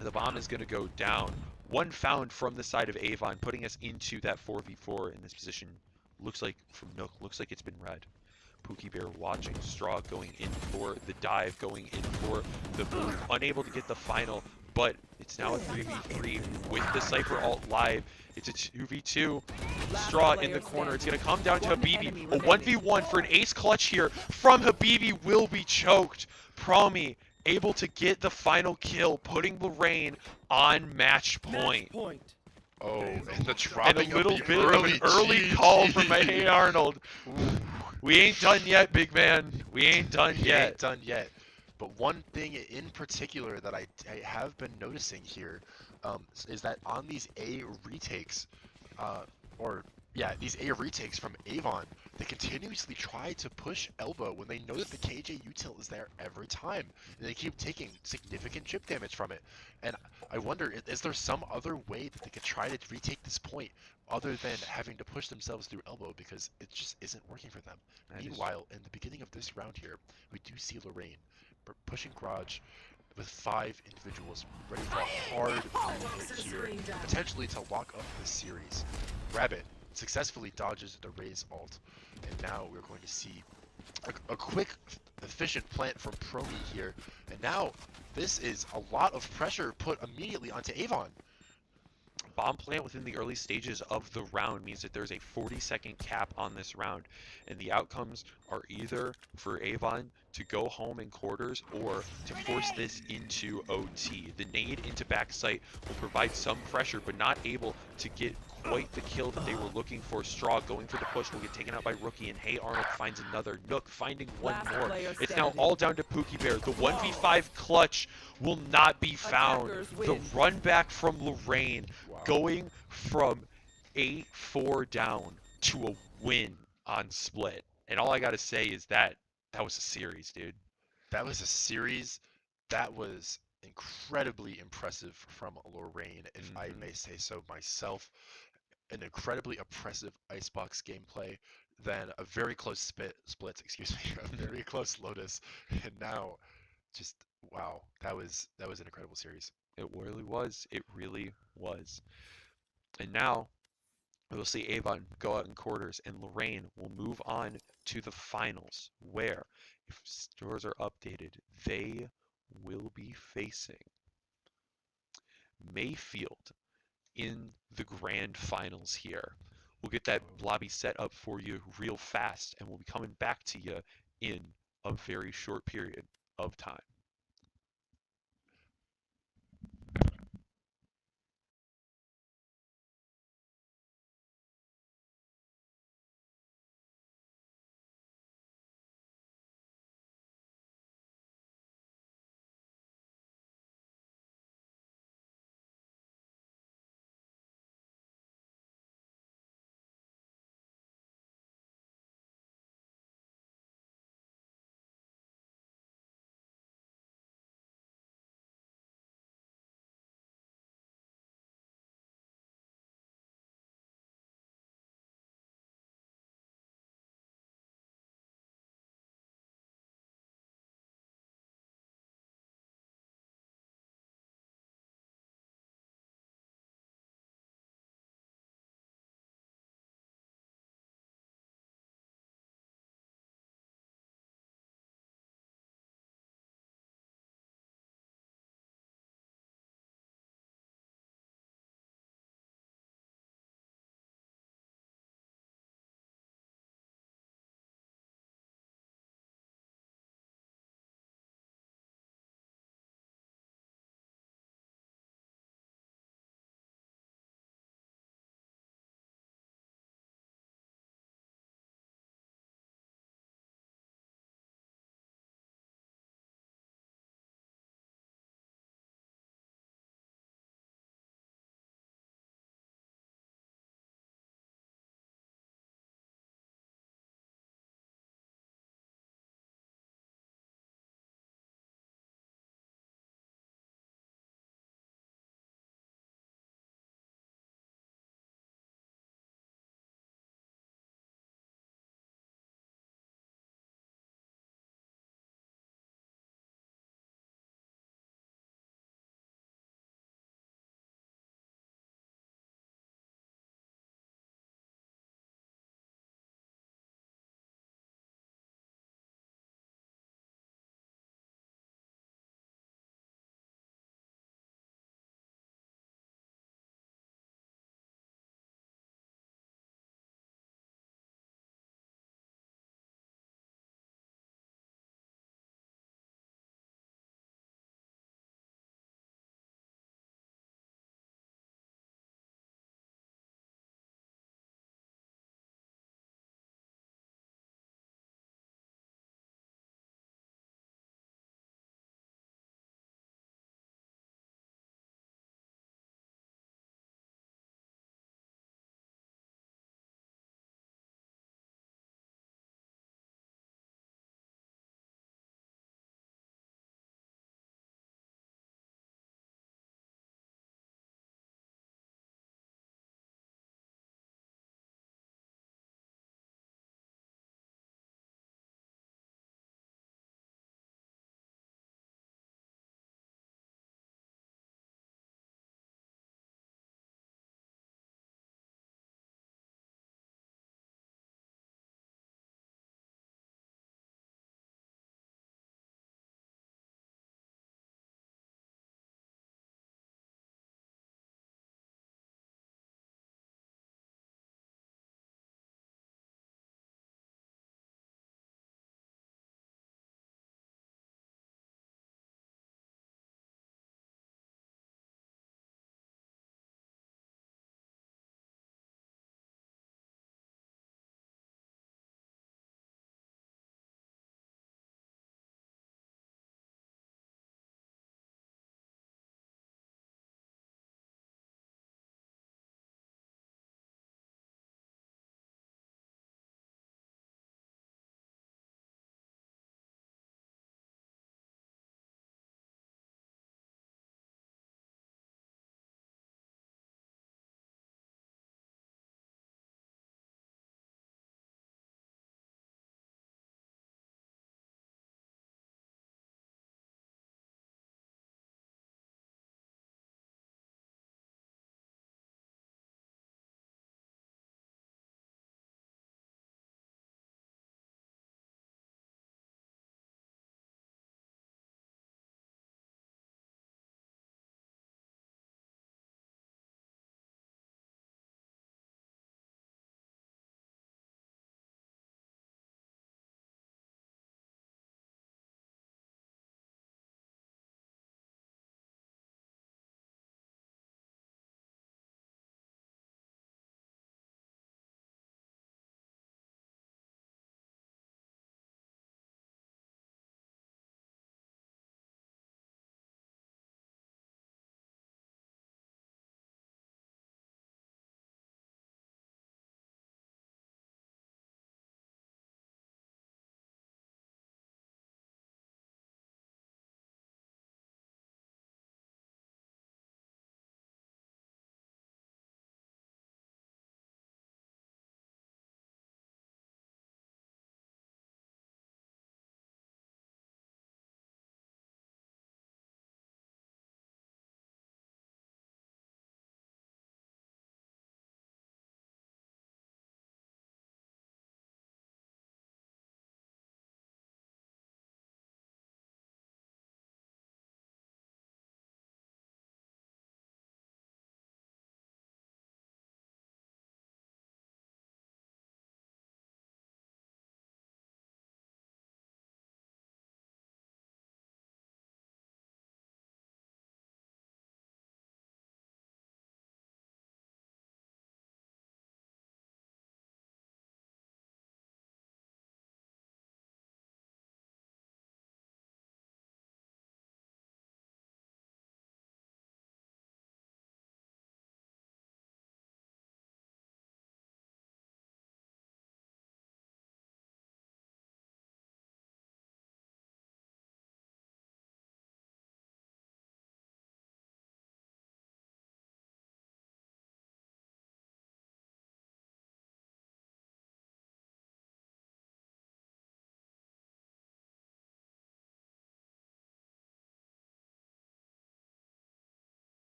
the bomb is going to go down. One found from the side of Avon, putting us into that 4v4 in this position. Looks like, from Nook, looks like it's been red. Pookie Bear watching Straw going in for the dive, going in for the move, unable to get the final, but it's now a 3v3 with the Cypher ult live. It's a 2v2. Straw in the corner. It's going to come down to Habibi. A 1v1 for an ace clutch here from Habibi will be choked. Promi able to get the final kill, putting Lorain on match point. Oh, and the dropping and a little of the bit of an early call from my Hey Arnold. We ain't done yet, big man. We ain't done yet. Ain't done yet. But one thing in particular that I have been noticing here is that on these A retakes, these A retakes from Avon, they continuously try to push elbow when they know that the KJ util is there every time, and they keep taking significant chip damage from it. And I wonder, is there some other way that they could try to retake this point other than having to push themselves through elbow, because it just isn't working for them. Meanwhile, in the beginning of this round here, we do see Lorain pushing Garage, with 5 individuals ready for a hard move here, potentially to lock up the series. Rabbit successfully dodges the Raze ult, and now we're going to see a quick, efficient plant from Promi here, and now this is a lot of pressure put immediately onto Avon. Bomb plant within the early stages of the round means that there's a 40-second cap on this round, and the outcomes are either for Avon to go home in quarters or to force this into OT. The nade into backside will provide some pressure, but not able to get quite the kill that they were looking for. Straw going for the push will get taken out by Rookie, and Hey Arnold finds another. Nook finding one Last more. player It's now standing. all down to Pookie Bear. The 1v5 clutch will not be found. Attackers The win. run back from Lorain, going from 8-4 down to a win on split. And all I gotta say is that was a series, dude. That was a series that was incredibly impressive from Lorain, if I may say so myself. An incredibly oppressive icebox gameplay, then a very close split, excuse me, a very close Lotus, and now just wow, that was an incredible series. It really was. It really was. And now we'll see Avon go out in quarters, and Lorain will move on to the finals, where, if scores are updated, they will be facing Mayfield in the grand finals here. We'll get that lobby set up for you real fast, and we'll be coming back to you in a very short period of time.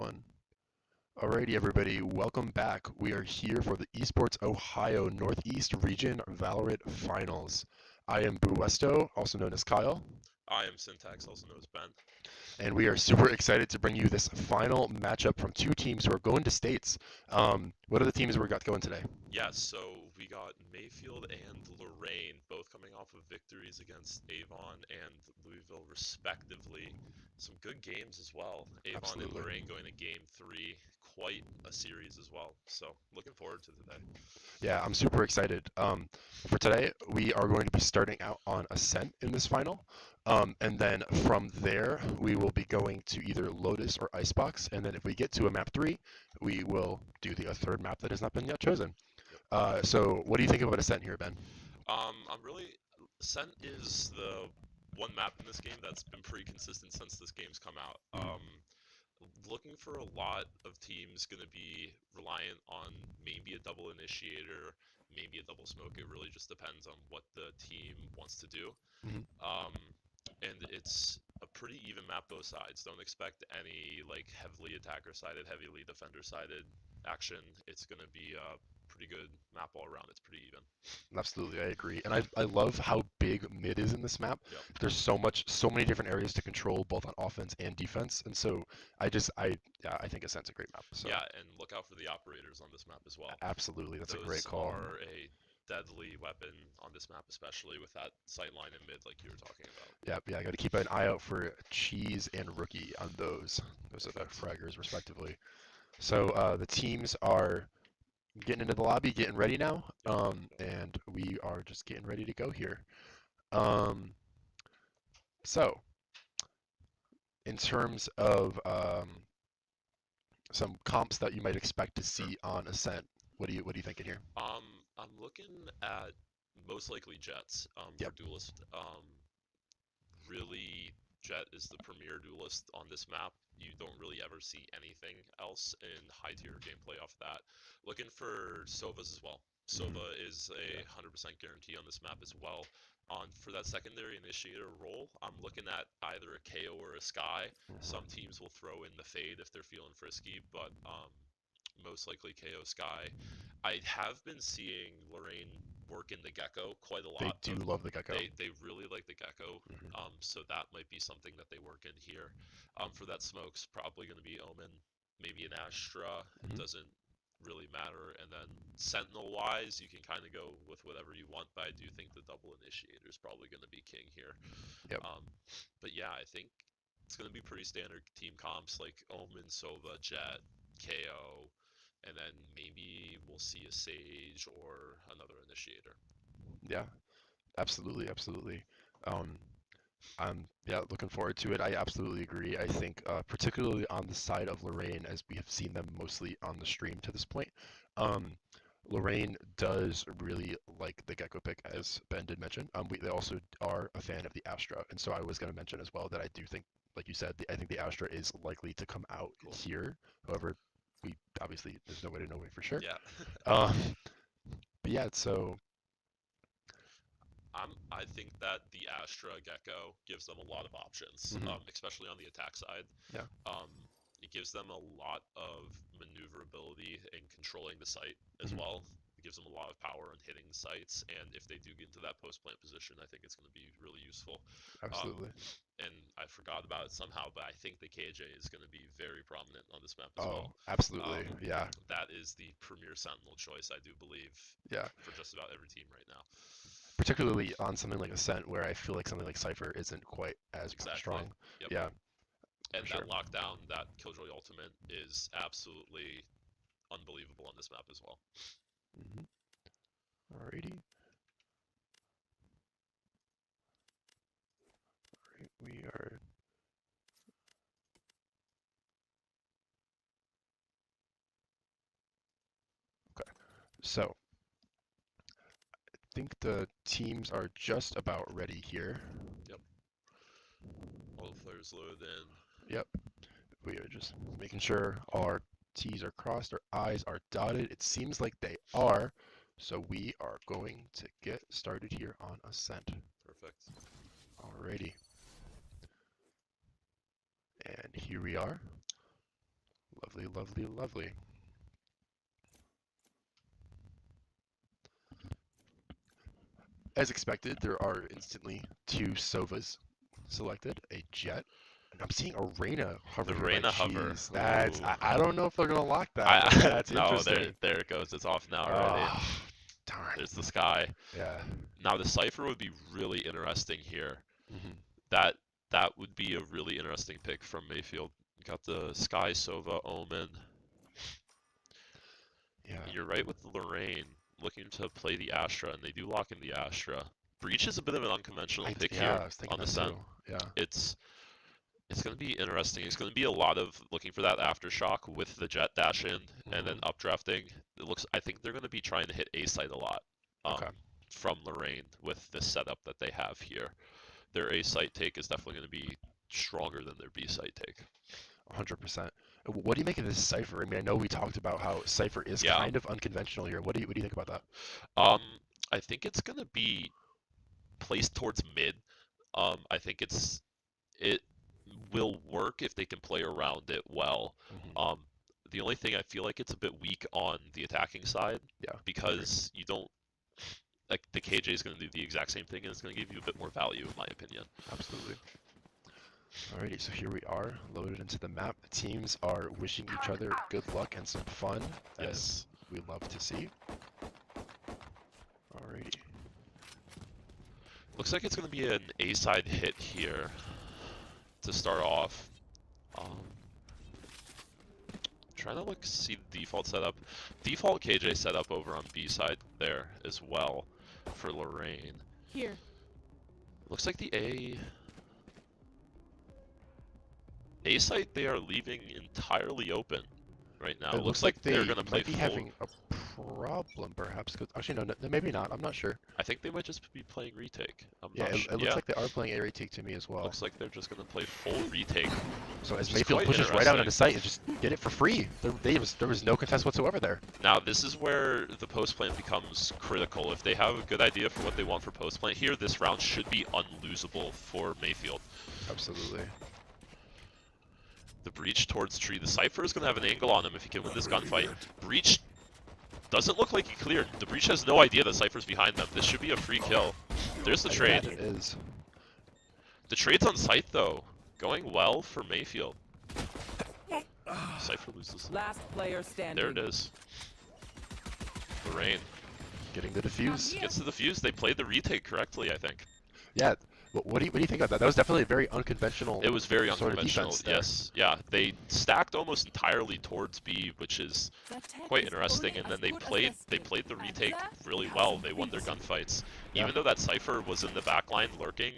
one. Alrighty, everybody, welcome back. We are here for the Esports Ohio Northeast Region Valorant Finals. I am Buesto, also known as Kyle, I am Syntax, also known as Ben. and we are super excited to bring you this final matchup from two teams who are going to states. What are the teams we got going today? Yes, so we got Mayfield and Lorain both coming off of victories against Avon and Louisville, respectively. Some good games as well. Avon Absolutely. and Lorain going to game 3, quite a series as well. So looking forward to today. Yeah, I'm super excited. For today, we are going to be starting out on Ascent in this final. And then from there, we will be going to either Lotus or Icebox. And then if we get to a map 3, we will do the third map that has not been yet chosen. So what do you think about Ascent here, Ben? I'm really Ascent is the one map in this game that's been pretty consistent since this game's come out. Looking for a lot of teams going to be reliant on maybe a double initiator, maybe a double smoke. It really just depends on what the team wants to do. Mhm. And it's a pretty even map both sides. Don't expect any like heavily attacker sided, heavily defender sided action. It's going to be a pretty good map all around. It's pretty even. Absolutely, I agree. And I love how big mid is in this map. Yep. There's so many different areas to control both on offense and defense. And so I think Ascent's a great map. So Yeah, and look out for the operators on this map as well. absolutely, that's a Those great call. are a deadly weapon on this map, especially with that sight line in mid, like you were talking about. Yeah, I got to keep an eye out for Cheese and Rookie on those. Those are the fraggers, respectively. So the teams are getting into the lobby, getting ready now, and we are just getting ready to go here. So in terms of some comps that you might expect to see on Ascent, what are you thinking here? I'm looking at most likely Jets Yep. for duelist. Really, Jet is the premier duelist on this map. You don't really ever see anything else in high tier gameplay off that. Looking for Sovas as well. Sova is a 100% guarantee on this map as well. For that secondary initiator role, I'm looking at either a KO or a Sky. Some teams will throw in the Fade if they're feeling frisky, but most likely KO Sky. I have been seeing Lorain work in the Gecko quite a They lot. do love the Gecko. They really like the Gecko, so that might be something that they work in here. For that smoke's probably going to be Omen, maybe an Astra. It doesn't really matter. And then Sentinel-wise, you can kind of go with whatever you want, but I do think the double initiator is probably going to be king here. Yep. But yeah, I think it's going to be pretty standard team comps like Omen, Sova, Jet, KO, and then maybe we'll see a Sage or another initiator. Yeah, absolutely. I'm looking forward to it. I absolutely agree. I think particularly on the side of Lorain, as we have seen them mostly on the stream to this point, Lorain does really like the Gecko pick, as Ben did mention. They also are a fan of the Astra, and so I was going to mention as well that I do think, like you said, I think the Astra is likely to come out here. However, we obviously there's no way to know for sure. Yeah. But yeah, so I think that the Astra Gecko gives them a lot of options, especially on the attack side. Yeah. It gives them a lot of maneuverability in controlling the site as well. It gives them a lot of power on hitting sites, and if they do get into that post plant position, I think it's going to be really useful. absolutely. And I forgot about it somehow, but I think the KJ is going to be very prominent on this map as well. Absolutely. Yeah. That is the premier Sentinel choice, I do believe. Yeah. For just about every team right now. Particularly on something like Ascent, where I feel like something like Cypher isn't quite as strong. Yep. Yeah. And sure. that lockdown, that Killjoy ultimate is absolutely unbelievable on this map as well. Alrighty. Alright, we are. Okay. So I think the teams are just about ready here. Yep. All the players loaded in. Yep. We are just making sure our T's are crossed, our I's are dotted. It seems like they are. So we are going to get started here on Ascent. Perfect. Alrighty. And here we are. Lovely, lovely, lovely. As expected, there are instantly two Sovas selected, a Jet, and I'm seeing a Reyna hover. The here by Reyna hover. Cheese. That's Ooh. I don't know if they're gonna lock that, but that's No, interesting. there it goes. It's off now already. Oh, darn. There's the Sky. Yeah. Now the Cypher would be really interesting here. Hmm. That would be a really interesting pick from Mayfield. You got the Sky, Sova, Omen. Yeah. And you're right with the Lorain looking to play the Astra, and they do lock in the Astra. Breach is a bit of an unconventional pick Yeah, here I was thinking on the that scent. too. Yeah. It's going to be interesting. It's going to be a lot of looking for that aftershock with the jet dash in and then updrafting. I think they're going to be trying to hit A site a lot Okay. from Lorain with the setup that they have here. Their A site take is definitely going to be stronger than their B site take. 100%. What do you make of this Cypher? I mean, I know we talked about how Cypher is kind of unconventional here. What do you think about that? I think it's going to be placed towards mid. I think it will work if they can play around it well. The only thing I feel like it's a bit weak on the attacking side. Yeah. Because you don't like the KJ is going to do the exact same thing and it's going to give you a bit more value in my opinion. Absolutely. Alrighty, so here we are, loaded into the map. The teams are wishing each other good luck and some fun, as we love to see. Alrighty. Looks like it's going to be an A side hit here to start off. Trying to see the default setup. Default KJ setup over on B side there as well for Lorain. Here. Looks like the A site they are leaving entirely open right now. It Looks like they're going to play might be full. having a problem, perhaps. Actually, no, maybe not. I'm not sure. I think they might just be playing retake. It looks like they are playing a retake to me as well. Looks like they're just going to play full retake. So as Which is Mayfield quite pushes right out on the interesting. site and just get it for free. There was no contest whatsoever there. Now this is where the post plant becomes critical. If they have a good idea for what they want for post plant here, this round should be unlosable for Mayfield. Absolutely. The breach towards tree. The Cypher is going to have an angle on him if he can win this gunfight. Breach doesn't look like he cleared. The breach has no idea that Cypher's behind them. This should be a free kill. There's the trade. It is. The trade's on site though. Going well for Mayfield. Cypher loses. Last player standing. There it is. Lorain Getting the defuse. gets to the fuse. They played the retake correctly, I think. Yeah. What do you think about that? That was definitely a very unconventional. It was very sort of unconventional. defense there. Yes, yeah. They stacked almost entirely towards B, which is quite interesting. And then they played the retake really well. They won their gunfights. Yeah. Even though that Cypher was in the backline lurking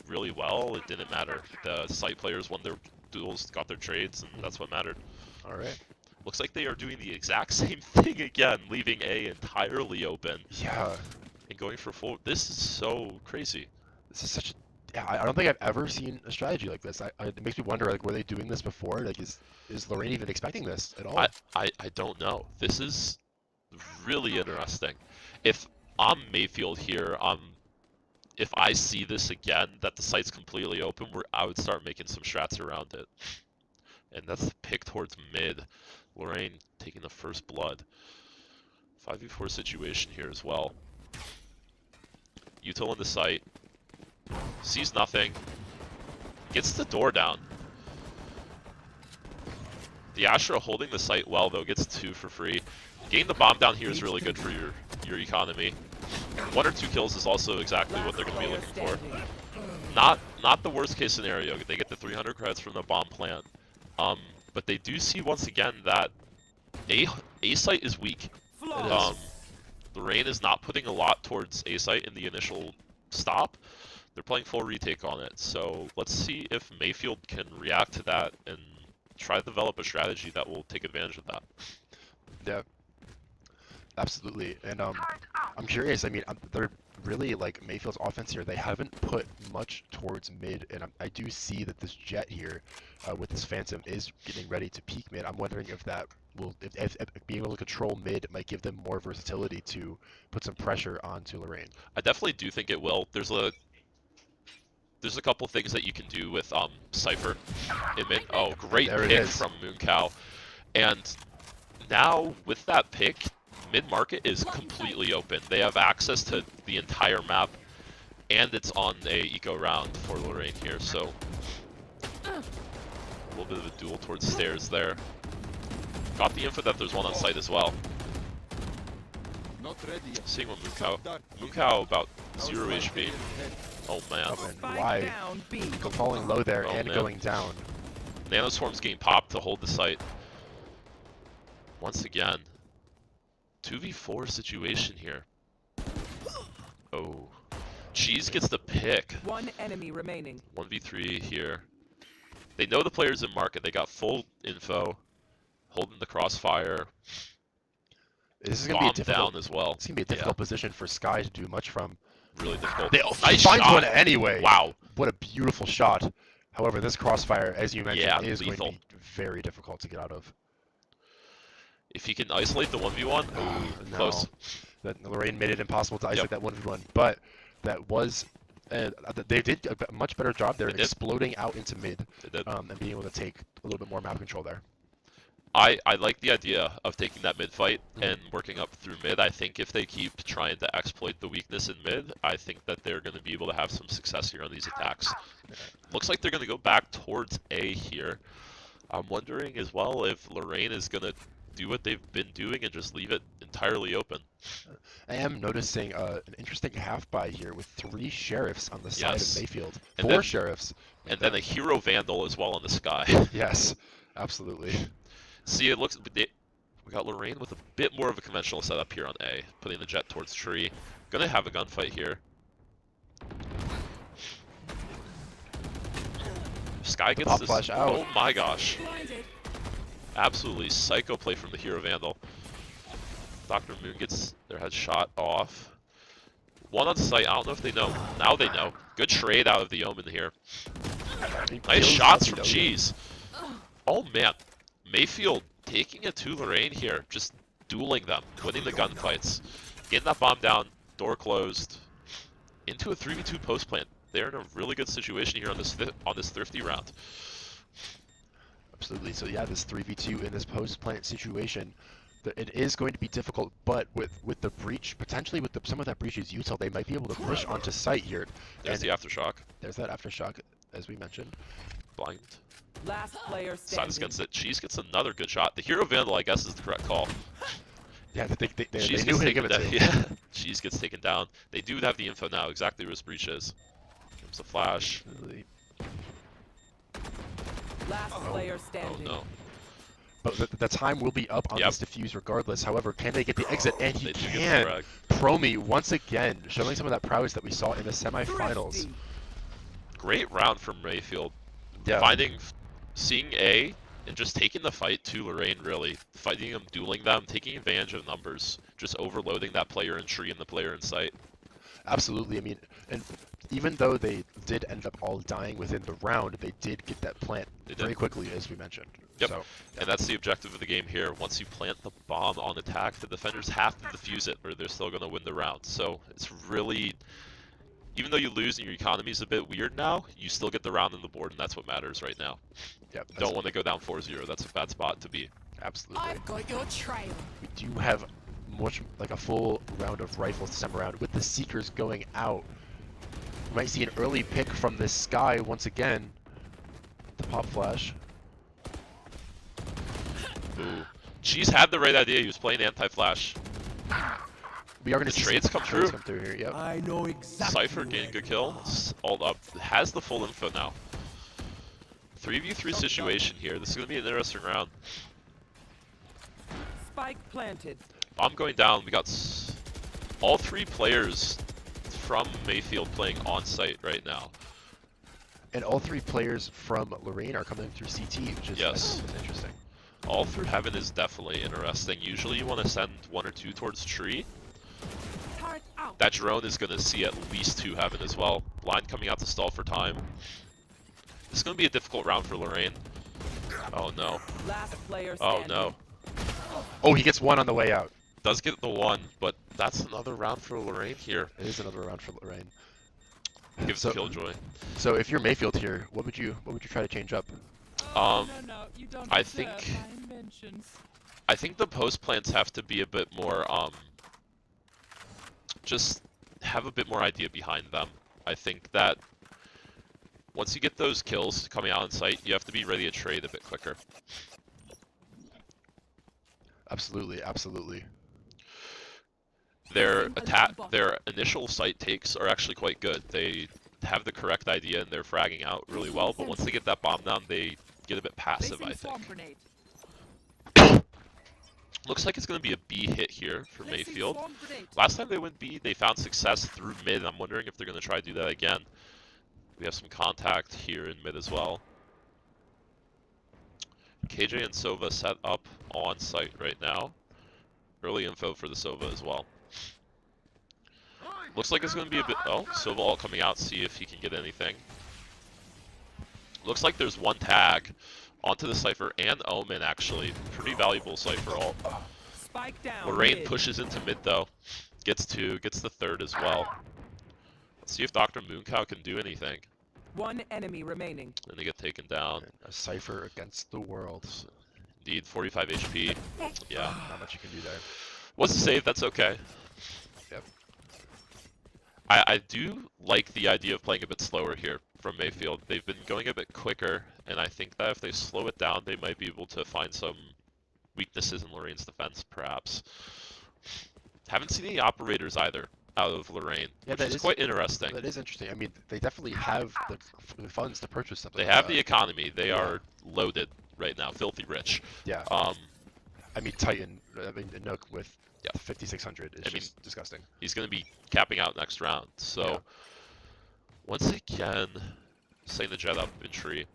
really well, it didn't matter. The site players won their duels, got their trades, and that's what mattered. All right. Looks like they are doing the exact same thing again, leaving A entirely open Yeah. and going for full. This is so crazy. This is such a. Yeah, I don't think I've ever seen a strategy like this. It makes me wonder, like, were they doing this before? Like, is Lorain even expecting this at all? I don't know. This is really interesting. If I'm Mayfield here, if I see this again, that the site's completely open, I would start making some strats around it. And that's the pick towards mid. Lorain taking the first blood. 5v4 situation here as well. Util in the site. Sees nothing. Gets the door down. The Astra holding the site well though, gets 2 for free. Getting the bomb down here is really good for your economy. 1 or 2 kills is also exactly what they're going to be looking for. Not the worst case scenario. They get the 300 credits from the bomb plant. But they do see once again that A site is weak. Lorain is not putting a lot towards A site in the initial stop. They're playing full retake on it. So let's see if Mayfield can react to that and try to develop a strategy that will take advantage of that. Yeah. Absolutely. And I'm curious. I mean, they're really like Mayfield's offense here. They haven't put much towards mid, and I do see that this Jet here, with this Phantom, is getting ready to peak mid. I'm wondering if that will, if being able to control mid might give them more versatility to put some pressure onto Lorain. I definitely do think it will. There's a couple things that you can do with Cypher in mid. Oh, great pick from Mooncow. And now with that pick, mid-market is completely open. They have access to the entire map, and it's on a eco round for Lorain here, so a little bit of a duel towards stairs there. Got the info that there's one on site as well. Not ready yet. Seeing one Mukau about 0 HP. Oh man. Oh man, why? Falling low there and man. going down. Nanoswarm's getting popped to hold the site. Once again, 2v4 situation here. Oh. Cheese gets the pick. One enemy remaining. 1v3 here. They know the players in market. They got full info. Holding the crossfire. This is gonna be a Bomb difficult, down as well. It's gonna be a difficult position for Sky to do much from. Really difficult. They Nice find shot. one anyway. Wow. What a beautiful shot. However, this crossfire, as you mentioned, Yeah, is lethal. going to be very difficult to get out of. If he can isolate the 1v1, No. close. That Lorain made it impossible to isolate Yep. that 1v1, but that was they did a much better job there They in did. exploding out into mid They did. and being able to take a little bit more map control there. I like the idea of taking that mid fight and working up through mid. I think if they keep trying to exploit the weakness in mid, I think that they're going to be able to have some success here on these attacks. Looks like they're going to go back towards A here. I'm wondering as well if Lorain is going to do what they've been doing and just leave it entirely open. I am noticing an interesting half buy here with 3 sheriffs on the side Yes. of Mayfield. And 4 then- sheriffs. And then a hero vandal as well on the sky. Yes, absolutely. See, it looks we got Lorain with a bit more of a conventional setup here on A, putting the jet towards tree. Gonna have a gunfight here. Sky gets pop this. flash out. Oh my gosh! Blinded. Absolutely psycho play from the hero vandal. Dr. Moon gets their head shot off. One on site. I don't know if they know. Now they know. Good trade out of the Omen here. Nice shots from Cheese. Oh man, Mayfield taking it to Lorain here, just dueling them, winning the gunfights, getting that bomb down, door closed, into a 3v2 post plant. They're in a really good situation here on this thrifty round. Absolutely. So yeah, this 3v2 in this post plant situation, it is going to be difficult. But with the breach, potentially with some of that breach's util, they might be able to push onto site here. There's And the aftershock. There's that aftershock, as we mentioned. Blind. Last player Silence standing. against it. Cheese gets another good shot. The hero vandal, I guess, is the correct call. Yeah, they Cheese knew gets who to give taken it to. down. Yeah, Cheese gets taken down. They do have the info now, exactly where his breach is. Comes the flash. Absolutely. Last player Oh standing. no. But the time will be up on Yep. this defuse regardless. However, can they get the exit? And he They do get the can. frag. Promi once again showing some of that prowess that we saw in the semifinals. Thrifty. Great round from Mayfield. Yeah. Seeing A and just taking the fight to Lorain, really. Fighting them, dueling them, taking advantage of numbers. Just overloading that player in tree and the player in sight. Absolutely. I mean, and even though they did end up all dying within the round, they did get that plant They did. very quickly, as we mentioned. Yep. So, And that's the objective of the game here. Once you plant the bomb on attack, the defenders have to defuse it or they're still going to win the round. So it's really, even though you lose and your economy is a bit weird now, you still get the round on the board and that's what matters right now. yeah, Don't want to go down 4-0. That's a bad spot to be. absolutely. I've got your trail. We do have much like a full round of rifles this time around with the Seekers going out. We might see an early pick from this Sky once again. The pop flash. Ooh. Cheese had the right idea. He was playing anti-flash. We are going The to see trades some come trades through. come through here. Yep. I know exactly. Cypher getting good kill. All up. Has the full info now. 3v3 situation here. This is going to be an interesting round. Spike planted. Bomb going down. We got all 3 players from Mayfield playing on site right now. And all 3 players from Lorain are coming through CT, which is Yes. that's interesting. All through heaven is definitely interesting. Usually you want to send 1 or 2 towards tree. Turret out. That drone is going to see at least 2 heaven as well. Blind coming out to stall for time. This is going to be a difficult round for Lorain. Oh no. Last player Oh standing. no. Oh, he gets one on the way out. Does get the 1, but that's another round for Lorain here. It is another round for Lorain. Gives So- Killjoy. So if you're Mayfield here, what would you try to change up? No, you don't I deserve think- my inventions. I think the post plants have to be a bit more, just have a bit more idea behind them. I think that once you get those kills coming out on site, you have to be ready to trade a bit quicker. Absolutely, absolutely. Their their initial site takes are actually quite good. They have the correct idea and they're fragging out really well, but once they get that bomb down, they get a bit passive, I think. Looks like it's going to be a B hit here for Mayfield. Last time they went B, they found success through mid. I'm wondering if they're going to try to do that again. We have some contact here in mid as well. KJ and Sova set up on site right now. Early info for the Sova as well. Looks like it's going to be a bit... Oh, Sova all coming out, see if he can get anything. Looks like there's one tag onto the Cypher and Omen, actually. Pretty valuable Cypher ult. Spike down. Lorain mid. pushes into mid, though. Gets two, gets the third as well. Let's see if Dr. Mooncow can do anything. One enemy remaining. And they get taken down. And a Cypher against the world. Indeed, 45 HP. Yeah. Not much you can do there. Was a save, that's okay. Yep. I do like the idea of playing a bit slower here from Mayfield. They've been going a bit quicker, and I think that if they slow it down, they might be able to find some weaknesses in Lorain's defense, perhaps. Haven't seen any operators either out of Lorain, Yeah, which that is is- quite interesting. That is interesting. I mean, they definitely have the funds to purchase something. They like have that. the economy. They Yeah. are loaded right now, filthy rich. Yeah. I mean, Titan. I mean, the Nook with Yeah. 5600 is I mean, just disgusting. He's going to be capping out next round. So, Yeah. once again, setting the jet up in tree.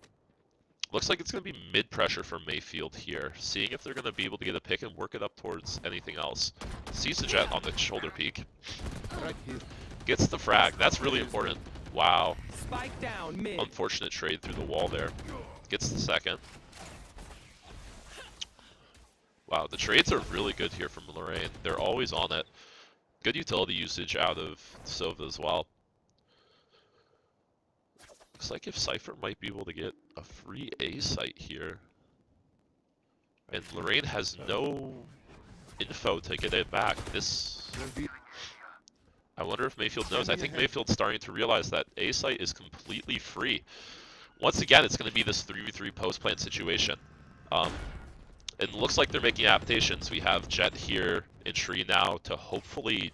Looks like it's going to be mid pressure from Mayfield here. Seeing if they're going to be able to get a pick and work it up towards anything else. Sees the jet on the shoulder peak. Right here. Gets the frag. That's really important. Wow. Spike down mid. Unfortunate trade through the wall there. Gets the second. Wow, the trades are really good here from Lorain. They're always on it. Good utility usage out of Sova as well. Looks like if Cypher might be able to get a free A site here. And Lorain has no info to get it back. This... I wonder if Mayfield knows. I think Mayfield's starting to realize that A site is completely free. Once again, it's going to be this 3v3 post-plant situation. It looks like they're making adaptations. We have Jet here in tree now to hopefully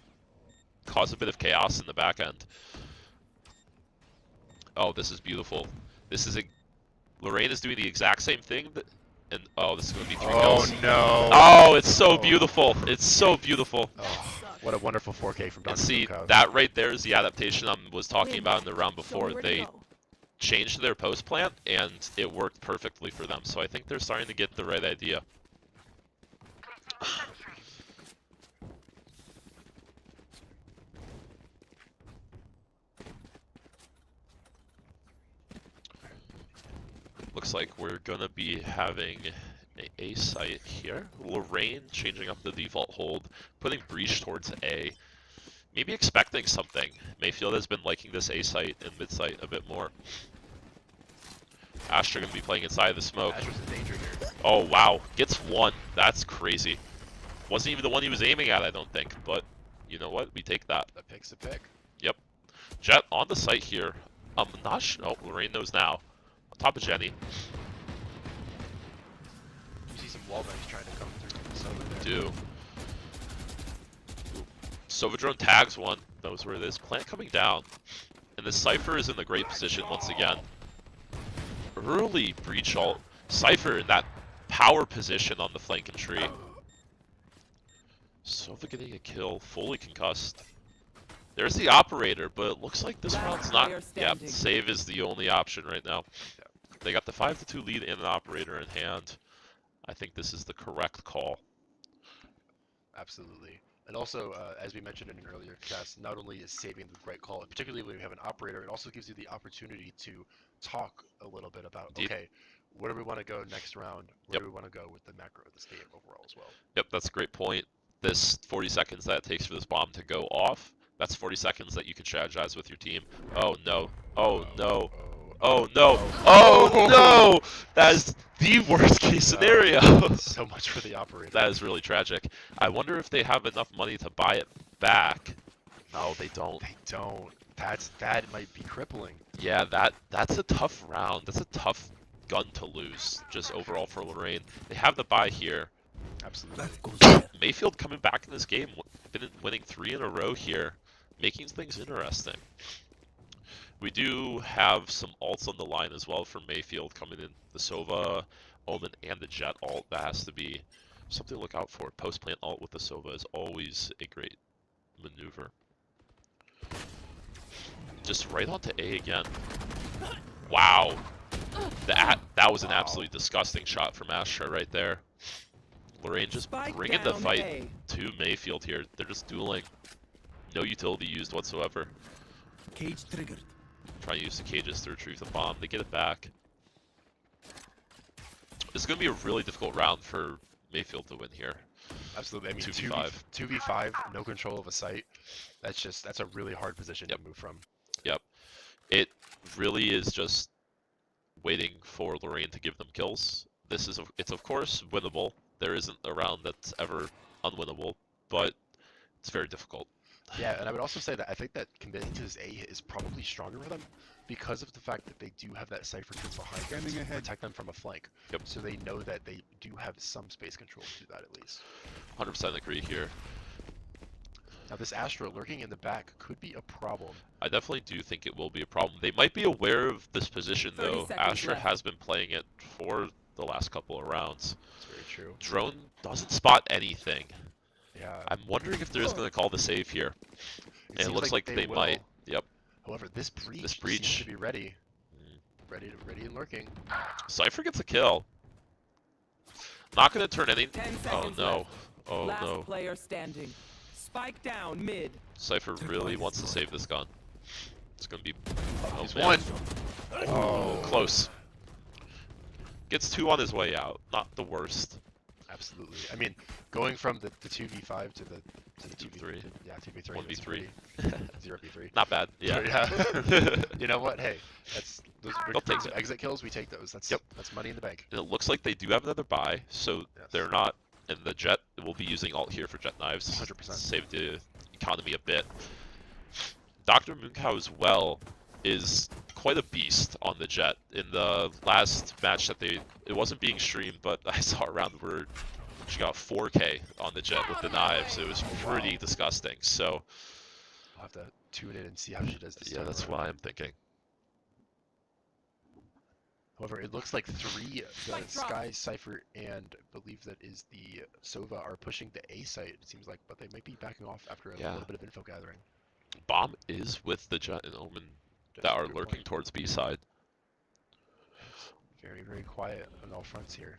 cause a bit of chaos in the back end. Oh, this is beautiful. This is a... Lorain is doing the exact same thing. And oh, this is going to be 3 kills. Oh no! Oh, it's so beautiful. It's so beautiful. Oh, what a wonderful 4K from Dr. And see, Mooncow. that right there is the adaptation I was talking about in the round before. Nowhere to They go. changed their post plant and it worked perfectly for them. So I think they're starting to get the right idea. Looks like we're gonna be having a site here. Lorain changing up the default hold, putting breach towards A. Maybe expecting something. Mayfield has been liking this A site and mid site a bit more. Astra gonna be playing inside of the smoke. Astra's in danger here. Oh wow, gets one. That's crazy. Wasn't even the one he was aiming at, I don't think. But you know what? We take that. A pick's a pick. Yep. Jet on the site here. I'm not sure. Oh, Lorain knows now. On top of Jenny. You see some wallbangs trying to come through. Sova there. Do. Sovadrone tags one. Knows where it is. Plant coming down. And the Cypher is in the great position once again. Early breach ult. Cypher in that power position on the flanking tree. Sova getting a kill. Fully concussed. There's the operator, but it looks like this round's not... player Yeah, standing. save is the only option right now. They got the 5-2 lead and an operator in hand. I think this is the correct call. Absolutely. And also, as we mentioned in an earlier cast, not only is saving the right call, and particularly when you have an operator, it also gives you the opportunity to talk a little bit about, Indeed. okay, where do we want to go next round? Where do we want to go with the macro of this game overall as well? Yep, that's a great point. This 40 seconds that it takes for this bomb to go off, that's 40 seconds that you can strategize with your team. Oh no. Oh no. Oh no! Oh no! That is the worst case scenario. So much for the operator. That is really tragic. I wonder if they have enough money to buy it back. No, they don't. They don't. That might be crippling. Yeah, that's a tough round. That's a tough gun to lose, just overall for Lorain. They have the buy here. Absolutely. Mayfield coming back in this game, been winning 3 in a row here, making things interesting. We do have some alts on the line as well for Mayfield coming in. The Sova, Omen, and the Jet alt. That has to be something to look out for. Post-plant alt with the Sova is always a great maneuver. Just right onto A again. Wow. That was an absolutely disgusting shot from Astra right there. Lorain just bringing the fight to Mayfield here. They're just dueling. No utility used whatsoever. Cage triggered. Trying to use the cages to retrieve the bomb. They get it back. This is going to be a really difficult round for Mayfield to win here. Absolutely. I mean, 2v5. 2v5, no control of a site. That's a really hard position to move from. Yep. It really is just waiting for Lorain to give them kills. It's of course winnable. There isn't a round that's ever unwinnable, but it's very difficult. Yeah, and I would also say that I think that committing to this A hit is probably stronger for them because of the fact that they do have that Cypher kids behind them to protect them from a flank. Yep. So they know that they do have some space control to do that at least. 100% agree here. Now this Astra lurking in the back could be a problem. I definitely do think it will be a problem. They might be aware of this position though. Astra has been playing it for the last couple of rounds. That's very true. Drone doesn't spot anything. Yeah. I'm wondering if they're just going to call the save here. And it looks like they might. Yep. However, this breach seems to be ready. Ready and lurking. Cypher gets a kill. Not going to turn any. 10 Oh seconds no. left. Oh Last no. player standing. Spike down mid. Cypher really wants to save this gun. It's going to be. Oh, He's man. one. Oh, close. Gets 2 on his way out. Not the worst. Absolutely. I mean, going from the 2v5 to the 2v3. Yeah, 2v3. 1v3. 0v3. Not bad. Yeah. Yeah. You know what? Hey, They'll take it. Exit kills. We take those. That's money in the bank. And it looks like they do have another buy, so Yes. they're not. And the Jet will be using alt here for Jet knives. 100%. Save the economy a bit. Dr. Mooncow as well is quite a beast on the Jet. In the last match that it wasn't being streamed, but I saw a round where she got 4K on the Jet with the knives. It was pretty disgusting. So I'll have to tune in and see how she does this. yeah, that's what I'm thinking. However, it looks like 3, the Sky, Cypher, and I believe that is the Sova are pushing the A site, it seems like, but they might be backing off after a little bit of info gathering. Bomb is with the Jet and Omen that are lurking towards B side. Very, very quiet on all fronts here.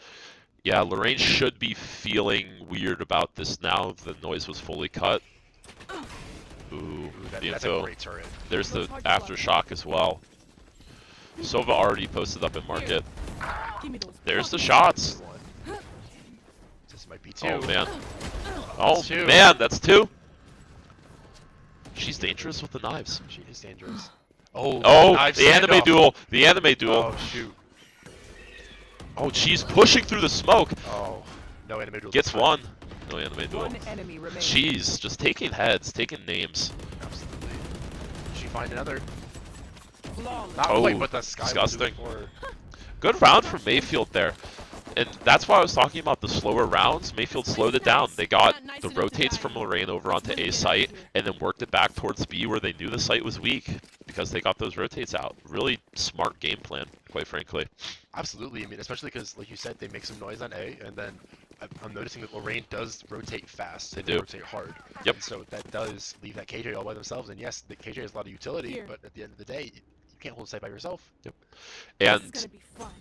Yeah, Lorain should be feeling weird about this now. The noise was fully cut. Ooh, the that's a info. great turret. There's the aftershock as well. Sova already posted up in market. There's the shots. This might be 2. Oh man. Oh 2. man, that's 2. She's dangerous with the knives. She is dangerous. Oh, the anime duel. The anime duel. Oh shoot. Oh, she's pushing through the smoke. Oh, no anime duel. Gets 1. No anime duel. One enemy remaining. She's just taking heads, taking names. Absolutely. She find another. Flawless. Not Oh, quite, but the Sky will do it disgusting. for her. Good round for Mayfield there. And that's why I was talking about the slower rounds. Mayfield slowed it down. They got the rotates from Lorain over onto A site and then worked it back towards B where they knew the site was weak because they got those rotates out. Really smart game plan, quite frankly. Absolutely. I mean, especially because, like you said, they make some noise on A, and then I'm noticing that Lorain does rotate fast. They do. Rotate hard. Yep. And so that does leave that KJ all by themselves. And yes, the KJ has a lot of utility, but at the end of the day, you can't hold the site by yourself. Yep. This is And gonna be fun.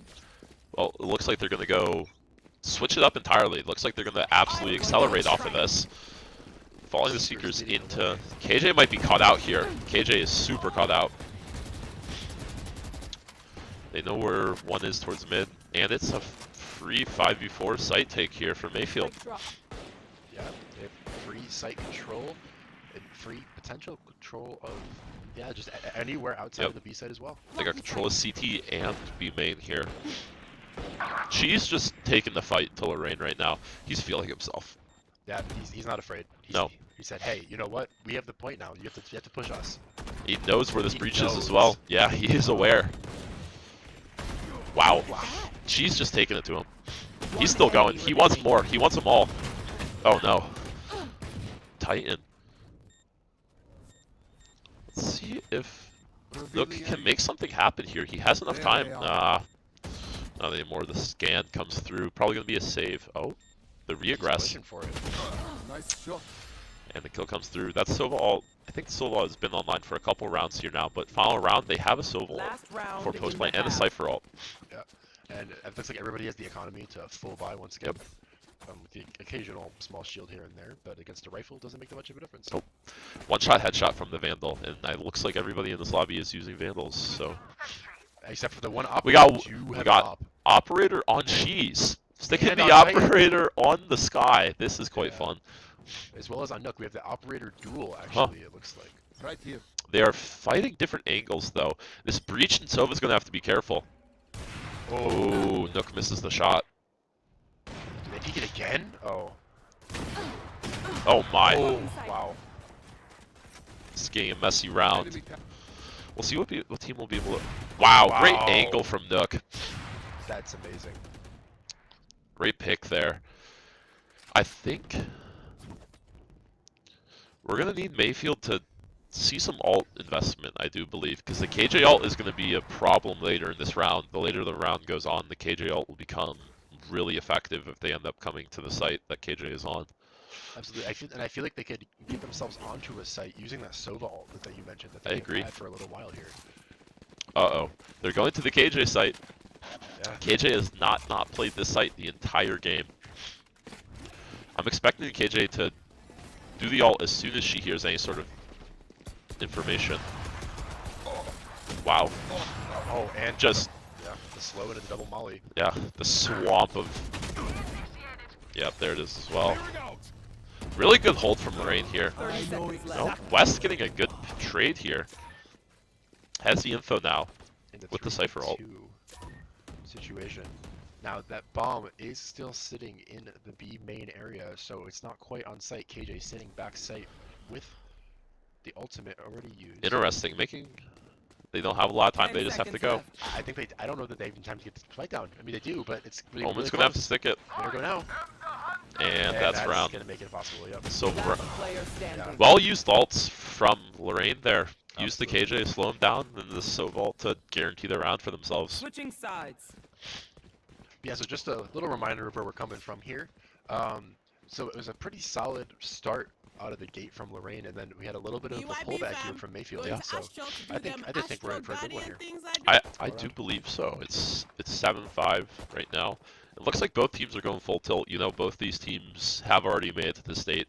well, it looks like they're going to go switch it up entirely. It looks like they're going to absolutely accelerate off of this. Following the Seekers into... KJ might be caught out here. KJ is super caught out. They know where 1 is towards mid, and it's a free 5v4 site take here for Mayfield. Spike drop. Yeah, they have free site control. free potential control of, yeah, just anywhere outside of the B side as well. They got control of CT and B main here. She's just taking the fight to Lorain right now. He's feeling himself. Yeah, he's not afraid. No. He said, hey, you know what? We have the point now. You have to push us. He knows where this He breach is as knows. well. Yeah, he is aware. Wow. She's just taking it to him. He's still going. He wants more. He wants them all. Oh no. Titan. Let's see if Nook can make something happen here. He has enough time. Not anymore. The scan comes through. Probably going to be a save. Oh, the re-aggress. For it. Nice shot. And the kill comes through. That's Sova ult. I think Sova has been online for a couple rounds here now, but final round, they have a Sova ult Last round for in post the play and a half. Cypher ult. Yeah, and it looks like everybody has the economy to full buy once again. With the occasional small shield here and there, but against a rifle doesn't make that much of a difference. Nope. One shot headshot from the Vandal, and it looks like everybody in this lobby is using Vandals, so. Except for the one op. We got op. Operator on cheese. Sticking And the on Titan. operator on the sky. This is quite fun. As well as on Nook, we have the operator duel, actually, it looks like. Right here. They are fighting different angles, though. This breach and Sova's going to have to be careful. Oh, Nook misses the shot. Did they peek it again? Oh. Oh my. Oh, wow. This is getting a messy round. We'll see what team will be able to... Wow, great angle from Nook. That's amazing. Great pick there. I think we're going to need Mayfield to see some alt investment, I do believe, because the KJ alt is going to be a problem later in this round. The later the round goes on, the KJ alt will become really effective if they end up coming to the site that KJ is on. Absolutely. I feel like they could get themselves onto a site using that Sova ult that you mentioned that I they agree. had for a little while here. Uh-oh. They're going to the KJ site. Yeah. KJ has not played this site the entire game. I'm expecting KJ to do the ult as soon as she hears any sort of information. Wow. Oh, and Just, yeah, the slow and a double molly. yeah, the swamp of... Yep, there it is as well. Really good hold from Lorain here. 30 seconds Oh, left. West getting a good trade here. Has the info now In with the Cypher ult. 3v2 situation. Now that bomb is still sitting in the B main area, so it's not quite on site. KJ sitting back site with the ultimate already used. Interesting. They don't have a lot of time. 10 They just have to seconds go. left. I think I don't know that they have time to get the fight down. I mean, they do, but it's really, Omen's really gonna have to close. stick it, There we go now. and that's round. Gonna make it impossible. Yep. So Last player standing. well used ults from Lorain there. Use the KJ to slow him down, and the Sova ult to guarantee the round for themselves. Switching sides. Yeah. So just a little reminder of where we're coming from here. So it was a pretty solid start out of the gate from Lorain, and then we had a little bit of a pullback here from Mayfield. Yeah. So I just think we're in for a good one here. I do believe so. It's 7-5 right now. It looks like both teams are going full tilt. You know, both these teams have already made it to the state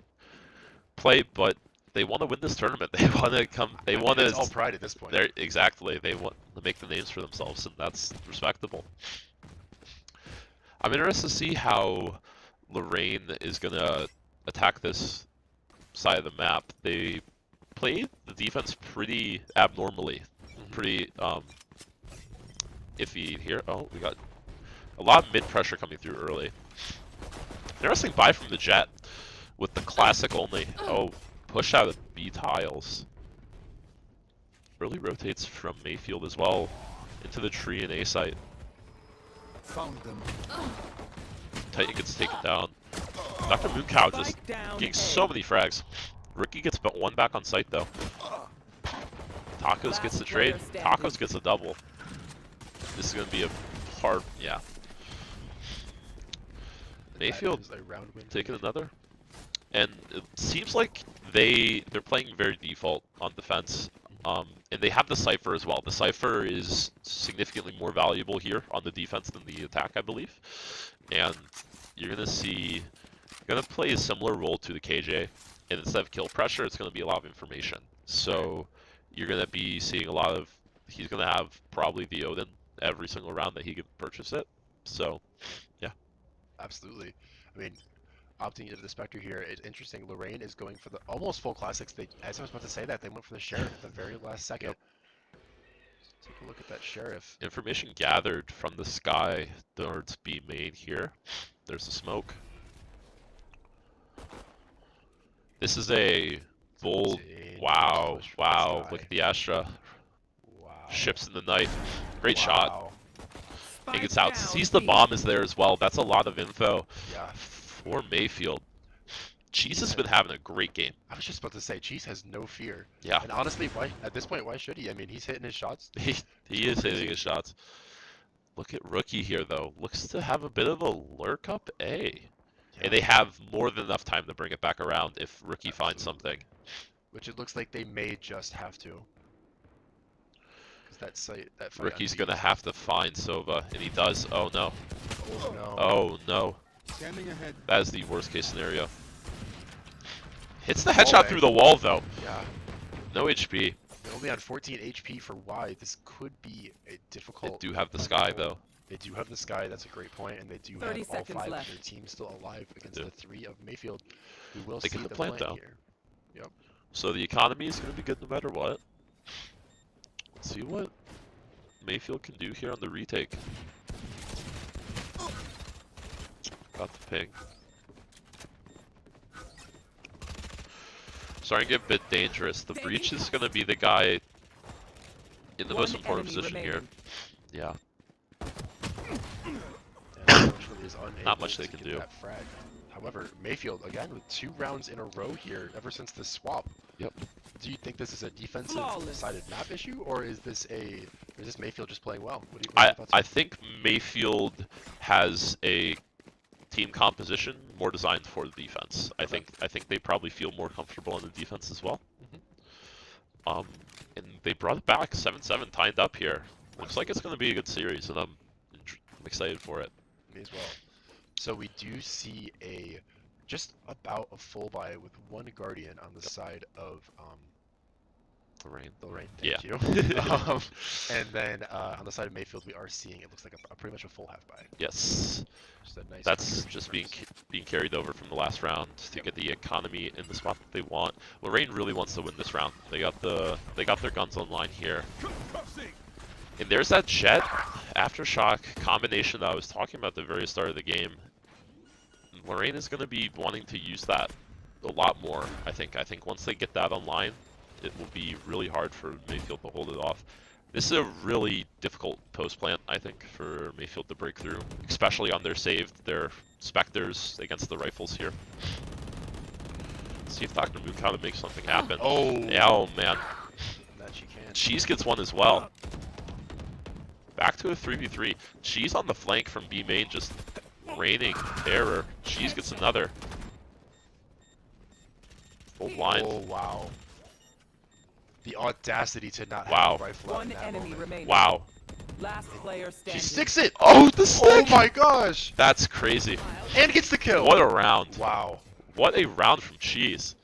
play, but they want to win this tournament. They want to come. They want to. It's all pride at this point. Exactly. They want to make the names for themselves, and that's respectable. I'm interested to see how Lorain is gonna attack this side of the map. They played the defense pretty abnormally, pretty iffy here. Oh, we got a lot of mid pressure coming through early. Interesting buy from the Jet with the classic only. Oh, push out of B tiles. Early rotates from Mayfield as well into the tree and A site. Found them. Titan gets taken down. Dr. Mooncow just Spike down getting A. so many frags. Rookie gets but one back on site though. Tacos gets the trade. Tacos gets a double. This is gonna be a hard, yeah. Mayfield That is a round win. taking another, and it seems like they're playing very default on defense. And they have the Cypher as well. The Cypher is significantly more valuable here on the defense than the attack, I believe. And you're gonna play a similar role to the KJ. And instead of kill pressure, it's gonna be a lot of information. So you're gonna be seeing a lot of. He's gonna have probably the Odin every single round that he can purchase it. So, yeah. Absolutely. I mean, opting into the Spectre here. It's interesting. Lorain is going for the almost full classics. As I was about to say that, they went for the Sheriff at the very last second. Yep. Take a look at that Sheriff. Information gathered from the sky towards B main here. There's the smoke. This is a bold. Dangerous Wow, push from wow. Sky. Look at the Astra. Wow. Ships in the night. Great shot. Wow. He gets out. Sees the bomb is there as well. That's a lot of info Yeah. for Mayfield. Cheese has been having a great game. I was just about to say, Cheese has no fear. Yeah, And honestly, why at this point, why should he? I mean, he's hitting his shots. he is hitting his shots. Look at Rookie here, though. Looks to have a bit of a lurk up A. And they have more than enough time to bring it back around if Rookie finds something. Which it looks like they may just have to. Because that site, that fight Rookie's on B going to is- have to find Sova, and he does. Oh, no. Oh no. Oh, no. Scanning ahead. That is the worst case scenario. Hits the headshot Hallway. through the wall, though. Yeah. No HP. They're only on 14 HP for Y. This could be a They difficult. do have the sky, though. They do have the Sky. That's a great point, and they do 30 have all seconds 5 left. of their team still alive against They the 3 of Mayfield. We will They see get the the plant plant down. here. So the economy is going to be good no matter what. Let's see what Mayfield can do here on the retake. Got the ping. Starting to get a bit dangerous. The breach is going to be the guy in the One most important enemy position here. remaining. Yeah. And unfortunately is unable Not much they to can get do. that frag. However, Mayfield again with 2 rounds in a row here ever since the swap. Yep. Do you think this is a defensive Flawless. sided map issue, or is this Mayfield just playing well? What are your thoughts? I think Mayfield has a team composition more designed for the defense. I think they probably feel more comfortable on the defense as well. And they brought it back 7-7 tied up here. Looks like it's going to be a good series, and I'm excited for it. Me as well. So we do see just about a full buy with 1 Guardian on the side of Lorain. Lorain. Yeah. Thank you. And then on the side of Mayfield, we are seeing it looks like a pretty much a full half buy. Yes. Just a nice That's conversion just difference. being carried over from the last round to get the economy in the spot that they want. Lorain really wants to win this round. They got their guns online here. And there's that jet aftershock combination that I was talking about at the very start of the game. Lorain is going to be wanting to use that a lot more. I think once they get that online, it will be really hard for Mayfield to hold it off. This is a really difficult post plant, I think, for Mayfield to break through, especially on their saved, their Spectres against the rifles here. Let's see if Dr. woulkd makes something happen. Oh. Yeah, oh man. That she can. Cheese gets one as well. Back to a 3v3. Cheese on the flank from B main, just raining terror. Cheese gets another. Full blind. Oh wow. The audacity to not Wow. have a rifle out in One that enemy moment. remaining. Wow. Last player She standing. sticks it! Oh, the Oh stick! my gosh! That's crazy. And gets the kill! What a round. Wow. What a round from Cheese.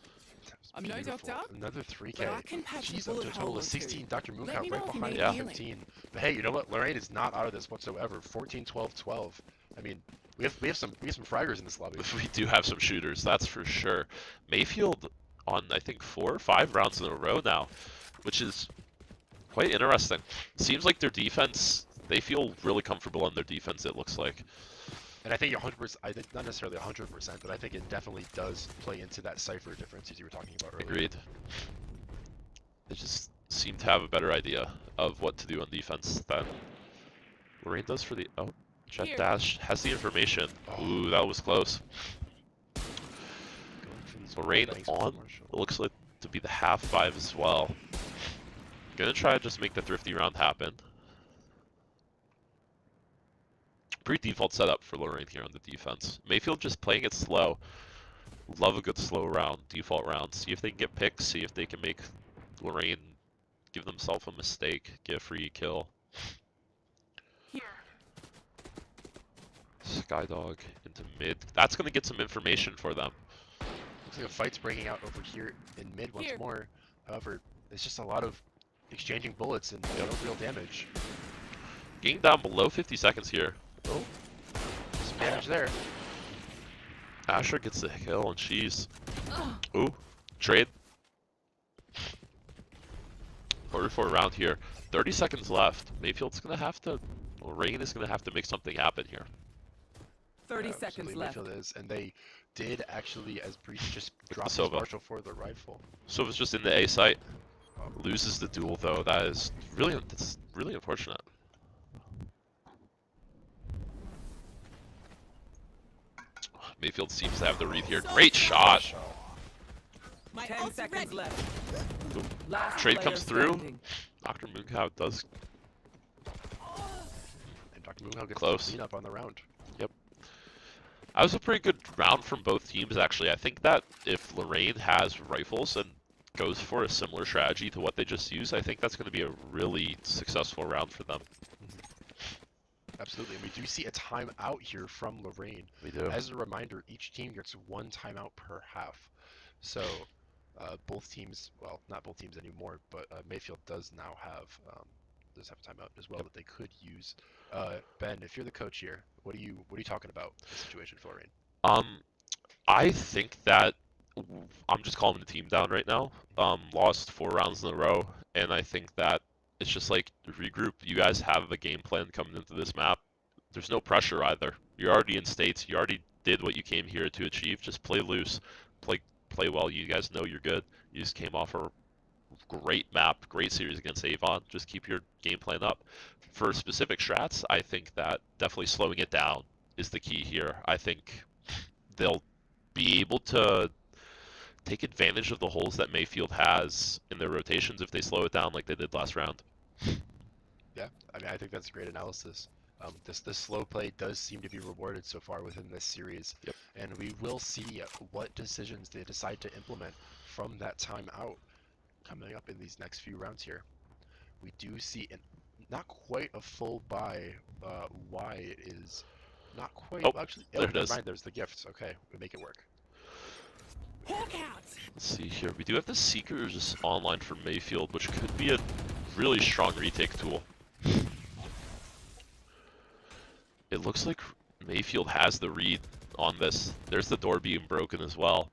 I'm no Beautiful. doctor, Another 3K. but I can patch She's a up to a bullet total hole of or 16. two. Dr. Let Mooncow me know right if you behind need at healing. 15. But hey, you know what? Lorain is not out of this whatsoever. 14, 12, 12. I mean, we have some fraggers in this lobby. We do have some shooters, that's for sure. Mayfield on, I think, 4 or 5 rounds in a row now, which is quite interesting. Seems like their defense, they feel really comfortable on their defense, it looks like. And I think 100%, I think not necessarily 100%, but I think it definitely does play into that Cypher difference as you were talking about earlier. Agreed. They just seem to have a better idea of what to do on defense than Lorain does for the... Oh, Jet Here. Dash has the information. Oh. Ooh, that was close. Going for these Lorain bangs with on, Marshall. it looks like to be the half 5 as well. Gonna try to just make the thrifty round happen. Pretty default setup for Lorain here on the defense. Mayfield just playing it slow. Love a good slow round, default round. See if they can get picks, see if they can make Lorain give themselves a mistake, get a free kill. Here. Skydog into mid. That's gonna get some information for them. Looks like a fight's breaking out over here in mid once Here. more. However, it's just a lot of exchanging bullets and no real damage. Getting down below 50 seconds here. Oh, some damage there. Asher gets the kill and she's... Ooh, trade. 44 round here. 30 seconds left. Mayfield's gonna have to... Lorain is gonna have to make something happen here. 30 seconds Absolutely, left. Mayfield is, and they did actually, as Breach just dropped his Sova. Marshall for the rifle. Sova's just in the A site. Loses the duel though. That's really unfortunate. Mayfield seems to have the read here. Great shot. My 10 ult's seconds ready. left. Ooh. Last Trade player comes through. standing. Dr. Mooncow does And Dr. Moonhow gets Close. the cleanup on the round. That was a pretty good round from both teams, actually. I think that if Lorain has rifles and goes for a similar strategy to what they just used, I think that's going to be a really successful round for them. Absolutely, and we do see a timeout here from Lorain. We do. As a reminder, each team gets one timeout per half. So both teams, well, not both teams anymore, but Mayfield does now have a timeout as well that they could use. Ben, if you're the coach here, what are you talking about the situation for Lorain? I think that I'm just calming the team down right now. Lost 4 rounds in a row, and I think that it's just like regroup. You guys have a game plan coming into this map. There's no pressure either. You're already in states. You already did what you came here to achieve. Just play loose, play well. You guys know you're good. You just came off a great map, great series against Avon. Just keep your game plan up. For specific strats, I think that definitely slowing it down is the key here. I think they'll be able to take advantage of the holes that Mayfield has in their rotations if they slow it down like they did last round. Yeah, I mean, I think that's a great analysis. This slow play does seem to be rewarded so far within this series, Yep. and we will see what decisions they decide to implement from that timeout coming up in these next few rounds here. We do see not quite a full buy. Why it is not quite. Oh, actually, there it never is. mind. There's the gifts. Okay, we make it work. Hawk out. Let's see here. We do have the Seekers online for Mayfield, which could be a really strong retake tool. It looks like Mayfield has the read on this. There's the door being broken as well.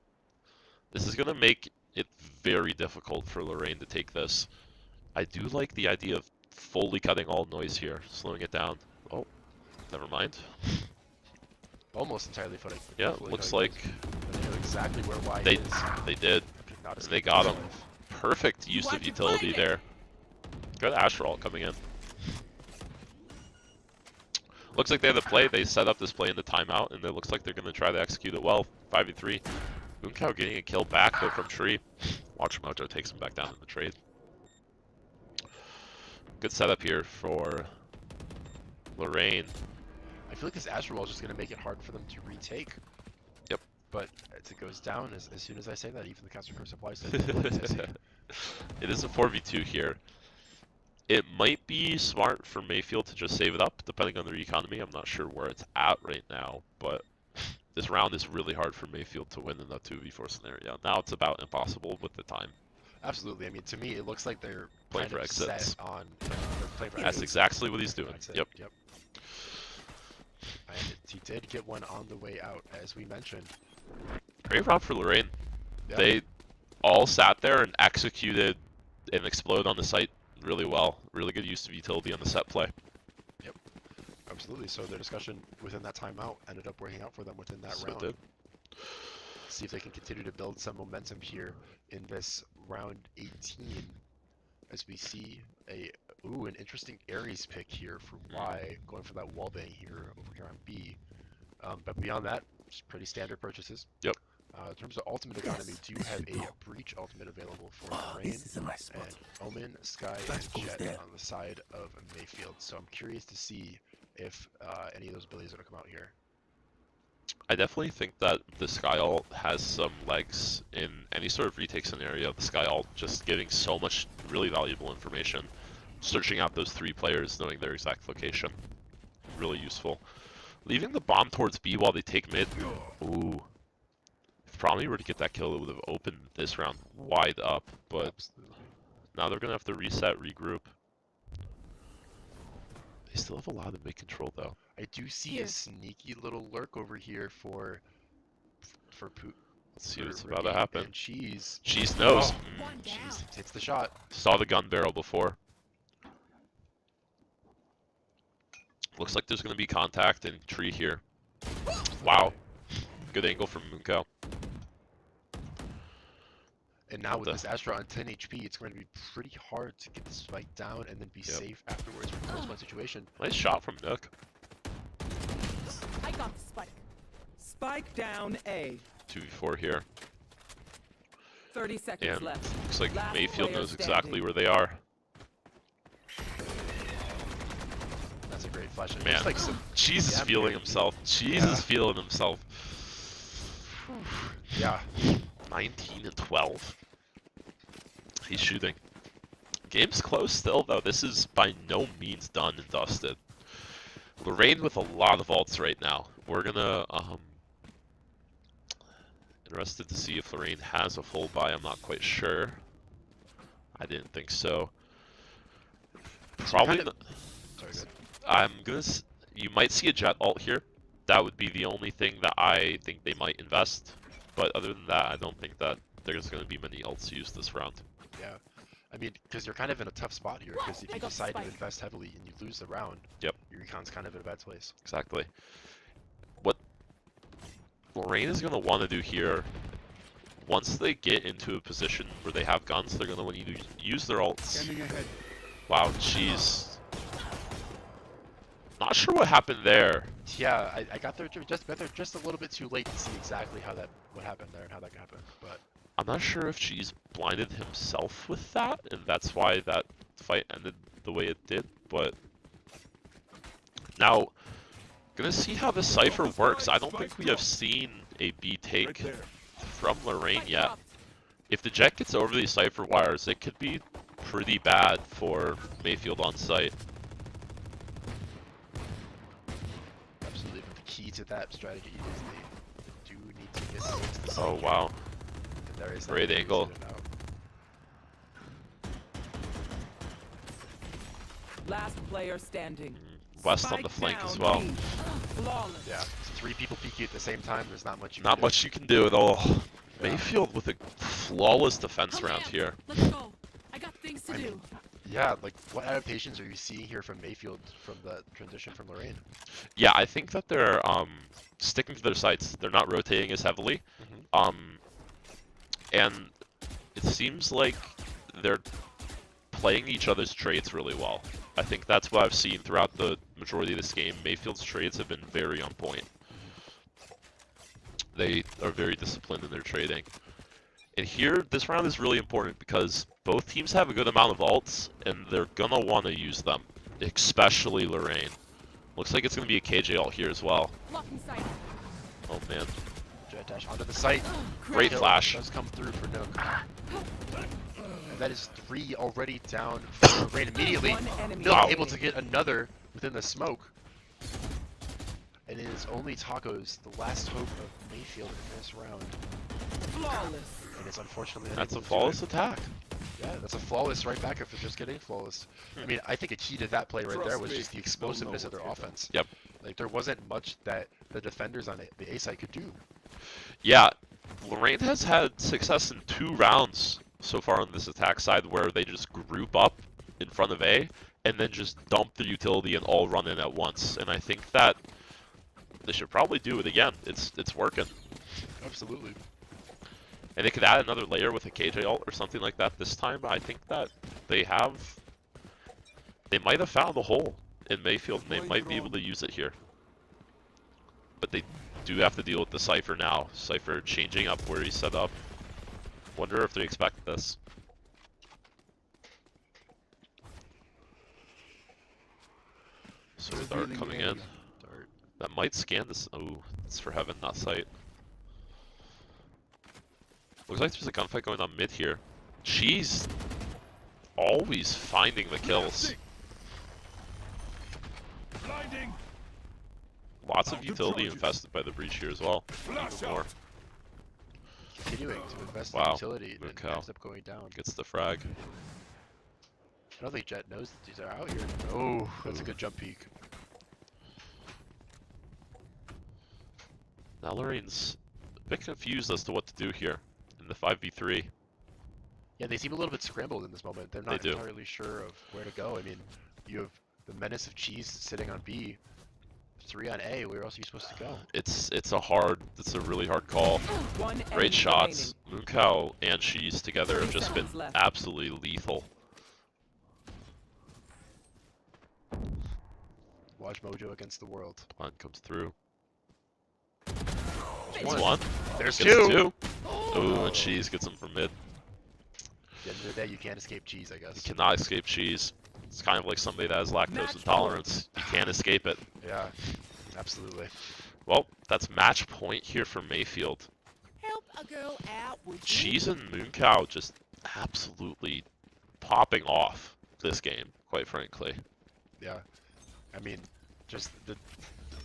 This is going to make it very difficult for Lorain to take this. I do like the idea of fully cutting all noise here, slowing it down. Oh, never mind. Almost entirely footing. Yeah, looks like they know exactly where Y they is. they did. Not And escape they got this him. life. Perfect use of utility there. Good Astral coming in. Looks like they have the play. They set up this play in the timeout, and it looks like they're going to try to execute it well. 5v3. Mooncow getting a kill back though from Tree. Watch Mojo takes him back down in the trade. Good setup here for Lorain. I feel like this Astral Wall is just going to make it hard for them to retake. Yep. But as it goes down, as soon as I say that, even the counter curse applies to it. It is a 4v2 here. It might be smart for Mayfield to just save it up, depending on their economy. I'm not sure where it's at right now, but this round is really hard for Mayfield to win in a 2v4 scenario. Now it's about impossible with the time. Absolutely. I mean, to me, it looks like they're Playing kind for of set exits. on playing for That's exits. exactly what he's doing. That's it. Yep. Yep. And he did get one on the way out, as we mentioned. Great round for Lorain. Yeah. They all sat there and executed and explode on the site really well. Really good use of utility on the set play. Absolutely. So their discussion within that timeout ended up working out for them within that So it round. did. See if they can continue to build some momentum here in this round 18, as we see an interesting Ares pick here for Y, going for that wallbang here over here on B. But beyond that, just pretty standard purchases. Yep. In terms of ultimate economy, do have a breach ultimate available for Lorain, This is a nice spot. and Omen, Sky, Let's and go Jet there. on the side of Mayfield. So I'm curious to see if any of those abilities are going to come out here. I definitely think that the Sky Ult has some legs in any sort of retake scenario. The Sky Ult just giving so much really valuable information. Searching out those 3 players, knowing their exact location. Really useful. Leaving the bomb towards B while they take mid. Ooh. If Promi were to get that kill, it would have opened this round wide up. But Absolutely. now they're going to have to reset, regroup. They still have a lot of mid control though. I do see Here. a sneaky little lurk over here for for Poot. Let's see what's about to happen. And Cheese. Cheese knows. Oh, One down. Cheese hits the shot. Saw the gun barrel before. Looks like there's going to be contact in tree here. Wow. Good angle from Mooncow. And now with this Astra on 10 HP, it's going to be pretty hard to get the spike down and then be safe afterwards from the first one situation. Nice shot from Nook. I got the spike. Spike down A. 2v4 here. 30 seconds And left. looks like Last Mayfield player knows exactly standing. where they are. That's a great flash. And it Man, looks like some Cheese is damn feeling good himself. Cheese Yeah. is feeling himself. Yeah. 19 and 12. He's shooting. Game's close still, though. This is by no means done and dusted. Lorain with a lot of ults right now. We're gonna, interested to see if Lorain has a full buy. I'm not quite sure. I didn't think so. Probably kind of- not. Sorry, good. I'm gonna. You might see a Jet ult here. That would be the only thing that I think they might invest. But other than that, I don't think that there's gonna be many ults used this round. Yeah. I mean, because you're kind of in a tough spot here, because if I you got the decide to spike. invest heavily and you lose the round, Yep. your econ's kind of in a bad place. Exactly. What Lorain is gonna want to do here, once they get into a position where they have guns, they're gonna want to use their ults. Scanning ahead. Wow, jeez. Not sure what happened there. Yeah, I got there just a little bit too late to see exactly what happened there and how that happened. But I'm not sure if Cheese blinded himself with that, and that's why that fight ended the way it did, but now, gonna see how the Cypher works. I don't think we have seen a B take Right there. from Lorain yet. If the Jet gets over these Cypher wires, it could be pretty bad for Mayfield on site. absolutely, but the key to that strategy is they do need to get into the Oh site. wow. And there is that Great easy angle. in and out. Last player standing. West on Spike the flank as down well. B. Flawless. Yeah, so 3 people peeking at the same time. There's not much. You Not can much you can do at all. Yeah. Mayfield with a flawless defense round here. Let's go. I got things to I do. mean, yeah, like what adaptations are you seeing here from Mayfield from the transition from Lorain? Yeah, I think that they're sticking to their sites. They're not rotating as heavily. And it seems like they're playing each other's trades really well. I think that's what I've seen throughout the majority of this game. Mayfield's trades have been very on point. They are very disciplined in their trading. And here, this round is really important because both teams have a good amount of ults, and they're gonna want to use them, especially Lorain. Looks like it's gonna be a KJ ult here as well. Blocking sight. Oh man, Jet dash onto the site. great Kill flash. does come through for Nook. And that is 3 already down for Lorain immediately. One enemy Nook Wow. able to get another within the smoke. And it is only Tacos, the last hope of Mayfield in this round. Flawless. And it's unfortunately That's a unable to do flawless it. attack. Yeah, that's a flawless right back after just getting flawless. I mean, I think a key to that play right there was just the explosiveness of their offense. Yep. Like, there wasn't much that the defenders on the A side could do. Yeah, Lorain has had success in 2 rounds so far on this attack side where they just group up in front of A and then just dump the utility and all run in at once. And I think that they should probably do it again. It's working. Absolutely. And they could add another layer with a KJ ult or something like that this time. I think that they might have found a hole in Mayfield and they might be able to use it here. But they do have to deal with the Cypher now. Cypher changing up where he's set up. Wonder if they expect this. So Dart Revealing coming area. in. That might scan this. Oh, it's for Heaven, not sight. Looks like there's a gunfight going on mid here. She's always finding the kills. Blinding. Lots of utility infested by the breach here as well. Flash Even more. out. Continuing to invest Wow. in utility and Mooncow. ends up going down. Gets the frag. I don't think Jet knows that these are out here. Oh, that's a good jump peek. Now Lorain's bit confused as to what to do here in the 5v3. Yeah, they seem a little bit scrambled in this moment. They're not They do. entirely sure of where to go. I mean, you have the menace of Cheese sitting on B, 3 on A. Where else are you supposed to go? It's a really hard call. One Great enemy shots. Mooncow and Cheese together have 30 just been seconds left. absolutely lethal. Watch Mojo against the world. One comes through. There's That's one. There's Gets two. two. Ooh, and Cheese gets him from mid. At the end of the day, you can't escape Cheese, I You guess. cannot escape Cheese. It's kind of like somebody that has lactose intolerance. You can't escape it. Yeah, absolutely. Well, that's match point here for Mayfield. Help a girl out with Cheese and Mooncow just absolutely popping off this game, quite frankly. Yeah, I mean, just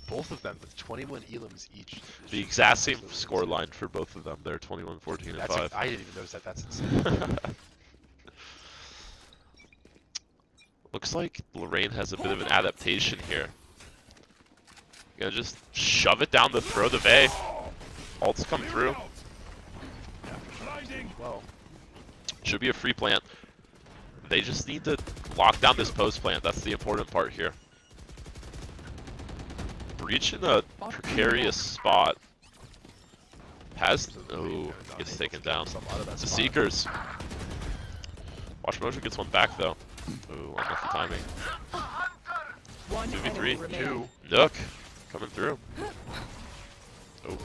both of them with 21 elims each. The exact same score line for both of them. They're 21, 14, and That's 5. I didn't even notice that. That's insane. Looks like Lorain has a bit of an adaptation here. Gonna just shove it down the throat of A. Ults come through. Well, Should be a free plant. They just need to lock down this post plant. That's the important part here. Breach in a precarious spot. Has gets taken down. The Seekers. Watch Mojo gets one back though. Ooh, unlucky timing. one 2v3. enemy remaining. Nook coming through. Oh.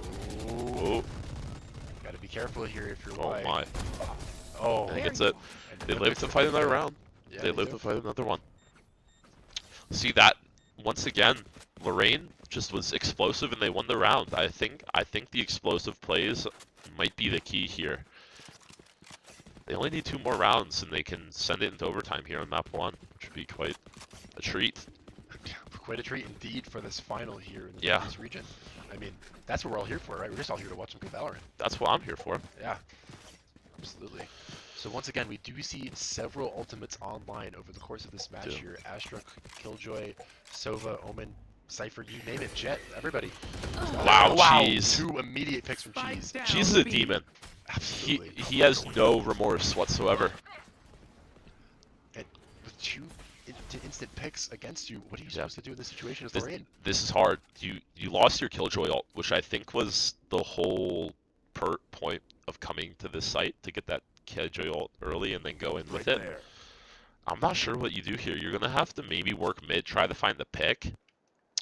Oh. gotta be careful here if you're Oh wide. my. Oh, I think it's it. and They Nook live gets to the fight pick another there. round. Yeah, They live do. to fight another one. See that once again, Lorain just was explosive and they won the round. I think the explosive plays might be the key here. They only need 2 more rounds and they can send it into overtime here on map 1, which would be quite a treat. Quite a treat indeed for this final here in the Yeah. Northeast region. I mean, that's what we're all here for, right? We're just all here to watch them play Valorant. That's what I'm here for. Yeah, absolutely. So once again, we do see several ultimates online over the course of this match Yeah. here. Astra, Killjoy, Sova, Omen, Cypher, you name it, Jet, everybody. Wow, wow, Cheese. 2 immediate picks from Cheese. Down Cheese is a B. demon. Absolutely. He has no remorse whatsoever. And with 2 instant picks against you, what are you Yeah. supposed to do in this situation as This, Lorain? this is hard. You lost your Killjoy ult, which I think was the whole point of coming to this site, to get that Killjoy ult early and then go in with it. there. I'm not sure what you do here. You're gonna have to maybe work mid, try to find the pick.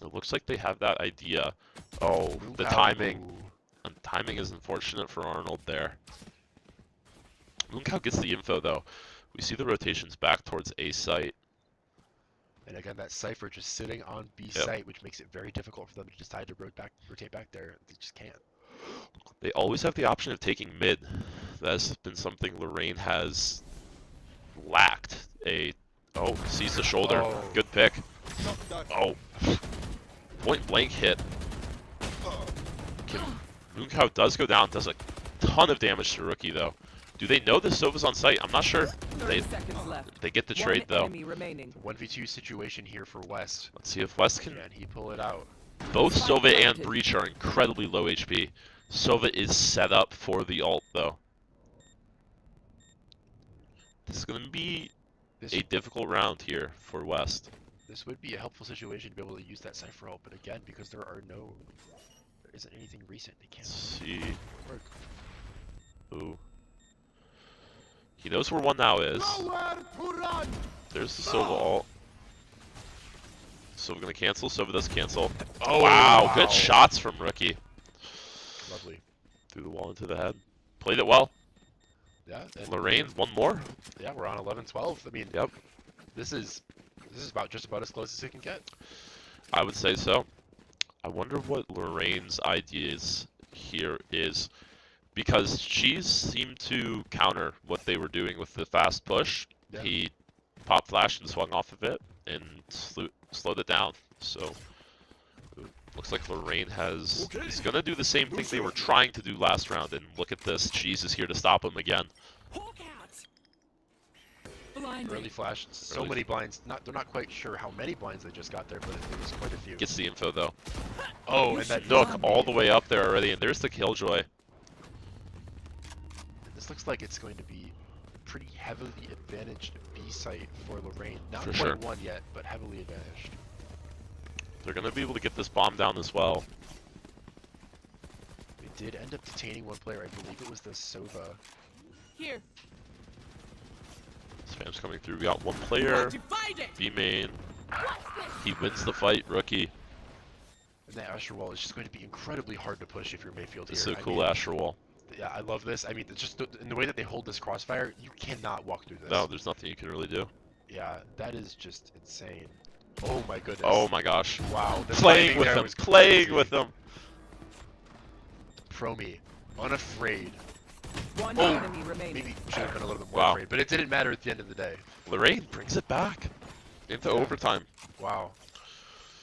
It looks like they have that idea. Oh, the Mooncow, timing. ooh. And timing is unfortunate for Arnold there. Mooncow gets the info though. We see the rotations back towards A site. And again, that Cypher just sitting on B Yep. site, which makes it very difficult for them to decide to rotate back there. They just can't. They always have the option of taking mid. That's been something Lorain has lacked. Sees the shoulder. Oh. Good pick. Not that. Oh. Point blank hit. Mooncow does go down, does a ton of damage to Rookie though. Do they know this Sova's on site? I'm not sure. 30 seconds left. They get the One trade though. enemy remaining. 1v2 situation here for West. Let's see if West can. Can he pull it out? Both Sova and Breach are incredibly low HP. Sova is set up for the ult though. This is going to be This, a difficult round here for West. this would be a helpful situation to be able to use that Cypher ult, but again, because there isn't anything recent, they can't Let's see. work. Ooh. He knows where one now is. Nowhere to run. There's the Sova ult. Sova gonna cancel. Sova does cancel. Oh, Wow, wow. good shots from Rookie. Lovely. Through the wall into the head. Played it well. Yeah. And, Lorain, one more. Yeah, we're on 11-12. I mean, Yep, this is just about as close as it can get. I would say so. I wonder what Lorain's ideas here is, because Cheese seemed to counter what they were doing with the fast push. Yeah. He pop flashed and swung off of it and slowed it down. So looks like Lorain is gonna do the same thing they were trying to do last round, and look at this, Cheese is here to stop him again. Hawk out. Blinded. Early flash, so Early- many blinds. They're not quite sure how many blinds they just got there, but it was quite a few. Gets the info though. Oh, and that Nook all the way up there already, and there's the Killjoy. this looks like it's going to be pretty heavily advantaged B site for Lorain. Not For quite sure. one yet, but heavily advantaged. They're gonna be able to get this bomb down as well. They did end up detaining one player. I believe it was the Sova. Here. Spam's coming through. We got one player. B main. He wins the fight, rookie. And that Asher Wall is just going to be incredibly hard to push if you're Mayfield This here. is a cool Asher wall. Yeah, I love this. I mean, it's just in the way that they hold this crossfire, you cannot walk through this. No, there's nothing you can really do. Yeah, that is just insane. Oh my goodness. Oh my gosh. Wow. The Playing timing with there them. was Playing crazy. with them. Promi, unafraid. One Oh, enemy remaining. maybe should have been a little bit more Wow. afraid, but it didn't matter at the end of the day. Lorain brings it back into overtime. Wow.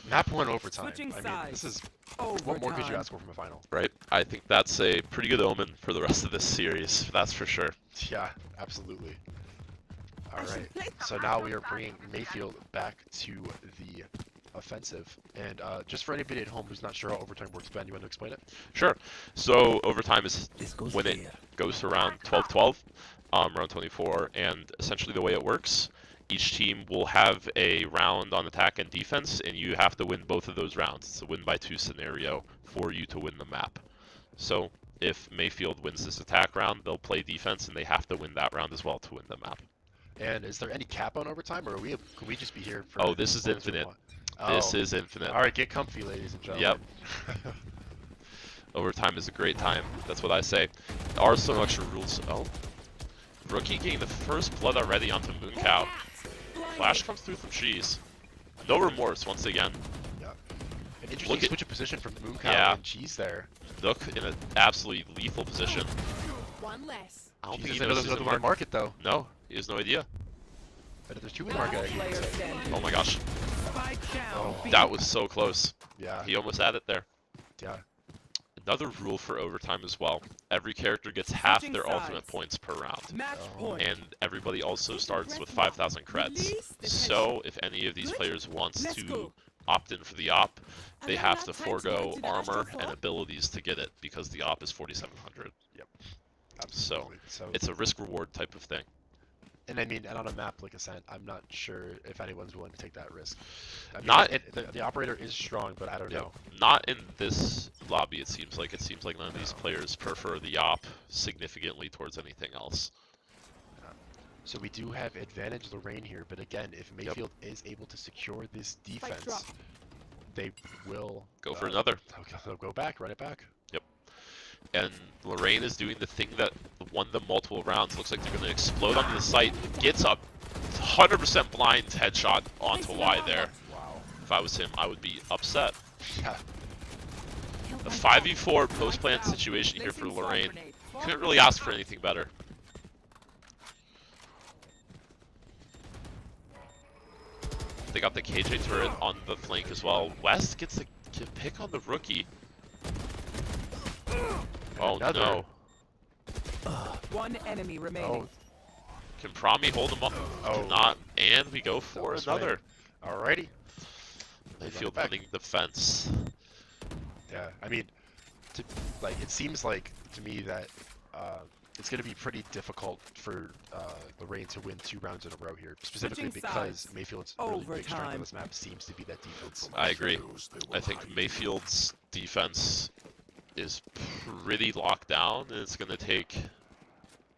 Map 1 overtime. Switching I mean, sides. this is what more could you Overtime. ask for from a final? Right? I think that's a pretty good omen for the rest of this series. That's for sure. Yeah, absolutely. All right. So now we are bringing Mayfield back to the offensive. And just for anybody at home who's not sure how overtime works, Ben, you want to explain it? Sure. So overtime is when it goes to round 12-12, round 24, and essentially the way it works, each team will have a round on attack and defense, and you have to win both of those rounds. It's a win-by-2 scenario for you to win the map. So if Mayfield wins this attack round, they'll play defense, and they have to win that round as well to win the map. And is there any cap on overtime, or can we just be here for? Oh, this is as long as we infinite. want? This Oh. is infinite. All right, get comfy, ladies and gentlemen. Yep. Overtime is a great time. That's what I say. There are some extra rules. Oh. Rookie getting the first blood already onto Mooncow. Flash comes through from Cheese. No remorse once again. Yeah. An interesting Look at- switch of position from Mooncow Yeah. and Cheese there. Nook in an absolutely lethal position. One less. I don't Cheese think he doesn't knows know he's there's in another market. market though. No, he has no idea. But there's two in market. I Player can say. standing. Oh my gosh. Spike down. Oh. B. That was so close. Yeah. He almost had it there. Yeah. Another rule for overtime as well. Every character gets half Switching their ultimate sides. points per round. Match Oh. point. And everybody also starts with 5,000 creds. Release the So if any of these Good. players wants Let's to go. opt in for the op, they I'm have not to trying to forego go to the armor after and thought. abilities to get it because the op is 4,700. Absolutely. So It's a risk reward type of thing. and I mean, and on a map like Ascent, I'm not sure if anyone's willing to take that risk. I mean, Not- the operator is strong, but I don't know. Not in this lobby, it seems like. It seems like none of these players prefer the op significantly towards anything else. So we do have advantage Lorain here, but again, if Mayfield is able to secure this defense, drop. they will Go for another. They'll go back, run it back. And Lorain is doing the thing that won them multiple rounds. Looks like they're going to explode onto the site. Gets up. 100% blind headshot onto Y there. Wow. If I was him, I would be upset. Yeah. A 5v4 post-plant situation here for Lorain. Couldn't really ask for anything better. They got the KJ turret on the flank as well. West gets the pick on the rookie. Oh Another. no. One enemy remaining. Oh, Can Promi hold him up? Oh. Cannot. And we go for was another. alrighty. Mayfield back. winning defense. Yeah, I mean, it seems like to me that it's going to be pretty difficult for Lorain to win 2 rounds in a row here, specifically Switching because sides. Mayfield's really big strength on Overtime. this map seems to be that defense. I agree. I think Mayfield's defense is pretty locked down, and it's going to take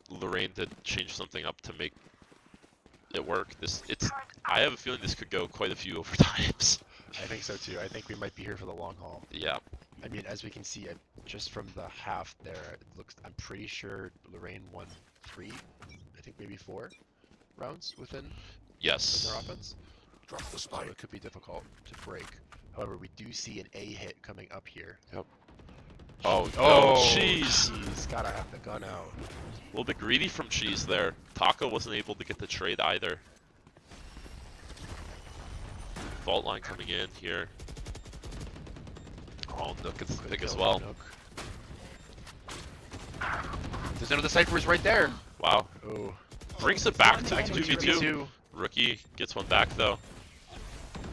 Lorain to change something up to make it work. I have a feeling this could go quite a few overtimes. I think so too. I think we might be here for the long haul. Yeah. I mean, as we can see, just from the half there, it looks. I'm pretty sure Lorain won 3, I think maybe 4 rounds within Yes. their offense. So it could be difficult to break. However, we do see an A hit coming up here. Oh, no, Oh, Cheese! Cheese, gotta have the gun out. A little bit greedy from Cheese there. Taco wasn't able to get the trade either. Fault line coming in here. Oh, Nook gets the Good pick as kill well. by Nook. There's another Cypher's right there. Wow. Oh, Brings it back to Back to 2v2. 2v2. Rookie gets one back though.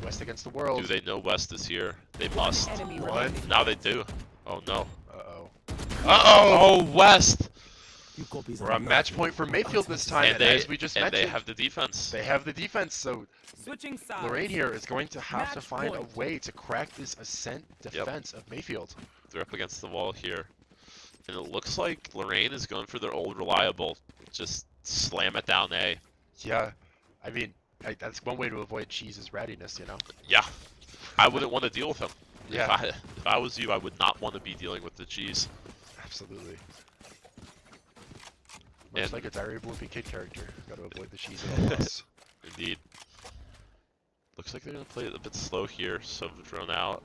West against the world. Do they know West is here? They must. Enemy What? remaining. Now they do. Oh no. Uh-oh. Oh, West! few copies We're on match point for Mayfield this time, And and they as we just and mentioned, they have the defense. they have the defense, so Switching sides. Lorain here is going to have to Match find point. a way to crack this ascent defense of Mayfield. They're up against the wall here. And it looks like Lorain is going for their old reliable. Just slam it down A. Yeah, I mean, that's one way to avoid Cheese's rattiness, you know? Yeah. I wouldn't want to deal with him. Yeah. If I was you, I would not want to be dealing with the cheese. Absolutely. Much And- like a Diary of a Wimpy Kid character. Gotta avoid the cheese at all costs. Indeed. Looks like they're going to play it a bit slow here, so drone out.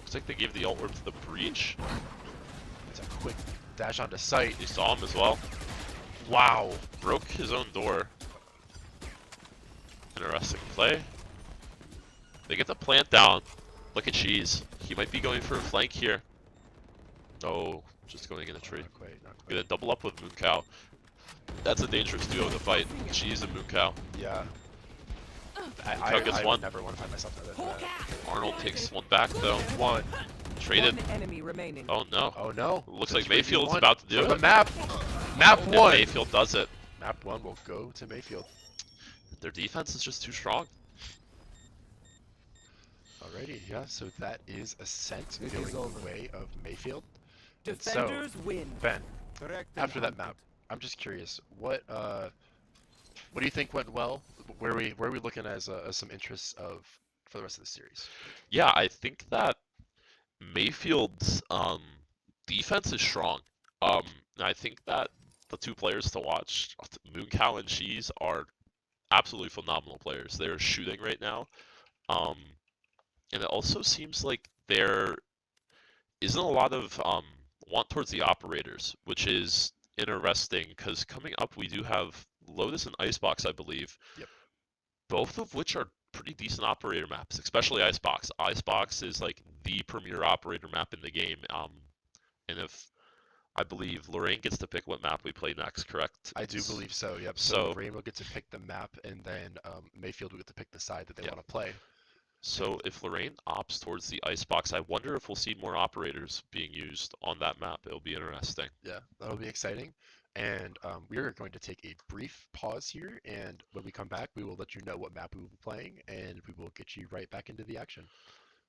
Looks like they gave the ult warp to the breach. It's a quick dash onto sight. You saw him as well. Wow. Broke his own door. Interesting play. They get the plant down. Look at Cheese. He might be going for a flank here. No, just going in a tree. Not quite, not quite. Gonna double up with Moon Cow. That's a dangerous duo to fight. Cheese and Moon Cow. Yeah. Cow gets I one. would never want to find myself in that. Arnold takes one back though. One. Traded. One enemy remaining. Oh no. Oh no. Looks The like 3v1 Mayfield's about to do for the it. map. Map And one. Mayfield does it. Map one will go to Mayfield. Their defense is just too strong. Alrighty, yeah, so that is Ascent It going is over. the way of Mayfield. And so, Defenders win. Ben, Correct and after that hunted. map, I'm just curious, what do you think went well? Where are we looking as some interests of for the rest of the series? Yeah, I think that Mayfield's defense is strong. And I think that the two players to watch, Mooncow and Cheese, are absolutely phenomenal players. They're shooting right now. And it also seems like there isn't a lot of want towards the operators, which is interesting because coming up we do have Lotus and Icebox, I believe. Yep. Both of which are pretty decent operator maps, especially Icebox. Icebox is like the premier operator map in the game. And if I believe Lorain gets to pick what map we play next, correct? I do believe so, yep. So- So Rainbow gets to pick the map, and then Mayfield will get to pick the side that they Yep. want to play. So if Lorain opts towards the Icebox, I wonder if we'll see more operators being used on that map. It'll be interesting. Yeah, that'll be exciting. And we are going to take a brief pause here, and when we come back, we will let you know what map we will be playing, and we will get you right back into the action.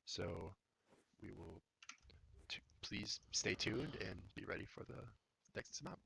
So we will please stay tuned and be ready for the next map.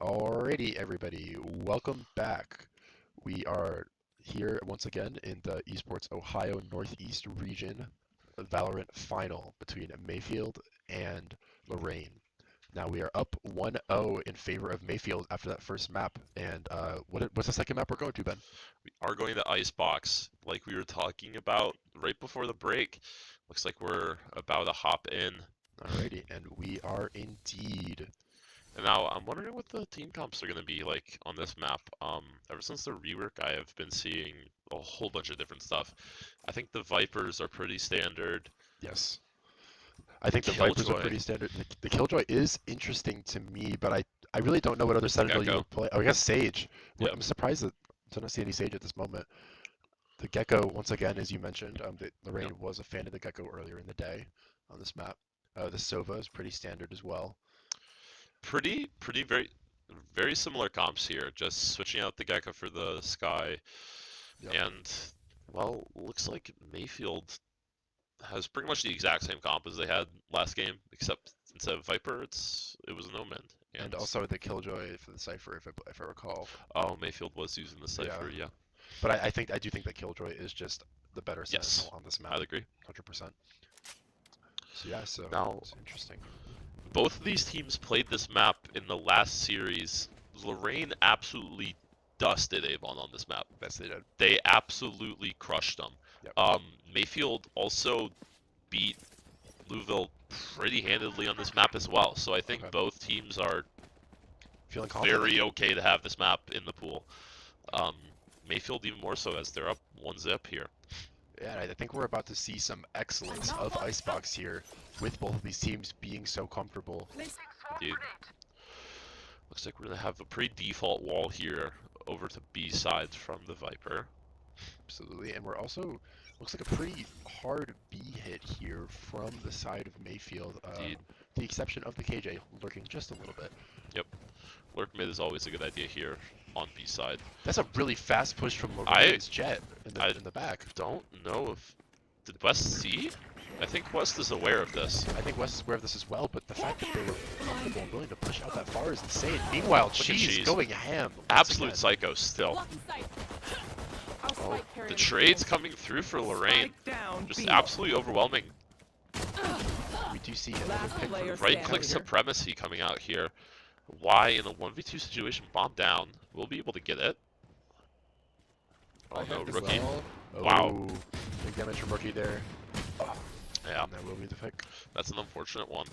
Alrighty, everybody, welcome back. We are here once again in the Esports Ohio Northeast region Valorant final between Mayfield and Lorain. Now we are up 1-0 in favor of Mayfield after that first map. And what's the second map we're going to, Ben? We are going to Icebox, like we were talking about right before the break. Looks like we're about to hop in. Alrighty, and we are indeed. And now I'm wondering what the team comps are going to be like on this map. Ever since the rework, I have been seeing a whole bunch of different stuff. I think the Vipers are pretty standard. Yes. I think the Vipers are pretty standard. The Killjoy is interesting to me, but I really don't know what other Sentinel you would play. Oh, I guess Sage. Yep. I'm surprised that I don't see any Sage at this moment. The Gecko, once again, as you mentioned, Lorain was a fan of the Gecko earlier in the day on this map. The Sova is pretty standard as well. Very similar comps here. Just switching out the Gecko for the Sky. Yep. And, well, looks like Mayfield has pretty much the exact same comp as they had last game, except instead of Viper, it was an Omen. And also the Killjoy for the Cypher, if I recall. Oh, Mayfield was using the Cypher, yeah. But I do think that Killjoy is just the better Sentinel on this map. I'd agree. 100%. So yeah, now, it's interesting. Both of these teams played this map in the last series. Lorain absolutely dusted Avon on this map. Yes, they did. They absolutely crushed them. Yep. Mayfield also beat Louisville pretty handedly on this map as well. So I think both teams are feeling confident. Very okay to have this map in the pool. Mayfield even more so as they're up 1-0 here. Yeah, I think we're about to see some excellence of Icebox here with both of these teams being so comfortable. Indeed. Looks like we're going to have a pretty default wall here over to B sides from the Viper. Absolutely, and we're also, looks like a pretty hard B hit here from the side of Mayfield. The exception of the KJ lurking just a little bit. Yep. Lurk mid is always a good idea here on B side. That's a really fast push from Lorain's Jet in the back. Don't know if... Did West see? I think West is aware of this. I think West is aware of this as well, but the fact that they were comfortable and willing to push out that far is insane. Meanwhile, Cheese going ham. Absolute psycho still. Oh, the trades coming through for Lorain. Just absolutely overwhelming. We do see another pick. Right-click supremacy coming out here. Y in a 1v2 situation, bomb down. We'll be able to get it. Oh no, Rookie. Well. Wow. Big damage from Rookie there. Yeah. And that will be the pick. That's an unfortunate one.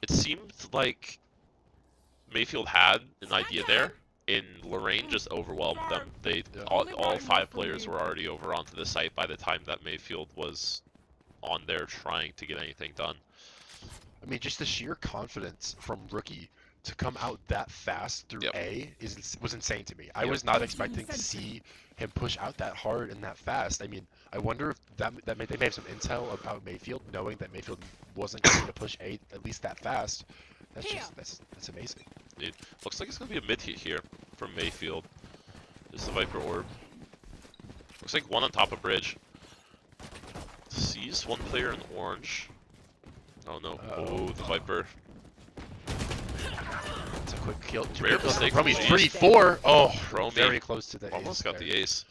It seemed like Mayfield had an idea there, and Lorain just overwhelmed them. All 5 players were already over onto the site by the time that Mayfield was on there trying to get anything done. I mean, just the sheer confidence from Rookie to come out that fast through A was insane to me. I was not expecting to see him push out that hard and that fast. I mean, I wonder if they may have some intel about Mayfield, knowing that Mayfield wasn't going to push A at least that fast. That's amazing. It looks like it's going to be a mid hit here from Mayfield. This is the Viper orb. Looks like one on top of bridge. Sees one player in orange. Oh no. Oh, the Viper. It's a quick kill. Rare mistake from 3-4. Oh, Romy. Very close to the Almost ace got there. the ace.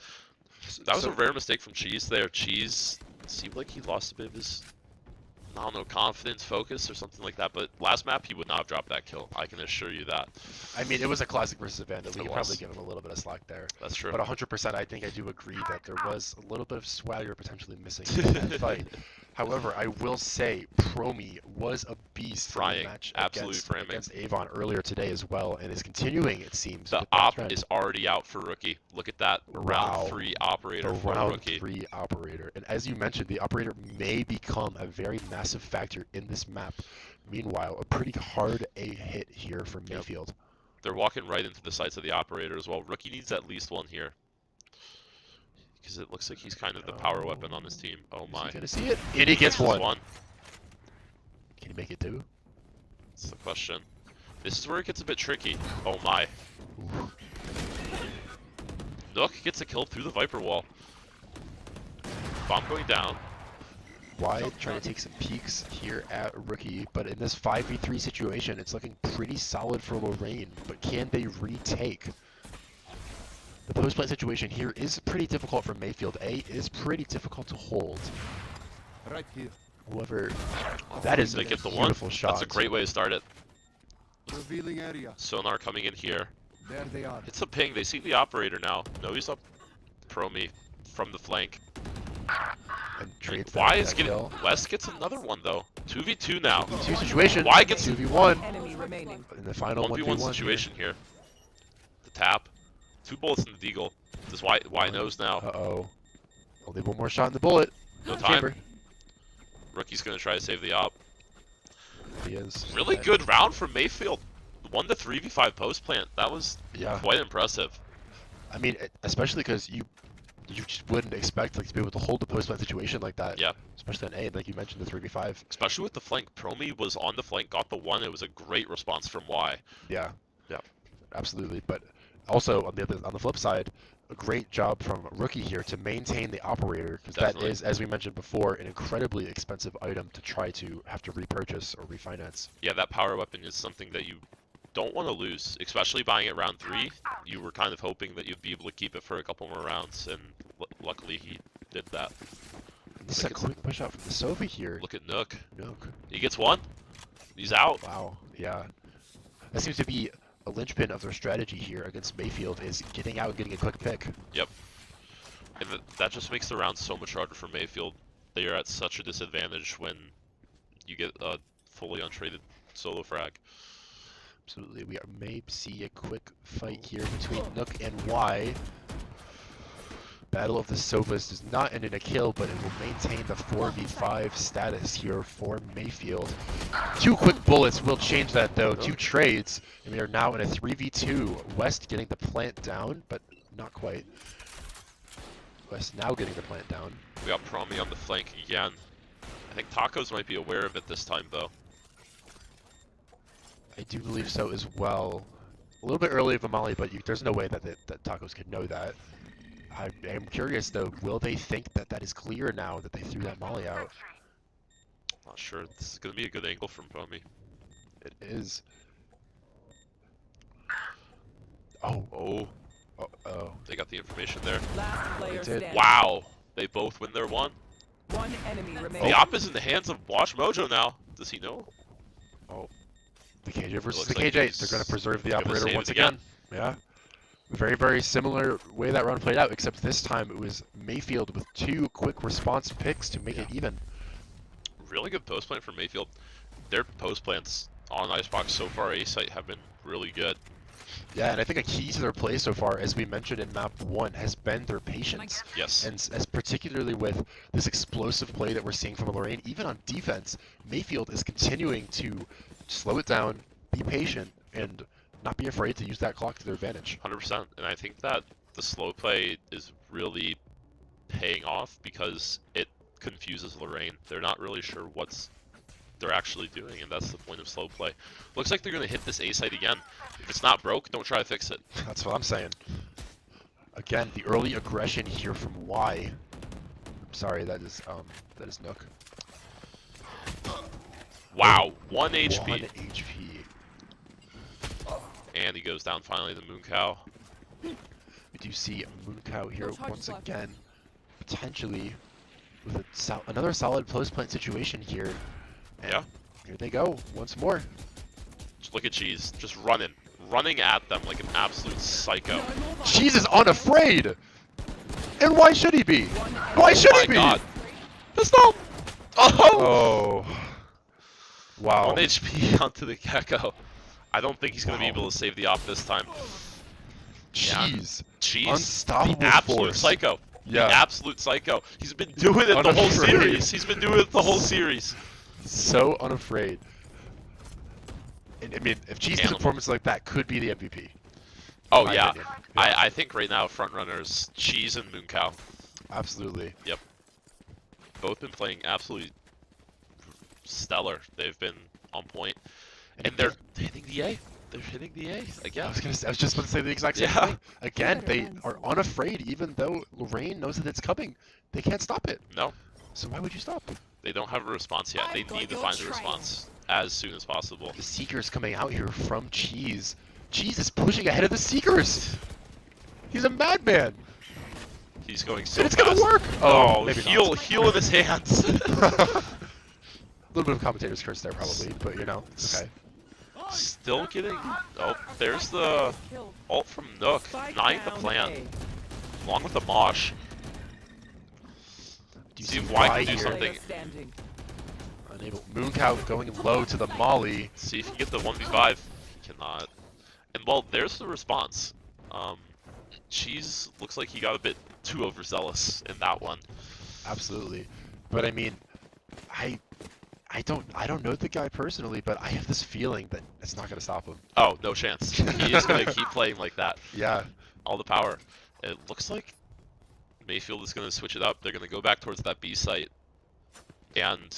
That was a rare mistake from Cheese there. Cheese seemed like he lost a bit of his, I don't know, confidence, focus, or something like that. But last map, he would not have dropped that kill. I can assure you that. I mean, it was a classic versus Vandal. We could probably give him a little bit of slack there. That's true. But 100%, I think I do agree that there was a little bit of swagger potentially missing in that fight. However, I will say Promi was a beast in the match against Avon earlier today as well, and is continuing, it seems. The op is already out for Rookie. Look at that round 3 operator for Rookie. Round 3 operator. And as you mentioned, the operator may become a very massive factor in this map. Meanwhile, a pretty hard A hit here from Mayfield. They're walking right into the sights of the operator as well. Rookie needs at least one here, because it looks like he's kind of the power weapon on his team. Oh my. He's gonna see it. And he gets one. Can he make it 2? That's the question. This is where it gets a bit tricky. Oh my. Ooh. Nook gets a kill through the Viper wall. Bomb going down. wide, trying to take some peeks here at Rookie. But in this 5v3 situation, it's looking pretty solid for Lorain. But can they retake? The post-plant situation here is pretty difficult for Mayfield. A is pretty difficult to hold. Right here. However, that is They a get the one. beautiful shot. That's a great way to start it. Revealing area. Sonar coming in here. There they are. It's a ping. They see the operator now. No, he's up. Pro me from the flank. And trades Why that is getting kill. West gets another one though. 2v2 now. 2 situation. Why gets 2v1 Enemy remaining. in the final 1v1 1v1 situation here. The tap. 2 bullets in the deagle. Does Y knows now. Uh-oh. Only one more shot in the bullet. No time. Chamber. Rookie's gonna try to save the op. He is. Really good round from Mayfield. 1 to 3v5 post plant. That was Yeah. quite impressive. I mean, especially because you just wouldn't expect like to be able to hold the post plant situation like that. Yeah. Especially on A, like you mentioned, the 3v5. Especially with the flank. Promi was on the flank, got the 1. It was a great response from Y. Yeah. Yeah. Absolutely. But also on the flip side, a great job from Rookie here to maintain the operator, because that Definitely. is, as we mentioned before, an incredibly expensive item to try to have to repurchase or refinance. Yeah, that power weapon is something that you don't want to lose, especially buying it round 3. You were kind of hoping that you'd be able to keep it for a couple more rounds, and luckily he did that. This is a quick push out from the Sophie here. Look at Nook. Nook. He gets 1. He's out. Wow. Yeah. That seems to be a linchpin of their strategy here against Mayfield, is getting out and getting a quick pick. Yep. And that just makes the round so much harder for Mayfield. They are at such a disadvantage when you get a fully untraded solo frag. Absolutely. We may see a quick fight here between Nook and Y. Battle of the Sofas does not end in a kill, but it will maintain the 4v5 status here for Mayfield. 2 quick bullets will change that though. 2 trades, and we are now in a 3v2. West getting the plant down, but not quite. West now getting the plant down. We got Promi on the flank again. I think Tacos might be aware of it this time though. I do believe so as well. A little bit early of a molly, but there's no way that Tacos could know that. I am curious though, will they think that that is clear now that they threw that molly out? Not sure. This is going to be a good angle from Promi. It is. Oh. Oh. Oh. They got the information there. Last player did. standing. Wow. They both win their 1. One enemy remaining. The op is in the hands of Watch Mojo now. Does he know? Oh. The KJ versus looks the like KJ. he's They're going to preserve the gonna operator save once it again. again. Yeah. Very, very similar way that round played out, except this time it was Mayfield with 2 quick response picks to make it even. Really good post plant for Mayfield. Their post plants on Icebox so far, A-site, have been really good. Yeah, and I think a key to their play so far, as we mentioned in map 1, has been their patience. Yes. And as particularly with this explosive play that we're seeing from Lorain, even on defense, Mayfield is continuing to slow it down, be patient, and not be afraid to use that clock to their advantage. 100%. And I think that the slow play is really paying off because it confuses Lorain. They're not really sure what they're actually doing, and that's the point of slow play. Looks like they're going to hit this A site again. If it's not broke, don't try to fix it. That's what I'm saying. Again, the early aggression here from Y. Sorry, that is Nook. Wow, 1 HP. 1 HP. And he goes down finally, the Moon Cow. We do see Mooncow here No charges once left. again, potentially with another solid post plant situation here. And Yeah. Here they go once more. Just look at Cheese, just running at them like an absolute psycho. Cheese is unafraid, and why should he be? Why should Oh he my be? god. Pistol! Oh! Oh. Wow. 1 HP onto the Gecko. I don't think he's going to be Wow. able to save the op this time. Cheese. Cheese, Unstoppable the absolute force. psycho. Yeah. The absolute psycho. He's been doing it the whole Unafraid. series. He's been doing it the whole series. So unafraid. And I mean, if Cheese's Animal. performance like that could be the MVP. Oh my yeah. opinion. I think right now front runners Cheese and Moon Cow. Absolutely. Both been playing absolutely stellar. They've been on point. And they're hitting the A. They're hitting the A again. I was just about to say the exact same Yeah. thing. Again, they are unafraid, even though Lorain knows that it's coming. They can't stop it. No. So why would you stop? They don't have a response yet. They need to find a response as soon as possible. The Seekers coming out here from Cheese. Cheese is pushing ahead of the Seekers. He's a madman. He's going so And it's fast. gonna work. Oh, maybe heal in his hands. A little bit of commentator's curse there, probably, but you know, it's okay. Still getting. Oh, there's the ult from Nook, denying the plant, along with the Mosh. Do you See see if Y why can do here? something. Unable. Mooncow going low to the Molly. See if you can get the 1v5. Cannot. And well, there's the response. Cheese looks like he got a bit too overzealous in that one. Absolutely, but I mean, I don't know the guy personally, but I have this feeling that it's not gonna stop him. Oh, no chance. He is gonna keep playing like that. Yeah. All the power. It looks like Mayfield is gonna switch it up. They're gonna go back towards that B site, and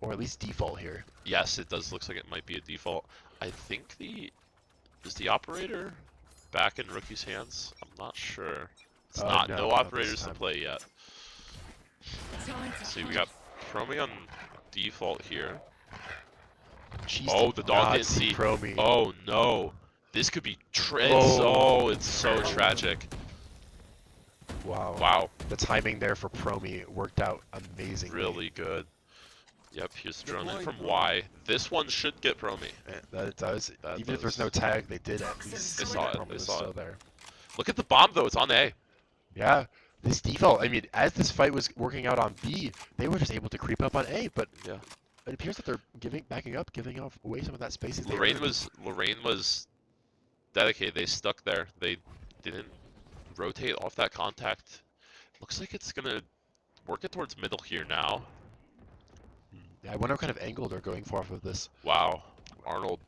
Or at least default here. yes, it does looks like it might be a default. I think is the operator back in Rookie's hands? I'm not sure. It's not. No, No not this operators to time. play yet. See, we got Promi on default here. Cheese Oh, did the dog not didn't see see. Promi. Oh no, this could be it's so tragic. Wow. Wow, The timing there for Promi worked out amazingly. really good. Yep, here's the drone in from Y. This one should get Promi. That it does. That Even if there's does. no tag, they did at least They see saw that it, Promi they was saw still it. there. Look at the bomb though, it's on A. Yeah. This default, I mean, as this fight was working out on B, they were just able to creep up on A, but Yeah. it appears that they're giving away some of that space. Lorain was dedicated. They stuck there. They didn't rotate off that contact. Looks like it's gonna work it towards middle here now. Yeah, I wonder what kind of angle they're going for off of this. Wow. Arnold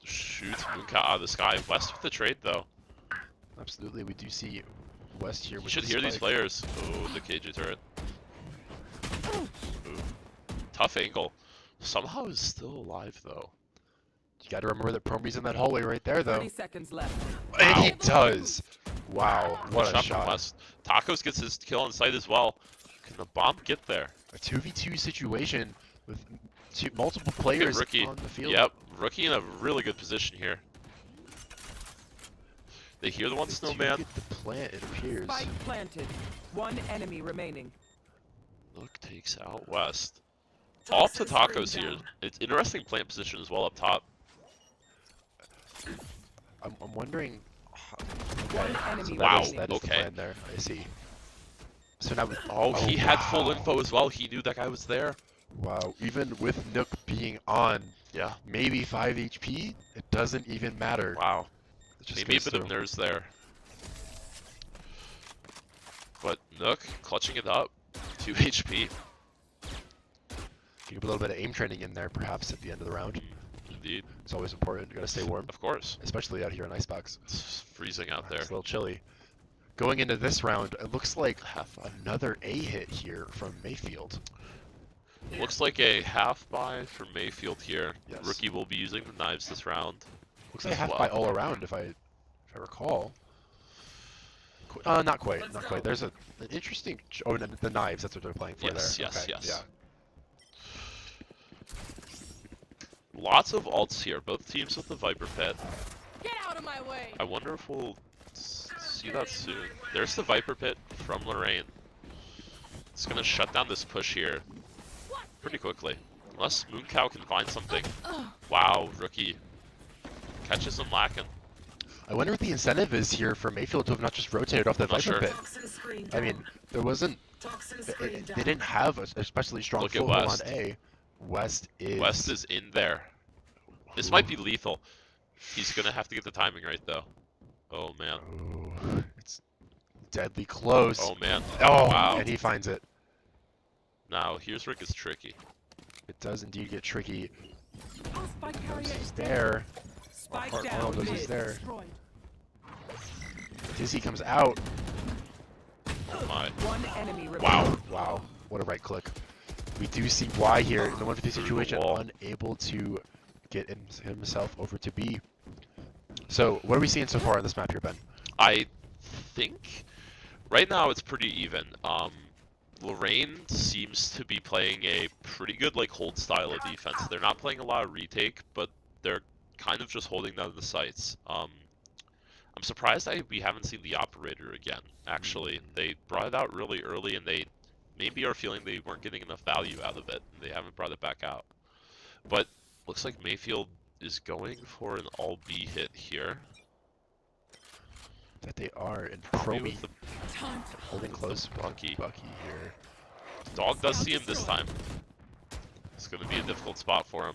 shoots Mooncat out of the sky. West with the trade though. Absolutely, we do see West here. You with should the hear these spike. players. Oh, the KJ turret. Ooh. Tough angle. Somehow is still alive though. You got to remember that Promi's in that hallway right there, though. 30 seconds left. And he does. Wow, what a From shot! West. Tacos gets his kill on sight as well. Can the bomb get there? A 2v2 situation with multiple Look at players Rookie. on the field. Yep, Rookie in a really good position here. They hear the one They do snowman. get the plant, it appears. Spike planted. One enemy remaining. Look, takes out West. All up to Tacos here. It's interesting plant position as well up top. I'm wondering. One enemy Wow, remaining. That is the okay. plan there. I see. So now, Oh, he had full wow. info as well. He knew that guy was there. Wow, even with Nook being on Yeah. maybe 5 HP, it doesn't even matter. Wow. It just Maybe a goes bit of through. nerves there. But Nook clutching it up. 2 HP. Get a little bit of aim training in there, perhaps, at the end of the round. Indeed. It's always important. You gotta stay warm, Of course. especially out here in Icebox. It's freezing out there. It's a little chilly. Going into this round, it looks like Half buy. another A hit here from Mayfield. Looks like a half buy for Mayfield here. Yes. Rookie will be using the knives this round. Looks like a as half well. by all around, if I recall. Not quite, not quite. There's an interesting. Oh, the knives. That's what they're playing for Yes, there. yes, Okay, yes. Yeah. Lots of ults here. Both teams with the Viper Pit. Get out of my way! I wonder if we'll see that soon. There's the Viper Pit from Lorain. It's gonna shut down this push here pretty quickly. Unless Mooncow can find something. Wow, Rookie catches him lacking. I wonder what the incentive is here for Mayfield to have not just rotated off the Not Viper sure. pit. Toxin screen I down. mean, there wasn't. Toxin They screen down. didn't have a especially strong Look at foothold on West. A. West is. West is in there. This might be lethal. He's gonna have to get the timing right though. Oh man. Oh, it's deadly close. Oh man. Oh, wow. and he finds it. Now here's where it gets tricky. It does indeed get tricky. Oh, spike carrier Knows is he's dead. there. Spike Arnold down. knows he's mid. there. Destroyed. Dizzy comes out. Oh my. One enemy remaining. Wow. Wow, what a right click. We do see Y here in the 1v3 Through the situation, wall. unable to get himself over to B. So, what are we seeing so far on this map here, Ben? I think right now it's pretty even. Lorain seems to be playing a pretty good like hold style of defense. They're not playing a lot of retake, but they're kind of just holding down the sites. I'm surprised we haven't seen the operator again. Actually, they brought it out really early, and they maybe are feeling they weren't getting enough value out of it. And they haven't brought it back out. But looks like Mayfield is going for an all B hit here. That they are, and Probably Promi with the holding close. Bucky. Bucky here. Dog does see him this time. It's going to be a difficult spot for him.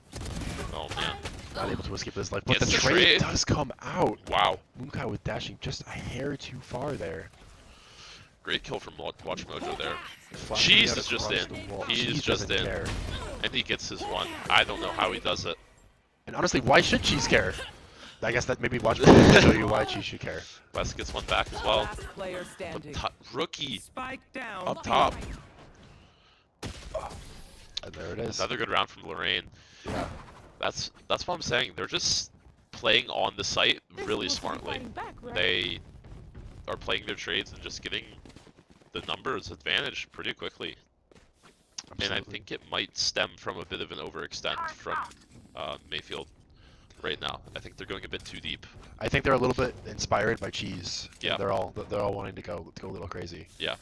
Oh man. Not able to escape this life, but Gets the the trade trade. does come out. Wow. woulkd with dashing just a hair too far there. Great kill from Watch Mojo there. Flashing Cheese out is just across in. the wall. He is Cheese just doesn't in. care. And he gets his one. I don't know how he does it. And honestly, why should Cheese care? I guess that maybe Watch Mojo will show you why Cheese should care. West gets one back as well. Last player standing. Rookie Spike down. up top. And there it is. Another good round from Lorain. Yeah. That's what I'm saying. They're just playing on the site really smartly. They are playing their trades and just getting the numbers advantage pretty quickly. Absolutely. And I think it might stem from a bit of an overextend from Mayfield right now. I think they're going a bit too deep. I think they're a little bit inspired by Cheese. Yeah. They're all wanting to go a little crazy. Yeah.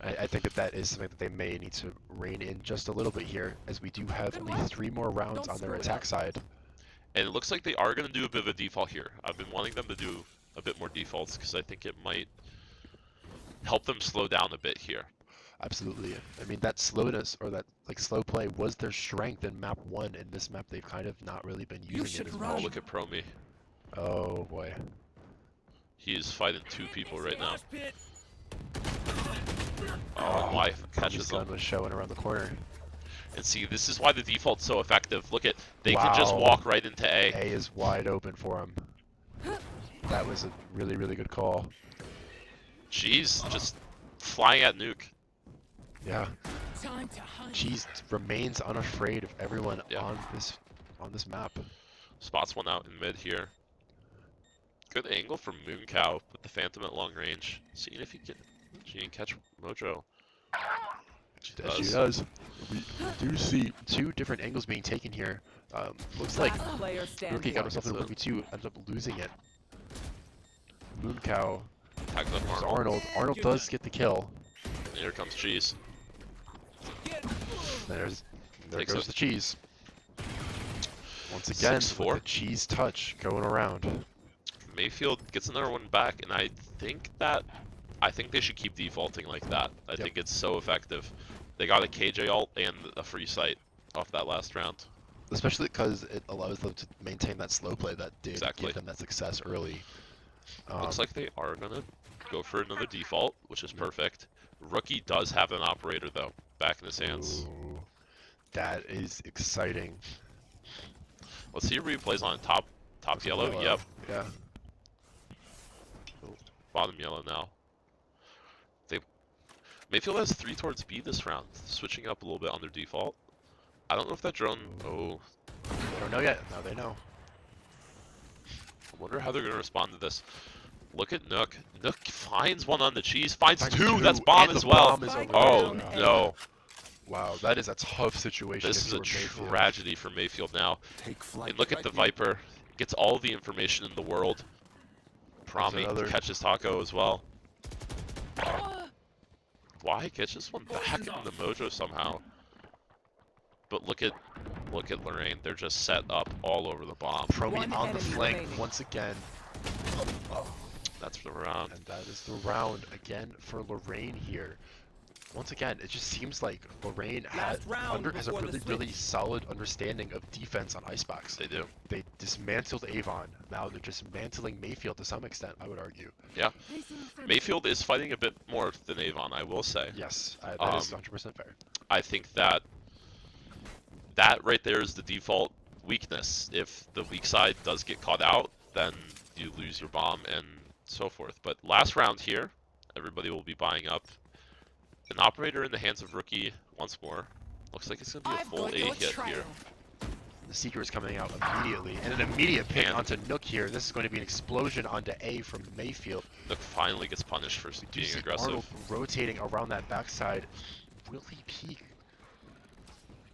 I think that is something that they may need to rein in just a little bit here, as we do have only 3 more rounds on their attack side. And it looks like they are going to do a bit of a default here. I've been wanting them to do a bit more defaults because I think it might help them slow down a bit here. Absolutely. I mean, that slowness or that like slow play was their strength in map 1. In this map, they've kind of not really been using it as Oh, much. look at Promi. Oh boy. He is fighting 2 people right now. Oh, my catches His gun them. was showing around the corner. And see, this is why the default's so effective. Look at, they can just Wow. walk right into A. A is wide open for him. That was a really, really good call. Jeez, just flying at nuke. Yeah. Time to hunt. Cheese remains unafraid of everyone Yeah. on this map. Spots one out in mid here. Good angle from Mooncow with the Phantom at long range. Seeing if he can catch Mojo. She Yes, does. she does. We do see 2 different angles being taken here. Looks like Last player Rookie standing. got himself in That's 1v2, ends up losing it. Mooncow Tags up versus Arnold. Arnold. Arnold does get the kill. And here comes Cheese. There Takes goes it. the cheese. Once again, with 6-4. the cheese touch going around. Mayfield gets another one back, and I think they should keep defaulting like that. I think it's so effective. They got a KJ ult and a free sight off that last round. Especially because it allows them to maintain that slow play that did Exactly. give them that success early. Looks like they are gonna go for another default, which is perfect. Rookie does have an operator though, back in his hands. Ooh, that is exciting. Let's see your replays on top yellow. Yep, Yeah. bottom yellow now. Mayfield has 3 towards B this round, switching up a little bit on their default. I don't know if that drone. Oh, They don't know yet. Now they know. I wonder how they're gonna respond to this. Look at Nook. Nook finds one on the cheese. Finds Finds 2. two, That's bomb and as the well. bomb is over Oh there. no. Wow, that is a tough situation. This if is you a were Mayfield. tragedy for Mayfield now. Take flight. And look at the Viper. Gets all the information in the world. Promi another- catches Taco as well. Why catches one back in the Mojo somehow? But look at Lorain. They're just set up all over the bomb. Promi One on the enemy flank remaining. once again. That's the round. And that is the round again for Lorain here. Once again, it just seems like Lorain Last round has a before the really solid understanding of defense on Icebox. They do. They dismantled Avon. Now they're dismantling Mayfield to some extent, I would argue. Yeah. Mayfield is fighting a bit more than Avon, I will say. Yes, that is 100% fair. I think that right there is the default weakness. If the weak side does get caught out, then you lose your bomb and so forth. But last round here, everybody will be buying up. An operator in the hands of Rookie once more. Looks like it's going to be a I've full got A your hit trail. here. The Seeker is coming out immediately, and an immediate pick And- onto Nook here. This is going to be an explosion onto A from Mayfield. Nook finally gets punished for Do you being see aggressive. Arnold rotating around that backside, will he peek?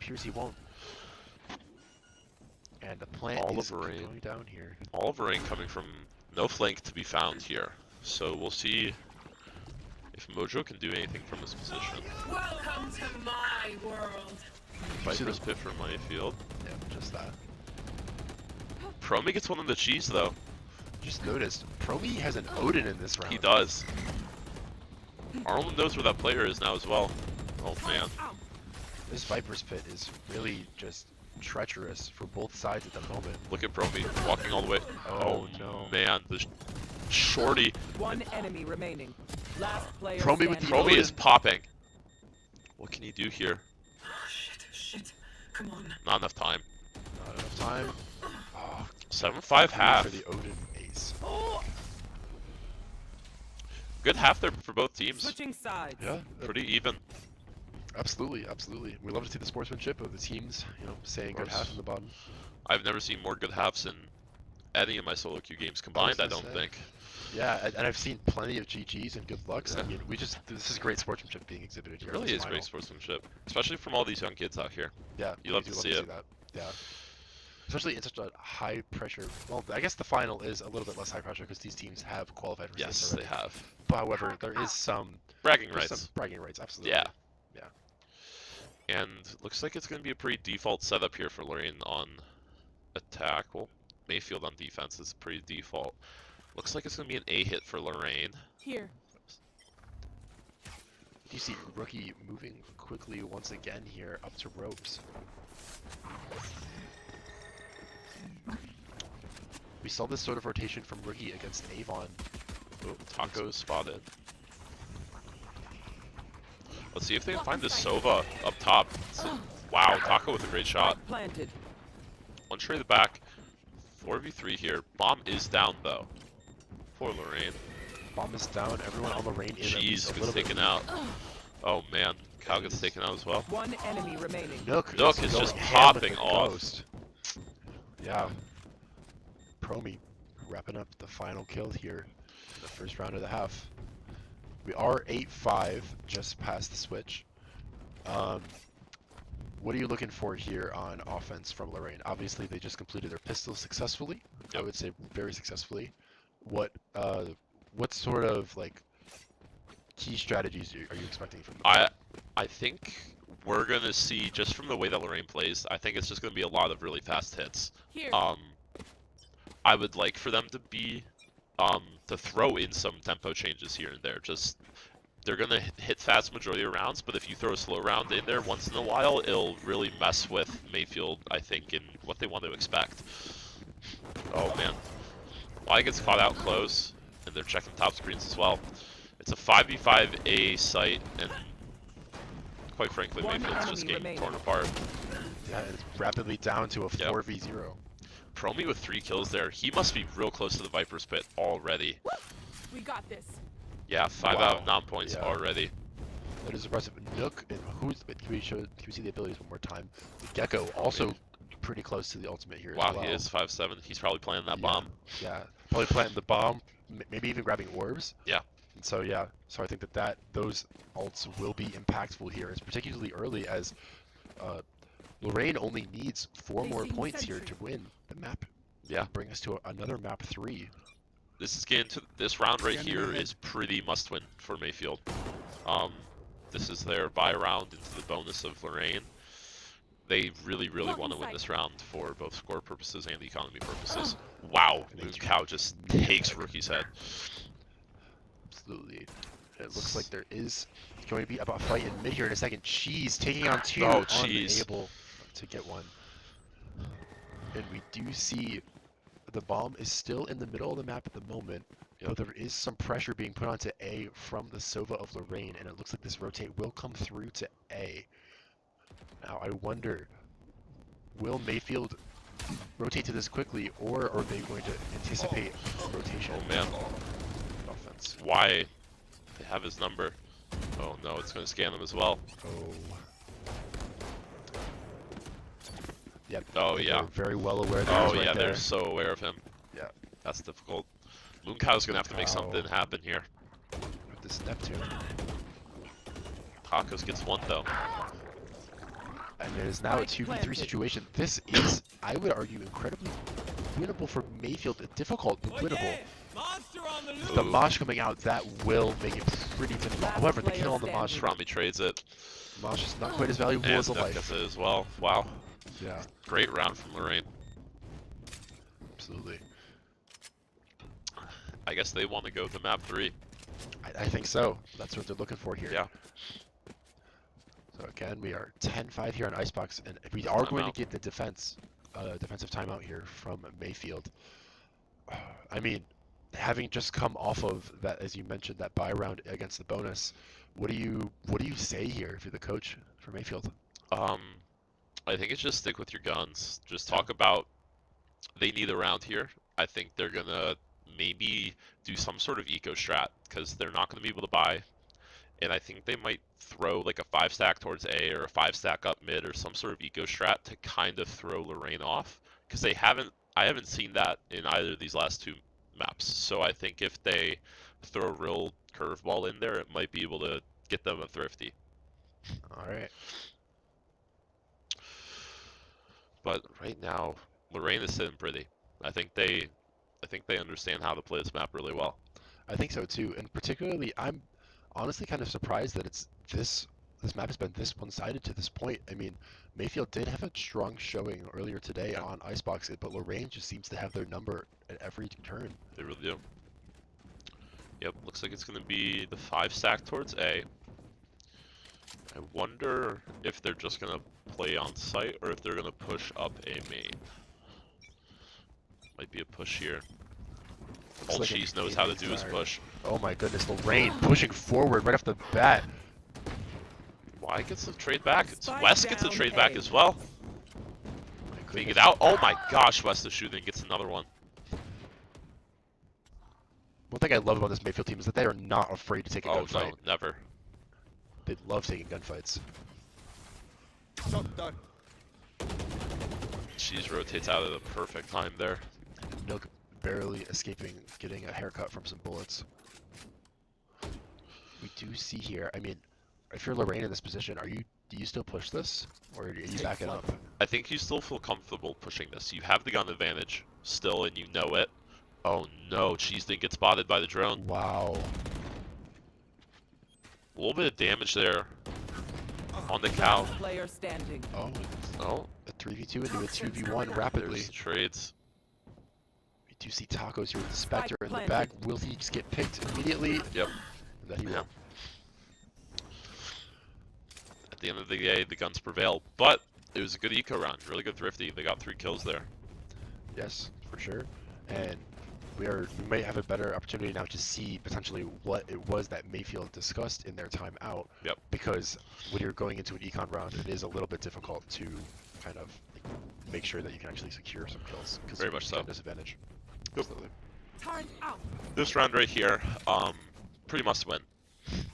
Appears he won't. And the plant is Lorain. going down here. Lorain coming from no flank to be found here. So we'll see if Mojo can do anything from this position. Welcome to my world. Viper's pit for Mayfield. Yeah, just that. Promi gets one of the cheese though. Just noticed, Promi has an Odin in this round. He does. Arlen knows where that player is now as well. Oh man. This Viper's pit is really just treacherous for both sides at the moment. Look at Promi walking all the way. Oh, no. Man, the shorty. One enemy remaining. Last player Promi with the standing. Promi is popping. What can he do here? Oh, shit. Come on. Not enough time. Not enough time. Oh, 7-5 half. for the Odin ace. Good half there for both teams. Switching sides. Yeah, Pretty even. absolutely, absolutely. We love to see the sportsmanship of the teams, you know, saying good course. half in the bottom. I've never seen more good halves in any of my solo queue games combined, I gonna don't say. think. Yeah, and I've seen plenty of GGs and good lucks. Yeah. I mean, this is great sportsmanship being exhibited It here. really in is this great final. sportsmanship, especially from all these young kids out here. Yeah, You love we to do see it. that. Yeah. Especially in such a high pressure. Well, I guess the final is a little bit less high pressure because these teams have qualified for Yes, states they already. have. But however, there is some Bragging there's rights. some bragging rights. Absolutely. Yeah. Yeah. And looks like it's going to be a pretty default setup here for Lorain on attack. Well, Mayfield on defense is pretty default. Looks like it's going to be an A hit for Lorain. Here. You see Rookie moving quickly once again here up to ropes. We saw this sort of rotation from Rookie against Avon. Oh, Taco spotted. Let's see if they can find the Sova up top. Wow, Taco with a great shot. Planted. One trade the back. 4v3 here. Bomb is down though. For Lorain. Bomb is down. Everyone on the rain is at least Jeez, a gets little bit taken out. Oh man, Cow gets taken out as well. One enemy remaining. Nook is going just ham with popping the off. ghost. Yeah. Promi wrapping up the final kill here in the first round of the half. We are 8-5, just past the switch. What are you looking for here on offense from Lorain? Obviously, they just completed their pistol successfully. I would say very successfully. What sort of like key strategies are you expecting from them? I think we're gonna see, just from the way that Lorain plays, I think it's just gonna be a lot of really fast hits. Here. I would like for them to be to throw in some tempo changes here and there. Just they're gonna hit fast majority of rounds, but if you throw a slow round in there once in a while, it'll really mess with Mayfield, I think, in what they want to expect. Oh man, Y gets caught out close, and they're checking top screens as well. It's a 5v5 A site, and quite frankly, One Mayfield's just enemy getting remaining. torn apart. Yeah, it's rapidly down to a Yep. 4v0. Promi with 3 kills there. He must be real close to the Viper's pit already. We got this. Yeah, 5 Wow. out of 9 points Yeah. already. That is impressive. Nook, and can we see the abilities one more time? The Gecko also pretty close to the ultimate here Wow, as well. he is 5-7. He's probably playing that Yeah. bomb. Yeah, probably planting the bomb, maybe even grabbing orbs. Yeah. And so yeah, so I think that those ults will be impactful here. It's particularly early as Lorain only needs 4 more Facing points here sentry. to win the map. Yeah. Bring us to another map 3. This is getting to this round right here is pretty must win for Mayfield. This is their bye round into the bonus of Lorain. They really want to win this round for both score purposes and economy purposes. Wow, Cow just takes Rookie's head. Absolutely. It looks like there is going to be a fight in mid here in a second. Cheese taking on 2, Oh, Cheese. unable to get one. And we do see the bomb is still in the middle of the map at the moment, but there is some pressure being put onto A from the Sova of Lorain, and it looks like this rotate will come through to A. Now I wonder, will Mayfield rotate to this quickly, or are they going to anticipate rotation? Oh man, Offense. why? They have his number. Oh no, it's going to scan him as well. Oh. Yep. Oh, they're yeah. very well aware that Oh he's right yeah, there. they're so aware of him. Yeah. That's difficult. Mooncow's going to have to make Wow. something happen here. With this Neptune. Tacos gets one though. And it is now a 2v3 situation. This is, I would argue, incredibly winnable for Mayfield. Difficult, but winnable. Monster on the With the Mosh coming out, that will make it pretty difficult. However, the kill on the Mosh, Rami trades it. Mosh is not quite as valuable And as a Neff life. gets it as well. Wow. Yeah, Great round from Lorain. absolutely. I guess they want to go to map 3. I think so. That's what they're looking for here. Yeah. So again, we are 10-5 here on Icebox, and we are going to Timeout. get the defensive timeout here from Mayfield. I mean, having just come off of that, as you mentioned, that bye round against the bonus, what do you say here if you're the coach for Mayfield? I think it's just stick with your guns. Just talk about they need a round here. I think they're gonna maybe do some sort of eco strat because they're not gonna be able to buy. And I think they might throw like a 5-stack towards A or a 5-stack up mid or some sort of eco strat to kind of throw Lorain off because I haven't seen that in either of these last 2 maps. So I think if they throw a real curveball in there, it might be able to get them a thrifty. All right. But right now, Lorain is sitting pretty. I think they understand how to play this map really well. I think so too, and particularly, I'm honestly kind of surprised that it's this map has been this one-sided to this point. I mean, Mayfield did have a strong showing earlier today on Icebox, but Lorain just seems to have their number at every turn. They really do. Yep, looks like it's going to be the 5-stack towards A. I wonder if they're just going to play on site or if they're going to push up A main. Might be a push here. All like Cheese an knows how to A-main do his start. push. Oh my goodness, Lorain pushing forward right off the bat. Why gets the trade back? It's Spike West gets a down trade A. back as well. My Being goodness. it out. Oh my gosh, West is shooting, gets another one. One thing I love about this Mayfield team is that they are not afraid to take a Oh gunfight. no, never. They love taking gunfights. Shot down. Cheese rotates out at the perfect time there. Milk barely escaping getting a haircut from some bullets. We do see here, I mean, if you're Lorain in this position, do you still push this? Or are you backing up? I think you still feel comfortable pushing this. You have the gun advantage still, and you know it. Oh no, Cheese didn't get spotted by the drone. Wow. A little bit of damage there on the cow. Last player standing. Oh, Oh, a 3v2 into a 2v1 rapidly. there's the trades. We do see Tacos here with the Spectre in the Spike back. planted. Will he just get picked immediately? Yep. That he will. Yeah. At the end of the day, the guns prevail, but it was a good eco round, really good thrifty. They got 3 kills there. Yes, for sure. And we might have a better opportunity now to see potentially what it was that Mayfield discussed in their timeout. Yep. Because when you're going into an econ round, it is a little bit difficult to kind of make sure that you can actually secure some kills. Because Very much so. Disadvantage. Yep. Absolutely. Turn out. This round right here, pretty must win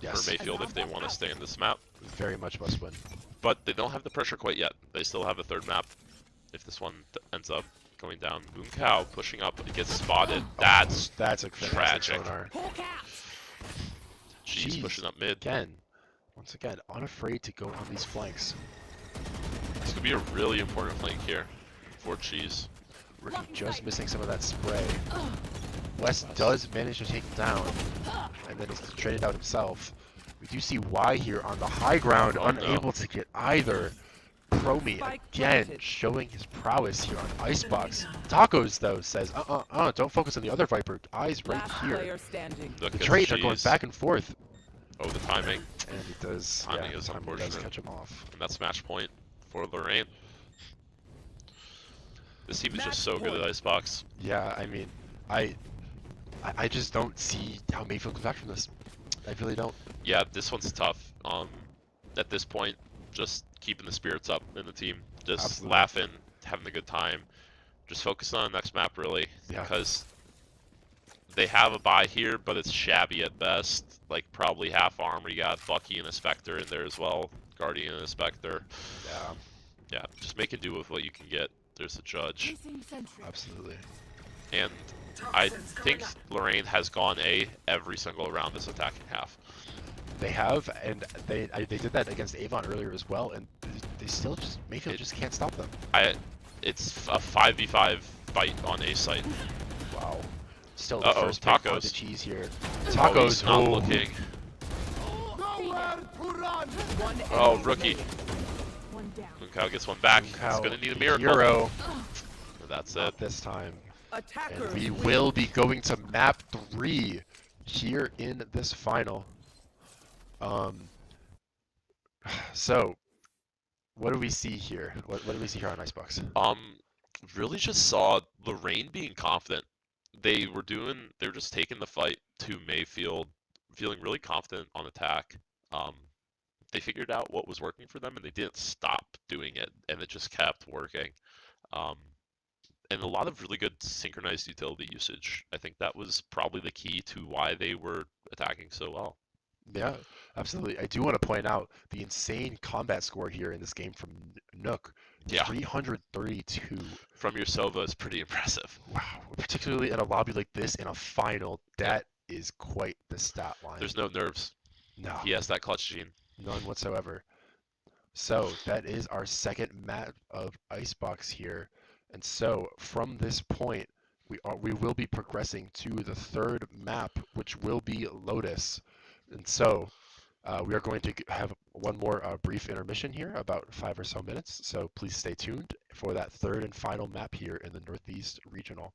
Yes. for Mayfield if they want to stay in this map. Very much must win. But they don't have the pressure quite yet. They still have a 3rd map. If this one ends up going down, woulkd pushing up, it gets spotted. That's a fantastic tragic. sonar. Cheese Jeez. pushing up mid. Once again, unafraid to go on these flanks. This could be a really important flank here for Cheese. Rookie just missing some of that spray. West does manage to take him down, and then he's traded out himself. We do see Y here on the high ground, Oh, unable no. to get either. Promi Spike again planted. showing his prowess here on Icebox. Tacos though says, don't focus on the other Viper. Eyes right Last here. player standing. Look The at trades are going Cheese. back and forth, Oh, the timing. and it does. Timing Yeah, is the timing does unfortunate. catch him off. And that's match point for Lorain. This team is Match just so good point. at Icebox. Yeah, I mean, I just don't see how Mayfield comes back from this. I really don't. Yeah, this one's tough. At this point, just keeping the spirits up in the team. Just Absolutely. laughing, having a good time. Just focus on the next map, really. Yeah. Because they have a buy here, but it's shabby at best. Like, probably half armor. You got Bucky and a Spectre in there as well. Guardian and a Spectre. Yeah, Yeah, just make it do with what you can get. There's a judge. absolutely. And I think Lorain has gone A every single round this attacking half. They have, and they did that against Avon earlier as well, and they still just Mayfield just can't stop them. It's a 5v5 fight on A site. Wow. Still the Uh-oh, first pick on the tacos. cheese here. Oh, Tacos. he's not looking. Nowhere to run. Oh, rookie. One down. Lunkao gets one back. He's Lunkao, gonna need a the miracle. hero. That's Not it. this time. Attacker. And we will be going to map 3 here in this final. So what do we see here? What do we see here on Icebox? Really just saw Lorain being confident. They were just taking the fight to Mayfield, feeling really confident on attack. They figured out what was working for them and they didn't stop doing it, and it just kept working. And a lot of really good synchronized utility usage. I think that was probably the key to why they were attacking so well. Yeah, absolutely. I do want to point out the insane combat score here in this game from Nook. Yeah. 332. From your Sova is pretty impressive. Wow, particularly in a lobby like this in a final, that is quite the stat line. There's no nerves. No, He has that clutch gene. none whatsoever. So that is our second map of Icebox here. And so from this point, we will be progressing to the third map, which will be Lotus. And so we are going to have one more brief intermission here, about 5 or so minutes. So please stay tuned for that third and final map here in the Northeast Regional.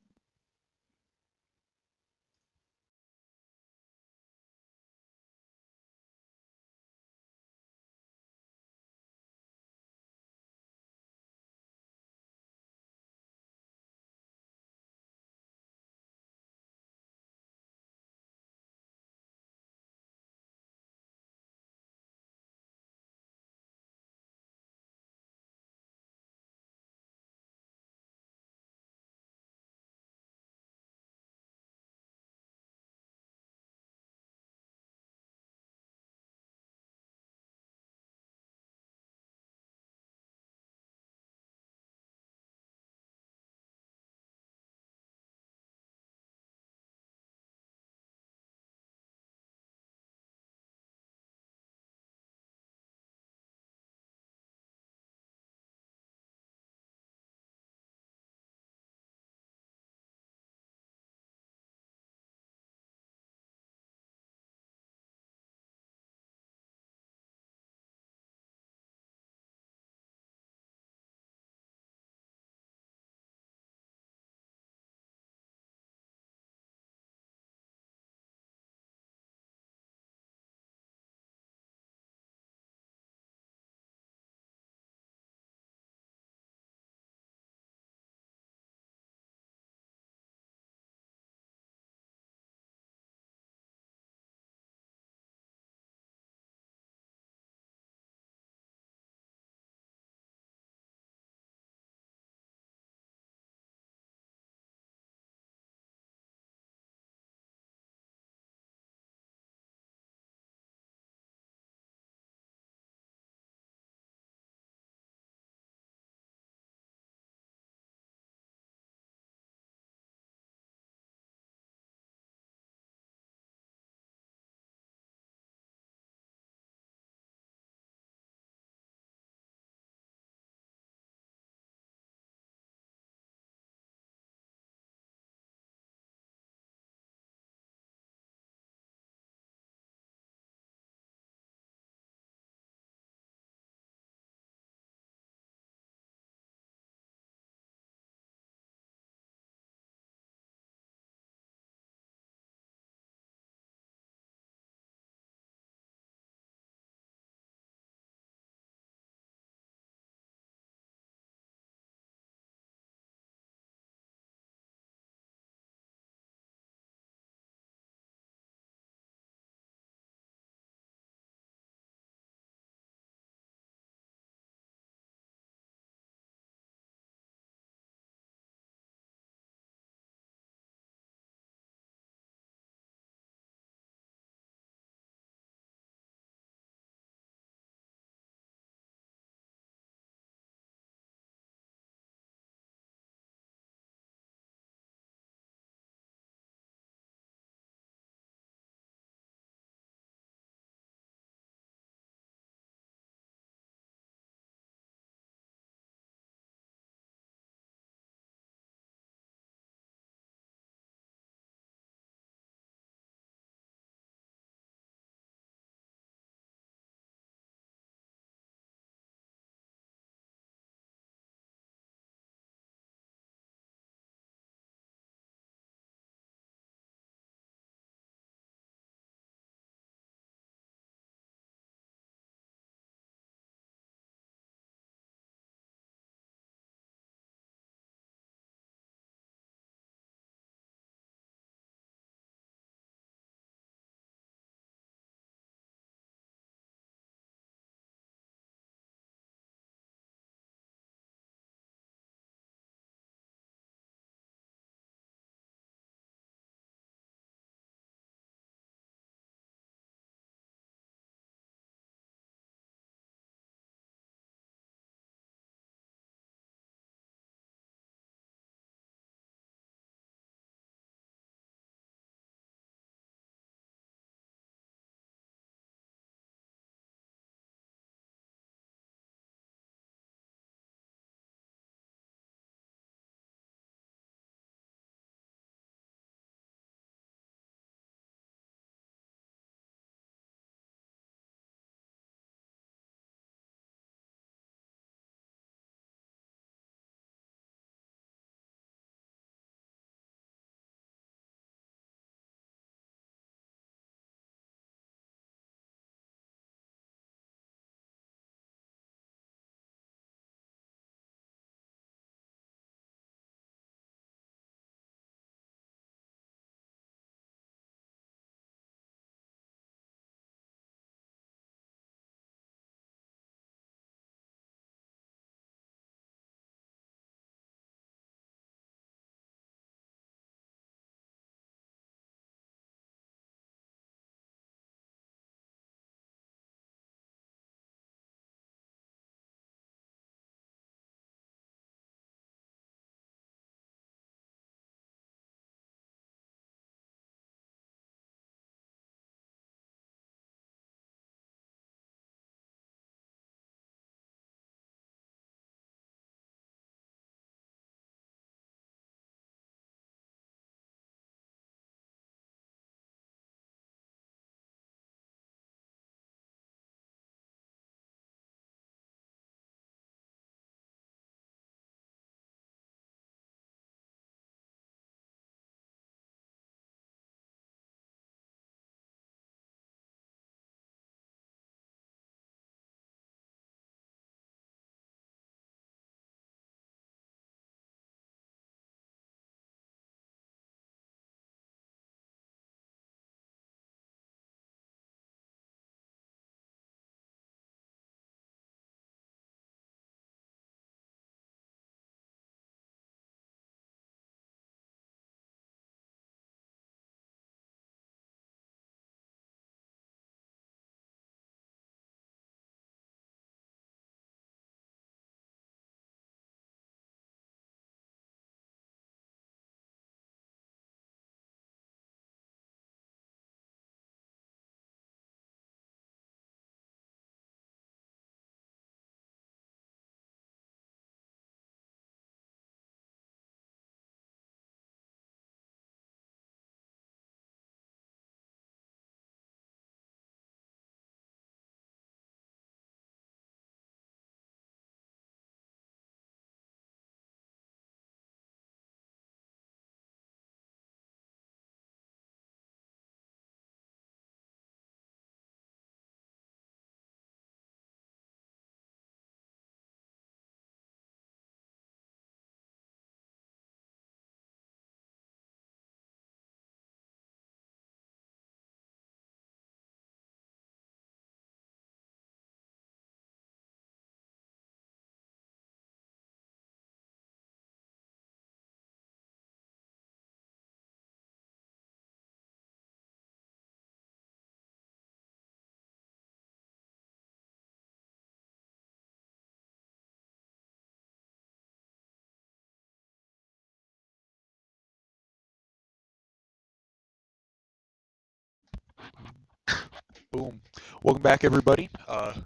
Boom. Welcome back, everybody.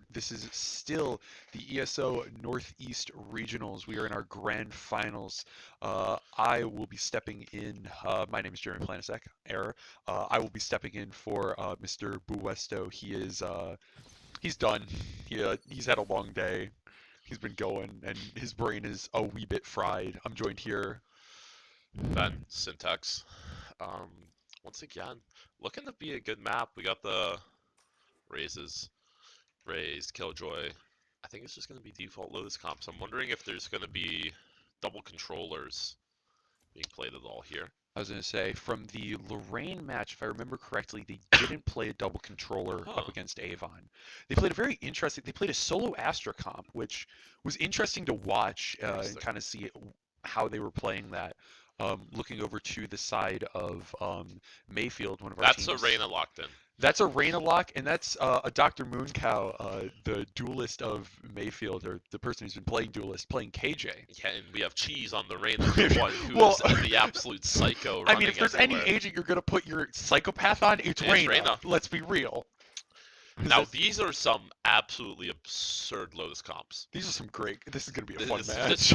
This is still the ESO Northeast Regionals. We are in our grand finals. I will be stepping in. My name is Jeremy Planasek. Error. I will be stepping in for Mr. Buesto. He's done. He's had a long day. He's been going, and his brain is a wee bit fried. I'm joined here. Ben, Syntax. Um, Once again, looking to be a good map. We got the Raise, Killjoy. I think it's just going to be default Lotus comps. I'm wondering if there's going to be double controllers being played at all here. I was going to say, from the Lorain match, if I remember correctly, they didn't play a double controller up against Avon. They played they played a solo Astra comp, which was interesting to watch and kind of see how they were playing that. Looking over to the side of Mayfield, one of our That's teams. Arena locked in. That's a Reina lock, and that's a Dr. Mooncow, the duelist of Mayfield, or the person who's been playing duelist, playing KJ. Yeah, and we have Cheese on the Reina, the one who is the absolute psycho. I mean, if there's everywhere. any agent you're gonna put your psychopath on, it's Reina. Let's be real. Now these are some absolutely absurd Lotus comps. These are some great. This is gonna be a fun match. It's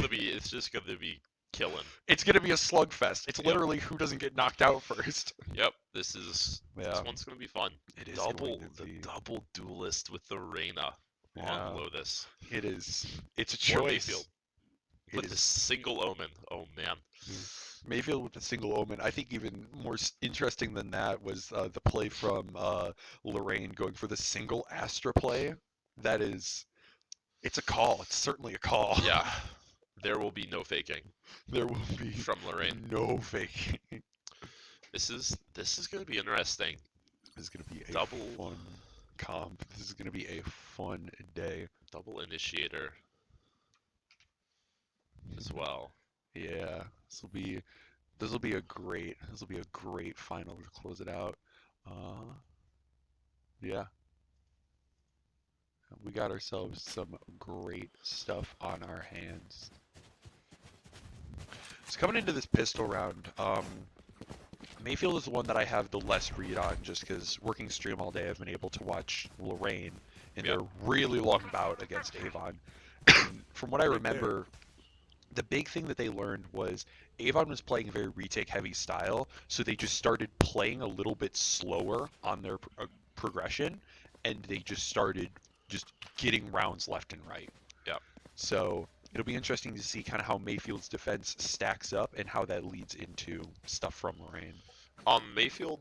just gonna be killing. It's gonna be a slugfest. It's literally who doesn't get knocked out first. Yep, this one's gonna be fun. It is double duelist with the Reina on Lotus. It is. It's a choice. Mayfield with the single omen. Oh man. Mayfield with the single omen. I think even more interesting than that was the play from Lorain going for the single Astra play. That is, it's a call. It's certainly a call. Yeah. There will be no faking. There will be from Lorain. No faking. This is going to be interesting. This is going to be a double fun comp. This is going to be a fun day. Double initiator as well. Yeah, this will be a great final to close it out. Yeah. We got ourselves some great stuff on our hands. So coming into this pistol round, Mayfield is the one that I have the less read on, just because working stream all day, I've been able to watch Lorain in their really long bout against Avon. And from what I remember, the big thing that they learned was Avon was playing a very retake heavy style, so they just started playing a little bit slower on their progression, and they just started getting rounds left and right. Yeah. So it'll be interesting to see kind of how Mayfield's defense stacks up and how that leads into stuff from Lorain. Mayfield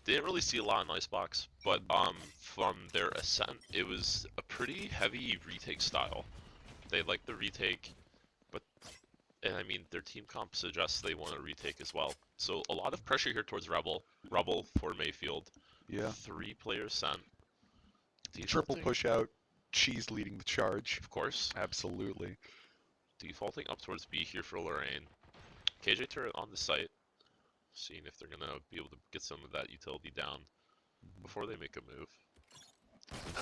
didn't really see a lot in Icebox, but from their ascent, it was a pretty heavy retake style. They like the retake, and I mean their team comp suggests they want to retake as well. So a lot of pressure here towards Rebel for Mayfield. Yeah. 3 players sent. Triple push out, Cheese leading the charge. Of course. Absolutely. Defaulting up towards B here for Lorain. KJ turret on the site. Seeing if they're going to be able to get some of that utility down before they make a move.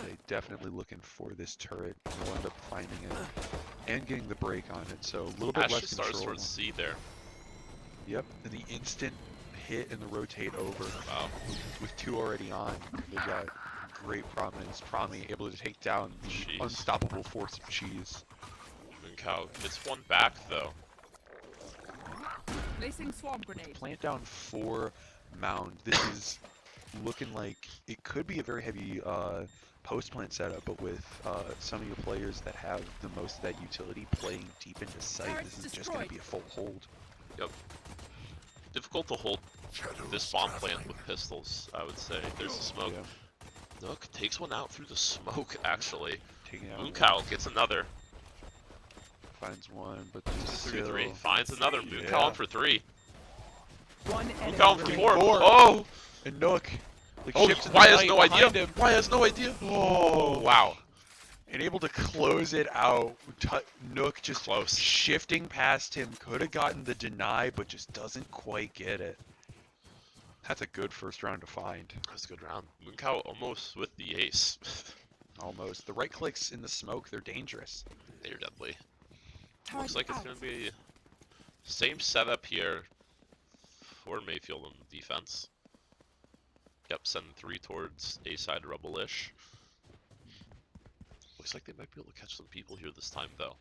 They definitely looking for this turret. They'll end up finding it and getting the break on it. So a little bit less control. Starts towards C there. Yep, and the instant hit and the rotate over. Wow. With 2 already on, they got great prominence. Promi able to take down the unstoppable force of Cheese. Mooncow gets one back though. Placing swarm grenade. Plant down 4 mound. This is looking like it could be a very heavy post plant setup, but with some of your players that have the most of that utility playing deep into sight, this is just going to be a full hold. Yep. Difficult to hold this bomb plant with pistols, I would say. There's a smoke. Yeah. Nook takes one out through the smoke, actually. Mooncow gets another. Finds one, but 3-3. Finds another. Mooncow on for 3. Mooncow on for 4. Oh! Oh! And Nook. Why has no idea? Why has no idea? Oh! Wow. And able to close it out. Nook just close. Shifting past him. Could have gotten the deny, but just doesn't quite get it. That's a good first round to find. That's a good round. Mooncow almost with the ace. Almost. The right clicks in the smoke, they're dangerous. They're deadly. Looks like it's going to be same setup here for Mayfield on the defense. Yep, send 3 towards A side rubble-ish. Looks like they might be able to catch some people here this time, though.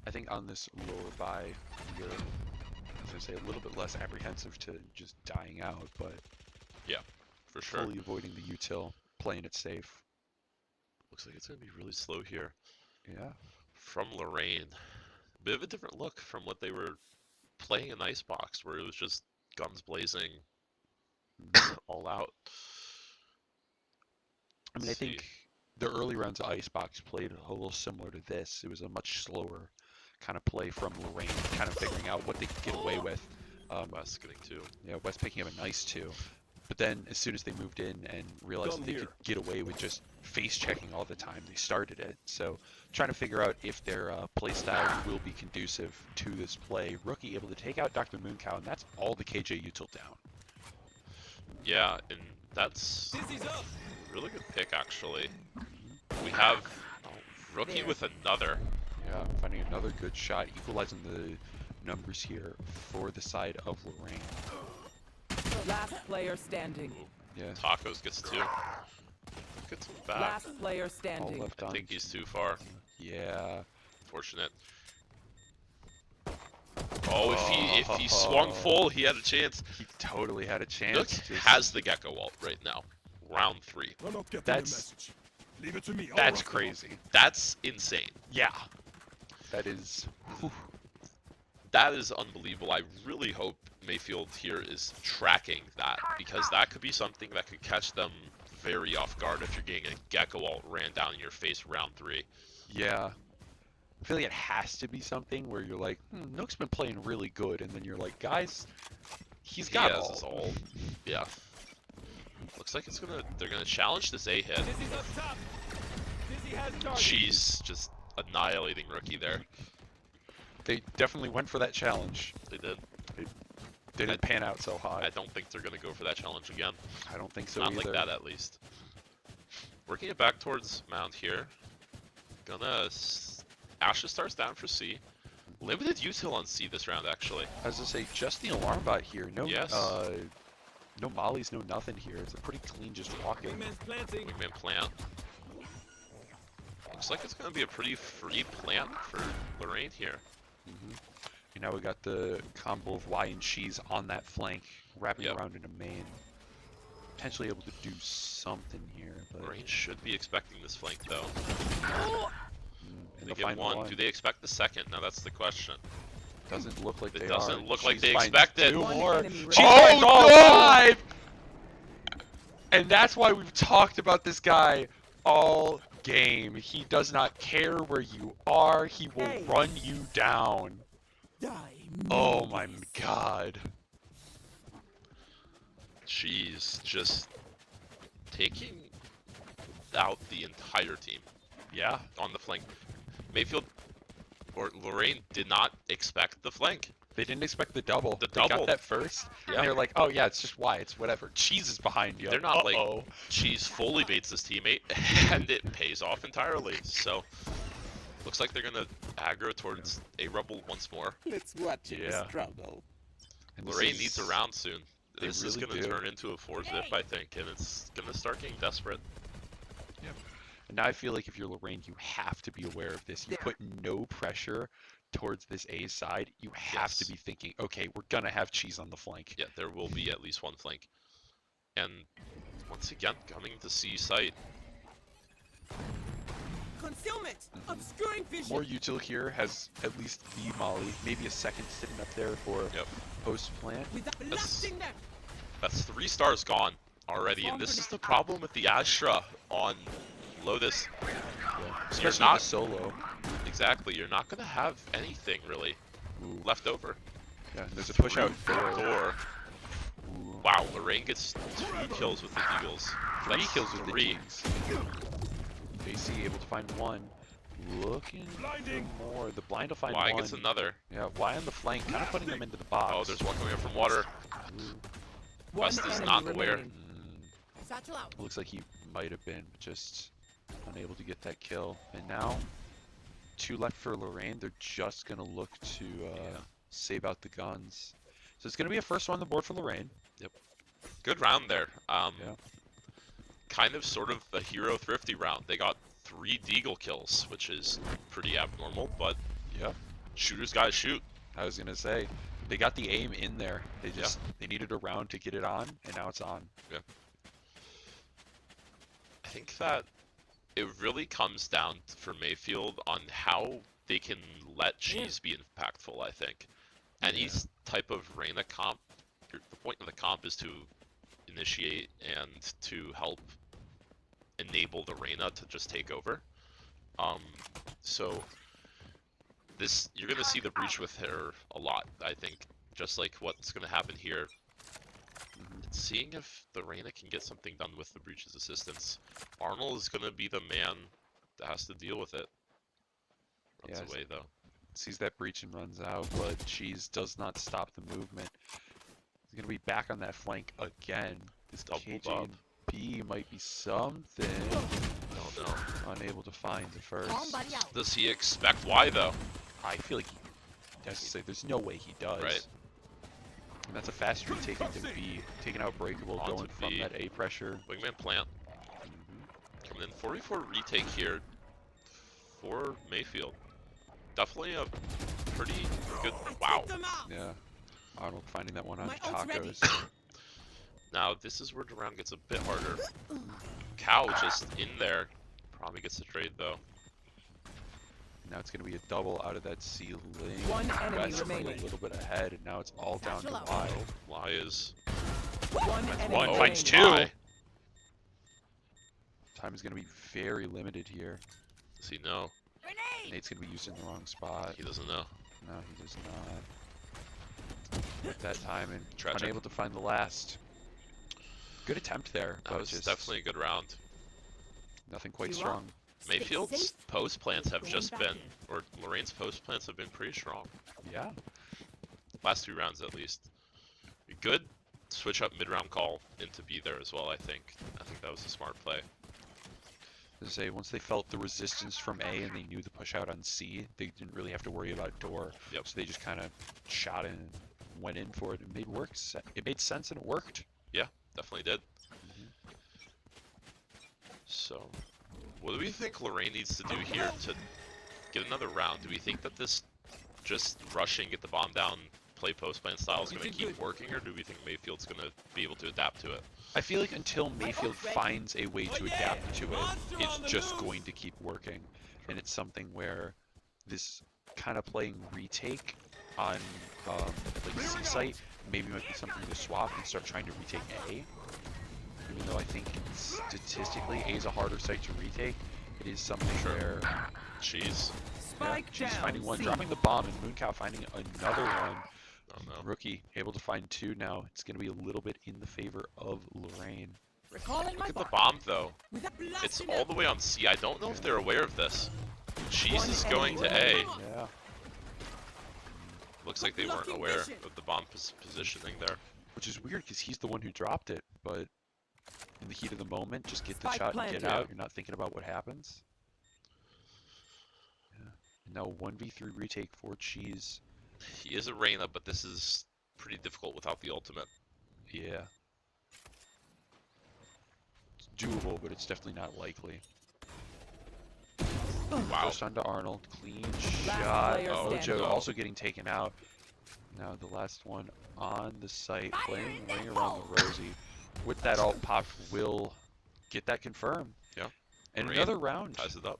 I think on this lower buy, you're, as I say, a little bit less apprehensive to just dying out, but Yeah, for sure. fully avoiding the util, playing it safe. Looks like it's going to be really slow here. Yeah. From Lorain. Bit of a different look from what they were playing in Icebox, where it was just guns blazing all out. I mean, I think the early rounds of Icebox played a little similar to this. It was a much slower kind of play from Lorain, kind of figuring out what they could get away with. West getting 2. Yeah, West picking up a nice 2. But then as soon as they moved in and realized that they could get away with just face checking all the time, they started it. So trying to figure out if their play style will be conducive to this play. Rookie able to take out Dr. Mooncow, and that's all the KJ util down. Yeah, and that's Dizzy's up. a really good pick, actually. We have Rookie with another. Yeah, finding another good shot, equalizing the numbers here for the side of Lorain. Last player standing. Yeah, Tacos gets 2. Gets him back. Last player all standing. left I on. think he's too far. Yeah. Fortunate. Oh, if he swung full, he had a chance. He totally had a chance. Nook Just- has the Gecko ult right now. Round 3. We're not getting That's- the message. Leave it to me. I'll That's rough them up. crazy. That's insane. Yeah. That is. Whew. That is unbelievable. I really hope Mayfield here is tracking that, because that could be something that could catch them very off guard if you're getting a Gecko ult ran down in your face round 3. Yeah. I feel like it has to be something where you're like, Nook's been playing really good, and then you're like, guys, he's got He has all. his ult. Yeah. Looks like they're gonna challenge this A hit. Dizzy's up top. Dizzy has target. Jeez, just annihilating Rookie there. They definitely went for that challenge. They did. Didn't pan out so hot. I don't think they're gonna go for that challenge again. I don't think so Not either. like that, at least. Working it back towards Mount here. Ashes starts down for C. Limited util on C this round, actually. As I say, just the alarm bot here. No, Yes. no mollies, no nothing here. It's a pretty clean just walking. Wingman's planting. Wingman plant. Looks like it's gonna be a pretty free plant for Lorain here. And now we got the combo of Y and Cheese on that flank, wrapping Yep. around into main. Potentially able to do something here, but Lorain should be expecting this flank, though. in They the get final one. Do they expect the second? Now that's the question. doesn't look like It they doesn't are. look like Cheese they finds expected. 2 One more. enemy Cheese remaining. finds all 5! And that's why we've talked about this guy all game. He does not care where you are. He will Hey. run you down. Oh my god. Jeez, just taking out the entire team Yeah. on the flank. Mayfield or Lorain did not expect the flank. They didn't expect the double. The They double. got that first. Yeah. And they're like, oh yeah, it's just Y. It's whatever. Cheese is behind you. They're not like Uh-oh. Cheese fully baits his teammate, and it pays off entirely. So, looks like they're gonna aggro towards a rubble once more. Let's watch him Yeah. struggle. And this Lorain is- needs a round soon. They This is really gonna do. turn into a 4-zip, I think, and it's gonna start getting desperate. And now I feel like if you're Lorain, you have to be aware of this. You put no pressure towards this A side. You have to Yes. be thinking, okay, we're gonna have Cheese on the flank. Yeah, there will be at least one flank. And once again, coming to C site. Concealment. Obscuring vision. More util here has at least the molly, maybe a second sitting up there for Yep. post plant. Without blasting them. That's 3 stars gone already, and this is the problem with the Astra on Lotus. Especially You're the not solo. exactly. You're not gonna have anything really Ooh. left over. Yeah, and there's a push out door. Door. Ooh. Wow, Lorain gets 2 kills with the Eagles. 3 That's kills with the 3. Kings. AC able to find 1. Looking for more. The blind will find Y 1. gets another. Yeah, Y on the flank, kind of putting them into the box. Oh, there's one coming up from water. Ooh. West is enemy not aware. remaining. Satchel out. Looks like he might have been, but just unable to get that kill. And now, 2 left for Lorain. They're just going to look to save out the guns. So it's going to be a first one on the board for Lorain. Yep. Good round there. Yeah. Kind of sort of a hero thrifty round. They got 3 deagle kills, which is pretty abnormal, but Yeah. shooters gotta shoot. I was gonna say they got the aim in there. They needed a round to get it on, and now it's on. Yeah. I think that it really comes down for Mayfield on how they can let Cheese be impactful, I think. Any type of Reyna comp, the point of the comp is to initiate and to help enable the Reyna to just take over. So this, you're gonna see the breach with her a lot, I think, just like what's gonna happen here. It's seeing if the Reyna can get something done with the breach's assistance. Arnold is gonna be the man that has to deal with it. Runs away though. Sees that breach and runs out, but Cheese does not stop the movement. He's gonna be back on that flank again. This Doubled up. KJB might be something. No. Unable to find the first. Does he expect why though? I feel like he has to say there's no way he does. Right. And that's a fast retake into B. Taking out Breakable, Onto going from B. that A pressure. Wingman plant. Coming in 44 retake here for Mayfield. Definitely a pretty good. Wow. Yeah. Arnold finding that one on tacos. Now this is where the round gets a bit harder. Cow just in there. Probably gets the trade though. Now it's going to be a double out of that C lane. One enemy West remaining. a little bit ahead, and now it's all down to Lyle. Lie is One enemy one remaining. finds 2. Lie. Time is going to be very limited here. Does he know? Nate's going to be used in the wrong spot. He doesn't know. No, he does not. With that time and Tragic. unable to find the last. Good attempt there, That but was just definitely a good round. nothing quite strong. Mayfield's post plants have just been, or Lorain's post plants have been pretty strong. Yeah. Last 2 rounds at least. Good switch up mid round call into B there as well, I think. I think that was a smart play. As I say, once they felt the resistance from A and they knew the push out on C, they didn't really have to worry about door. Yep. So they just kind of shot in and went in for it. It made sense and it worked. Yeah, definitely did. So, what do we think Lorain needs to do here to get another round? Do we think that this just rushing, get the bomb down, play post plant style is going to keep working, or do we think Mayfield's going to be able to adapt to it? I feel like until Mayfield finds a way to adapt to it, it's just going to keep working. And it's something where this kind of playing retake on like C site maybe might be something to swap and start trying to retake A. Even though I think statistically A is a harder site to retake, it is something where Cheese. She's finding one, dropping the bomb, and Mooncow finding another one. Oh no. Rookie able to find 2 now. It's going to be a little bit in the favor of Lorain. Look at the bomb though. It's all the way on C. I don't know if they're aware of this. Cheese is going to A. Yeah. Looks like they weren't aware of the bomb positioning there. Which is weird because he's the one who dropped it, but in the heat of the moment, just get the Spike shot and get planted. out. You're not thinking about what happens. Yeah. And now 1v3 retake for Cheese. He is a Reyna, but this is pretty difficult without the ultimate. Yeah. It's doable, but it's definitely not likely. Wow. Pushed onto Arnold. Clean Last shot. player Ojo standing. also getting taken out. Now the last one on the site. Playing ring around the Rosie. With that ult popped, will get that confirmed. Yeah. And Lorain another round. ties it up.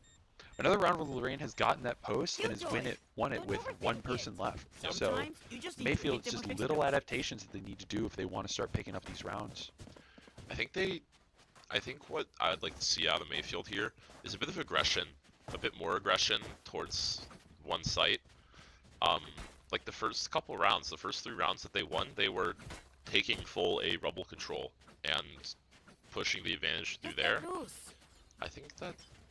Another round where Lorain has gotten that post and has won it with 1 person left. So Mayfield, it's just little adaptations that they need to do if they want to start picking up these rounds. I think what I'd like to see out of Mayfield here is a bit of aggression, a bit more aggression towards one site. Like the first couple rounds, the first 3 rounds that they won, they were taking full A rubble control and pushing the advantage through there. I think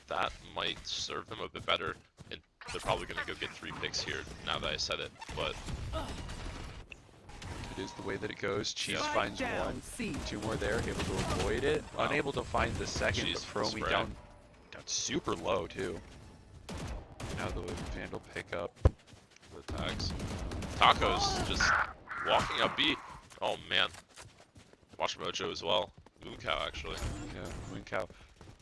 that might serve them a bit better, and they're probably going to go get 3 picks here now that I said it, but It is the way that it goes. Cheese Yeah. finds Down, 1. C. 2 more there, able to avoid it. Wow. Unable to find the second, Cheese but Fromy spray. down super low too. Now the Vandal pickup. the tags. Tacos just walking up B. Oh man. Watch Mojo as well. Mooncow actually. Yeah, Mooncow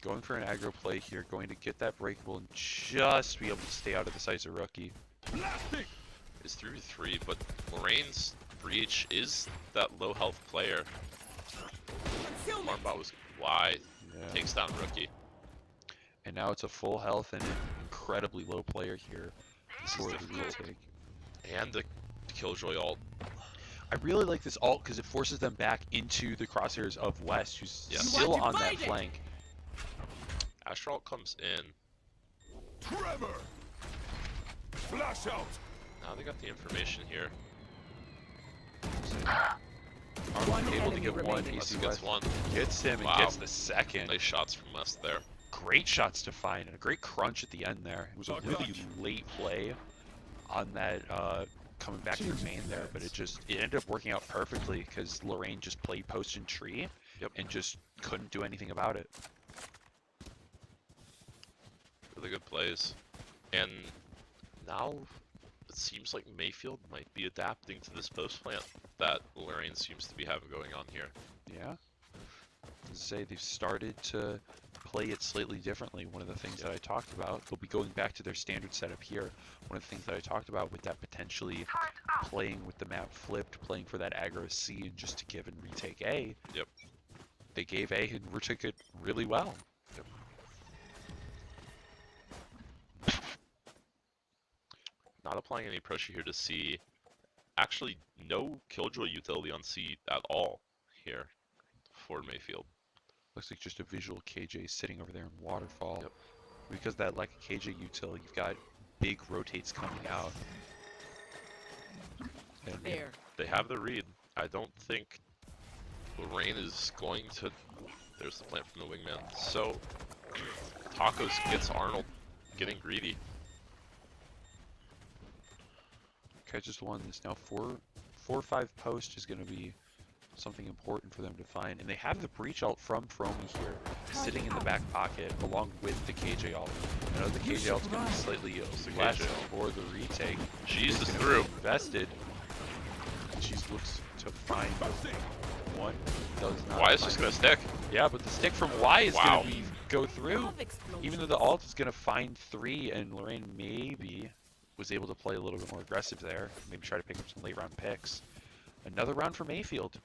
going for an aggro play here, going to get that breakable and just be able to stay out of the sights of Rookie. Is 3v3, but Lorain's Breach is that low health player. Marmbot was wide, Yeah. takes down Rookie. And now it's a full health and an incredibly low player here for the retake. And the Killjoy ult. I really like this ult because it forces them back into the crosshairs of West, who's Yeah. still on that flank. Astral comes in. Trevor! Flash out! Now they got the information here. Arnold able to enemy get one. remaining. AC West gets West one. gets him and Wow. gets the second. Nice shots from West there. Great shots to find and a great crunch at the end there. It was a really late play on that coming back to the main there, but it ended up working out perfectly because Lorain just played post and tree and just couldn't do anything about it. Really good plays. And now it seems like Mayfield might be adapting to this post plant that Lorain seems to be having going on here. Yeah. As I say, they've started to play it slightly differently. One of the things that I talked about, they'll be going back to their standard setup here. One of the things that I talked about with that potentially playing with the map flipped, playing for that aggro C and just to give and retake A. Yep. They gave A and retook it really well. Yep. Not applying any pressure here to C. Actually, no Killjoy utility on C at all here for Mayfield. Looks like just a visual KJ sitting over there in Waterfall. Yep. Because that like a KJ util, you've got big rotates coming out. And There. They have the read. I don't think Lorain is going to... There's the plant from the wingman. So, Tacos gets Arnold getting greedy. Catches one. This now 4-5 post is going to be something important for them to find. And they have the breach ult from Fromy here, sitting in the back pocket, along with the KJ ult. I know the KJ ult's going to be slightly less for the retake. She's It's just gonna be through. invested. She looks to find one. Does not. Why is find just going it. to stick? Yeah, but the stick from Y is Wow. going to go through. Even though the ult is going to find 3, and Lorain maybe was able to play a little bit more aggressive there. Maybe try to pick up some late round picks. Another round for Mayfield.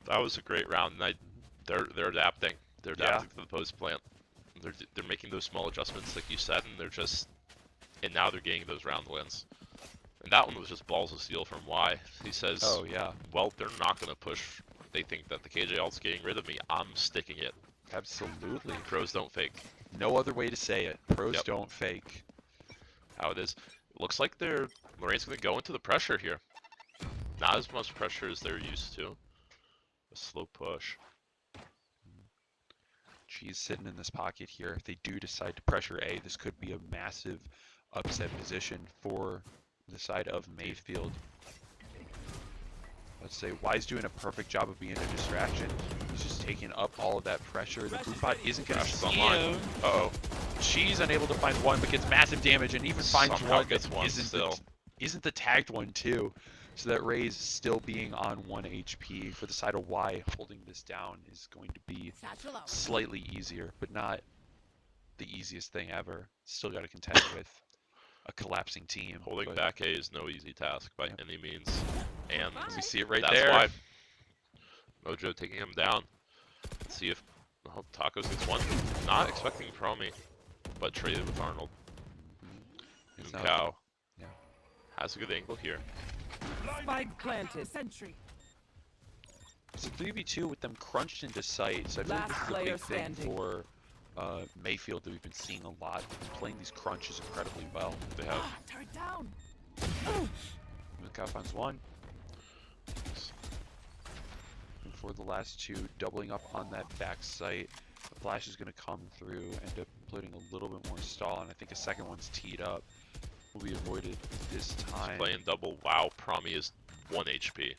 That was a great round. And they're adapting. They're adapting to the post plant. They're making those small adjustments, like you said, and now they're getting those round wins. And that one was just balls of steel from Y. He says, Oh yeah, well, they're not going to push. They think that the KJ ult's getting rid of me. I'm sticking it. absolutely. Pros don't fake. No other way to say it. Pros Yep. don't fake. How it is. It looks like Lorain's going to go into the pressure here. Not as much pressure as they're used to. A slow push. She's sitting in this pocket here. If they do decide to pressure A, this could be a massive upset position for the side of Mayfield. Let's say Y's doing a perfect job of being a distraction. He's just taking up all of that pressure. The Bootbot isn't going to Crashes see online. him. Uh-oh. She's unable to find one, but gets massive damage and even finds Somehow one gets that one isn't still. isn't the tagged one too. So that Ray's still being on 1 HP. For the side of Y, holding this down is going to be Satchel out. slightly easier, but not the easiest thing ever. Still got to contend with a collapsing team. Holding but back A is no easy task by any means. And we see it right that's there. why Mojo taking him down. Let's see if Tacos gets one. Not expecting Promi, but traded with Arnold. It's Mooncow now- yeah. has a good angle here. Spike planted. Sentry. It's a 3v2 with them crunched into sight, so I feel like this is a Last big thing player standing. for Mayfield that we've been seeing a lot. They've been playing these crunches incredibly well. They have Turret down. Mooncow finds one. And for the last two, doubling up on that back sight. The flash is going to come through, end up putting a little bit more stall, and I think a second one's teed up. Will be avoided this time. playing double. Wow, Promi is 1 HP.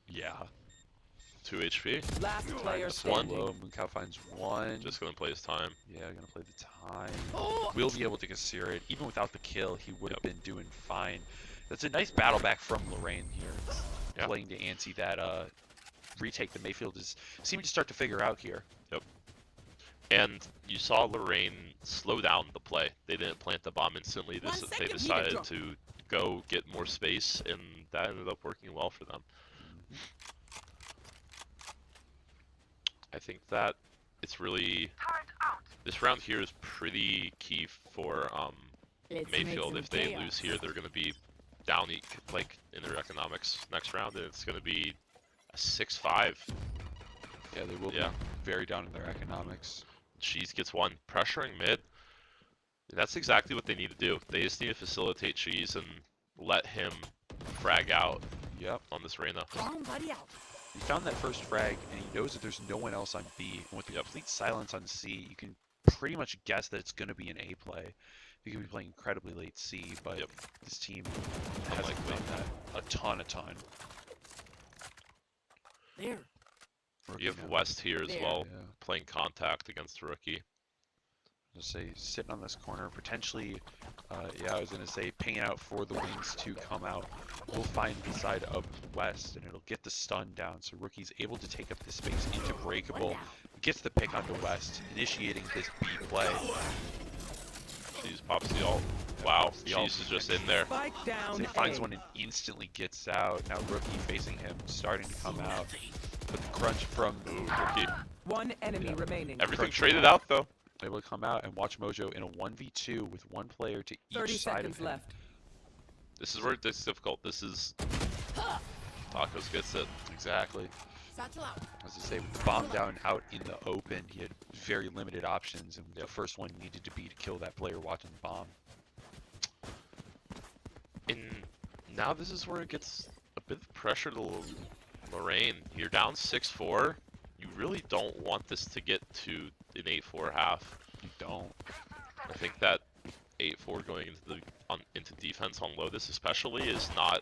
Yeah. 2 HP. Last player Just one. standing. Low, Mooncow finds one. Just gonna play his time. Yeah, gonna play the time. Will be able to consider it. Even without the kill, he would have been doing fine. That's a nice battle back from Lorain here. Yeah. Playing to ante retake that Mayfield is seeming to start to figure out here. And you saw Lorain slow down the play. They didn't plant the bomb instantly. They decided to go get more space, and that ended up working well for them. I think that it's really this round here is pretty key for Mayfield. If they lose here, they're going to be down like in their economics next round, and it's going to be a 6-5. Yeah, they will be very down in their economics. Cheese gets one, pressuring mid. And that's exactly what they need to do. They just need to facilitate Cheese and let him frag out. Yep. On this Reyna. He found that first frag, and he knows that there's no one else on B. And with the complete silence on C, you can pretty much guess that it's going to be an A play. He could be playing incredibly late C, but this team hasn't done that a ton. There. You have West here as well, playing contact against the rookie. Let's say sitting on this corner, potentially, I was going to say pinging out for the wings to come out. We'll find the side of West, and it'll get the stun down, so rookie's able to take up the space into breakable. Gets the pick onto West, initiating this B play. Cheese pops the ult. Wow, Cheese is just in there. So he finds one and instantly gets out. Now rookie facing him, starting to come out. But the crunch from rookie. One enemy remaining. Everything traded out though. Able to come out and watch Mojo in a 1v2 with one player to each 30 side seconds of him. left. This is where it gets difficult. This is Tacos gets it. Exactly. As I say, with the bomb down out in the open, he had very limited options, and the first one needed to be to kill that player watching the bomb. And now this is where it gets a bit of pressure to Lorain. You're down 6-4. You really don't want this to get to an 8-4 half. You don't. I think that 8-4 going into defense on Lotus especially is not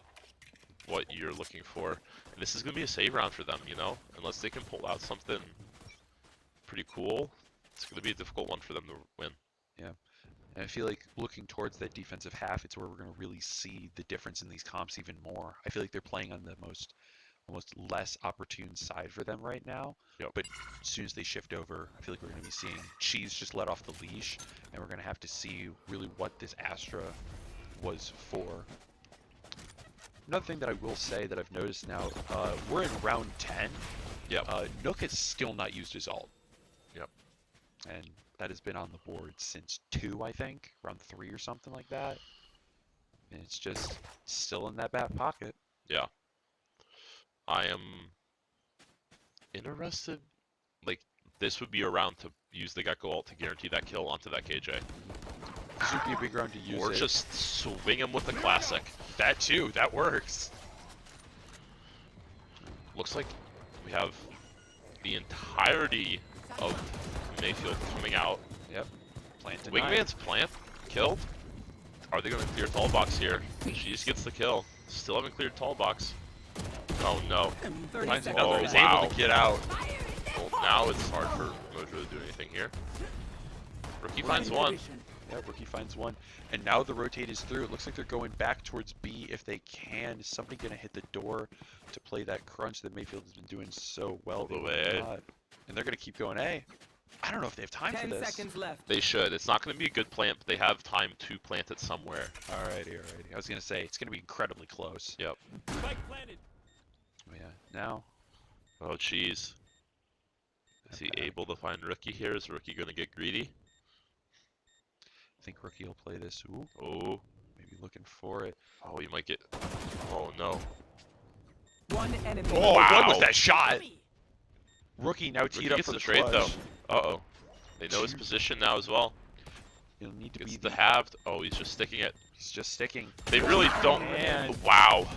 what you're looking for. And this is going to be a save round for them, you know? Unless they can pull out something pretty cool, it's going to be a difficult one for them to win. Yeah. And I feel like looking towards that defensive half, it's where we're going to really see the difference in these comps even more. I feel like they're playing on the almost less opportune side for them right now. But as soon as they shift over, I feel like we're going to be seeing Cheese just let off the leash, and we're going to have to see really what this Astra was for. Another thing that I will say that I've noticed now, we're in round 10. Nook has still not used his ult. And that has been on the board since 2, I think, round 3 or something like that. And it's just still in that back pocket. Yeah. I am interested. Like, this would be a round to use the Gecko ult to guarantee that kill onto that KJ. This would be a big round to use Or it. just swing him with the classic. That too, that works. Looks like we have the entirety of Mayfield coming out. Yep. Plant denied. Wingman's plant killed. Are they going to clear tall box here? She just gets the kill. Still haven't cleared tall box. Oh no. Finds Oh, another. Is wow. able to get out. Well, now it's hard for Mojo to do anything here. Rookie finds one. Yeah, rookie finds one. And now the rotate is through. It looks like they're going back towards B if they can. Is somebody going to hit the door to play that crunch that Mayfield has been doing so well? All the way. And they're going to keep going A. I don't know if they have time for 10 this. seconds left. They should. It's not going to be a good plant, but they have time to plant it somewhere. Alrighty. I was going to say, it's going to be incredibly close. Yep. Spike planted. Oh yeah, now. Oh, jeez. Is he able to find Rookie here? Is Rookie going to get greedy? I think rookie will play this. Ooh. Oh. Maybe looking for it. Oh, he might get... Oh, no. One enemy. Oh, wow. what was that shot? Rookie now teed Rookie up gets for the the trade, clutch. though. Uh-oh. They know his position now as well. He'll need to Gets be the halved. Oh, he's just sticking it. He's just sticking. They really don't... Man. Wow.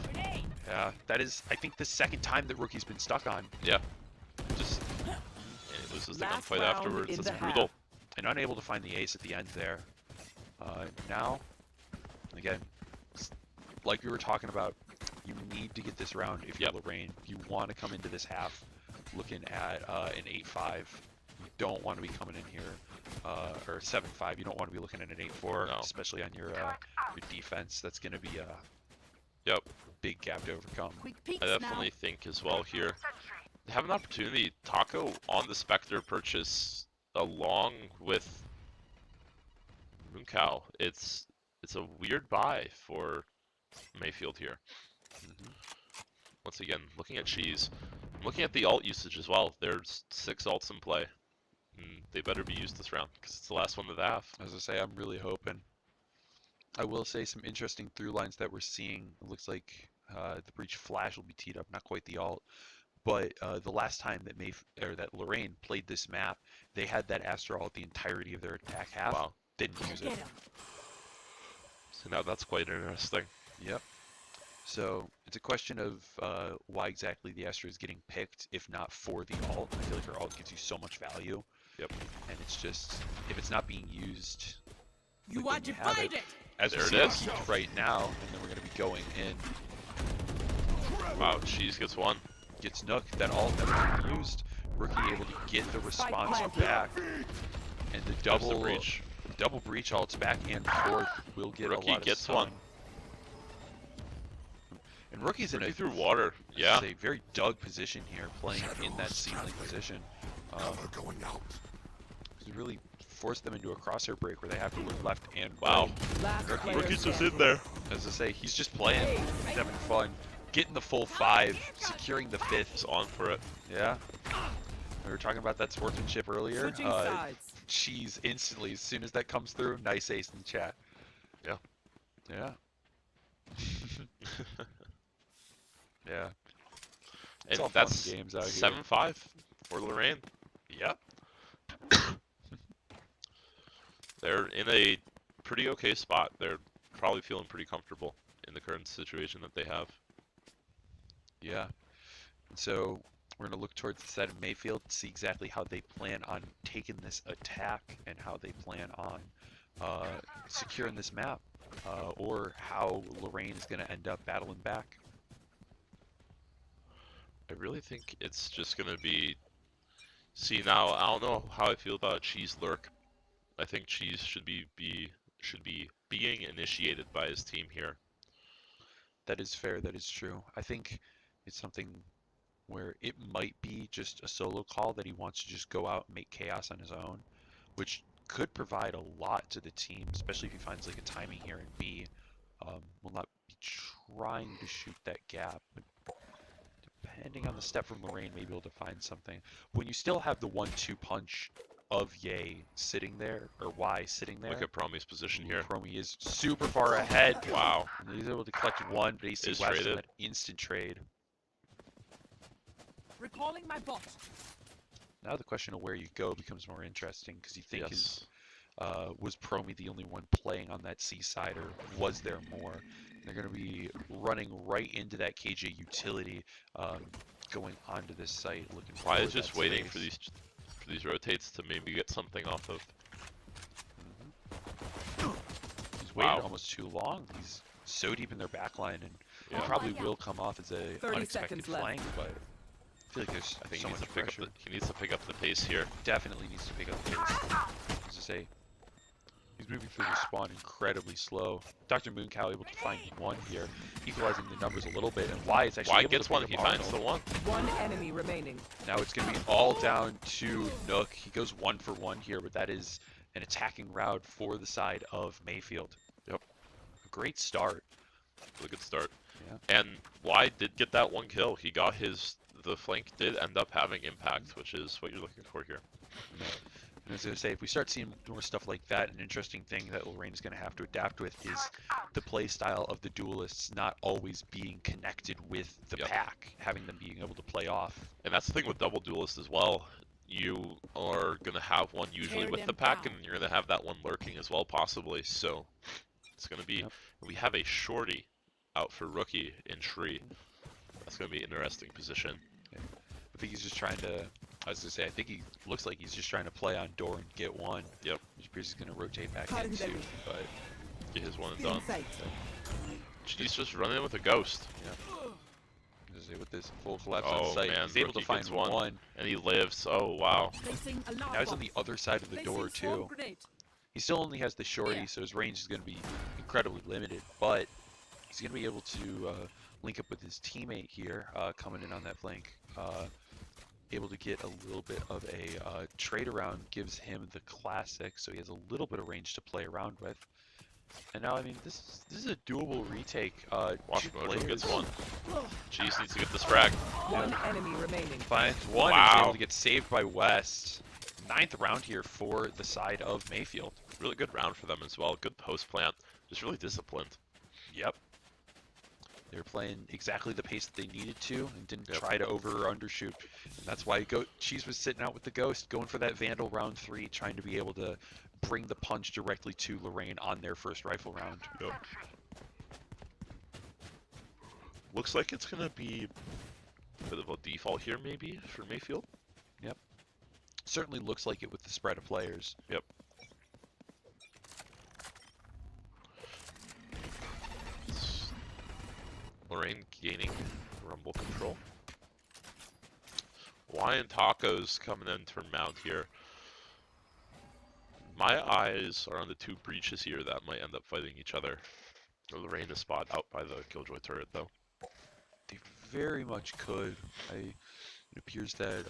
Yeah, that is, I think, the second time that rookie's been stuck on. Yeah. Just... And he loses the Last gunfight round afterwards. in That's the brutal. And unable to find the ace at the end there. Now, again, like we were talking about, you need to get this round if you're Lorain. You want to come into this half looking at an 8-5. You don't want to be coming in here, or 7-5. You don't want to be looking at an 8-4, No. especially on your defense. That's going to be a Yep. big gap to overcome. I definitely think as well here. They have an opportunity. Taco on the Spectre purchase along with Mooncow. It's a weird buy for Mayfield here. Once again, looking at Cheese. I'm looking at the alt usage as well. There's 6 alts in play. They better be used this round because it's the last one of the half. As I say, I'm really hoping. I will say some interesting through lines that we're seeing. It looks like the Breach Flash will be teed up, not quite the alt. But the last time that that Lorain played this map, they had that Astro ult the entirety of their attack half. Wow. Didn't use it. So now that's quite interesting. Yep. So it's a question of why exactly the Astro is getting picked, if not for the alt. I feel like her alt gives you so much value. Yep. And it's just, if it's not being used, You like, want then to have find it. it? As There we it see is. on Peak right now, and then we're going to be going in. Wow, Cheese gets one. Gets Nook, that alt never being used. Rookie able to get the response back. And the There's double the breach. double breach ults back and forth will get Rookie a lot of gets stun. one. And Rookie's in Rookie a through water. Yeah. a very dug position here, playing in that ceiling position. Going out. He really forced them into a crosshair break where they have to look left and Wow. Last player Rookie's just standing. in there. As I say, he's just playing, he's having fun, getting the full 5, securing the 5th. He's on for it. Yeah. We were talking about that sportsmanship earlier. Switching sides. Cheese instantly, as soon as that comes through, nice ace in the chat. Yeah. Yeah. Yeah. It's And all fun that's games out here. 7-5 for Lorain. Yep. They're in a pretty okay spot. They're probably feeling pretty comfortable in the current situation that they have. Yeah. And so we're going to look towards the side of Mayfield, see exactly how they plan on taking this attack and how they plan on securing this map, or how Lorain is going to end up battling back. I really think it's just gonna be. See now, I don't know how I feel about Cheese Lurk. I think Cheese should be being initiated by his team here. That is fair, that is true. I think it's something where it might be just a solo call that he wants to just go out and make chaos on his own, which could provide a lot to the team, especially if he finds like a timing here in B. Will not be trying to shoot that gap, but depending on the step from Lorain, may be able to find something. When you still have the 1-2 punch of Ye sitting there, or Y sitting there. Look at Promi's position here. Promi is super far ahead. Wow. And he's able to collect one, but AC Is West on traded. that instant trade. Recalling my bot. Now the question of where you go becomes more interesting, because you think Yes. was Promi the only one playing on that C side, or was there more? And they're going to be running right into that KJ utility, going onto this site, looking for Why is just that waiting space. for these rotates to maybe get something off of. He's waited Wow. almost too long. He's so deep in their backline, and Yeah. he probably will come off as a 30 unexpected seconds left. flank, but I feel like there's I think so he needs much to pick pressure. up he needs to pick up the pace here. Definitely needs to pick up the pace. As I say, he's moving through the spawn incredibly slow. Dr. Mooncow able to find one here, equalizing the numbers a little bit, and Y is actually Why able gets to one pick if he up finds the Arnold. one? One enemy remaining. Now it's going to be all down to Nook. He goes 1 for 1 here, but that is an attacking route for the side of Mayfield. Yep. Great start. Really good start. Yeah. And Y did get that one kill. He got the flank did end up having impact, which is what you're looking for here. And I was going to say, if we start seeing more stuff like that, an interesting thing that Lorain is going to have to adapt with is the play style of the duelists not always being connected with the Yep. pack, having them being able to play off. And that's the thing with double duelist as well. You are gonna have one usually Tear with them the pack, down. and you're gonna have that one lurking as well, possibly. So it's gonna be. Yep. We have a shorty out for rookie in Shri. That's gonna be an interesting position. I think he's just trying to, as I say, I think he looks like he's just trying to play on door and get one. Yep. Which appears he's going to rotate back Caught into, him. but Get his one and In done. sight. He's just running with a ghost, as I say, with this full collapse on Oh, site, man, he's able to Rookie find gets one. one. and he lives. Oh wow. Placing alarm Now he's on bomb. the other side of the door Placing swarm too. grenade. He still only has the shorty, Yeah. so his range is going to be incredibly limited, but he's going to be able to link up with his teammate here, coming in on that flank. able to get a little bit of a trade around, gives him the classic, so he has a little bit of range to play around with. And now, I mean, this is a doable retake. Watch Two Mojo gets players one. Cheese needs to get this frag. One enemy remaining. finds one and is Wow. able to get saved by West. 9th round here for the side of Mayfield. Really good round for them as well. Good post plant. Just really disciplined. Yep. They were playing exactly the pace that they needed to and didn't Yep. try to over or undershoot. And that's why Cheese was sitting out with the Ghost, going for that Vandal round 3, trying to be able to bring the punch directly to Lorain on their first rifle round. Yep. Looks like it's gonna be a bit of a default here, maybe, for Mayfield. Certainly looks like it with the spread of players. Yep. Lorain gaining rumble control. Hawaiian Tacos coming in to mount here. My eyes are on the two breaches here that might end up fighting each other. Lorain is spot out by the Killjoy turret, though. They very much could. It appears that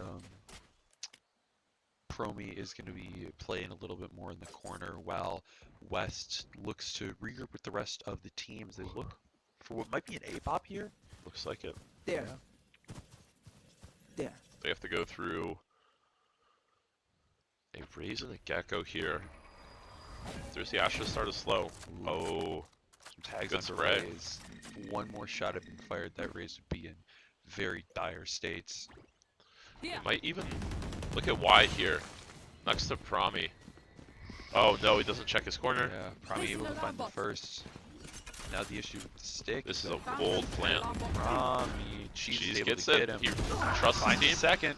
Promi is going to be playing a little bit more in the corner, while West looks to regroup with the rest of the teams. They look for what might be an A-pop here. Looks like it. There. There. They have to go through a Raise and a Gecko here. There's the Astra started slow. Ooh. Oh, Some tags good on the spread. Raze. One more shot had been fired, that Raze would be in very dire states. Yeah. Might even look at Y here, next to Promi. Oh no, he doesn't check his corner. Yeah, probably able to find the first. Now the issue with the stick. This is a bold plant. Promi, Cheese is Cheese able gets to get it. him. He trusts his Finds the team. second.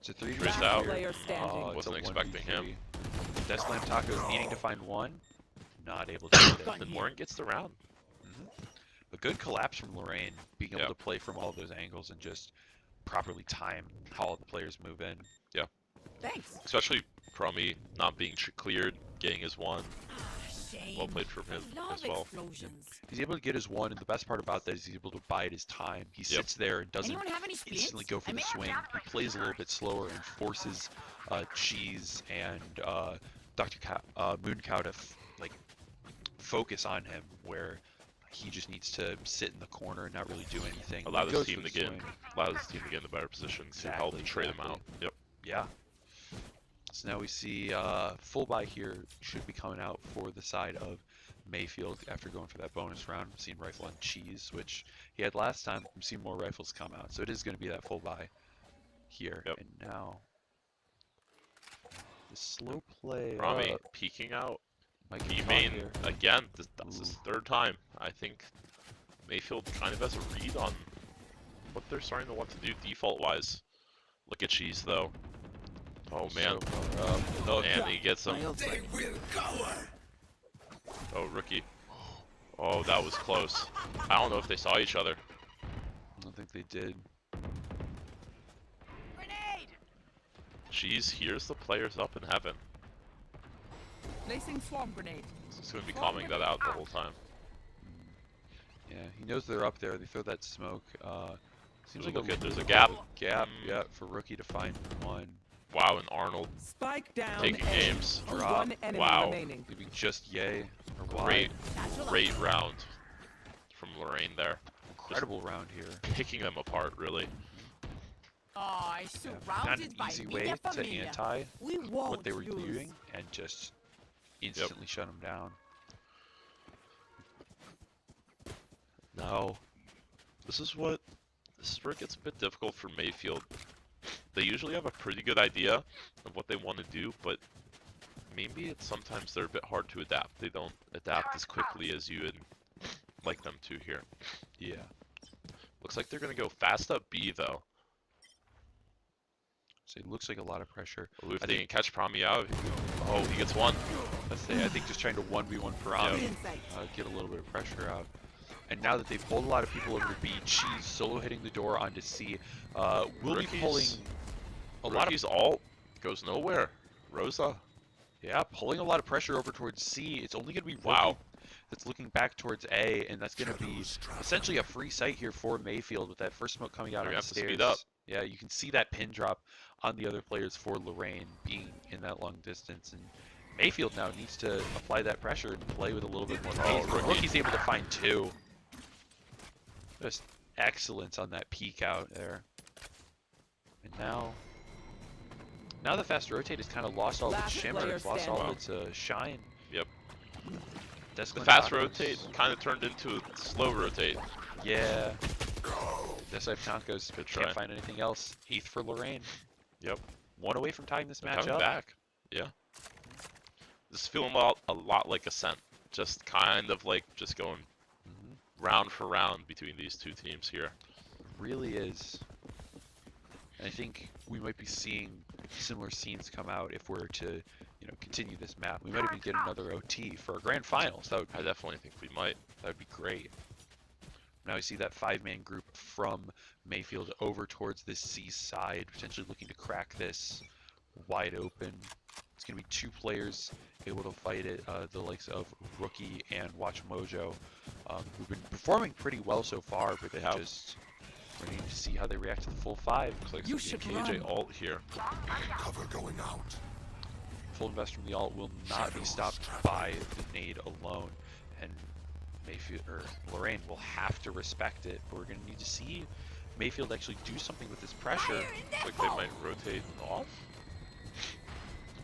It's a 3 Raised v out. Player standing. Oh, it's Wasn't a expecting 1v3. him. Deathslam Tacos needing to find one. Not able to get it. Then Warren gets the round. A good collapse from Lorain, being able Yep. to play from all those angles and just properly time how all the players move in. Thanks. Especially Promi not being cleared, getting his one. Shame. Well played from him Love as well. explosions. He's able to get his one, and the best part about that is he's able to bide his time. He sits there and doesn't Anyone have any splits? instantly go for I the may have swing. He plays a little bit slower and forces Cheese and Moon Cow to focus on him, where he just needs to sit in the corner and not really do anything. Allow He this goes team for to the get swing. allow this team to get in the better position to help Exactly, trade them exactly. out. Yep. Yeah. So now we see full buy here should be coming out for the side of Mayfield after going for that bonus round. We've seen rifle on Cheese, which he had last time. We've seen more rifles come out, so it is going to be that full buy here. Yep. And now the slow play Promi peeking out. might He get caught main here. again. That's his third time. I think Mayfield kind of has a read on what they're starting to want to do default wise. Look at Cheese though. Oh man. So far up. No, and he gets him. They will cower. Oh, rookie. Oh, that was close. I don't know if they saw each other. I don't think they did. Grenade! Cheese hears the players up in heaven. Placing swarm grenade. He's going to be calming that out the whole time. Yeah, he knows they're up there. They throw that smoke. Seems like Look at there's a little gap. bit of a gap. Yeah, for rookie to find one. Wow, and Arnold Spike down. taking A. games. Drop. One enemy Wow. remaining. Leaving just Yay or Y. Great, Satchel up. great round from Lorain there. Incredible round here. Picking them apart, really. Oh, Yeah, not surrounded an by easy Villa way to Familia. anti We won't what they were lose. doing and just instantly shut them down. Now, this is where it gets a bit difficult for Mayfield. They usually have a pretty good idea of what they want to do, but maybe it's sometimes they're a bit hard to adapt. They don't adapt as quickly as you would like them to here. Yeah. Looks like they're going to go fast up B though. So it looks like a lot of pressure. Ooh, if I they think- can catch Promi out, oh, he gets one. Let's say I think just trying to 1v1 Parami, get a little bit of pressure out. And now that they've pulled a lot of people over to B, Cheese solo hitting the door onto C. Will be pulling a lot of Rookie's ult goes nowhere. Rosa. pulling a lot of pressure over towards C. It's only going to be Rookie. Wow. that's looking back towards A, and that's going to be essentially a free site here for Mayfield with that first smoke coming out They're on gonna the have to stairs. speed up. Yeah, you can see that pin drop on the other players for Lorain being in that long distance, and Mayfield now needs to apply that pressure and play with a little bit more pace. But Rookie's able to find 2. Just excellence on that peek out there. And now the fast rotate has kind of lost all its Last shimmer, player it's lost all standing. its shine. Yep. The Desklin fast Tacos- rotate kind of turned into a slow rotate. Yeah. Desklin Tacos Good try. can't find anything else. 8th for Lorain. Yep. 1 away from tying this match Coming up. back. Yeah. This is feeling a lot like Ascent. Just kind of like just going round for round between these two teams here. Really is. And I think we might be seeing similar scenes come out if we're to, continue this map. We might even get another OT for our grand finals. That would I definitely think we might. That would be great. Now we see that 5-man group from Mayfield over towards this C side, potentially looking to crack this wide open. It's going to be 2 players able to fight it, the likes of Rookie and Watch Mojo, who've been performing pretty well so far, but they just we need to see how they react to the full 5. Looks like You it's should gonna be a KJ run. ult here. Cover going out. Full invest from the ult will not be stopped by the nade alone, and Mayfield or Lorain will have to respect it. But we're going to need to see Mayfield actually do something with this pressure. Looks like they might rotate off.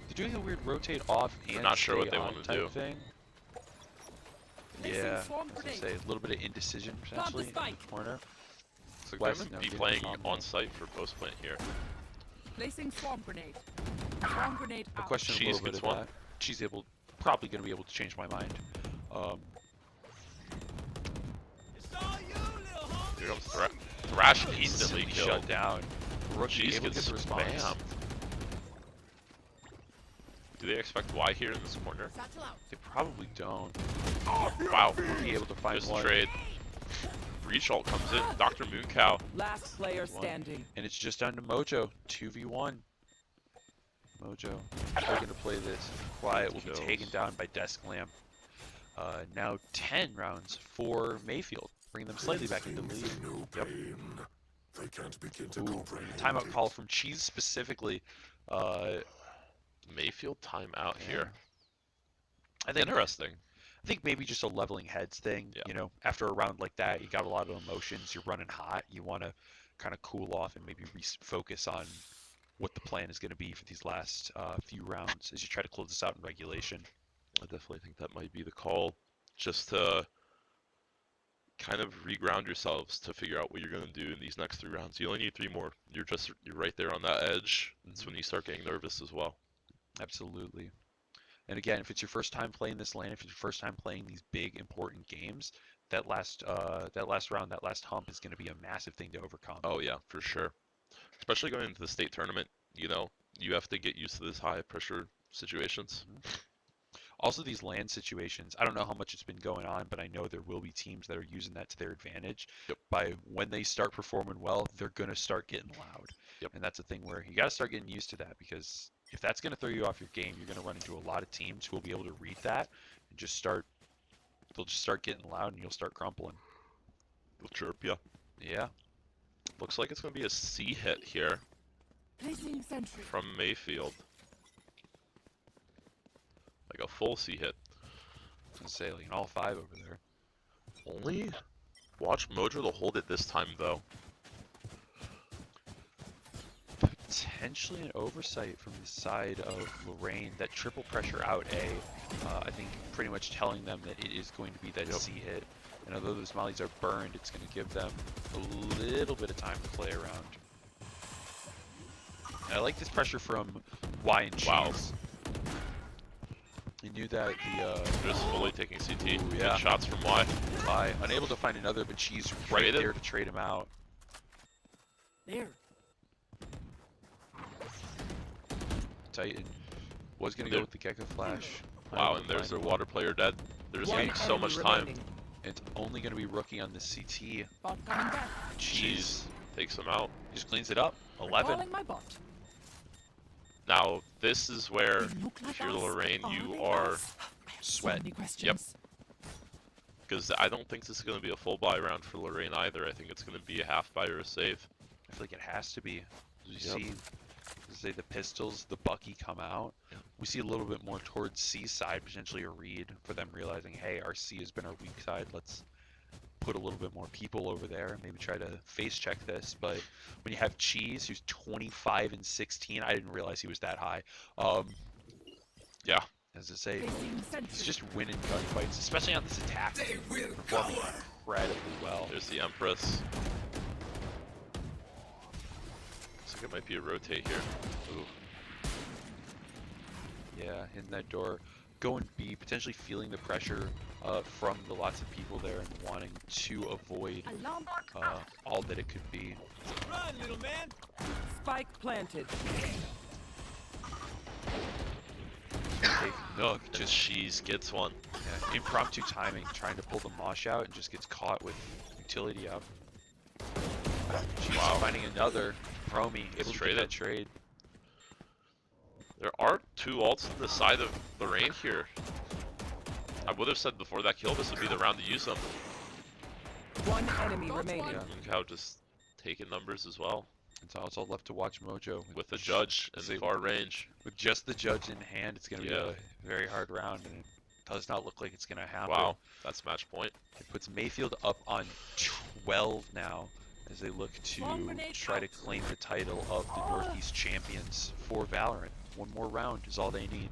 They're doing a weird rotate off and not sure what stay they on wanna type do. Thing. Placing Yeah, swarm as I grenade. say, a little bit of indecision potentially in spike. the corner. Looks like West they're now gonna be getting playing combo. on site for post plant here. Placing swarm grenade. Swarm grenade I out. question a Cheese little bit gets of one. that. She's probably going to be able to change my mind. Here comes Thrash instantly Instantly killed. shut down. Rookie Cheese able to gets get the response. spammed. Do they expect Y here in this corner? Satchel out. They probably don't. Wow. Rookie able to find There's the one. trade. Breach ult comes in. Dr. Mooncow. Last player One. standing. And it's just down to Mojo. 2v1. Mojo looking to play this quiet. Will be Kills. taken down by Desk Lamp. Now 10 rounds for Mayfield. Bring them slightly back into the lead. Yep. They can't begin to Ooh, comprehend timeout it. call from Cheese specifically. Mayfield timeout here. I think Interesting. I think maybe just a leveling heads thing. Yeah. After a round like that, you got a lot of emotions. You're running hot. You want to kind of cool off and maybe focus on what the plan is going to be for these last few rounds as you try to close this out in regulation. I definitely think that might be the call. Just to kind of reground yourselves to figure out what you're going to do in these next 3 rounds. You only need 3 more. You're right there on that edge. That's when you start getting nervous as well. Absolutely. And again, if it's your first time playing this lane, if it's your first time playing these big important games, that last round, that last hump is going to be a massive thing to overcome. Oh yeah, for sure. Especially going into the state tournament, you have to get used to this high pressure situations. Also, these land situations, I don't know how much it's been going on, but I know there will be teams that are using that to their advantage. Yep. By when they start performing well, they're going to start getting loud. Yep. And that's a thing where you got to start getting used to that, because if that's going to throw you off your game, you're going to run into a lot of teams who will be able to read that and they'll just start getting loud and you'll start crumpling. They'll chirp ya. Yeah. Looks like it's going to be a C hit here Placing sentry. from Mayfield. Like a full C hit. I was going to say, like, an all 5 over there. Only watch Mojo to hold it this time, though. Potentially an oversight from the side of Lorain. That triple pressure out A, I think pretty much telling them that it is going to be that C hit. And although those mollies are burned, it's going to give them a little bit of time to play around. And I like this pressure from Y and Cheese. Wow. He knew that the Just fully taking CT. Ooh, Good yeah. shots from Y. Y unable to find another, but Cheese right Traded. there to trade him out. There. Titan was going to go with the Gecko Flash. Wow, Unable and to there's their find water player dead. They're just One getting so enemy much time. remaining. It's only going to be Rookie on the CT. Bot coming back. Cheese takes them out. Just cleans it up. 11. Calling my bot. Now, this is where, They look like if you're us. Lorain, Are you they are us? I have sweat. So many questions. Because I don't think this is going to be a full buy round for Lorain either. I think it's going to be a half buy or a save. I feel like it has to be. You Yep. see, say the pistols, the Bucky come out. We see a little bit more towards C side, potentially a read for them realizing, hey, our C has been our weak side. Let's put a little bit more people over there. Maybe try to face check this. But when you have Cheese, who's 25 and 16, I didn't realize he was that high. Yeah. As I say, Placing he's sentry. just winning gunfights, especially on this attack. They will Performing cover. incredibly well. There's the Empress. Looks like it might be a rotate here. Ooh. Yeah, in that door. Going B, potentially feeling the pressure from the lots of people there and wanting to avoid Alarm bot out. all that it could be. Run, little man. Spike planted. Take Nook, Just just Cheese gets one. yeah, impromptu timing, trying to pull the mosh out and just gets caught with utility out. She's finding another. Promi able to get that trade. There are 2 ults on the side of Lorain here. I would have said before that kill this would be the round to use them. One enemy remaining. Yeah. Look how just taking numbers as well. It's all left to watch Mojo. With the judge in Say- far range. With just the judge in hand, it's going to be Yeah. a very hard round, and it does not look like it's going to happen. Wow, that's match point. It puts Mayfield up on 12 now as they look to try to claim the title of the Northeast champions for Valorant. One more round is all they need.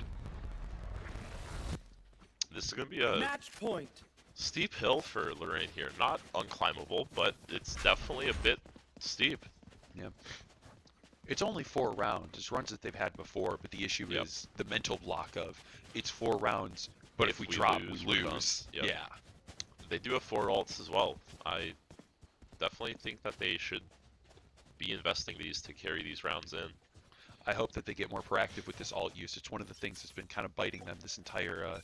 This is going to be a Match point. steep hill for Lorain here. Not unclimbable, but it's definitely a bit steep. It's only 4 rounds. It's runs that they've had before, but the issue Yep. is the mental block of it's 4 rounds, but if we drop, we we're done. lose. Yep. Yeah. They do have 4 ults as well. I definitely think that they should be investing these to carry these rounds in. I hope that they get more proactive with this alt use. It's one of the things that's been kind of biting them this entire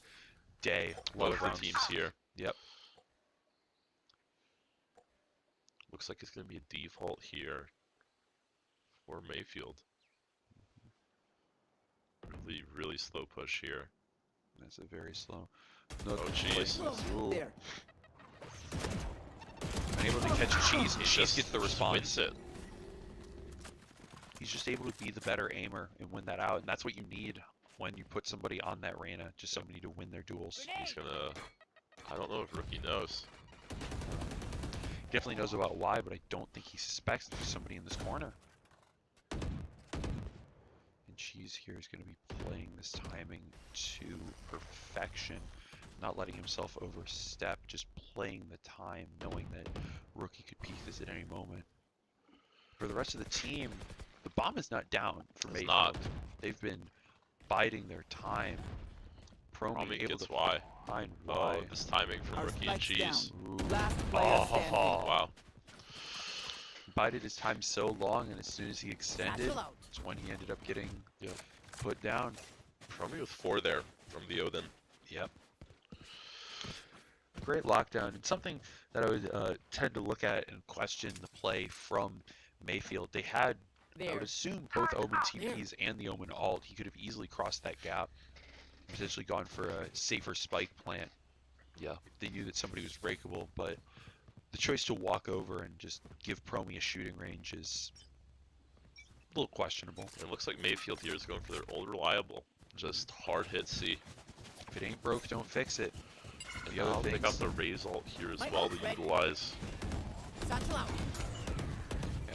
day. Both the rounds. teams here. Yep. Looks like it's going to be a default here for Mayfield. Really, really slow push here. That's a very slow. Oh, jeez. Ooh. There. Unable to catch Cheese, and Cheese Just gets the response. wins it. He's just able to be the better aimer and win that out, and that's what you need when you put somebody on that Reyna, just somebody to win their duels. He's gonna... I don't know if Rookie knows. Definitely knows about why, but I don't think he suspects there's somebody in this corner. And Cheese here is going to be playing this timing to perfection, not letting himself overstep, just playing the time, knowing that Rookie could peek this at any moment. For the rest of the team, the bomb is not down for It's Mayfield. not. They've been biding their time. Promi Promi able gets to why. find Oh, why. this timing from Our Rookie and spike's Cheese. Ooh. Last player standing. Wow. Bided his time so long, and as soon as he extended, Satchel out. it's when he ended up getting put down. Promi with 4 there from the Odin. Yep. Great lockdown, and something that I would tend to look at and question the play from Mayfield. They had, I would assume, both Omen TPs and the Omen ult. He could have easily crossed that gap, potentially gone for a safer spike plant. Yeah, they knew that somebody was breakable, but the choice to walk over and just give Promi a shooting range is a little questionable. It looks like Mayfield here is going for their old reliable. Just hard hit C. If it ain't broke, don't fix it. And The other now they got things, the Raze ult here as My well ult's to ready. utilize. Satchel out.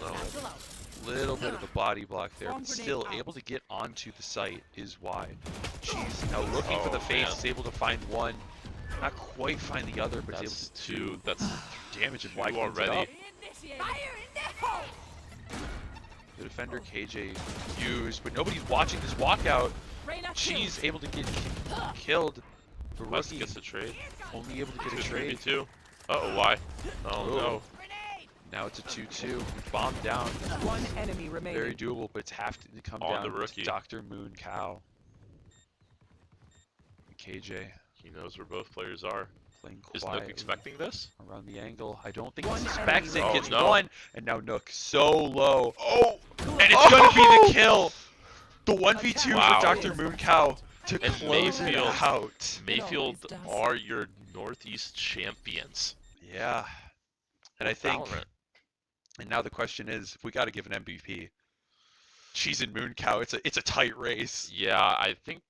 No. Satchel out. little bit of a body block there, Bomb but grenade still out. able to get onto the site is why. She's now looking for the Oh, face, man. is able to find one. Not quite find the other, but That's is able to 2. That's damage and two why cleans it already. up. Fire in the hole. The defender KJ used, but nobody's watching this walkout. Reyna She's able to get killed. The West rookie gets a trade. only able to get a 2 trade. 3v2. Uh-oh, why? Oh, Ooh. no. Grenade. Now it's a 2-2. Bomb down. One enemy remaining. Very doable, but it's have to come On down the to rookie. Dr. Moon Cow. KJ He knows where both players are. playing Is quietly Nook expecting this? around the angle. I don't think One he suspects it. enemy Gets remaining. Oh, no. one, and now Nook so low. Oh, and it's gonna be the kill. The 1v2 Wow. for Dr. Moon Cow to And close it Mayfield. out. Mayfield does. are your Northeast champions. Yeah. And I think, Valorant. and now the question is, if we got to give an MVP, Cheese and Moon Cow, it's a tight race. Yeah, I think.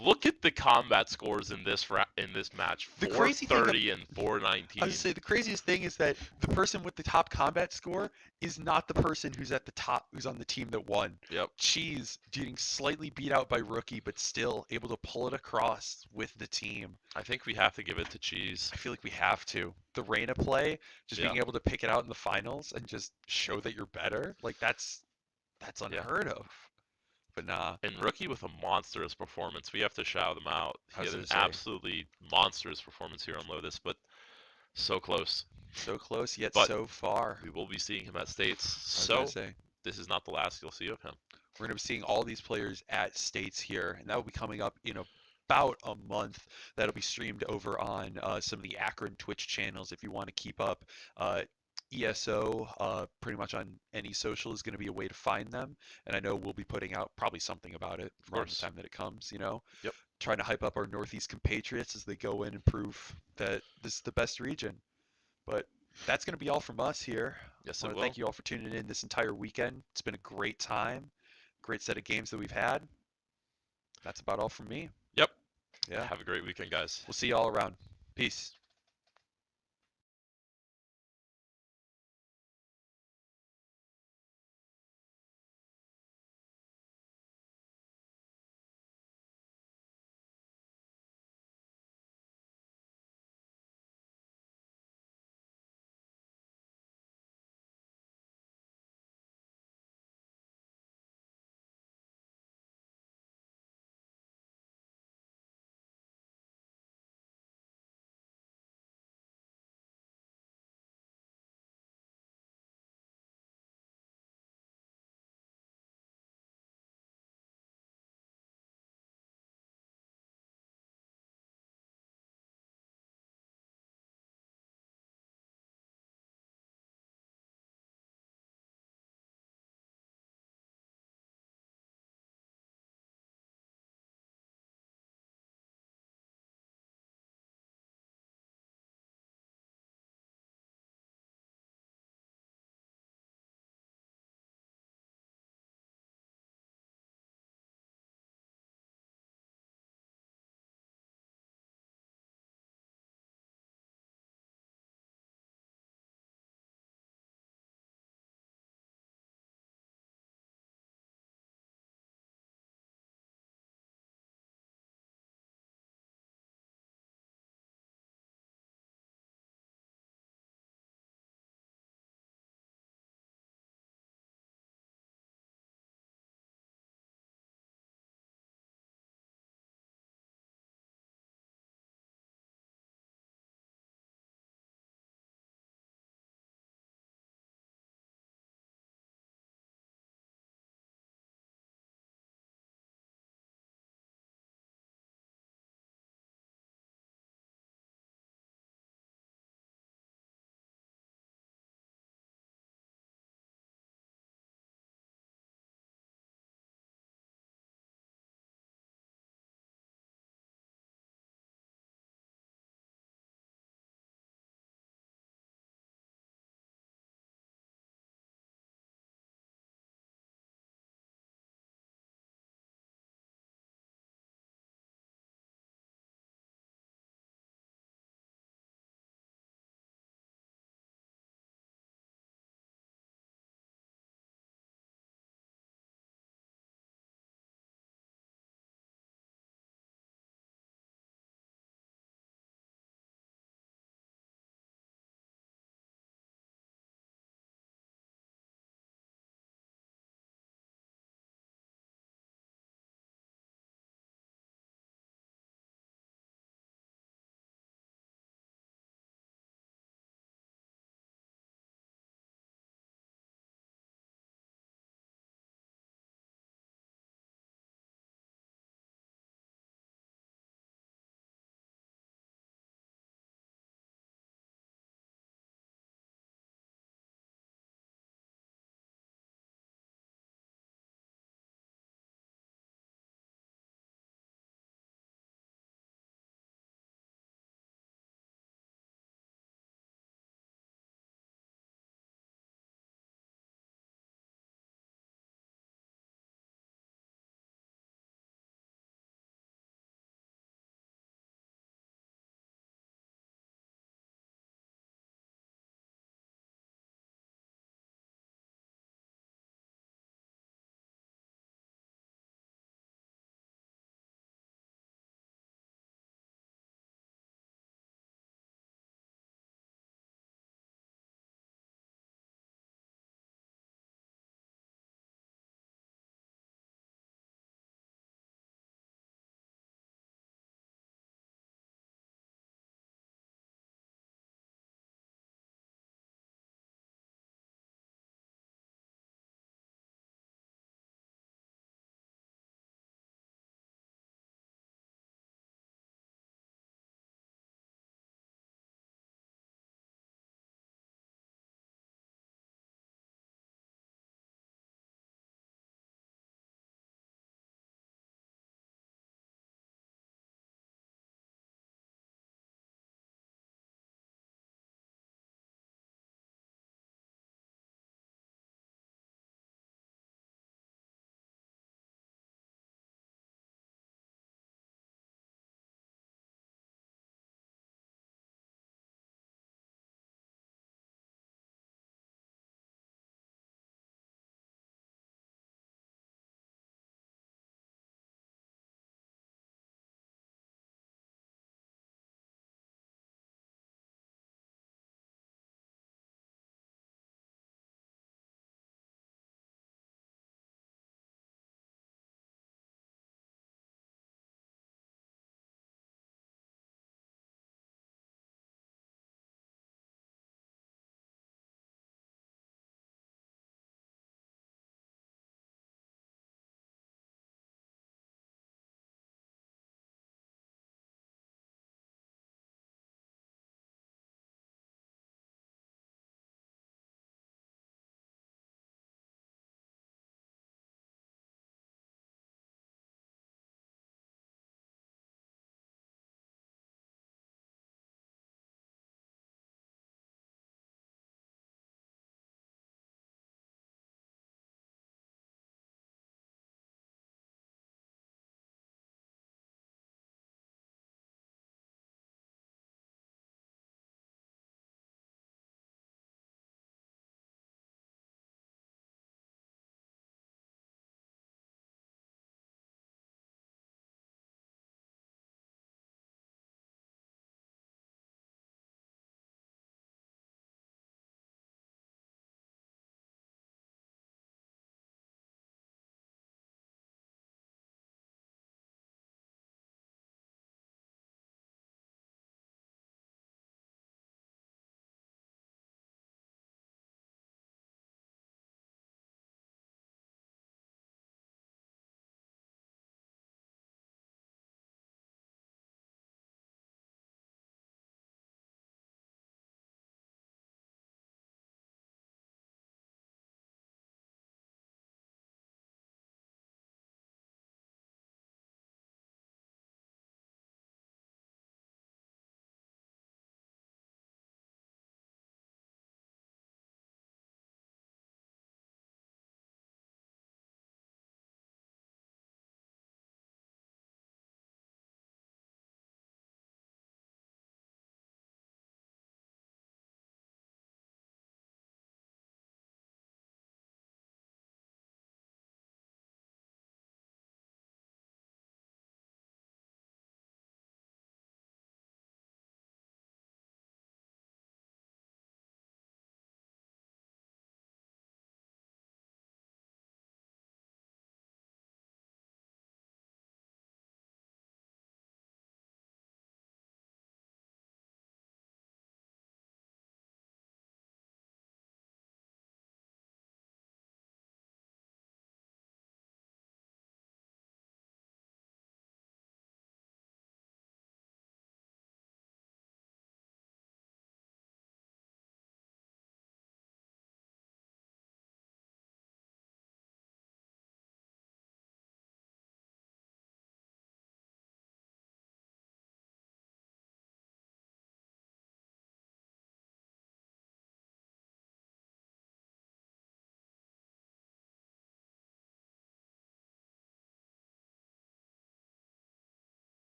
Look at the combat scores in this match. The crazy thing 430 and 419. I would say the craziest thing is that the person with the top combat score is not the person who's at the top, who's on the team that won. Yep. Cheese getting slightly beat out by Rookie, but still able to pull it across with the team. I think we have to give it to Cheese. I feel like we have to. The Reyna play, just being able to pick it out in the finals and just show that you're better, like that's unheard of. But nah. And Rookie with a monstrous performance. We have to shout him out. He had an say. absolutely monstrous performance here on Lotus, but so close. So close, yet But so far. We will be seeing him at States. I was So gonna say. this is not the last you'll see of him. We're going to be seeing all these players at States here, and that will be coming up in about a month. That'll be streamed over on some of the Akron Twitch channels if you want to keep up. ESO, pretty much on any social, is going to be a way to find them, and I know we'll be putting out probably something about it around the time that it comes. Yep. Trying to hype up our Northeast compatriots as they go in and prove that this is the best region. But that's going to be all from us here. Yes, I it want to will. thank you all for tuning in this entire weekend. It's been a great time, great set of games that we've had. That's about all from me. Yep. Yeah. Have a great weekend, guys. We'll see you all around. Peace.